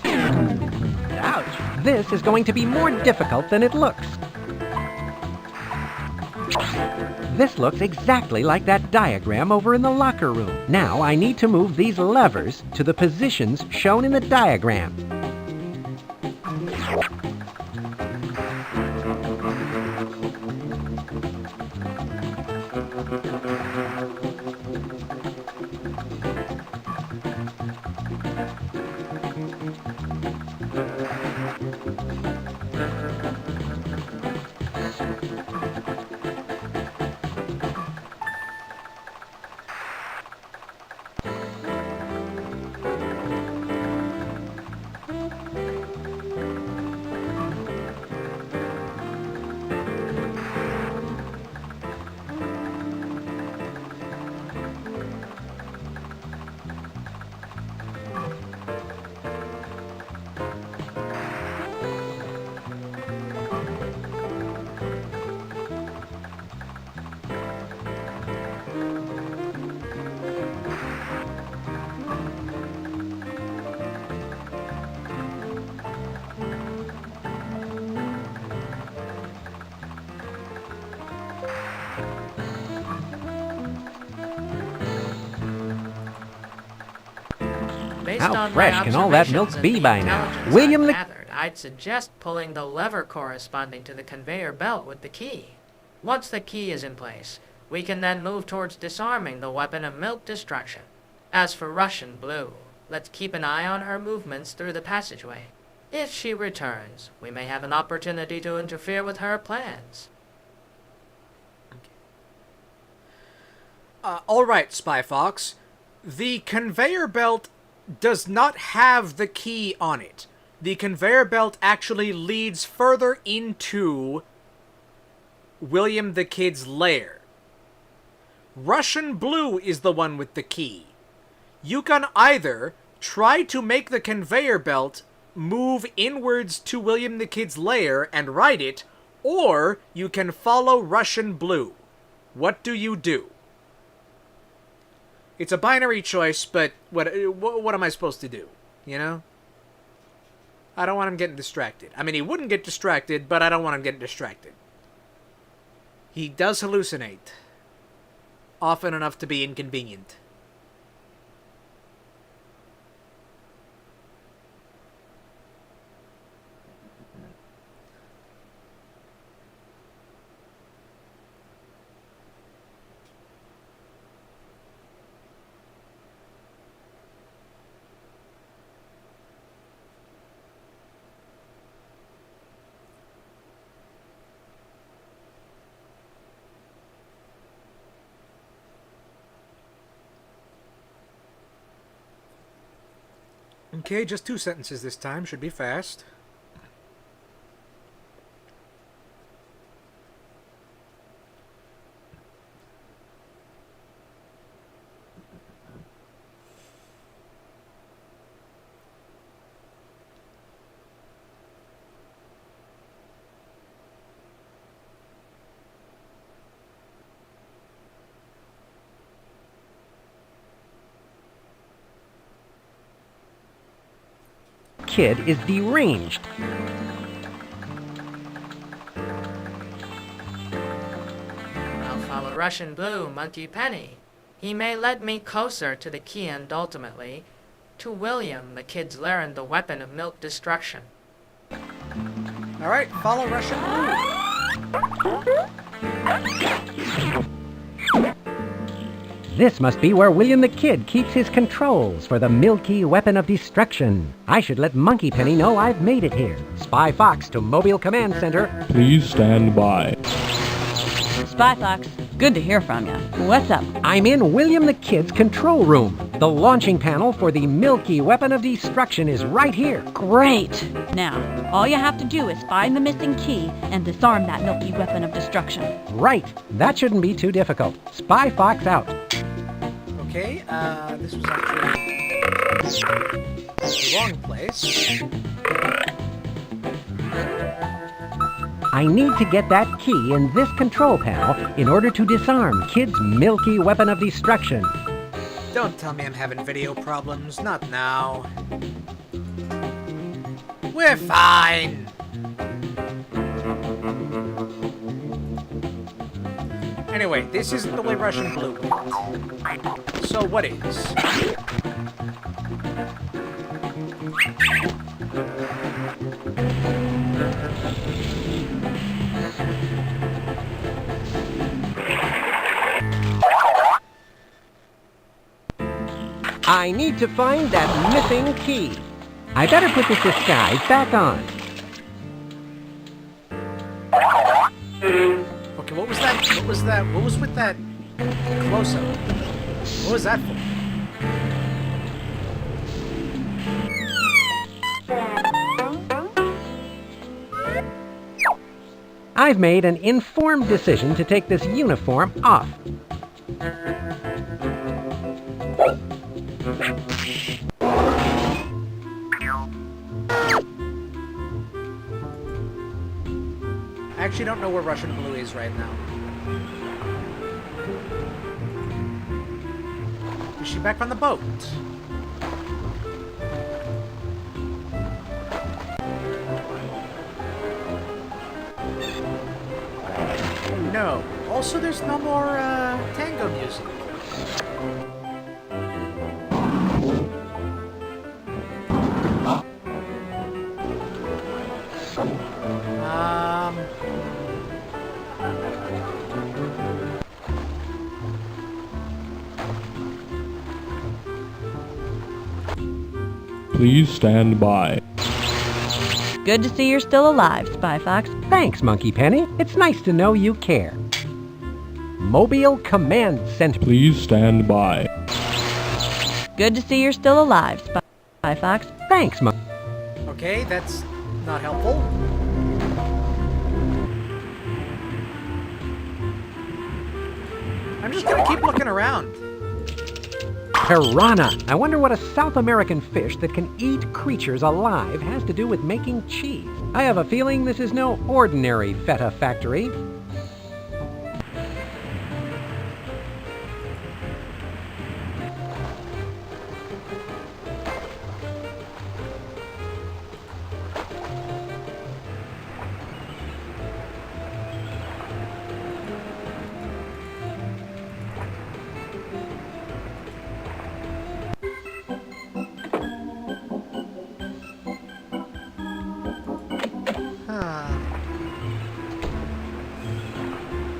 Ouch! This is going to be more difficult than it looks. This looks exactly like that diagram over in the locker room. Now I need to move these levers to the positions shown in the diagram. Based How on fresh my can all that milk observations be and by the now? intelligence William I've the... gathered, I'd suggest pulling the lever corresponding to the conveyor belt with the key. Once the key is in place, we can then move towards disarming the weapon of milk destruction. As for Russian Blue, let's keep an eye on her movements through the passageway. If she returns, we may have an opportunity to interfere with her plans. Alright, Spy Fox. The conveyor belt does not have the key on it. The conveyor belt actually leads further into William the Kid's lair. Russian Blue is the one with the key. You can either try to make the conveyor belt move inwards to William the Kid's lair and ride it, or you can follow Russian Blue. What do you do? It's a binary choice, but what am I supposed to do? You know? I don't want him getting distracted. I mean, he wouldn't get distracted, but I don't want him getting distracted. He does hallucinate. Often enough to be inconvenient. Okay, just 2 sentences this time. Should be fast. Kid is deranged. I'll follow Russian Blue, Monkey Penny. He may lead me closer to the key and ultimately to William, the Kid's lair and the weapon of milk destruction. Alright, follow Russian Blue. This must be where William the Kid keeps his controls for the milky weapon of destruction. I should let Monkey Penny know I've made it here. Spy Fox to Mobile Command Center. Please stand by. Spy Fox, good to hear from you. What's up? I'm in William the Kid's control room. The launching panel for the milky weapon of destruction is right here. Great! Now, all you have to do is find the missing key and disarm that milky weapon of destruction. Right. That shouldn't be too difficult. Spy Fox out. Okay, this was actually the wrong place. I need to get that key in this control panel in order to disarm Kid's milky weapon of destruction. Don't tell me I'm having video problems. Not now. We're fine. Anyway, this isn't the way Russian Blue went. So what is? I need to find that missing key. I better put this disguise back on. Okay, what was that? What was that? What was with that close-up? What was that for? I've made an informed decision to take this uniform off. I actually don't know where Russian Blue is right now. Is she back on the boat? No. Also, there's no more tango music. Please stand by. Good to see you're still alive, Spy Fox. Thanks, Monkey Penny. It's nice to know you care. Mobile Command Center. Please stand by. Good to see you're still alive, Spy Fox. Thanks, Okay, that's not helpful. I'm just gonna keep looking around. Piranha. I wonder what a South American fish that can eat creatures alive has to do with making cheese. I have a feeling this is no ordinary feta factory.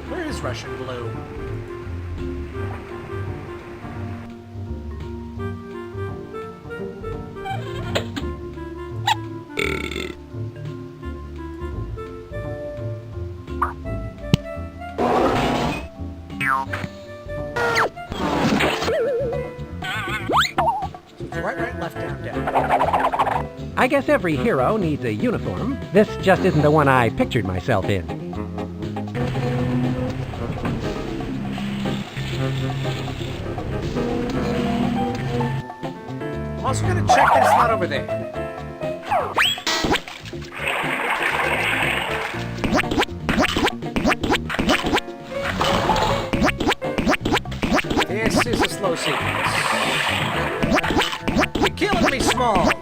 Where is Russian Blue? Right, left, down, down. I guess every hero needs a uniform. This just isn't the one I pictured myself in. I'm also gonna check that it's not over there. This is a slow sequence. You're killing me, Smalls.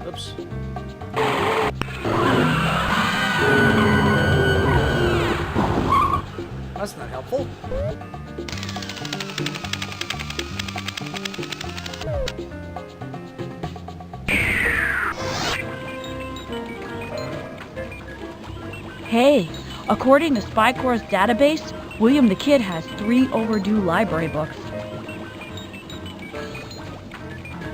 Oops. That's not helpful. Hey, according to Spy Corps' database, William the Kid has 3 overdue library books.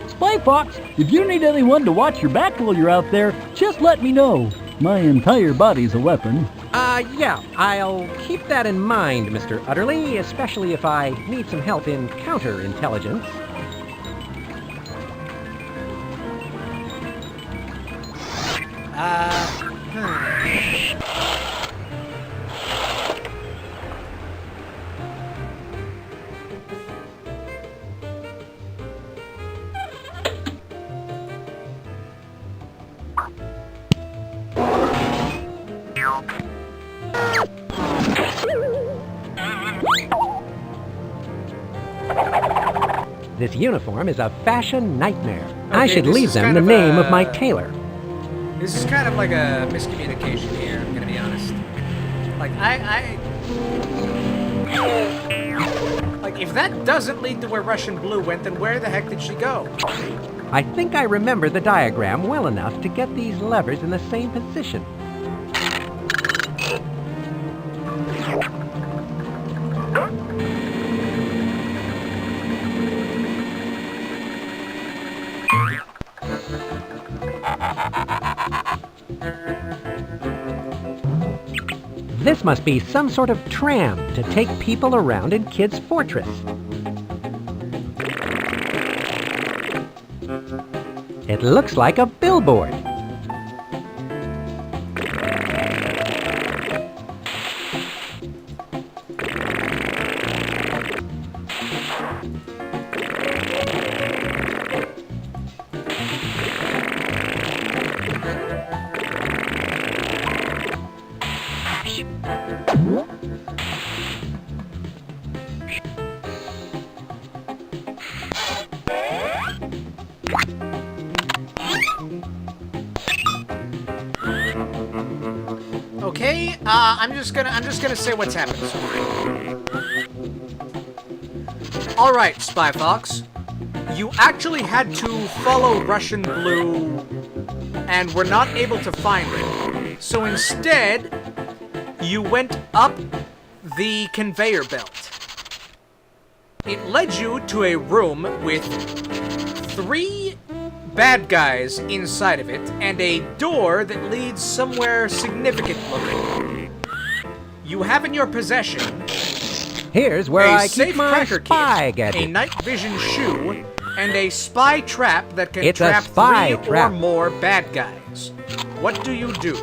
Spy Fox, if you need anyone to watch your back while you're out there, just let me know. My entire body's a weapon. Yeah, I'll keep that in mind, Mr. Utterly, especially if I need some help in counterintelligence. This uniform is a fashion nightmare. I should leave them the name of my tailor. This is kind of like a miscommunication here, I'm gonna be honest. Like, Like, if that doesn't lead to where Russian Blue went, then where the heck did she go? I think I remember the diagram well enough to get these levers in the same position. This must be some sort of tram to take people around in Kid's Fortress. It looks like a billboard. Okay, I'm just gonna say what's happened so far. All right, Spy Fox, you actually had to follow Russian Blue, and were not able to find it. So instead, you went up the conveyor belt. It led you to a room with 3 bad guys inside of it and a door that leads somewhere significant looking. You have in your possession Here's where a I safe keep my cracker spy kit, gadget. a night vision shoe, and a spy trap that can It's a trap spy 3 trap. or more bad guys. What do you do?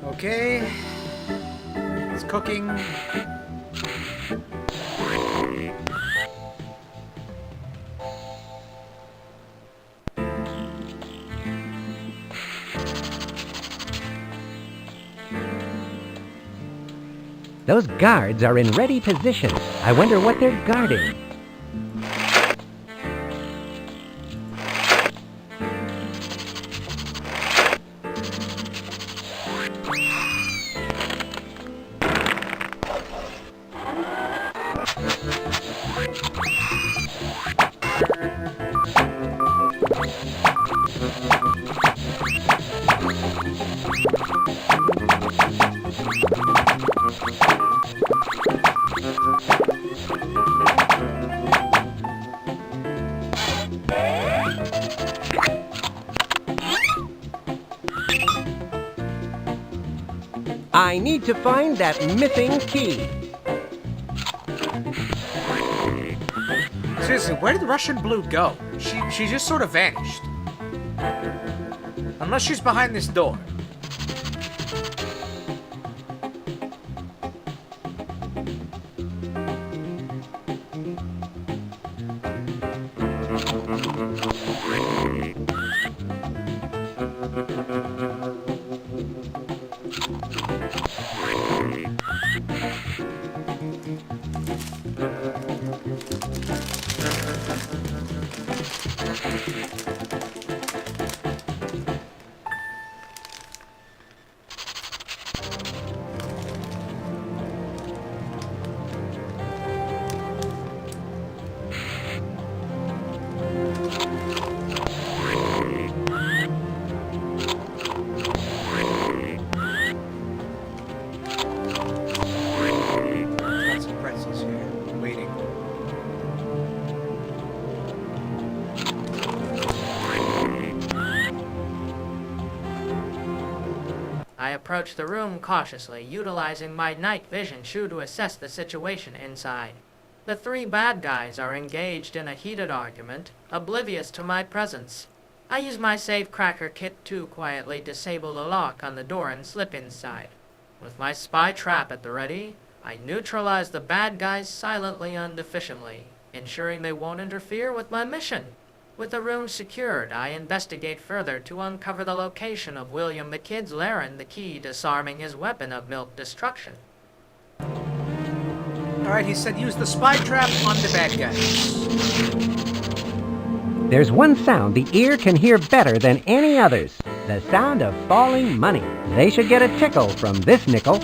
Okay. It's cooking. Those guards are in ready position. I wonder what they're guarding. I need to find that missing key. Seriously, where did Russian Blue go? She just sort of vanished. Unless she's behind this door. Got some pretzels here, waiting. I approached the room cautiously, utilizing my night vision shoe to assess the situation inside. The 3 bad guys are engaged in a heated argument, oblivious to my presence. I use my safe cracker kit to quietly disable the lock on the door and slip inside. With my spy trap at the ready, I neutralize the bad guys silently and efficiently, ensuring they won't interfere with my mission. With the room secured, I investigate further to uncover the location of William McKidd's lair and the key disarming his weapon of milk destruction. Alright, he said use the spy trap on the bad guys. There's one sound the ear can hear better than any others. The sound of falling money. They should get a tickle from this nickel.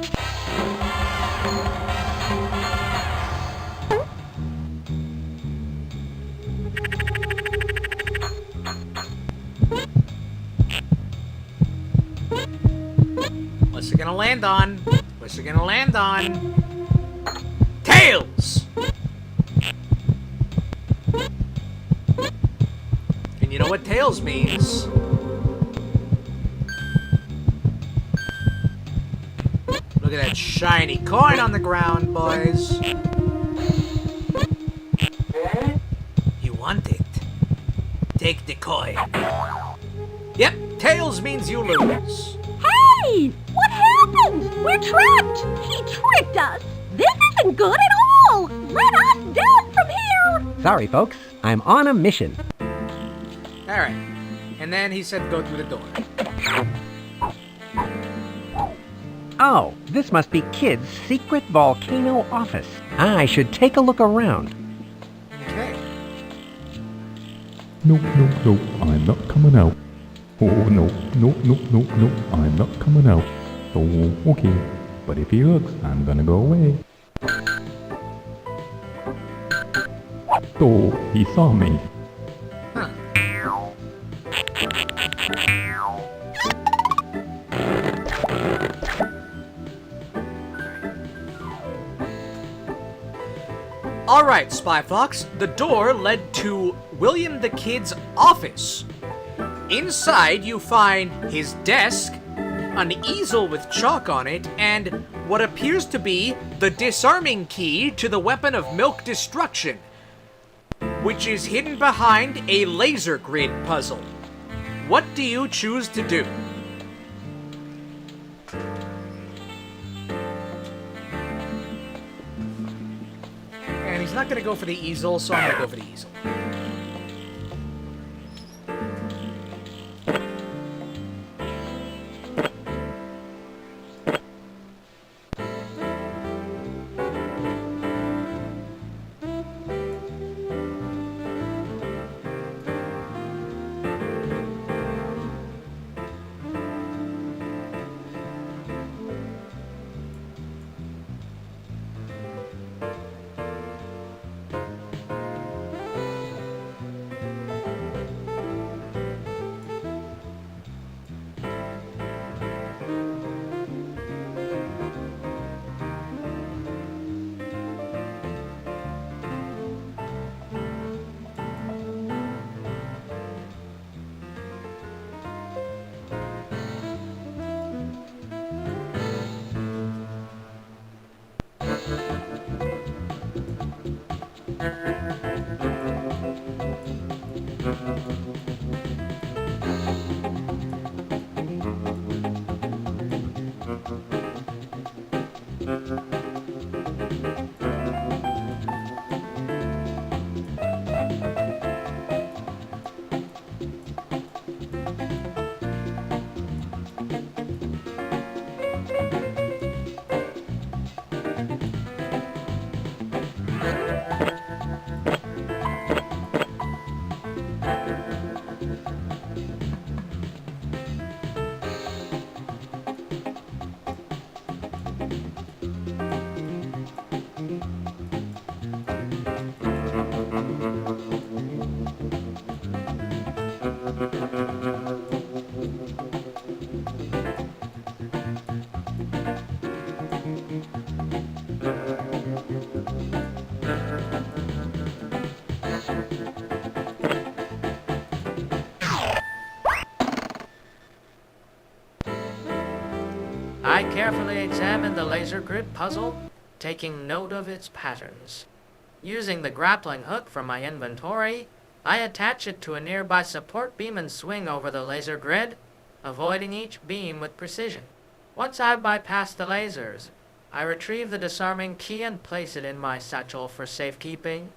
What's it gonna land on? What's it gonna land on? Tails! And you know what tails means? Look at that shiny coin on the ground, boys. You want it? Take the coin. Yep, tails means you lose. Hey! What happened? We're trapped! He tricked us! This isn't good at all! Let us down from here! Sorry, folks. I'm on a mission. Alright. And then he said go through the door. Oh, this must be Kid's secret volcano office. I should take a look around. Okay. Nope, nope, nope, I'm not coming out. Oh, no, nope, nope, nope, nope, I'm not coming out. Oh, okay, but if he looks, I'm gonna go away. Oh, he saw me. Alright, Spy Fox, the door led to William the Kid's office. Inside, you find his desk, an easel with chalk on it, and what appears to be the disarming key to the weapon of milk destruction, which is hidden behind a laser grid puzzle. What do you choose to do? And he's not going to go for the easel, so I'm going to go for the easel. I carefully examined the laser grid puzzle, taking note of its patterns. Using the grappling hook from my inventory, I attach it to a nearby support beam and swing over the laser grid, avoiding each beam with precision. Once I've bypassed the lasers, I retrieve the disarming key and place it in my satchel for safekeeping.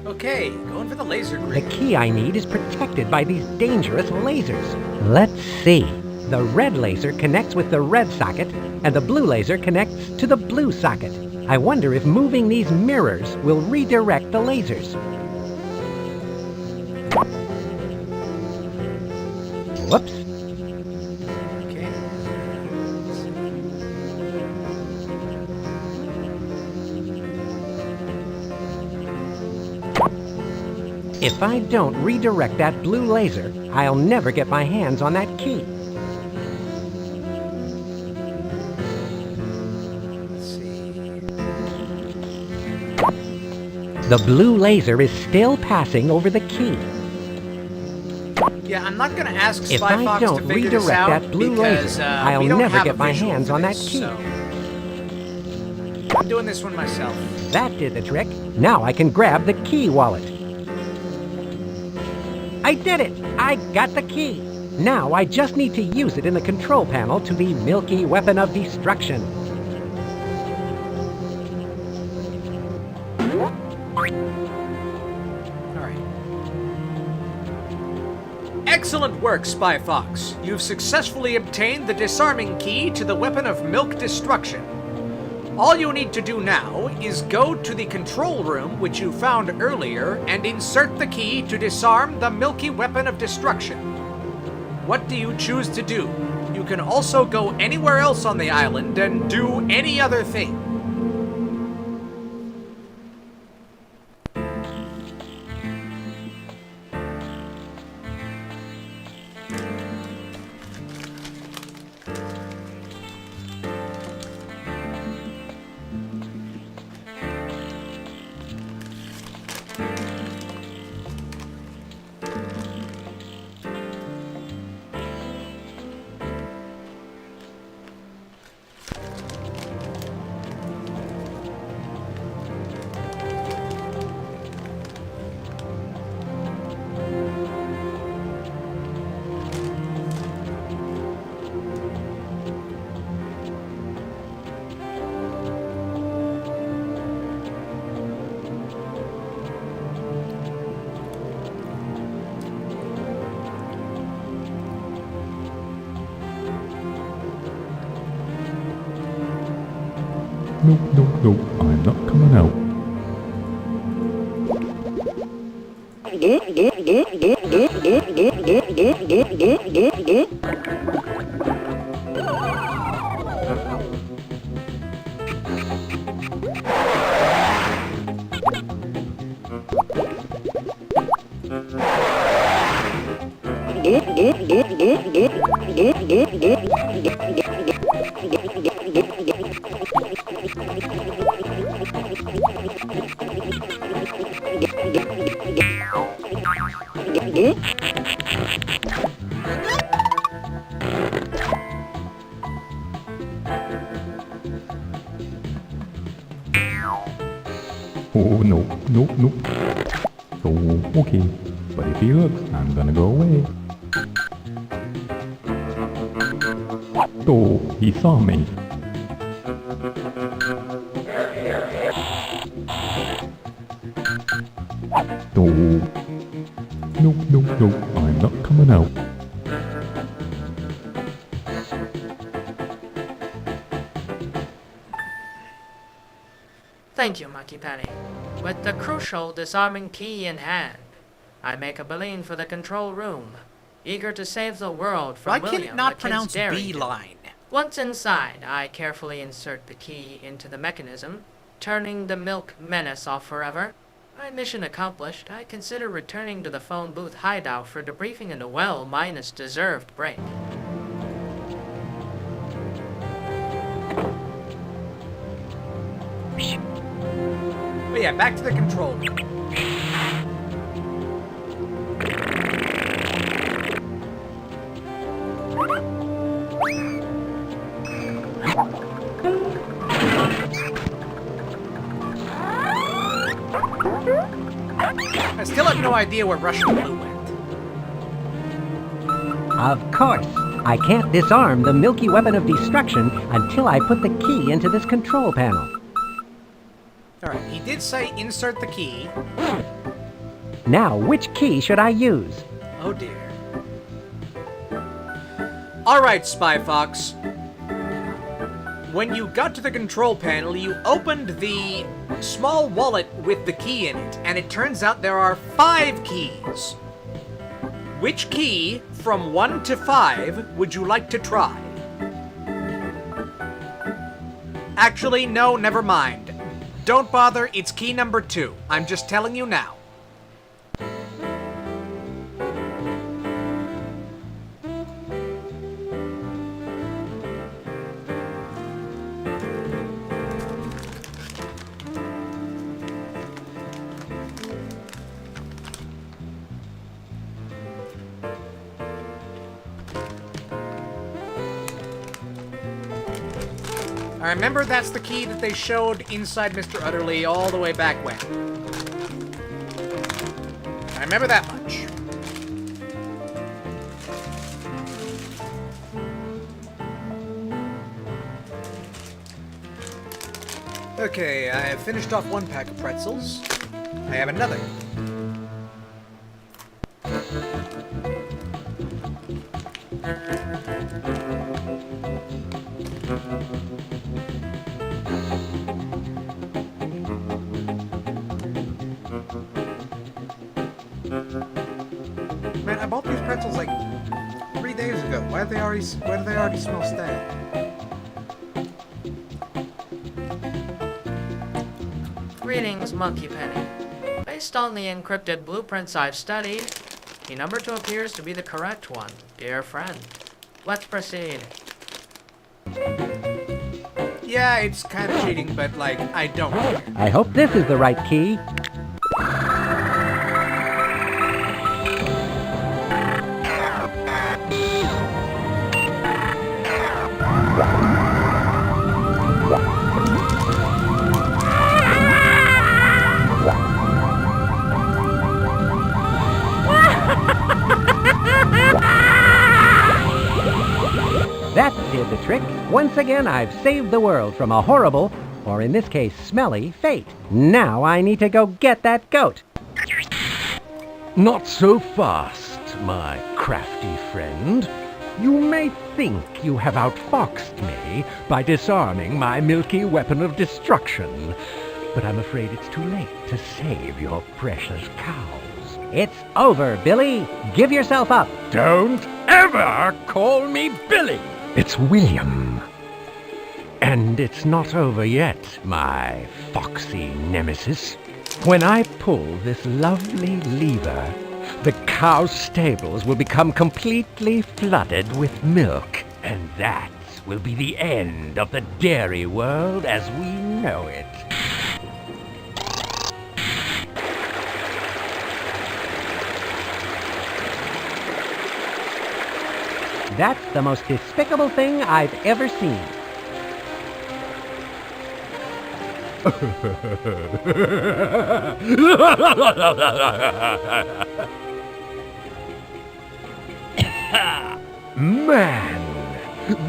Okay, going for the laser grid. The key I need is protected by these dangerous lasers. Let's see. The red laser connects with the red socket, and the blue laser connects to the blue socket. I wonder if moving these mirrors will redirect the lasers. Whoops. Okay. If I don't redirect that blue laser, I'll never get my hands on that key. The blue laser is still passing over the key. Yeah, I'm not gonna ask If Spy I Fox don't to figure this redirect out that blue because laser, I'll we don't never have get a my visual hands for on that this, key. so I'm doing this one myself. That did the trick. Now I can grab the key wallet. I did it! I got the key! Now I just need to use it in the control panel to the milky weapon of destruction. Excellent work, Spy Fox. You've successfully obtained the disarming key to the weapon of milk destruction. All you need to do now is go to the control room which you found earlier and insert the key to disarm the milky weapon of destruction. What do you choose to do? You can also go anywhere else on the island and do any other thing. Nope, nope, nope, I'm not coming out. Oh, no, nope, nope. So, okay, but if he looks, I'm gonna go away. Oh, he saw me. Oh, nope, nope, nope, I'm not coming out. Thank you, Monkey Penny. With the crucial disarming key in hand, I make a beeline for the control room, eager to save the world from Why William can it not the Kid's pronounce Darrington. beeline? Once inside, I carefully insert the key into the mechanism, turning the milk menace off forever. My mission accomplished, I consider returning to the phone booth hideout for debriefing in a well-minus deserved break. But yeah, back to the control room. I still have no idea where Russian Blue went. Of course. I can't disarm the milky weapon of destruction until I put the key into this control panel. Alright, he did say insert the key. Now, which key should I use? Oh dear. Alright, Spy Fox. When you got to the control panel, you opened the small wallet with the key in it, and it turns out there are 5 keys. Which key, from 1 to 5, would you like to try? Actually, no, never mind. Don't bother, it's key number 2. I'm just telling you now. I remember that's the key that they showed inside Mr. Utterly all the way back when. I remember that much. Okay, I have finished off one pack of pretzels. I have another. Man, I bought these pretzels like 3 days ago. Why do they already smell stale? Greetings, Monkey Penny. Based on the encrypted blueprints I've studied, the number 2 appears to be the correct one, dear friend. Let's proceed. Yeah, it's kind of cheating, but like, I don't care. I hope this is the right key. That did the trick. Once again, I've saved the world from a horrible, or in this case, smelly, fate. Now I need to go get that goat. Not so fast, my crafty friend. You may think you have outfoxed me by disarming my milky weapon of destruction, but I'm afraid it's too late to save your precious cows. It's over, Billy. Give yourself up. Don't ever call me Billy. It's William. And it's not over yet, my foxy nemesis. When I pull this lovely lever, the cow stables will become completely flooded with milk. And that will be the end of the dairy world as we know it. That's the most despicable thing I've ever seen. Man,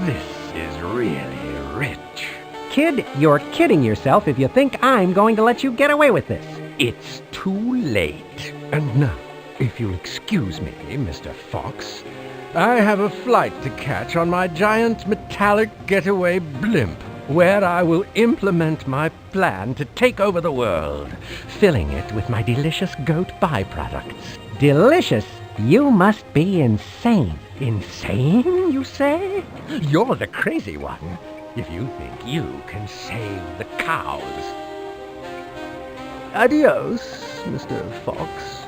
this is really rich. Kid, you're kidding yourself if you think I'm going to let you get away with this. It's too late. And now, if you'll excuse me, Mr. Fox, I have a flight to catch on my giant metallic getaway blimp, where I will implement my plan to take over the world, filling it with my delicious goat byproducts. Delicious? You must be insane. Insane, you say? You're the crazy one, if you think you can save the cows. Adios, Mr. Fox.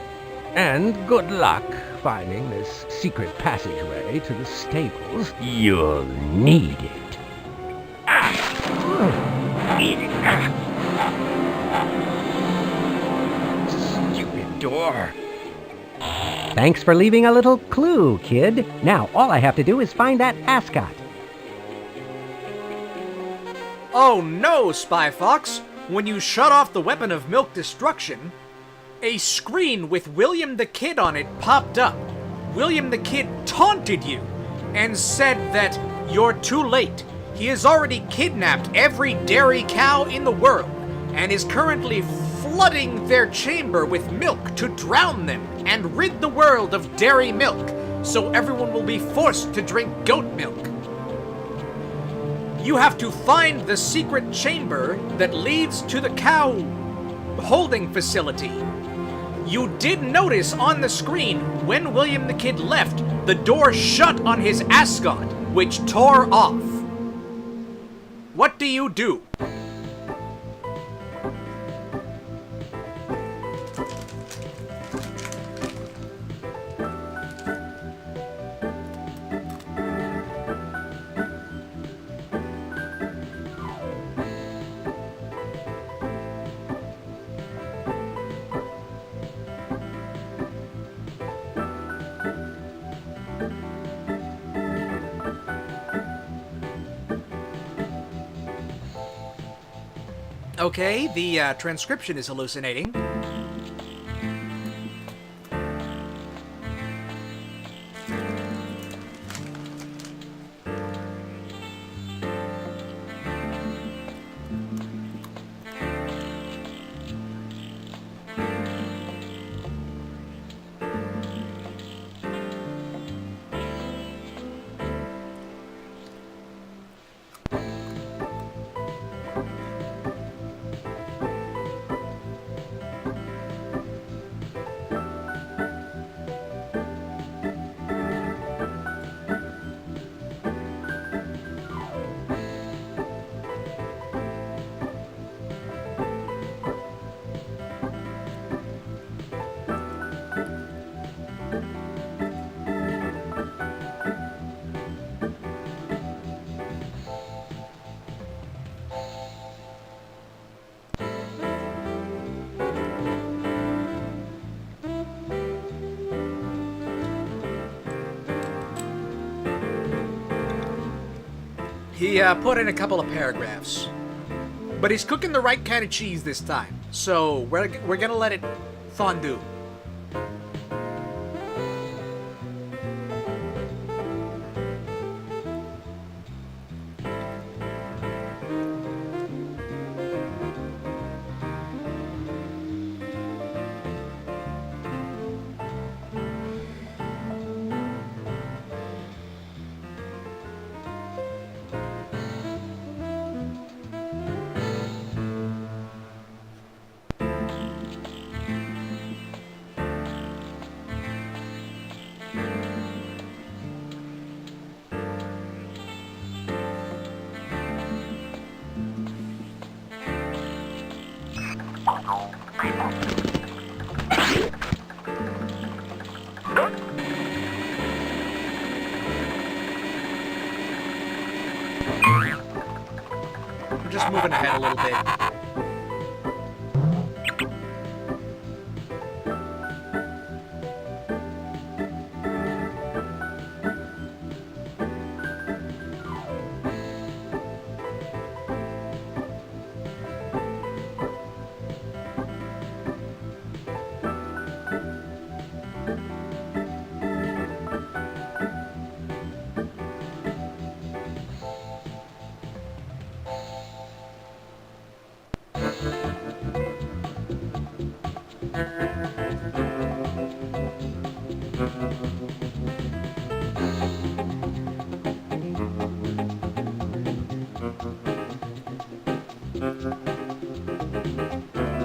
And good luck finding this secret passageway to the stables. You'll need it. Stupid door. Thanks for leaving a little clue, kid. Now, all I have to do is find that ascot. Oh no, Spy Fox! When you shut off the weapon of milk destruction, a screen with William the Kid on it popped up. William the Kid taunted you and said that you're too late. He has already kidnapped every dairy cow in the world and is currently flooding their chamber with milk to drown them and rid the world of dairy milk, so everyone will be forced to drink goat milk. You have to find the secret chamber that leads to the cow holding facility. You did notice on the screen when William the Kid left, the door shut on his ascot, which tore off. What do you do? Okay, the transcription is hallucinating. He put in a couple of paragraphs. But he's cooking the right kind of cheese this time. So we're gonna let it fondue. I'm just moving ahead a little bit.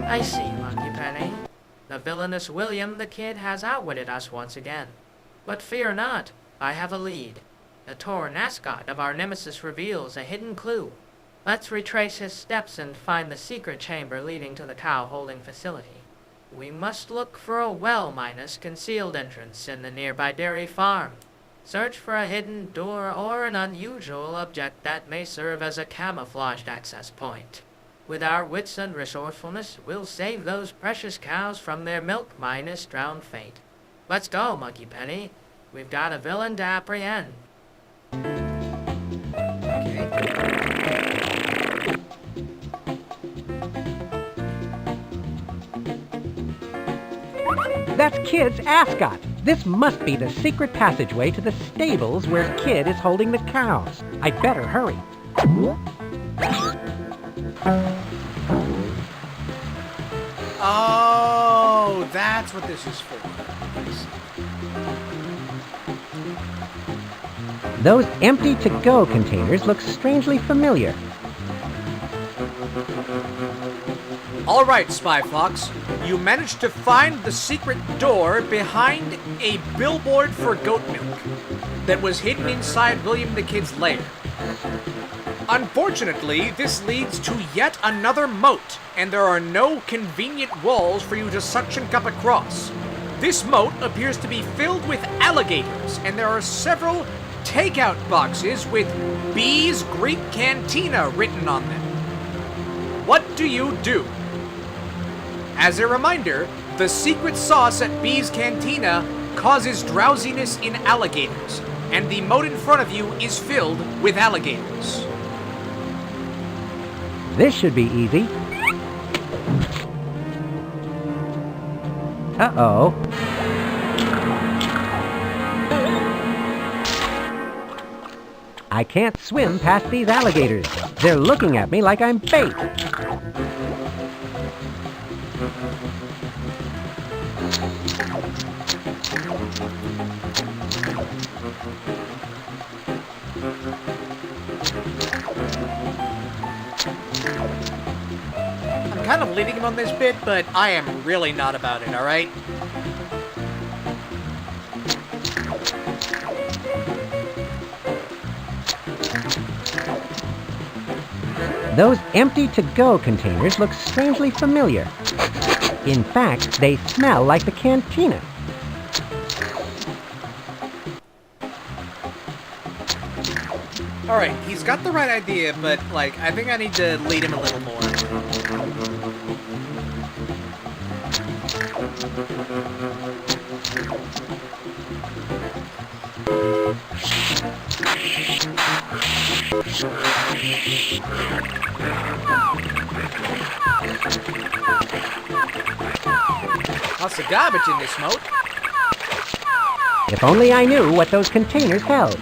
I see, Monkey Penny. The villainous William the Kid has outwitted us once again. But fear not, I have a lead. The torn ascot of our nemesis reveals a hidden clue. Let's retrace his steps and find the secret chamber leading to the cow-holding facility. We must look for a well-minus concealed entrance in the nearby dairy farm. Search for a hidden door or an unusual object that may serve as a camouflaged access point. With our wits and resourcefulness, we'll save those precious cows from their milk-minus drowned fate. Let's go, Monkey Penny. We've got a villain to apprehend. That's Kid's ascot. This must be the secret passageway to the stables where Kid is holding the cows. I'd better hurry. Oh, that's what this is for. Those empty to-go containers look strangely familiar. All right, Spy Fox. You managed to find the secret door behind a billboard for goat milk that was hidden inside William the Kid's lair. Unfortunately, this leads to yet another moat, and there are no convenient walls for you to suction cup across. This moat appears to be filled with alligators, and there are several takeout boxes with B's Greek Cantina written on them. What do you do? As a reminder, the secret sauce at B's Cantina causes drowsiness in alligators, and the moat in front of you is filled with alligators. This should be easy. Uh-oh. I can't swim past these alligators. They're looking at me like I'm bait. I'm kind of leading him on this bit, but I am really not about it, alright? Those empty to-go containers look strangely familiar. In fact, they smell like the cantina. Alright, he's got the right idea, but, like, I think I need to lead him a little more. Lots of garbage in this moat. If only I knew what those containers held.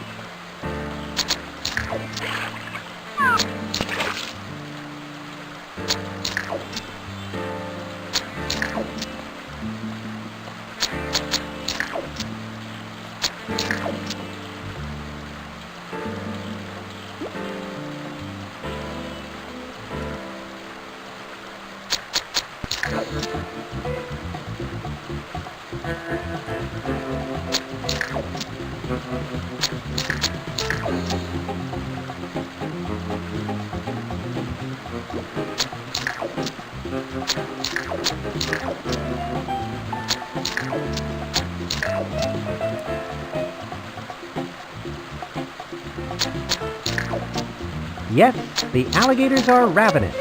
Yes, the alligators are ravenous.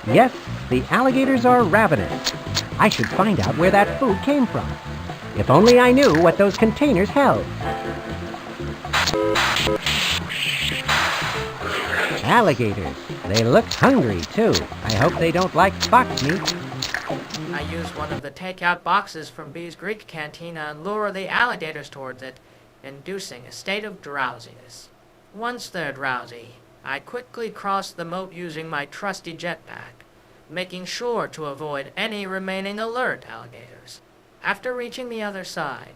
Yes, the alligators are ravenous. I should find out where that food came from. If only I knew what those containers held. Alligators. They look hungry, too. I hope they don't like fox meat. I use one of the takeout boxes from B's Greek Cantina and lure the alligators towards it, inducing a state of drowsiness. Once they're drowsy, I quickly cross the moat using my trusty jetpack, making sure to avoid any remaining alert alligators. After reaching the other side,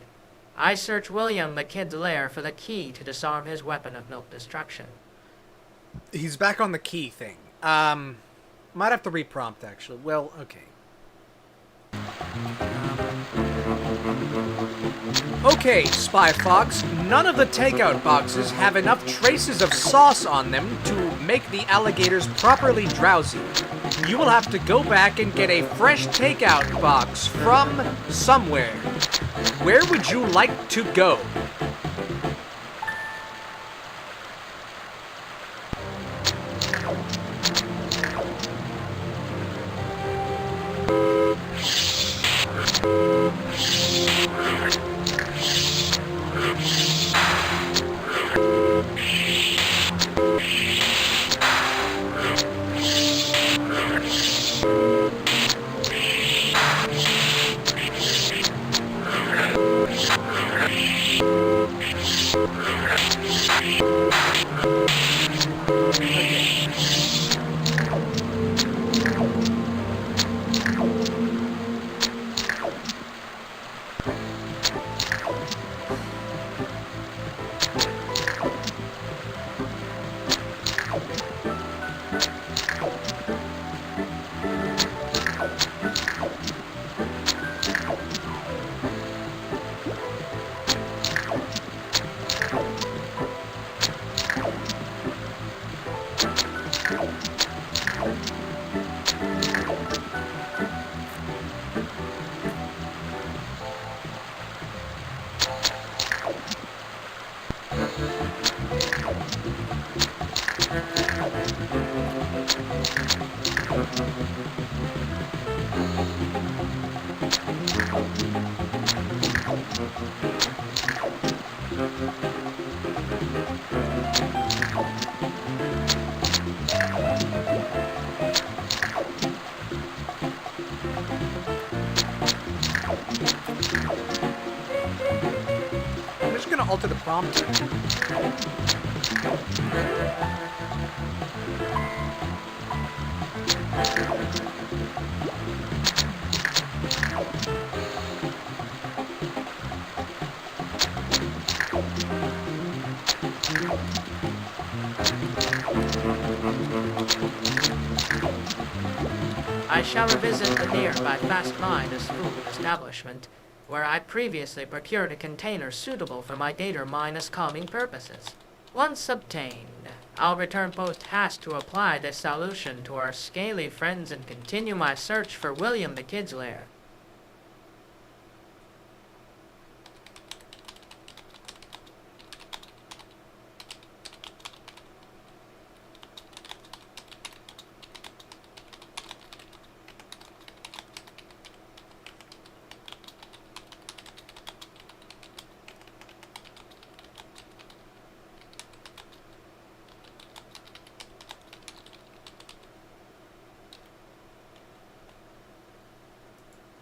I search William the Kid's lair for the key to disarm his weapon of no destruction. He's back on the key thing. Might have to reprompt, actually. Well, okay. Okay, Spy Fox, none of the takeout boxes have enough traces of sauce on them to make the alligators properly drowsy. You will have to go back and get a fresh takeout box from somewhere. Where would you like to go? Alter the prompt. I shall revisit the nearby Fast Minds food establishment, where I previously procured a container suitable for my data minus calming purposes. Once obtained, I'll return post-haste to apply this solution to our scaly friends and continue my search for William the Kid's lair.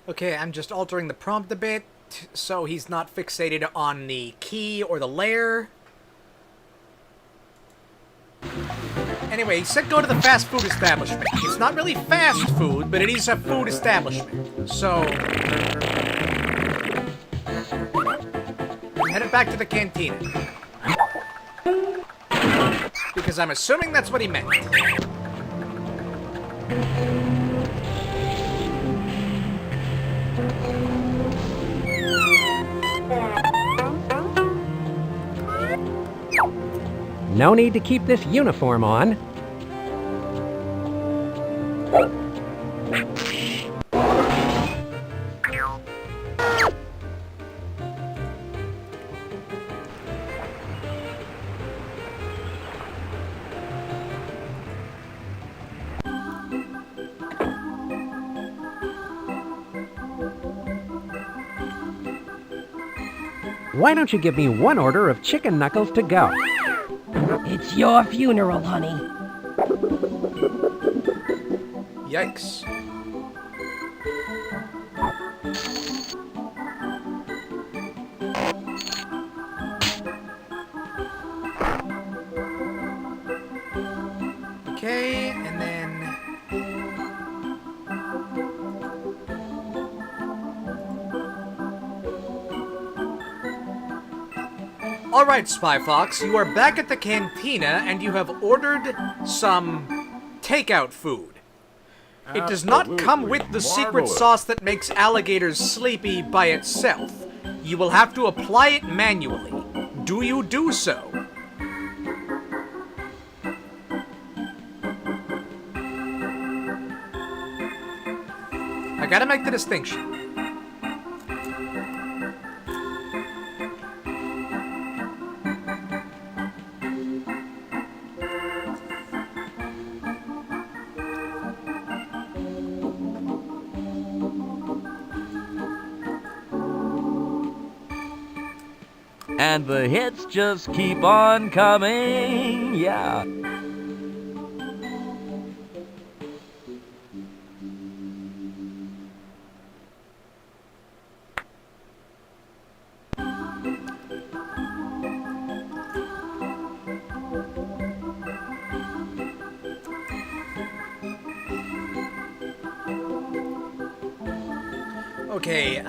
Okay, I'm just altering the prompt a bit so he's not fixated on the key or the layer. Anyway, he said go to the fast food establishment. It's not really fast food, but it is a food establishment. So, I'm headed back to the cantina. Because I'm assuming that's what he meant. No need to keep this uniform on. Why don't you give me one order of chicken knuckles to go? It's your funeral, honey. Yikes. Okay, and then... Alright, Spy Fox, you are back at the cantina and you have ordered some takeout food. It does not come with the secret sauce that makes alligators sleepy by itself. You will have to apply it manually. Do you do so? I gotta make the distinction. And the hits just keep on coming, yeah. Okay,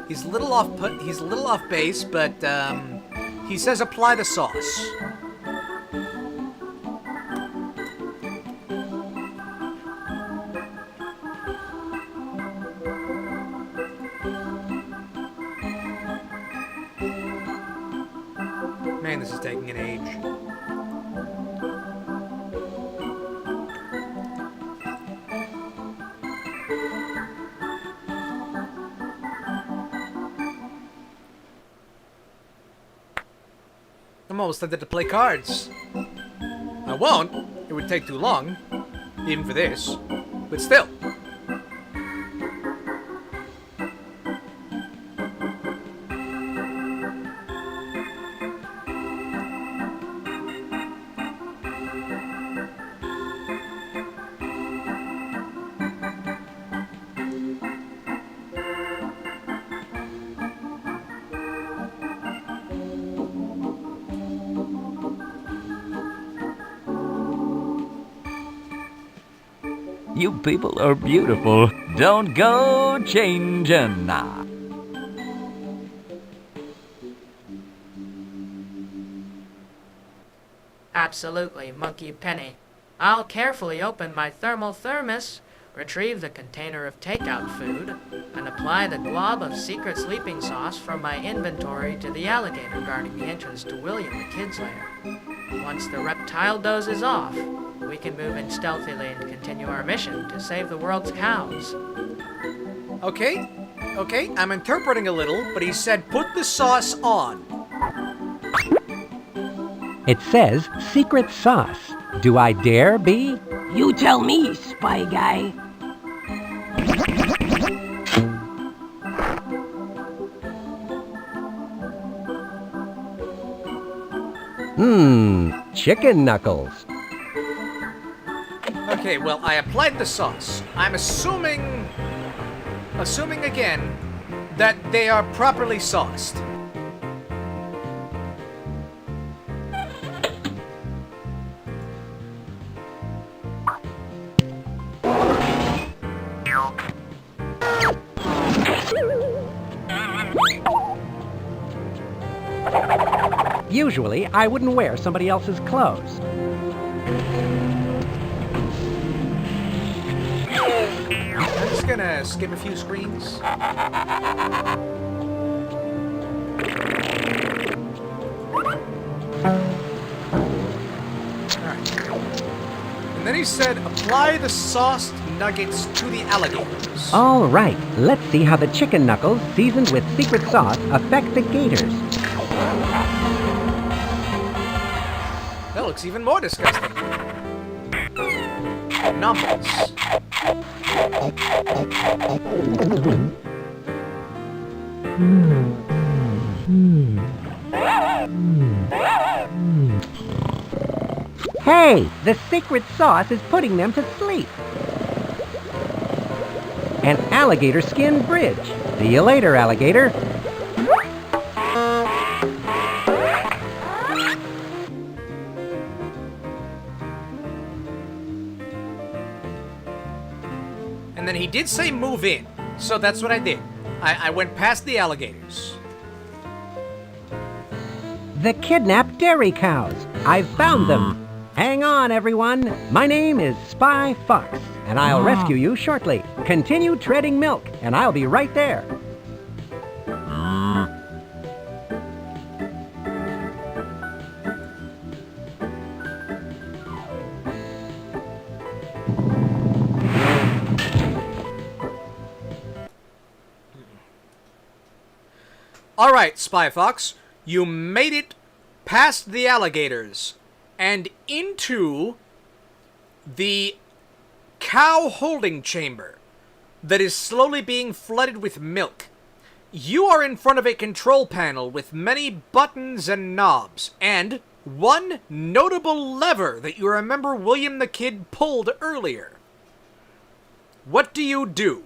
he's a little off base, but he says apply the sauce. Man, this is taking an age. I'm almost tempted to play cards. I won't. It would take too long. Even for this. But still. You people are beautiful. Don't go changing. Absolutely, Monkey Penny. I'll carefully open my thermal thermos, retrieve the container of takeout food, and apply the glob of secret sleeping sauce from my inventory to the alligator guarding the entrance to William the Kid's lair. Once the reptile dozes off, we can move in stealthily and continue our mission to save the world's cows. Okay, I'm interpreting a little, but he said put the sauce on. It says secret sauce. Do I dare be? You tell me, spy guy. Chicken knuckles. Okay, well, I applied the sauce. I'm assuming Assuming again that they are properly sauced. Usually, I wouldn't wear somebody else's clothes. I'm just gonna skip a few screens. And then he said, apply the sauced nuggets to the alligators. All right, let's see how the chicken knuckles seasoned with secret sauce affect the gators. That looks even more disgusting. Numbers. Hey, the secret sauce is putting them to sleep. An alligator skin bridge. See you later, alligator. And then he did say move in, so that's what I did. I went past the alligators. The kidnapped dairy cows. I've found them. Hang on, everyone. My name is Spy Fox, and I'll rescue you shortly. Continue treading milk, and I'll be right there. All right, Spy Fox, you made it past the alligators and into the cow holding chamber that is slowly being flooded with milk. You are in front of a control panel with many buttons and knobs, and one notable lever that you remember William the Kid pulled earlier. What do you do?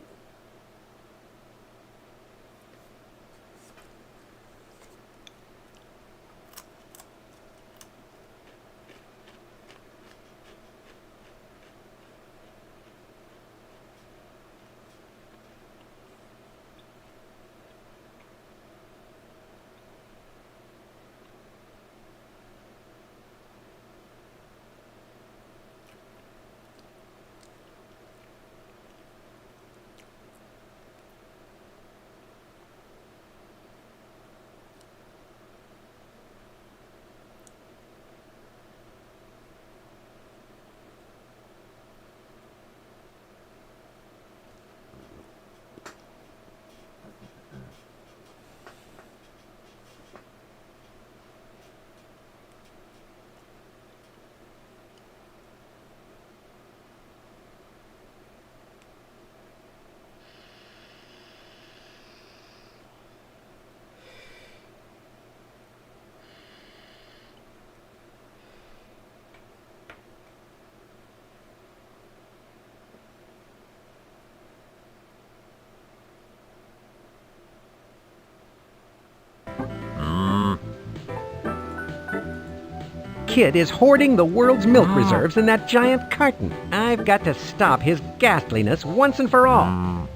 Kid is hoarding the world's milk reserves in that giant carton. I've got to stop his ghastliness once and for all.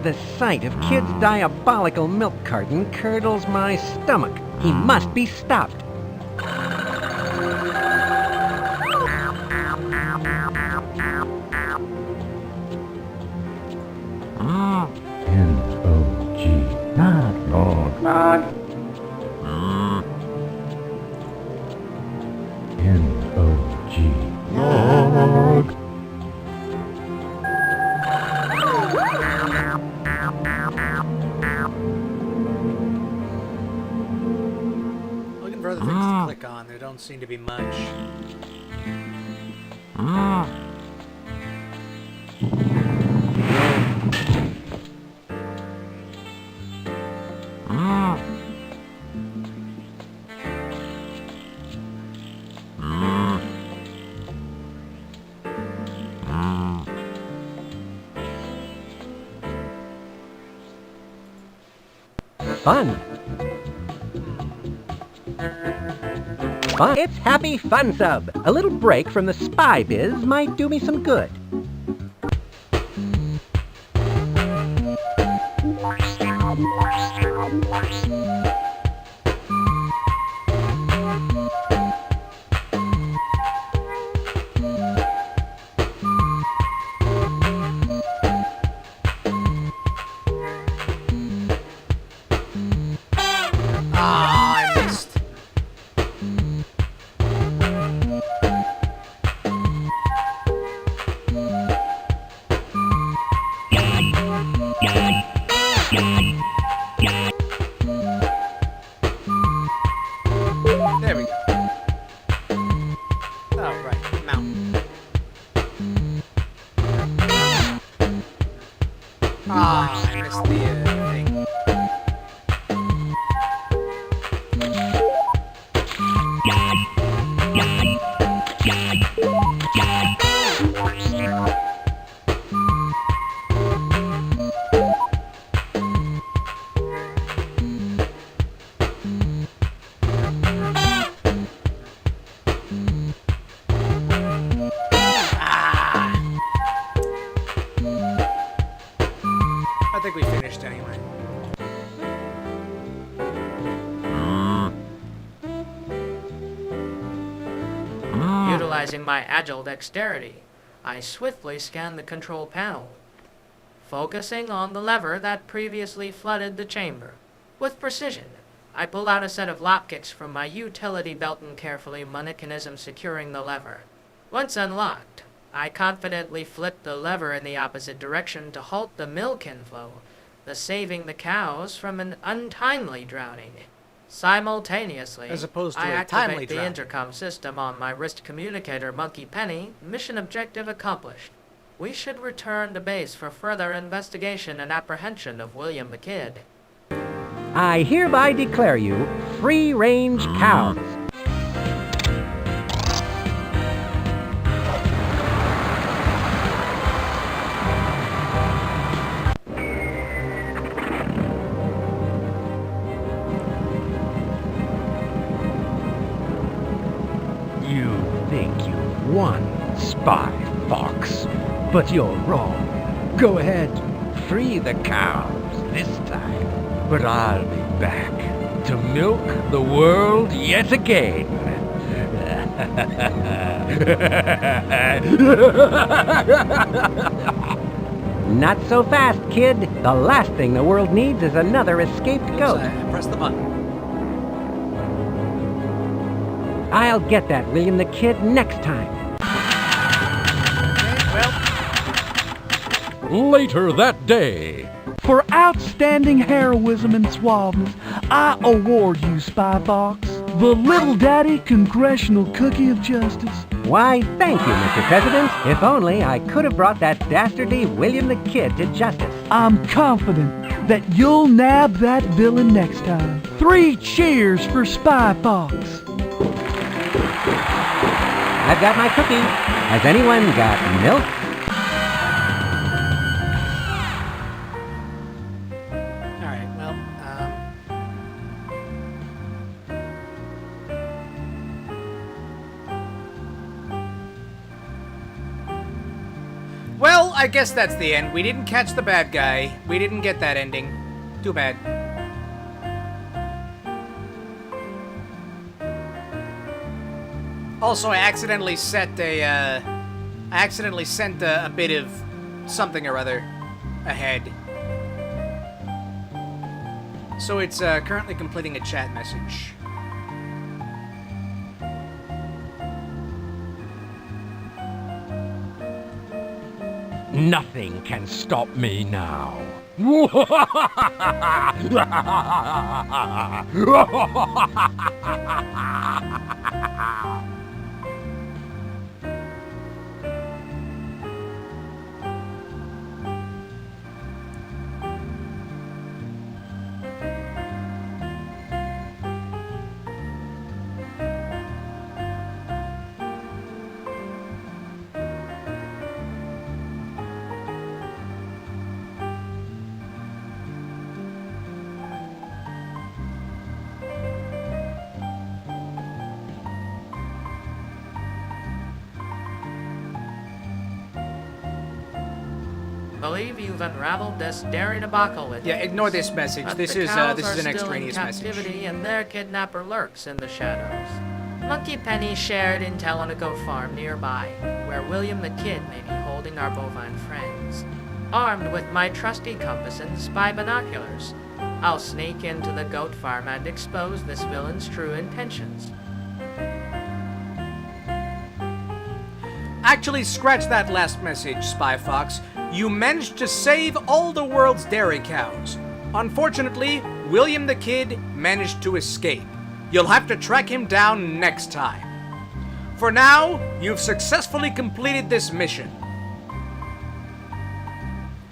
The sight of Kid's diabolical milk carton curdles my stomach. He must be stopped. N-O-G. Nog. N-O-G. Nog. Looking for other things to click on. There don't seem to be much. Fun. Fun. It's Happy Fun Sub. A little break from the spy biz might do me some good. There we go. Oh, right. Mountain. Ah, I missed the thing. I think we finished anyway. Utilizing my agile dexterity, I swiftly scanned the control panel, focusing on the lever that previously flooded the chamber. With precision, I pulled out a set of lockpicks from my utility belt and carefully mechanism securing the lever. Once unlocked, I confidently flipped the lever in the opposite direction to halt the milk inflow, thus saving the cows from an untimely drowning. Simultaneously, As opposed to I a timely activate the drowning. intercom system on my wrist communicator Monkey Penny. Mission objective accomplished. We should return to base for further investigation and apprehension of William the Kid. I hereby declare you free-range cows. You think you've won, Spy Fox, but you're wrong. Go ahead, free the cows this time, but I'll be back to milk the world yet again. Not so fast, kid. The last thing the world needs is another escaped goat. Press the button. I'll get that William the Kid next time. Later that day. For outstanding heroism and suaveness, I award you, Spy Fox, the Little Daddy Congressional Cookie of Justice. Why, thank you, Mr. President. If only I could have brought that dastardly William the Kid to justice. I'm confident that you'll nab that villain next time. 3 cheers for Spy Fox. I've got my cookie. Has anyone got milk? Alright, well, Well, I guess that's the end. We didn't catch the bad guy. We didn't get that ending. Too bad. Also, I accidentally sent a bit of something or other ahead. So it's currently completing a chat message. Nothing can stop me now. believe you've unraveled this dairy debacle with Yeah, ignore this message. But This the is cows an are still extraneous in message. captivity, and their kidnapper lurks in the shadows. Monkey Penny shared intel on a goat farm nearby, where William the Kid may be holding our bovine friends. Armed with my trusty compass and spy binoculars, I'll sneak into the goat farm and expose this villain's true intentions. Actually, scratch that last message, Spy Fox. You managed to save all the world's dairy cows. Unfortunately, William the Kid managed to escape. You'll have to track him down next time. For now, you've successfully completed this mission.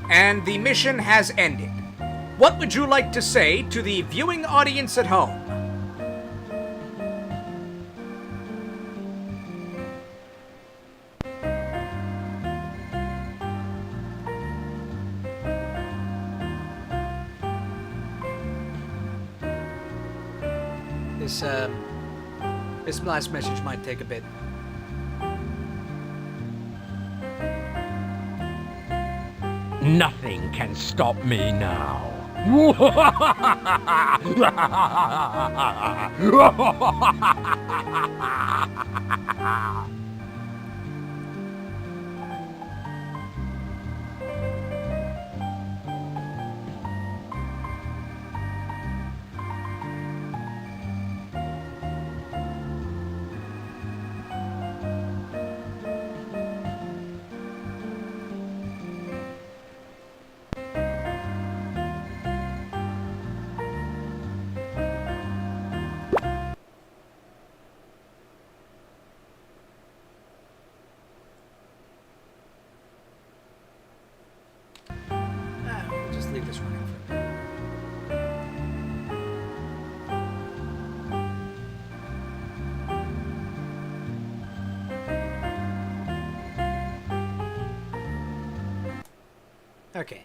And the mission has ended. What would you like to say to the viewing audience at home? This last message might take a bit. Nothing can stop me now. We'll just leave this running for a bit. Okay.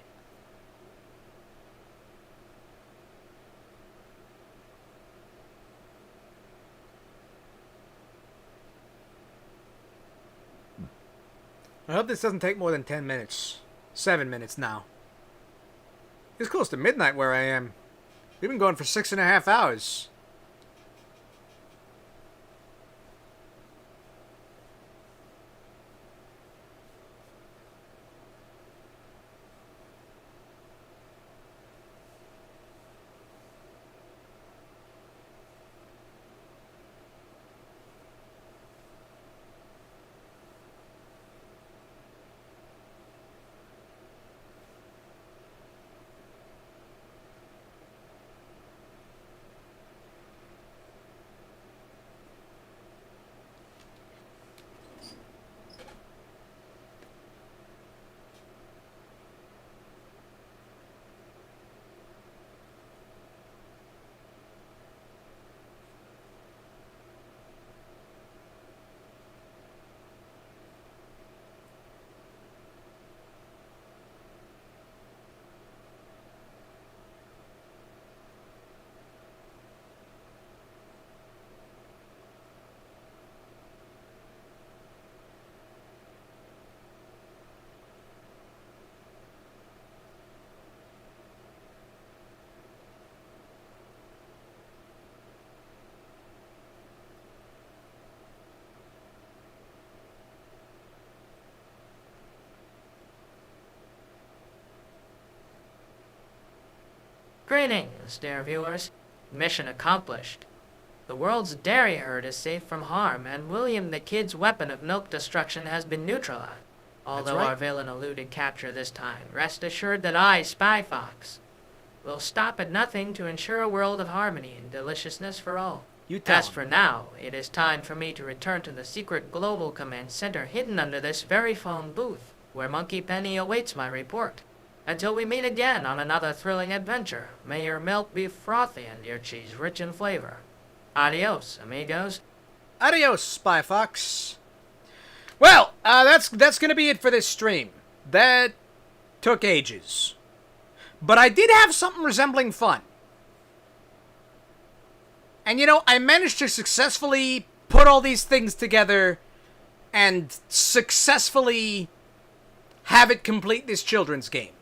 I hope this doesn't take more than 10 minutes. 7 minutes now. It's close to midnight where I am. We've been going for 6.5 hours. Greetings, dear viewers. Mission accomplished. The world's dairy herd is safe from harm, and William the Kid's weapon of milk destruction has been neutralized. Although our villain eluded capture this time, rest assured that I, Spy Fox, will stop at nothing to ensure a world of harmony and deliciousness for all. As for now, it is time for me to return to the secret Global Command Center hidden under this very phone booth, where Monkey Penny awaits my report. Until we meet again on another thrilling adventure, may your milk be frothy and your cheese rich in flavor. Adios, amigos. Adios, Spy Fox. Well, that's gonna be it for this stream. That took ages. But I did have something resembling fun. And you know, I managed to successfully put all these things together and successfully have it complete this children's game.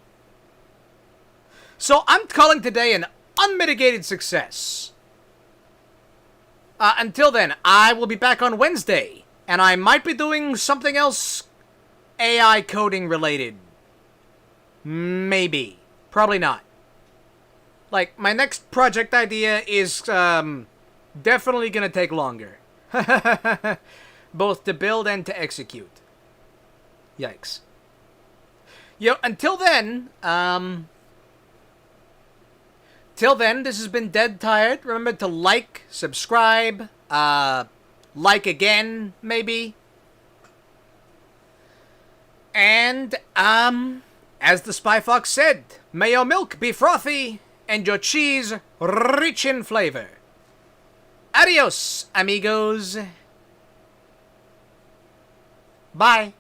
So I'm calling today an unmitigated success. Until then, I will be back on Wednesday, and I might be doing something else AI coding related. Maybe. Probably not. Like, my next project idea is, definitely gonna take longer. Both to build and to execute. Yikes. Yo, until then, this has been Dead Tired. Remember to like, subscribe, like again, maybe. And, as the Spy Fox said, may your milk be frothy and your cheese rich in flavor. Adios, amigos. Bye.